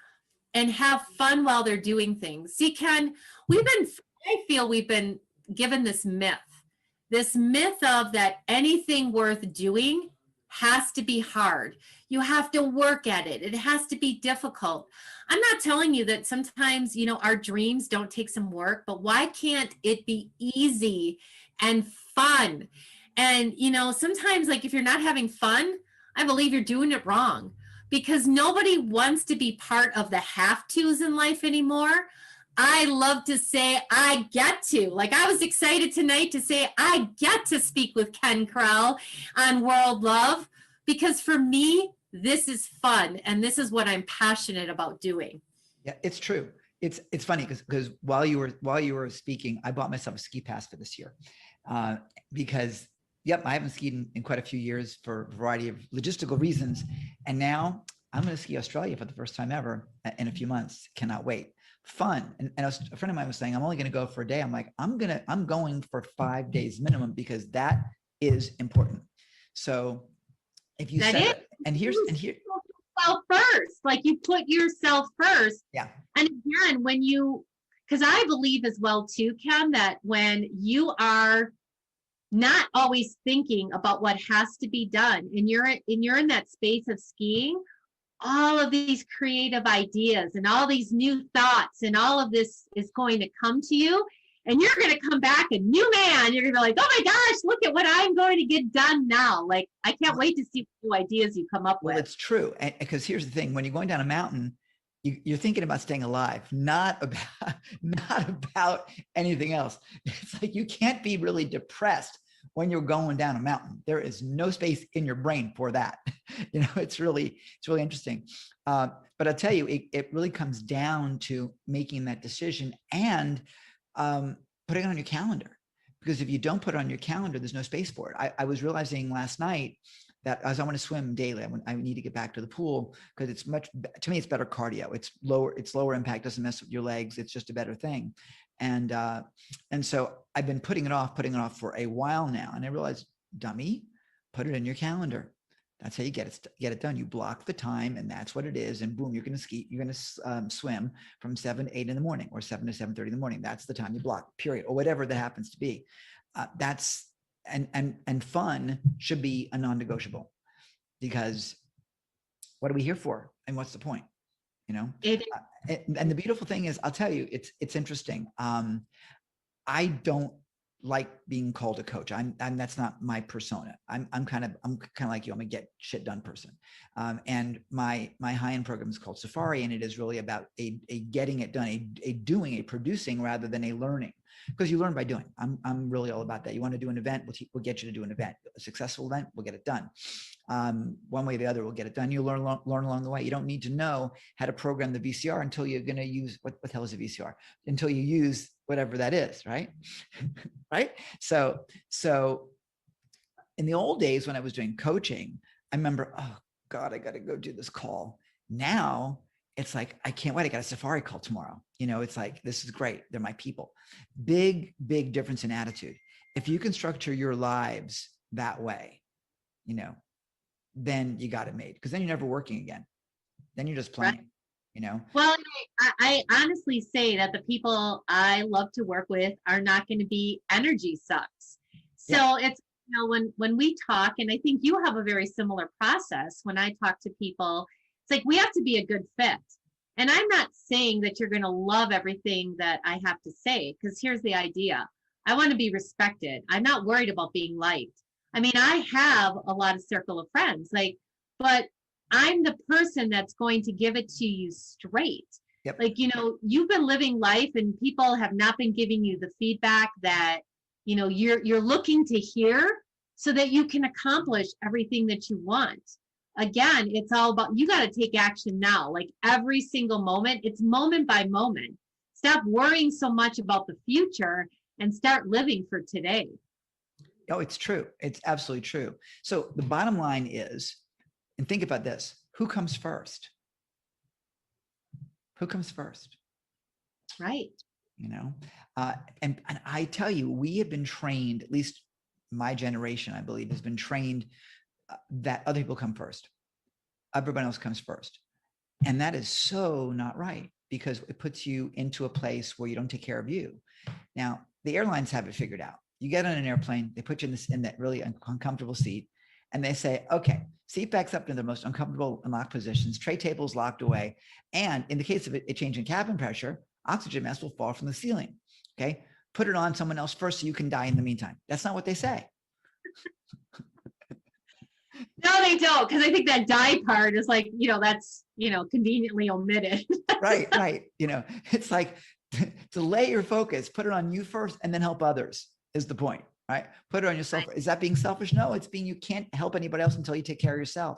and have fun while they're doing things. See, Ken, I feel we've been given this myth of that anything worth doing has to be hard. You have to work at it. It has to be difficult. I'm not telling you that sometimes, you know, our dreams don't take some work, but why can't it be easy and fun? And, you know, sometimes like if you're not having fun, I believe you're doing it wrong, because nobody wants to be part of the have-tos in life anymore. I love to say I get to. Like I was excited tonight to say I get to speak with Ken Krell on World Love, because for me, this is fun and this is what I'm passionate about doing. Yeah, it's true. It's funny because while you were speaking, I bought myself a ski pass for this year because I haven't skied in quite a few years for a variety of logistical reasons, and now I'm going to ski Australia for the first time ever in a few months. Cannot wait. Fun. And a friend of mine was saying, I'm only going to go for a day. I'm like, I'm going for 5 days minimum, because that is important. So if you said, and here yourself first, like you put yourself first. Yeah. And again, because I believe as well too, Ken, that when you are not always thinking about what has to be done, and you're in that space of skiing, all of these creative ideas and all these new thoughts and all of this is going to come to you, and you're going to come back a new man. You're going to be like, oh my gosh, look at what I'm going to get done now. Like, I can't wait to see what new ideas you come up with. Well, it's true. Because here's the thing, when you're going down a mountain, you're thinking about staying alive, not about anything else. It's like, you can't be really depressed when you're going down a mountain. There is no space in your brain for that. You know, it's really interesting. But I'll tell you, it really comes down to making that decision and putting it on your calendar. Because if you don't put it on your calendar, there's no space for it. I was realizing last night that as I want to swim daily, I need to get back to the pool, because it's to me, it's better cardio. It's lower impact, doesn't mess with your legs. It's just a better thing. And so I've been putting it off for a while now. And I realized, dummy, put it in your calendar. That's how you get it done. You block the time, and that's what it is. And boom, you're going to ski. You're going to swim from 7 to 8 in the morning, or 7 to 7:30 in the morning. That's the time you block. Period, or whatever that happens to be. That's and fun should be a non-negotiable, because what are we here for, and what's the point? You know. And the beautiful thing is, I'll tell you, it's interesting. I don't like being called a coach. I'm that's not my persona. I'm kind of like you. I'm a get shit done person. And my high-end program is called Safari, and it is really about a getting it done, a doing, a producing rather than a learning, because you learn by doing. I'm really all about that. You want to do an event, we'll get you to do an event. A successful event, we'll get it done. One way or the other, we'll get it done. You learn along the way. You don't need to know how to program the VCR until you're going to use what the hell is a VCR? Until you use whatever that is, right? Right? So in the old days when I was doing coaching, I remember, oh God, I got to go do this call. Now it's like, I can't wait. I got a Safari call tomorrow. You know, it's like, this is great. They're my people. Big difference in attitude. If you can structure your lives that way, you know, then you got it made, because then you're never working again. Then you're just playing. Right. You know? Well, I honestly say that the people I love to work with are not going to be energy sucks. So it's, you know, when we talk, and I think you have a very similar process when I talk to people, it's like we have to be a good fit. And I'm not saying that you're going to love everything that I have to say, because here's the idea. I want to be respected. I'm not worried about being liked. I mean, I have a lot of circle of friends, but I'm the person that's going to give it to you straight. Yep. Like, you know, you've been living life and people have not been giving you the feedback that, you know, you're looking to hear so that you can accomplish everything that you want. Again, it's all about, you got to take action now, like every single moment. It's moment by moment. Stop worrying so much about the future and start living for today. Oh, it's true. It's absolutely true. So the bottom line is, and think about this, who comes first? Who comes first? Right. You know, and I tell you, we have been trained, at least my generation, I believe, has been trained that other people come first. Everybody else comes first. And that is so not right, because it puts you into a place where you don't take care of you. Now, the airlines have it figured out. You get on an airplane, they put you in that really uncomfortable seat, and they say, okay, seat backs up to the most uncomfortable and locked positions, tray tables locked away. And in the case of a change in cabin pressure, oxygen mask will fall from the ceiling. Okay. Put it on someone else first so you can die in the meantime. That's not what they say. No, they don't. Because I think that die part is like, you know, that's, you know, conveniently omitted. Right. You know, it's like to lay your focus, put it on you first and then help others is the point. Right? Put it on yourself. Is that being selfish? No, it's being, you can't help anybody else until you take care of yourself.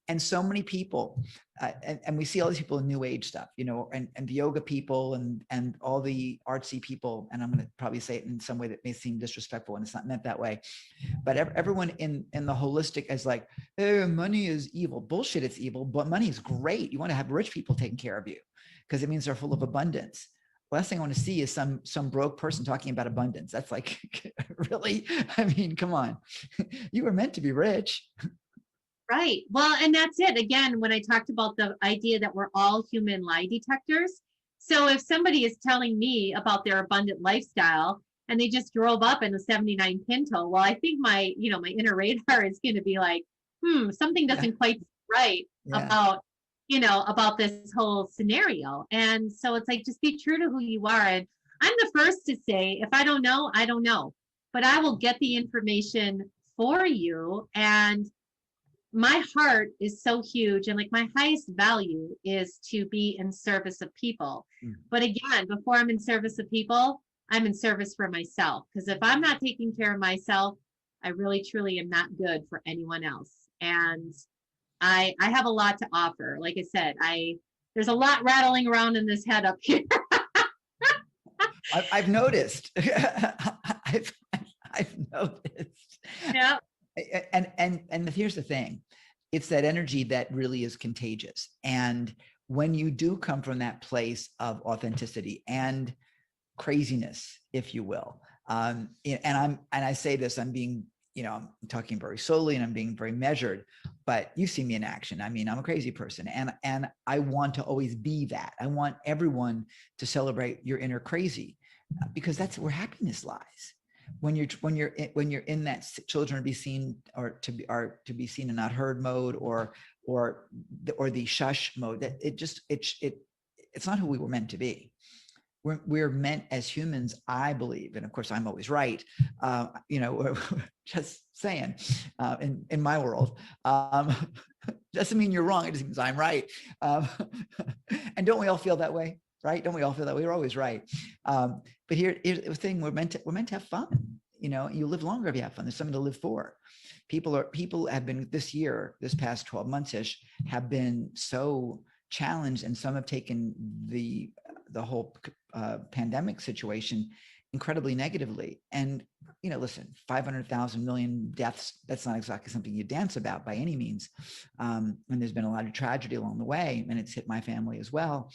And so many people, and we see all these people in new age stuff, you know, and the yoga people and all the artsy people. And I'm going to probably say it in some way that may seem disrespectful, and it's not meant that way. But everyone in the holistic is like, oh, money is evil. Bullshit, it's evil, but money is great. You want to have rich people taking care of you because it means they're full of abundance. Last thing I want to see is some broke person talking about abundance. That's like, really? I mean, come on. You were meant to be rich. Right. Well, and that's it. Again, when I talked about the idea that we're all human lie detectors. So if somebody is telling me about their abundant lifestyle and they just drove up in a 79 Pinto, well, I think my inner radar is going to be like, something doesn't quite right about this whole scenario. And so it's like, just be true to who you are. And I'm the first to say, if I don't know, I don't know, but I will get the information for you. And my heart is so huge. And like my highest value is to be in service of people. But again, before I'm in service of people, I'm in service for myself. Because if I'm not taking care of myself, I really, truly am not good for anyone else. And I have a lot to offer. Like I said, there's a lot rattling around in this head up here. I've noticed. I've noticed. Yeah. And here's the thing. It's that energy that really is contagious. And when you do come from that place of authenticity and craziness, if you will, and I say this, I'm being I'm talking very slowly and I'm being very measured, but you see me in action. I mean, I'm a crazy person, and I want to always be that. I want everyone to celebrate your inner crazy, because that's where happiness lies. When you're in that children to be seen or to be seen and not heard mode, or the shush mode, that it's not who we were meant to be. We're meant as humans, I believe, and of course I'm always right. Just saying, in my world, doesn't mean you're wrong. It just means I'm right. And don't we all feel that way, right? Don't we all feel that way? We're always right. But here's the thing: we're meant to have fun. You live longer if you have fun. There's something to live for. People have been this year, this past 12 months-ish, have been so challenged, and some have taken the whole pandemic situation incredibly negatively. And listen, 500,000 million deaths, that's not exactly something you dance about by any means. And there's been a lot of tragedy along the way, and it's hit my family as well.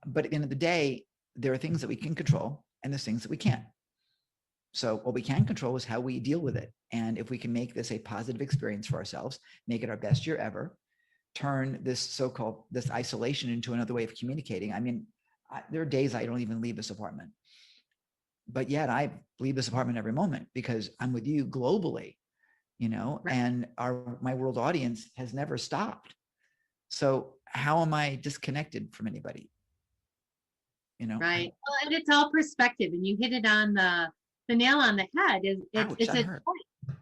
But at the end of the day, there are things that we can control and there's things that we can't. So what we can control is how we deal with it. And if we can make this a positive experience for ourselves, make it our best year ever, turn this this isolation into another way of communicating. I mean, there are days I don't even leave this apartment, but yet I leave this apartment every moment because I'm with you globally, and my world audience has never stopped. So how am I disconnected from anybody? Right. Well, and it's all perspective, and you hit it on the nail on the head. It's a choice.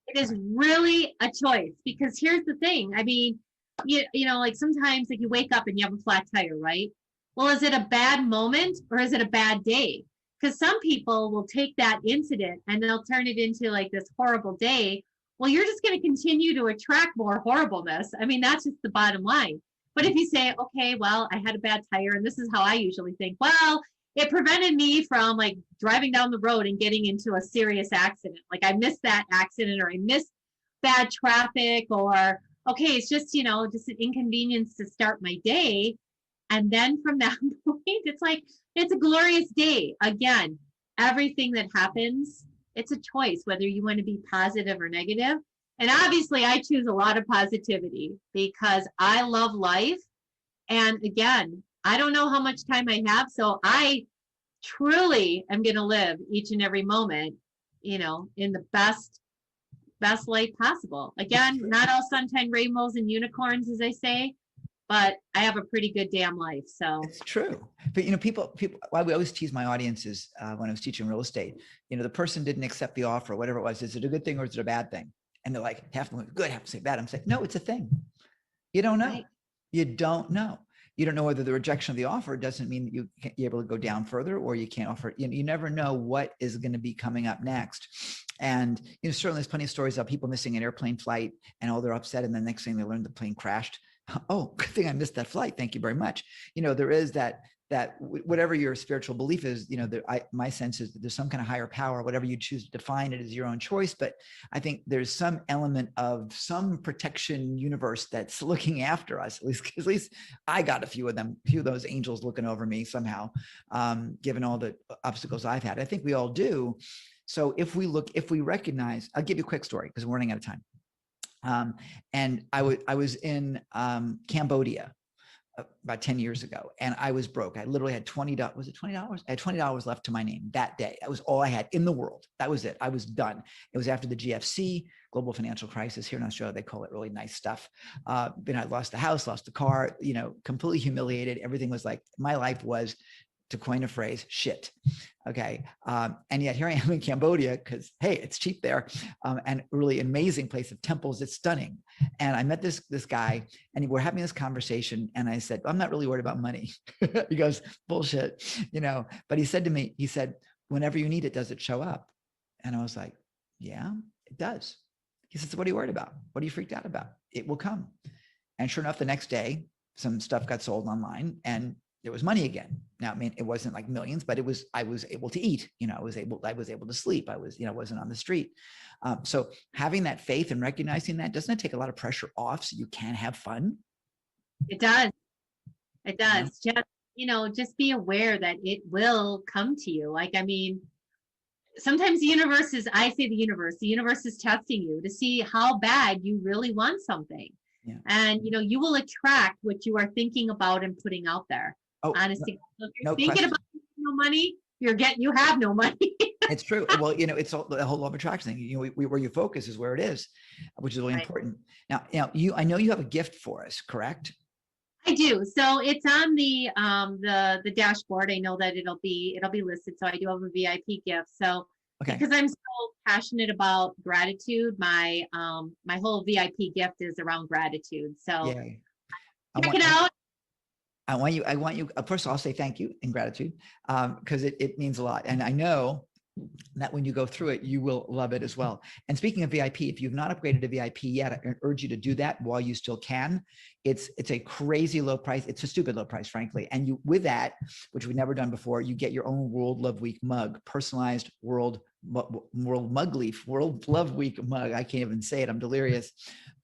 It is really a choice, because here's the thing. I mean, like sometimes like you wake up and you have a flat tire, right? Well, is it a bad moment or is it a bad day? Because some people will take that incident and they'll turn it into like this horrible day. Well, you're just going to continue to attract more horribleness. I mean, that's just the bottom line. But if you say, okay, well, I had a bad tire, and this is how I usually think, well, it prevented me from like driving down the road and getting into a serious accident. Like I missed that accident, or I missed bad traffic, or okay, it's just, just an inconvenience to start my day. And then from that point, it's like, it's a glorious day. Again, everything that happens, it's a choice, whether you want to be positive or negative. And obviously I choose a lot of positivity because I love life. And again, I don't know how much time I have. So I truly am going to live each and every moment, in the best light possible. Again, not all sunshine, rainbows, and unicorns, as I say, but I have a pretty good damn life. So it's true. But people, why we always tease my audiences when I was teaching real estate, the person didn't accept the offer, whatever it was. Is it a good thing or is it a bad thing? And they're like, half of them good, half of them say bad. I'm saying, no, it's a thing. You don't know. Right. You don't know. You don't know whether the rejection of the offer doesn't mean that you're able to go down further, or you can't offer. You never know what is going to be coming up next. And certainly there's plenty of stories of people missing an airplane flight, and they're upset, and the next thing they learn the plane crashed. Oh, good thing I missed that flight. Thank you very much. There is that whatever your spiritual belief is, my sense is that there's some kind of higher power. Whatever you choose to define it is your own choice. But I think there's some element of some protection universe that's looking after us. At least I got a few of those angels looking over me somehow, given all the obstacles I've had. I think we all do. So if we recognize, I'll give you a quick story because we're running out of time. And I was in Cambodia about 10 years ago, and I was broke. I literally had $20. Was it $20? I had $20 left to my name that day. That was all I had in the world. That was it. I was done. It was after the GFC, global financial crisis. Here in Australia, they call it really nice stuff. Then I lost the house, lost the car, completely humiliated. Everything was like, my life was, to coin a phrase, shit. Okay. And yet here I am in Cambodia because, hey, it's cheap there. And really amazing place of temples. It's stunning. And I met this guy, and we're having this conversation. And I said, I'm not really worried about money. He goes, bullshit, but he said to me, whenever you need it, does it show up? And I was like, yeah, it does. He says, what are you worried about? What are you freaked out about? It will come. And sure enough, the next day, some stuff got sold online, and there was money again. Now, I mean, it wasn't like millions, but I was able to eat, I was able to sleep. I was, wasn't on the street. So having that faith and recognizing that, doesn't it take a lot of pressure off so you can have fun? it does. It does. Just, just be aware that it will come to you. Like, I mean, sometimes the universe is testing you to see how bad you really want something. Yeah. And you will attract what you are thinking about and putting out there. Oh, honestly, if you're no thinking question. about no money, you have no money. It's true. Well, it's all the whole law of attraction thing. Where you focus is where it is, which is really important. Now, I know you have a gift for us, correct? I do. So it's on the dashboard. I know that it'll be listed. So I do have a VIP gift. So because I'm so passionate about gratitude, my whole VIP gift is around gratitude. So check it out. I want you. First of all, I'll say thank you and gratitude because it means a lot, and I know that when you go through it, you will love it as well. And speaking of VIP, if you've not upgraded to VIP yet, I urge you to do that while you still can. It's a crazy low price. It's a stupid low price, frankly. And with that, which we've never done before, you get your own World Love Week mug, personalized World Love Week mug. I can't even say it. I'm delirious.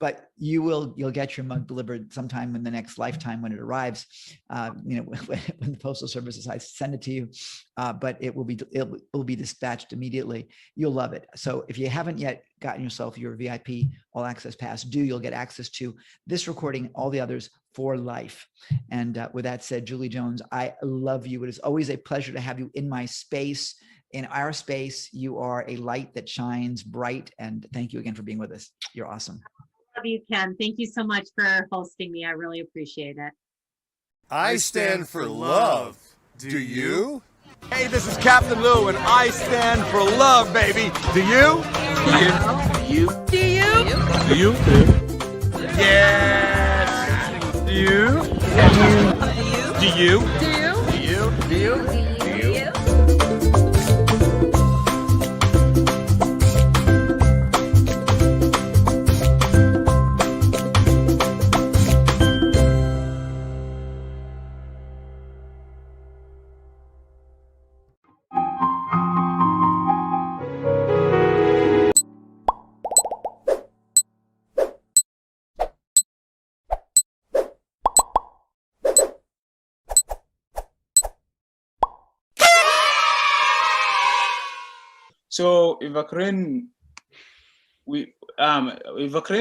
But you'll get your mug delivered sometime in the next lifetime when it arrives. When the Postal Service decides to send it to you, but it will be dispatched immediately. You'll love it. So if you haven't yet gotten yourself your VIP All Access Pass, you'll get access to this recording, all the others for life. And with that said, Julie Jones, I love you. It is always a pleasure to have you in my space. In our space, you are a light that shines bright. And thank you again for being with us. You're awesome. Love you, Ken. Thank you so much for hosting me. I really appreciate it. I stand for love. Do you? Hey, this is Captain Lou, and I stand for love, baby. Do you? Do you? Do you? Do you? Yes. Do you? Do you? Do you? Do you? Do you? Do you? So Ivakren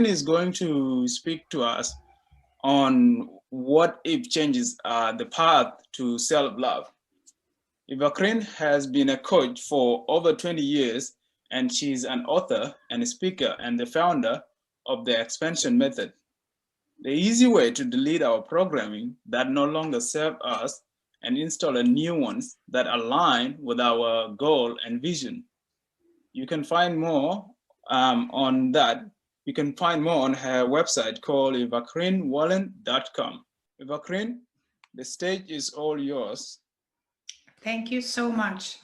is going to speak to us on what if changes the path to self-love. Ivakren has been a coach for over 20 years, and she's an author and a speaker and the founder of the Expansion Method, the easy way to delete our programming that no longer serve us and install a new ones that align with our goal and vision. You can find more on that. You can find more on her website called ivakrenwallen.com. Ivakren, the stage is all yours. Thank you so much.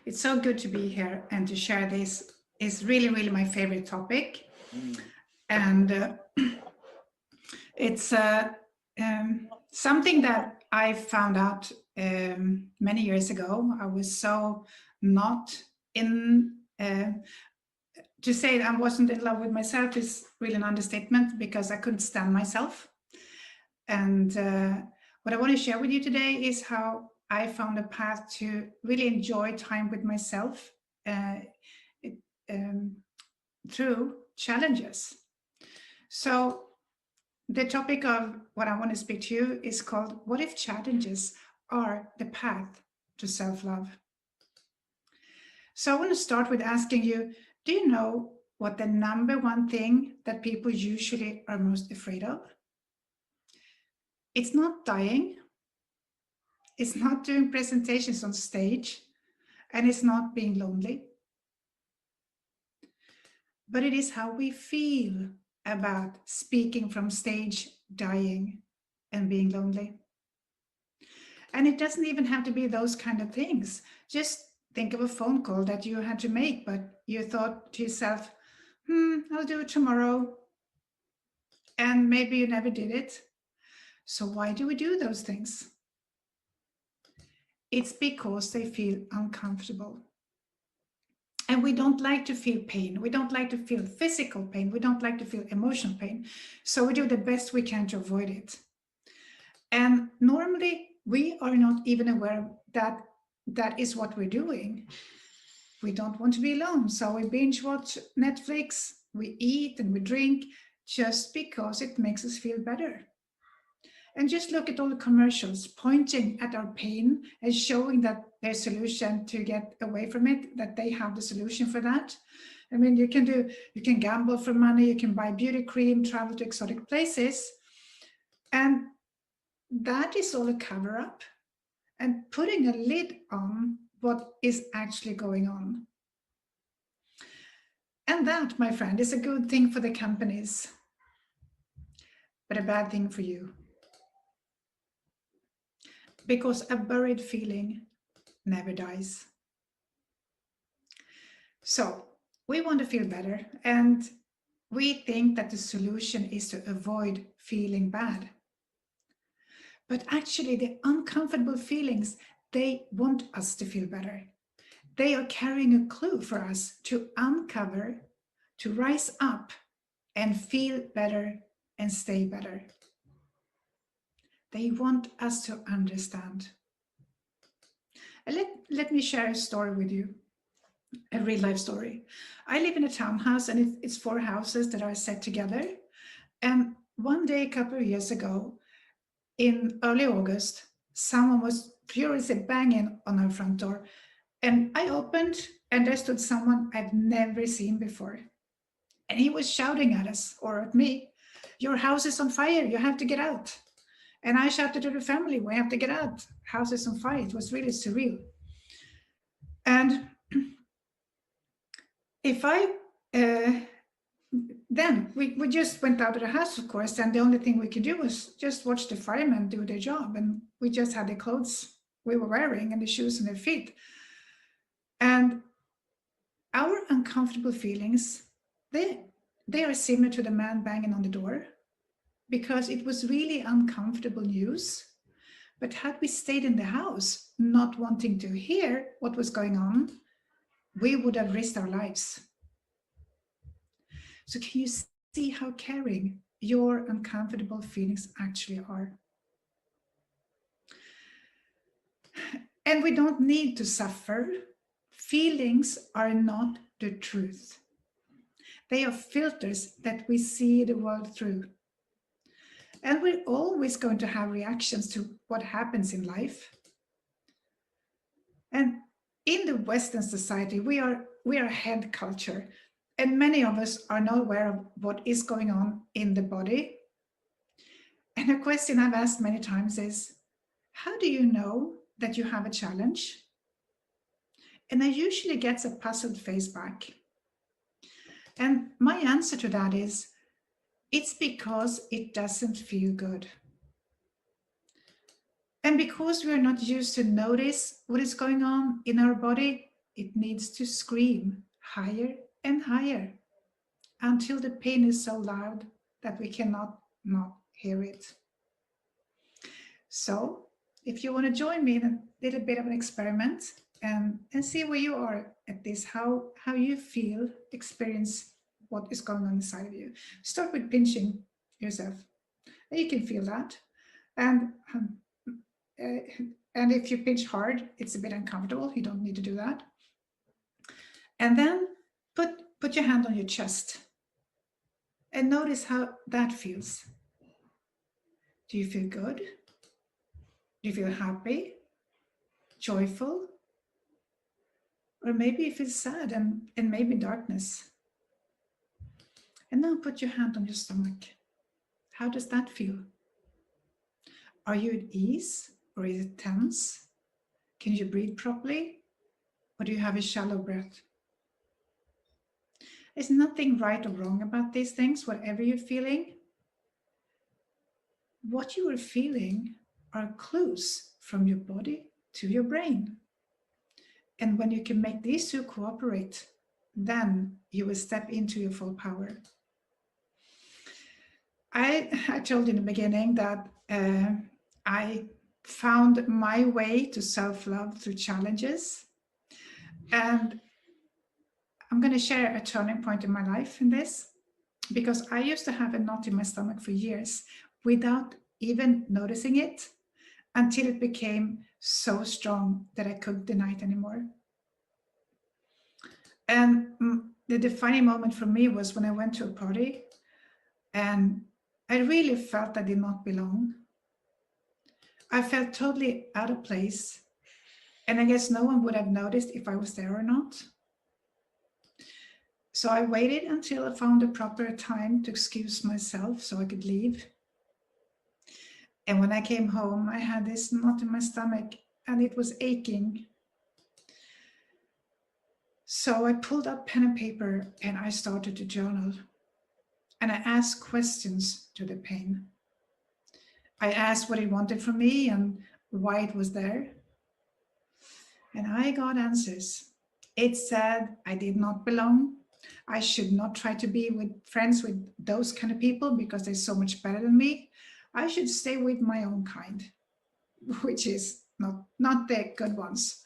It's so good to be here and to share this. It's really, really my favorite topic. And it's something that I found out many years ago. I was so not in, to say that I wasn't in love with myself is really an understatement because I couldn't stand myself. And what I want to share with you today is how I found a path to really enjoy time with myself through challenges. So the topic of what I want to speak to you is called, what if challenges are the path to self-love? So I want to start with asking you, do you know what the number one thing that people usually are most afraid of? It's not dying. It's not doing presentations on stage, and it's not being lonely. But it is how we feel about speaking from stage, dying, and being lonely. And it doesn't even have to be those kind of things. Just think of a phone call that you had to make, but you thought to yourself, I'll do it tomorrow. And maybe you never did it. So why do we do those things? It's because they feel uncomfortable. And we don't like to feel pain. We don't like to feel physical pain. We don't like to feel emotional pain. So we do the best we can to avoid it. And normally we are not even aware that that is what we're doing. we don't want to be alone. So we binge watch Netflix, we eat and we drink just because it makes us feel better. And just look at all the commercials pointing at our pain and showing that their solution to get away from it, that they have the solution for that. I mean, you can gamble for money, you can buy beauty cream, travel to exotic places. And that is all a cover up and putting a lid on what is actually going on. And that, my friend, is a good thing for the companies, but a bad thing for you. Because a buried feeling never dies. So we want to feel better, and we think that the solution is to avoid feeling bad. But actually, the uncomfortable feelings, they want us to feel better. They are carrying a clue for us to uncover, to rise up and feel better and stay better. They want us to understand. Let me share a story with you, a real life story. I live in a townhouse, and it's 4 houses that are set together. And one day, a couple of years ago, in early August, someone was furiously banging on our front door. And I opened, and there stood someone I've never seen before. And he was shouting at us, or at me, "Your house is on fire, you have to get out." And I shouted to the family, "We have to get out, house is on fire." It was really surreal. And then we just went out of the house, of course, and the only thing we could do was just watch the firemen do their job. And we just had the clothes we were wearing and the shoes on their feet. And our uncomfortable feelings, they are similar to the man banging on the door, because it was really uncomfortable news. But had we stayed in the house, not wanting to hear what was going on, we would have risked our lives. So can you see how caring your uncomfortable feelings actually are? And we don't need to suffer. Feelings are not the truth. They are filters that we see the world through. And we're always going to have reactions to what happens in life. And in the Western society, we are a head culture, and many of us are not aware of what is going on in the body. And a question I've asked many times is, how do you know that you have a challenge? And I usually get a puzzled face back. And my answer to that is, it's because it doesn't feel good. And because we are not used to notice what is going on in our body, it needs to scream higher and higher until the pain is so loud that we cannot not hear it. So if you want to join me in a little bit of an experiment and see where you are at this, how you feel, experience what is going on inside of you. Start with pinching yourself. You can feel that. And if you pinch hard, it's a bit uncomfortable. You don't need to do that. And then put your hand on your chest and notice how that feels. Do you feel good? Do you feel happy? Joyful? Or maybe you feel sad and maybe darkness. And now put your hand on your stomach. How does that feel? Are you at ease, or is it tense? Can you breathe properly, or do you have a shallow breath? There's nothing right or wrong about these things, whatever you're feeling. What you are feeling are clues from your body to your brain. And when you can make these two cooperate, then you will step into your full power. I told you in the beginning that I found my way to self-love through challenges. And I'm going to share a turning point in my life in this, because I used to have a knot in my stomach for years without even noticing it, until it became so strong that I couldn't deny it anymore. And the defining moment for me was when I went to a party and I really felt I did not belong. I felt totally out of place. And I guess no one would have noticed if I was there or not. So I waited until I found a proper time to excuse myself so I could leave. And when I came home, I had this knot in my stomach and it was aching. So I pulled out pen and paper and I started to journal. And I asked questions to the pain. I asked what it wanted from me and why it was there. And I got answers. It said I did not belong. I should not try to be friends with those kind of people because they're so much better than me. I should stay with my own kind, which is not the good ones.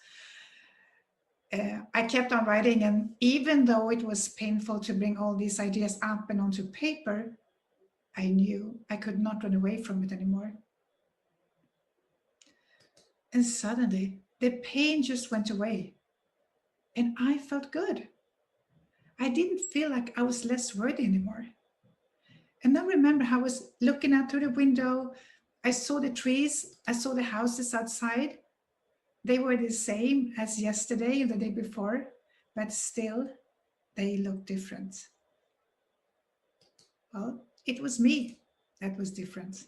I kept on writing, and even though it was painful to bring all these ideas up and onto paper, I knew I could not run away from it anymore. And suddenly, the pain just went away, and I felt good. I didn't feel like I was less worthy anymore. And I remember how I was looking out through the window. I saw the trees, I saw the houses outside. They were the same as yesterday or the day before, but still they looked different. Well, it was me that was different.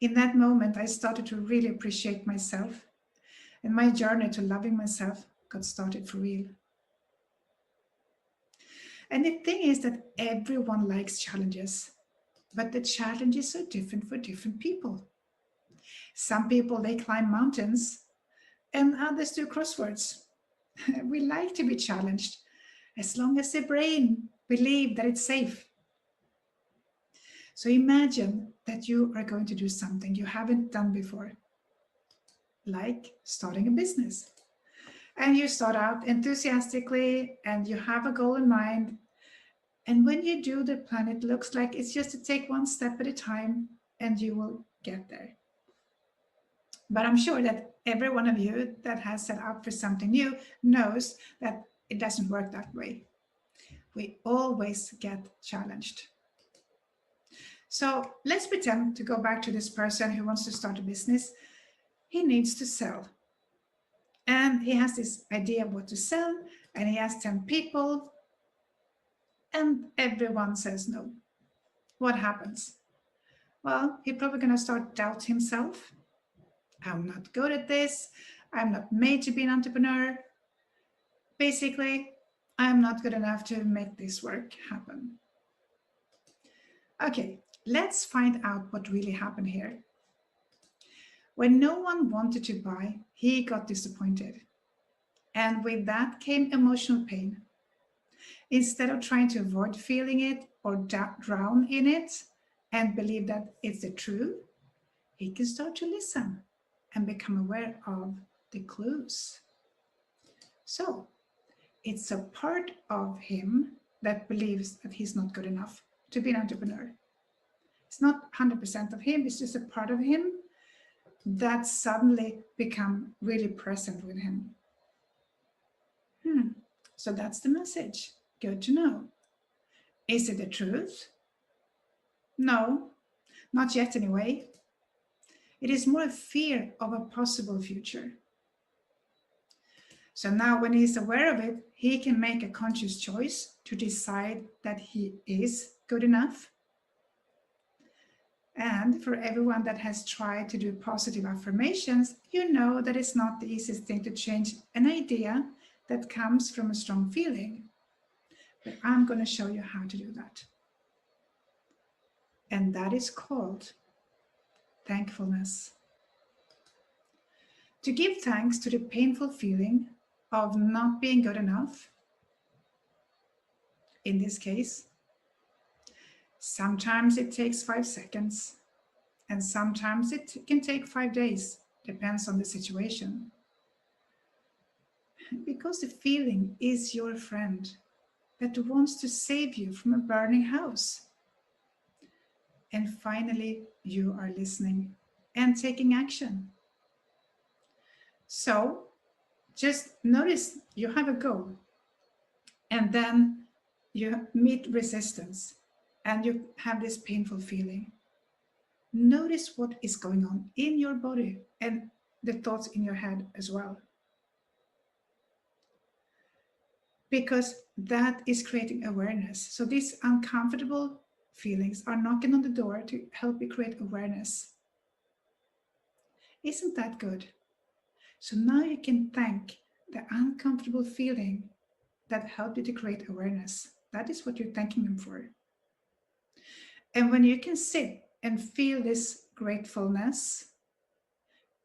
In that moment, I started to really appreciate myself, and my journey to loving myself got started for real. And the thing is that everyone likes challenges, but the challenges are different for different people. Some people, they climb mountains and others do crosswords. We like to be challenged as long as the brain believes that it's safe. So imagine that you are going to do something you haven't done before, like starting a business. And you start out enthusiastically and you have a goal in mind. And when you do the plan, it looks like it's just to take one step at a time and you will get there. But I'm sure that every one of you that has set up for something new knows that it doesn't work that way. We always get challenged. So let's pretend to go back to this person who wants to start a business. He needs to sell. And he has this idea of what to sell, and he has 10 people, and everyone says no. What happens? Well, he's probably going to start doubt himself. I'm not good at this. I'm not made to be an entrepreneur. Basically, I'm not good enough to make this work happen. Okay, let's find out what really happened here. When no one wanted to buy, he got disappointed. And with that came emotional pain. Instead of trying to avoid feeling it or drown in it and believe that it's the truth, he can start to listen and become aware of the clues. So it's a part of him that believes that he's not good enough to be an entrepreneur. It's not 100% of him, it's just a part of him that suddenly become really present with him. So that's the message. Good to know. Is it the truth? No, not yet anyway. It is more a fear of a possible future. So now when he's aware of it, he can make a conscious choice to decide that he is good enough. And for everyone that has tried to do positive affirmations, you know that it's not the easiest thing to change an idea that comes from a strong feeling. But I'm going to show you how to do that. And that is called thankfulness. To give thanks to the painful feeling of not being good enough, in this case, sometimes it takes 5 seconds, and sometimes it can take 5 days, depends on the situation. Because the feeling is your friend that wants to save you from a burning house. And finally, you are listening and taking action. So just notice you have a goal, and then you meet resistance, and you have this painful feeling. Notice what is going on in your body and the thoughts in your head as well. Because that is creating awareness. So these uncomfortable feelings are knocking on the door to help you create awareness. Isn't that good? So now you can thank the uncomfortable feeling that helped you to create awareness. That is what you're thanking them for. And when you can sit and feel this gratefulness,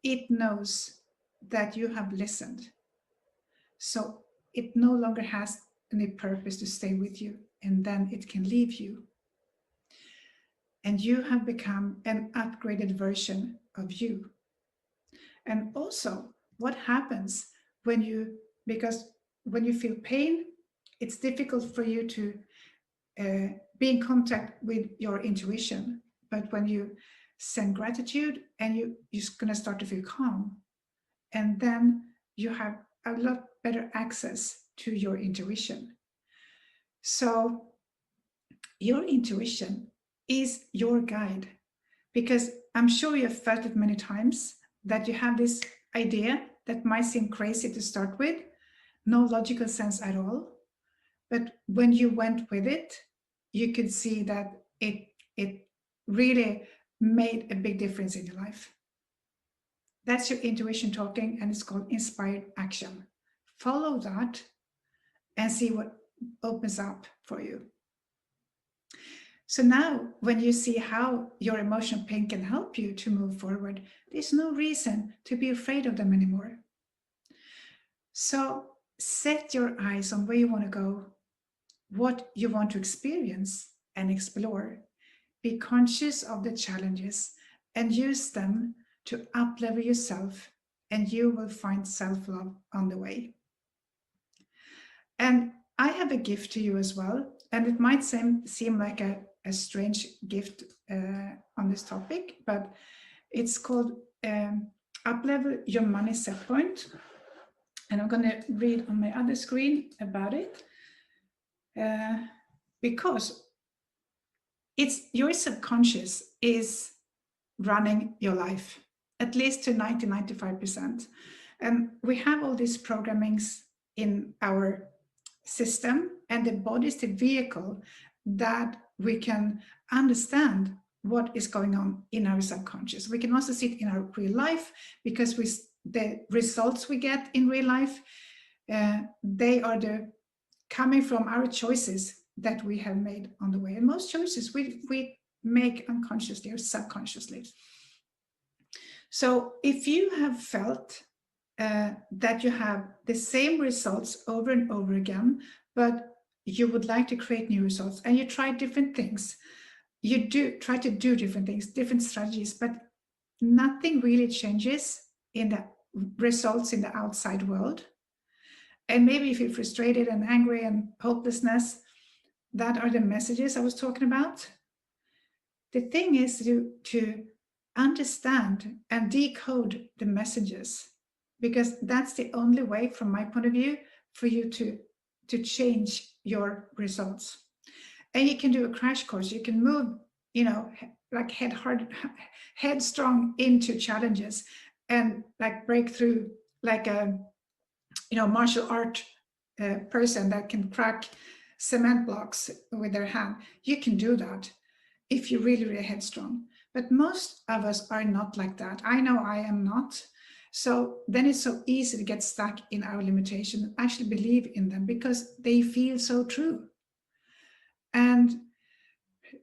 it knows that you have listened. So it no longer has any purpose to stay with you, and then it can leave you. And you have become an upgraded version of you. And also, what happens when you, because when you feel pain, it's difficult for you to be in contact with your intuition. But when you send gratitude, and you're going to start to feel calm, and then you have a lot better access to your intuition. So your intuition is your guide, because I'm sure you've felt it many times, that you have this idea that might seem crazy to start with, no logical sense at all. But when you went with it, you could see that it really made a big difference in your life. That's your intuition talking, and it's called inspired action. Follow that and see what opens up for you. So now, when you see how your emotional pain can help you to move forward, there's no reason to be afraid of them anymore. So set your eyes on where you want to go, what you want to experience and explore. Be conscious of the challenges and use them to up-level yourself, and you will find self-love on the way. And I have a gift to you as well, and it might seem like a strange gift on this topic, but it's called Up-Level Your Money Set Point. And I'm going to read on my other screen about it, because it's your subconscious is running your life, at least to 90-95%. And we have all these programmings in our system, and the body is the vehicle that we can understand what is going on in our subconscious. We can also see it in our real life, because the results we get in real life, they are coming from our choices that we have made on the way. And most choices we make unconsciously or subconsciously. So if you have felt that you have the same results over and over again, but you would like to create new results, and you try different things, you try to do different things, different strategies, but nothing really changes in the results in the outside world. And maybe if you're frustrated and angry and hopelessness, that are the messages I was talking about. The thing is to understand and decode the messages, because that's the only way, from my point of view, for you to change your results. And you can do a crash course. You can move, like headstrong into challenges, and like break through, like a, martial art person that can crack cement blocks with their hand. You can do that if you're really, really headstrong. But most of us are not like that. I know I am not. So then it's so easy to get stuck in our limitations and actually believe in them, because they feel so true. And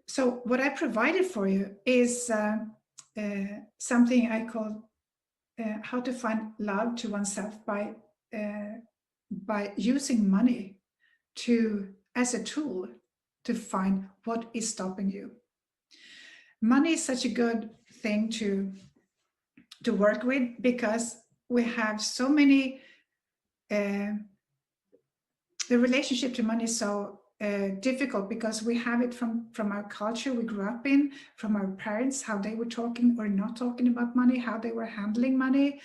so what I provided for you is something I call how to find love to oneself by using money as a tool to find what is stopping you. Money is such a good thing to work with, because we have so many, the relationship to money is so difficult, because we have it from our culture we grew up in, from our parents, how they were talking or not talking about money, how they were handling money.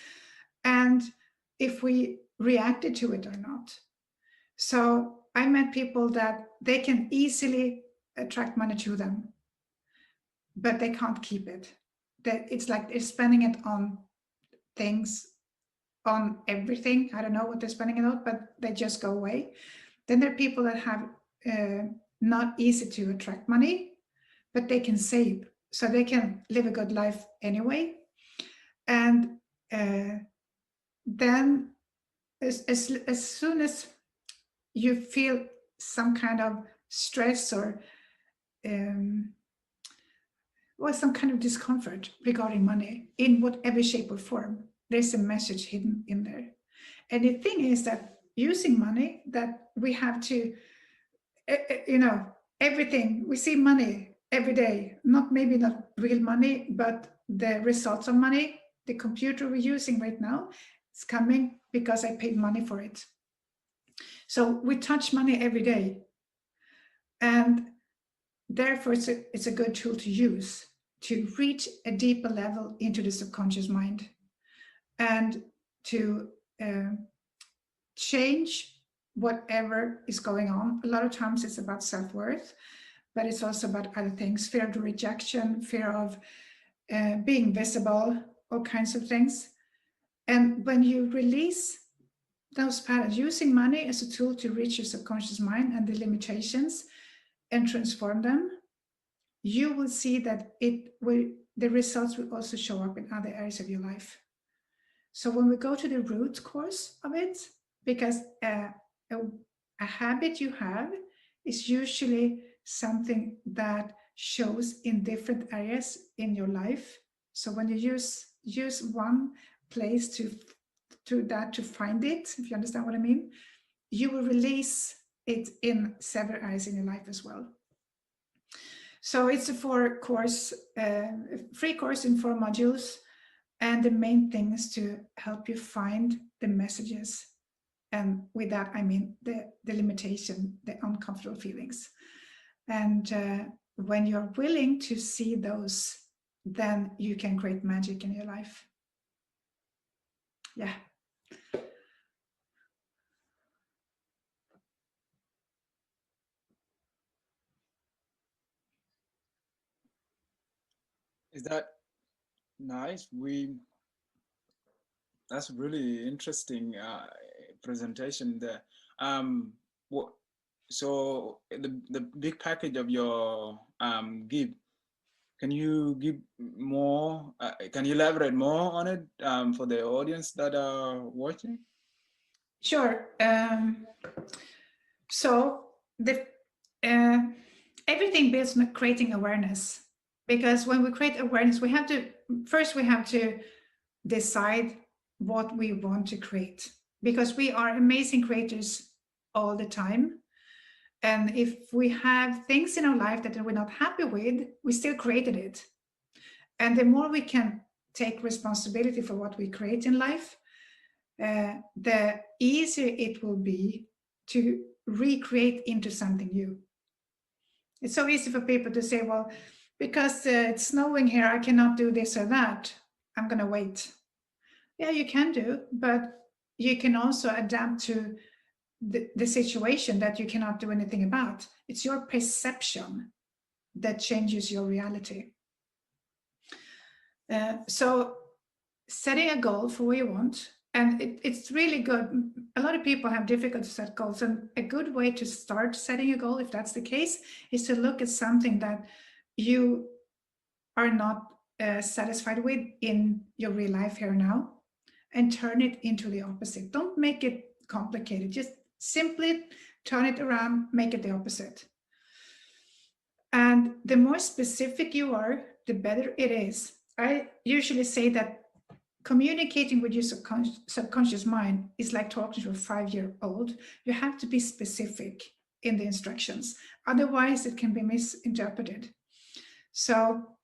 And if we reacted to it or not. So I met people that they can easily attract money to them, but they can't keep it. That it's like they're spending it on things, on everything. I don't know what they're spending it on, but they just go away. Then there are people that have not easy to attract money, but they can save, so they can live a good life anyway. And then as soon as you feel some kind of stress or some kind of discomfort regarding money in whatever shape or form, there's a message hidden in there. And the thing is that using money, that we have to, everything, we see money every day, maybe not real money, but the results of money. The computer we're using right now is coming because I paid money for it. So we touch money every day. And therefore, it's a good tool to use to reach a deeper level into the subconscious mind and to change whatever is going on. A lot of times it's about self-worth, but it's also about other things, fear of the rejection, fear of being visible, all kinds of things. And when you release those patterns, using money as a tool to reach your subconscious mind and the limitations and transform them, you will see that the results will also show up in other areas of your life. So when we go to the root cause of it, because a habit you have is usually something that shows in different areas in your life. So when you use one place to find it, if you understand what I mean, you will release it in several areas in your life as well. So it's a free course in 4 modules. And the main thing is to help you find the messages. And with that, I mean the limitation, the uncomfortable feelings. And when you're willing to see those, then you can create magic in your life. Yeah. Is that nice? That's really interesting presentation there. So the big package of your give, can you give more? Can you elaborate more on it for the audience that are watching? Sure. So everything builds on creating awareness, because when we create awareness, we have to decide what we want to create, because we are amazing creators all the time. And if we have things in our life that we're not happy with, we still created it. And the more we can take responsibility for what we create in life, the easier it will be to recreate into something new. It's so easy for people to say, well, because it's snowing here, I cannot do this or that. I'm going to wait. Yeah, you can do, but you can also adapt to the situation that you cannot do anything about. It's your perception that changes your reality. So setting a goal for what you want, and it's really good. A lot of people have difficulty to set goals, and a good way to start setting a goal, if that's the case, is to look at something that you are not satisfied with in your real life here now, and turn it into the opposite. Don't make it complicated. Just simply turn it around, make it the opposite. And the more specific you are, the better it is. I usually say that communicating with your subconscious mind is like talking to a 5-year-old. You have to be specific in the instructions. Otherwise, it can be misinterpreted. So,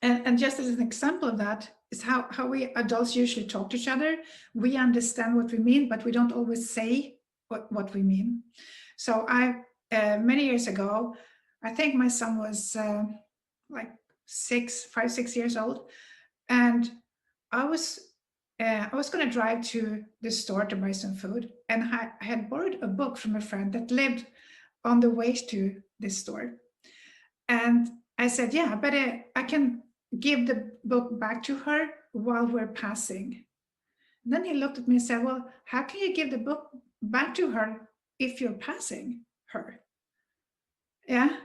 and just as an example of that is how we adults usually talk to each other. We understand what we mean, but we don't always say what we mean. So many years ago, I think my son was like 5, 6 years old. And I was I was going to drive to the store to buy some food, and I had borrowed a book from a friend that lived on the way to this store. And I said, yeah, but I can give the book back to her while we're passing. And then he looked at me and said, well, how can you give the book back to her if you're passing her? Yeah.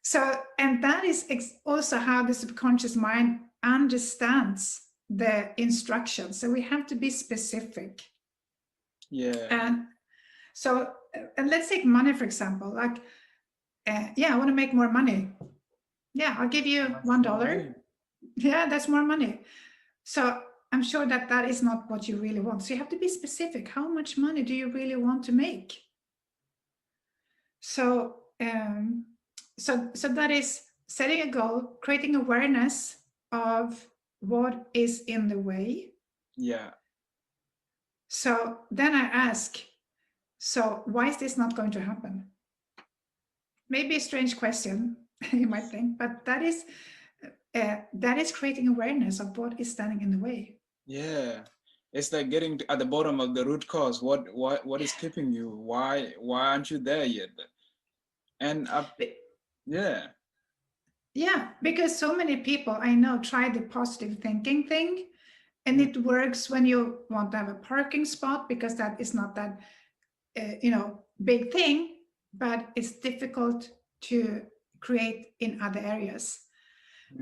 So, and that is also how the subconscious mind understands the instructions. So we have to be specific. Yeah. And so, and let's take money, for example, like, yeah, I want to make more money. Yeah, I'll give you $1. Yeah, that's more money. So I'm sure that that is not what you really want. So you have to be specific. How much money do you really want to make? So, so that is setting a goal, creating awareness of what is in the way. Yeah. So then I ask, so why is this not going to happen? Maybe a strange question, you might think, but that is creating awareness of what is standing in the way. Yeah. It's like getting at the bottom of the root cause. What is keeping you? Why aren't you there yet? And yeah. Yeah, because so many people I know try the positive thinking thing, and it works when you want to have a parking spot, because that is not that big thing, but it's difficult to create in other areas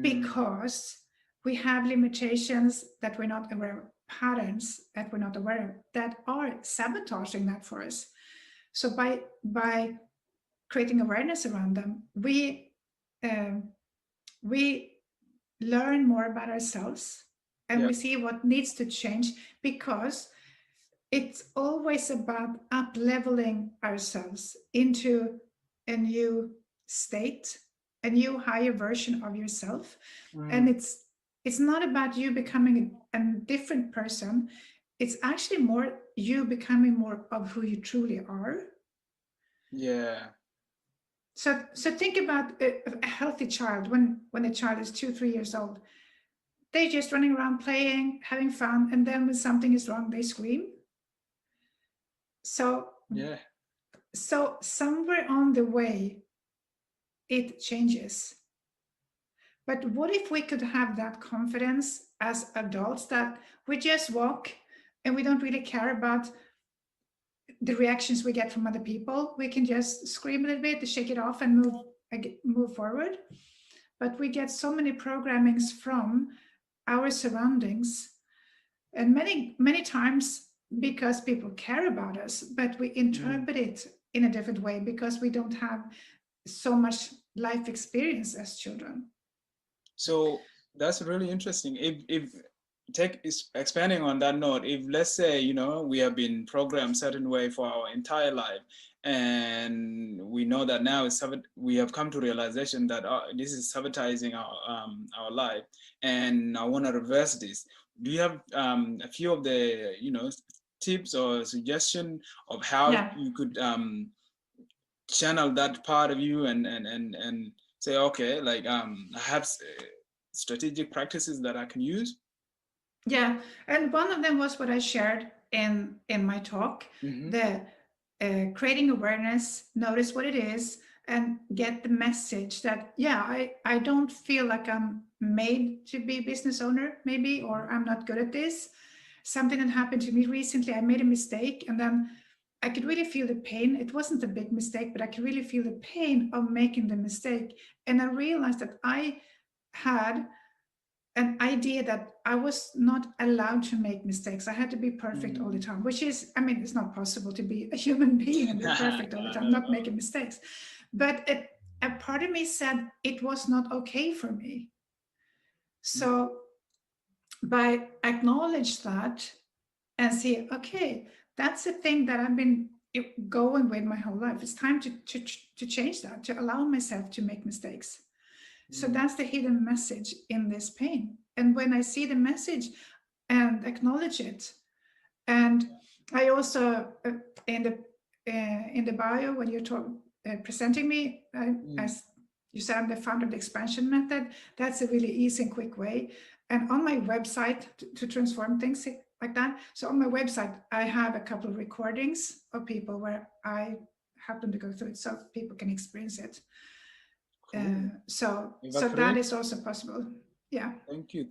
because we have limitations that we're not aware of, patterns that we're not aware of, that are sabotaging that for us. So by creating awareness around them, we learn more about ourselves, and we see what needs to change, because it's always about up-leveling ourselves into a new state, a new higher version of yourself. And it's not about you becoming a different person. It's actually more you becoming more of who you truly are. Yeah. So think about a healthy child. When a child is 2-3 years old, they're just running around playing, having fun, and then when something is wrong, they scream. So somewhere on the way, it changes. But what if we could have that confidence as adults, that we just walk and we don't really care about the reactions we get from other people? We can just scream a little bit, shake it off, and move forward. But we get so many programmings from our surroundings, and many times because people care about us, but we interpret it in a different way because we don't have so much life experience as children. So that's really interesting. If expanding on that note, if let's say, we have been programmed a certain way for our entire life, and we know that now we have come to realization that this is sabotaging our life, and I want to reverse this. Do you have a few of the tips or suggestion of how you could channel that part of you and say, okay, like I have strategic practices that I can use? Yeah, and one of them was what I shared in my talk, the creating awareness, notice what it is, and get the message that, I don't feel like I'm made to be a business owner, maybe, or I'm not good at this. Something that happened to me recently, I made a mistake, and then I could really feel the pain. It wasn't a big mistake, but I could really feel the pain of making the mistake. And I realized that I had an idea that I was not allowed to make mistakes. I had to be perfect all the time, which is, it's not possible to be a human being and be perfect all the time, not making mistakes. But a part of me said it was not okay for me. So by acknowledge that and say, okay, that's the thing that I've been going with my whole life. It's time to change that, to allow myself to make mistakes. So that's the hidden message in this pain. And when I see the message and acknowledge it, and I also in the bio when you're presenting me, I You said I'm the founder of the expansion method. That's a really easy and quick way. And on my website to transform things like that. So on my website, I have a couple of recordings of people where I help them to go through it so people can experience it. So that is also possible. Yeah. Thank you.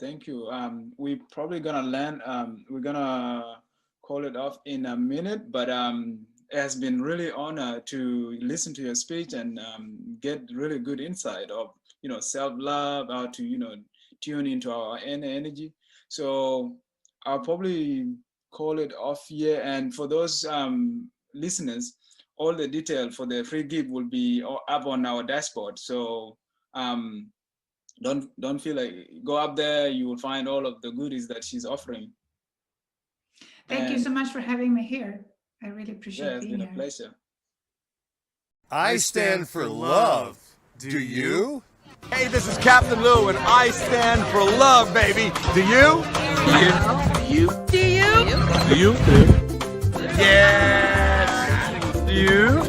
We're probably gonna land. We're gonna call it off in a minute, but it has been really honor to listen to your speech and get really good insight of self-love, how to tune into our inner energy. So I'll probably call it off here. And for those listeners, all the detail for the free gift will be up on our dashboard. So don't feel like, go up there, you will find all of the goodies that she's offering. Thank you so much for having me here. I really appreciate being here. It's been a pleasure. I stand for love. Do you? Hey, this is Captain Lou, and I stand for love, baby. Do you? Do you? Do you? Do you? Yes. Do you?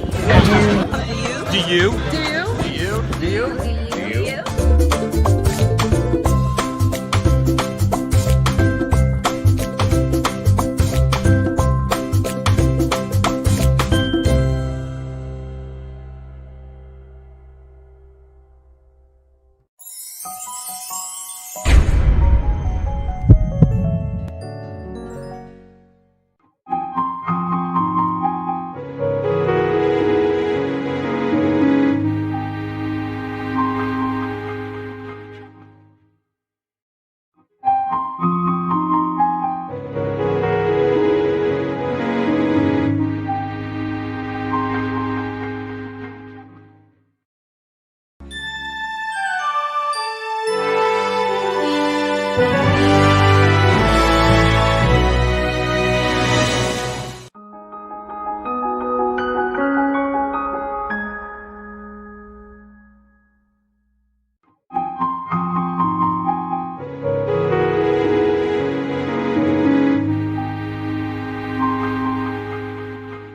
Do you? Do you? Do you? Do you?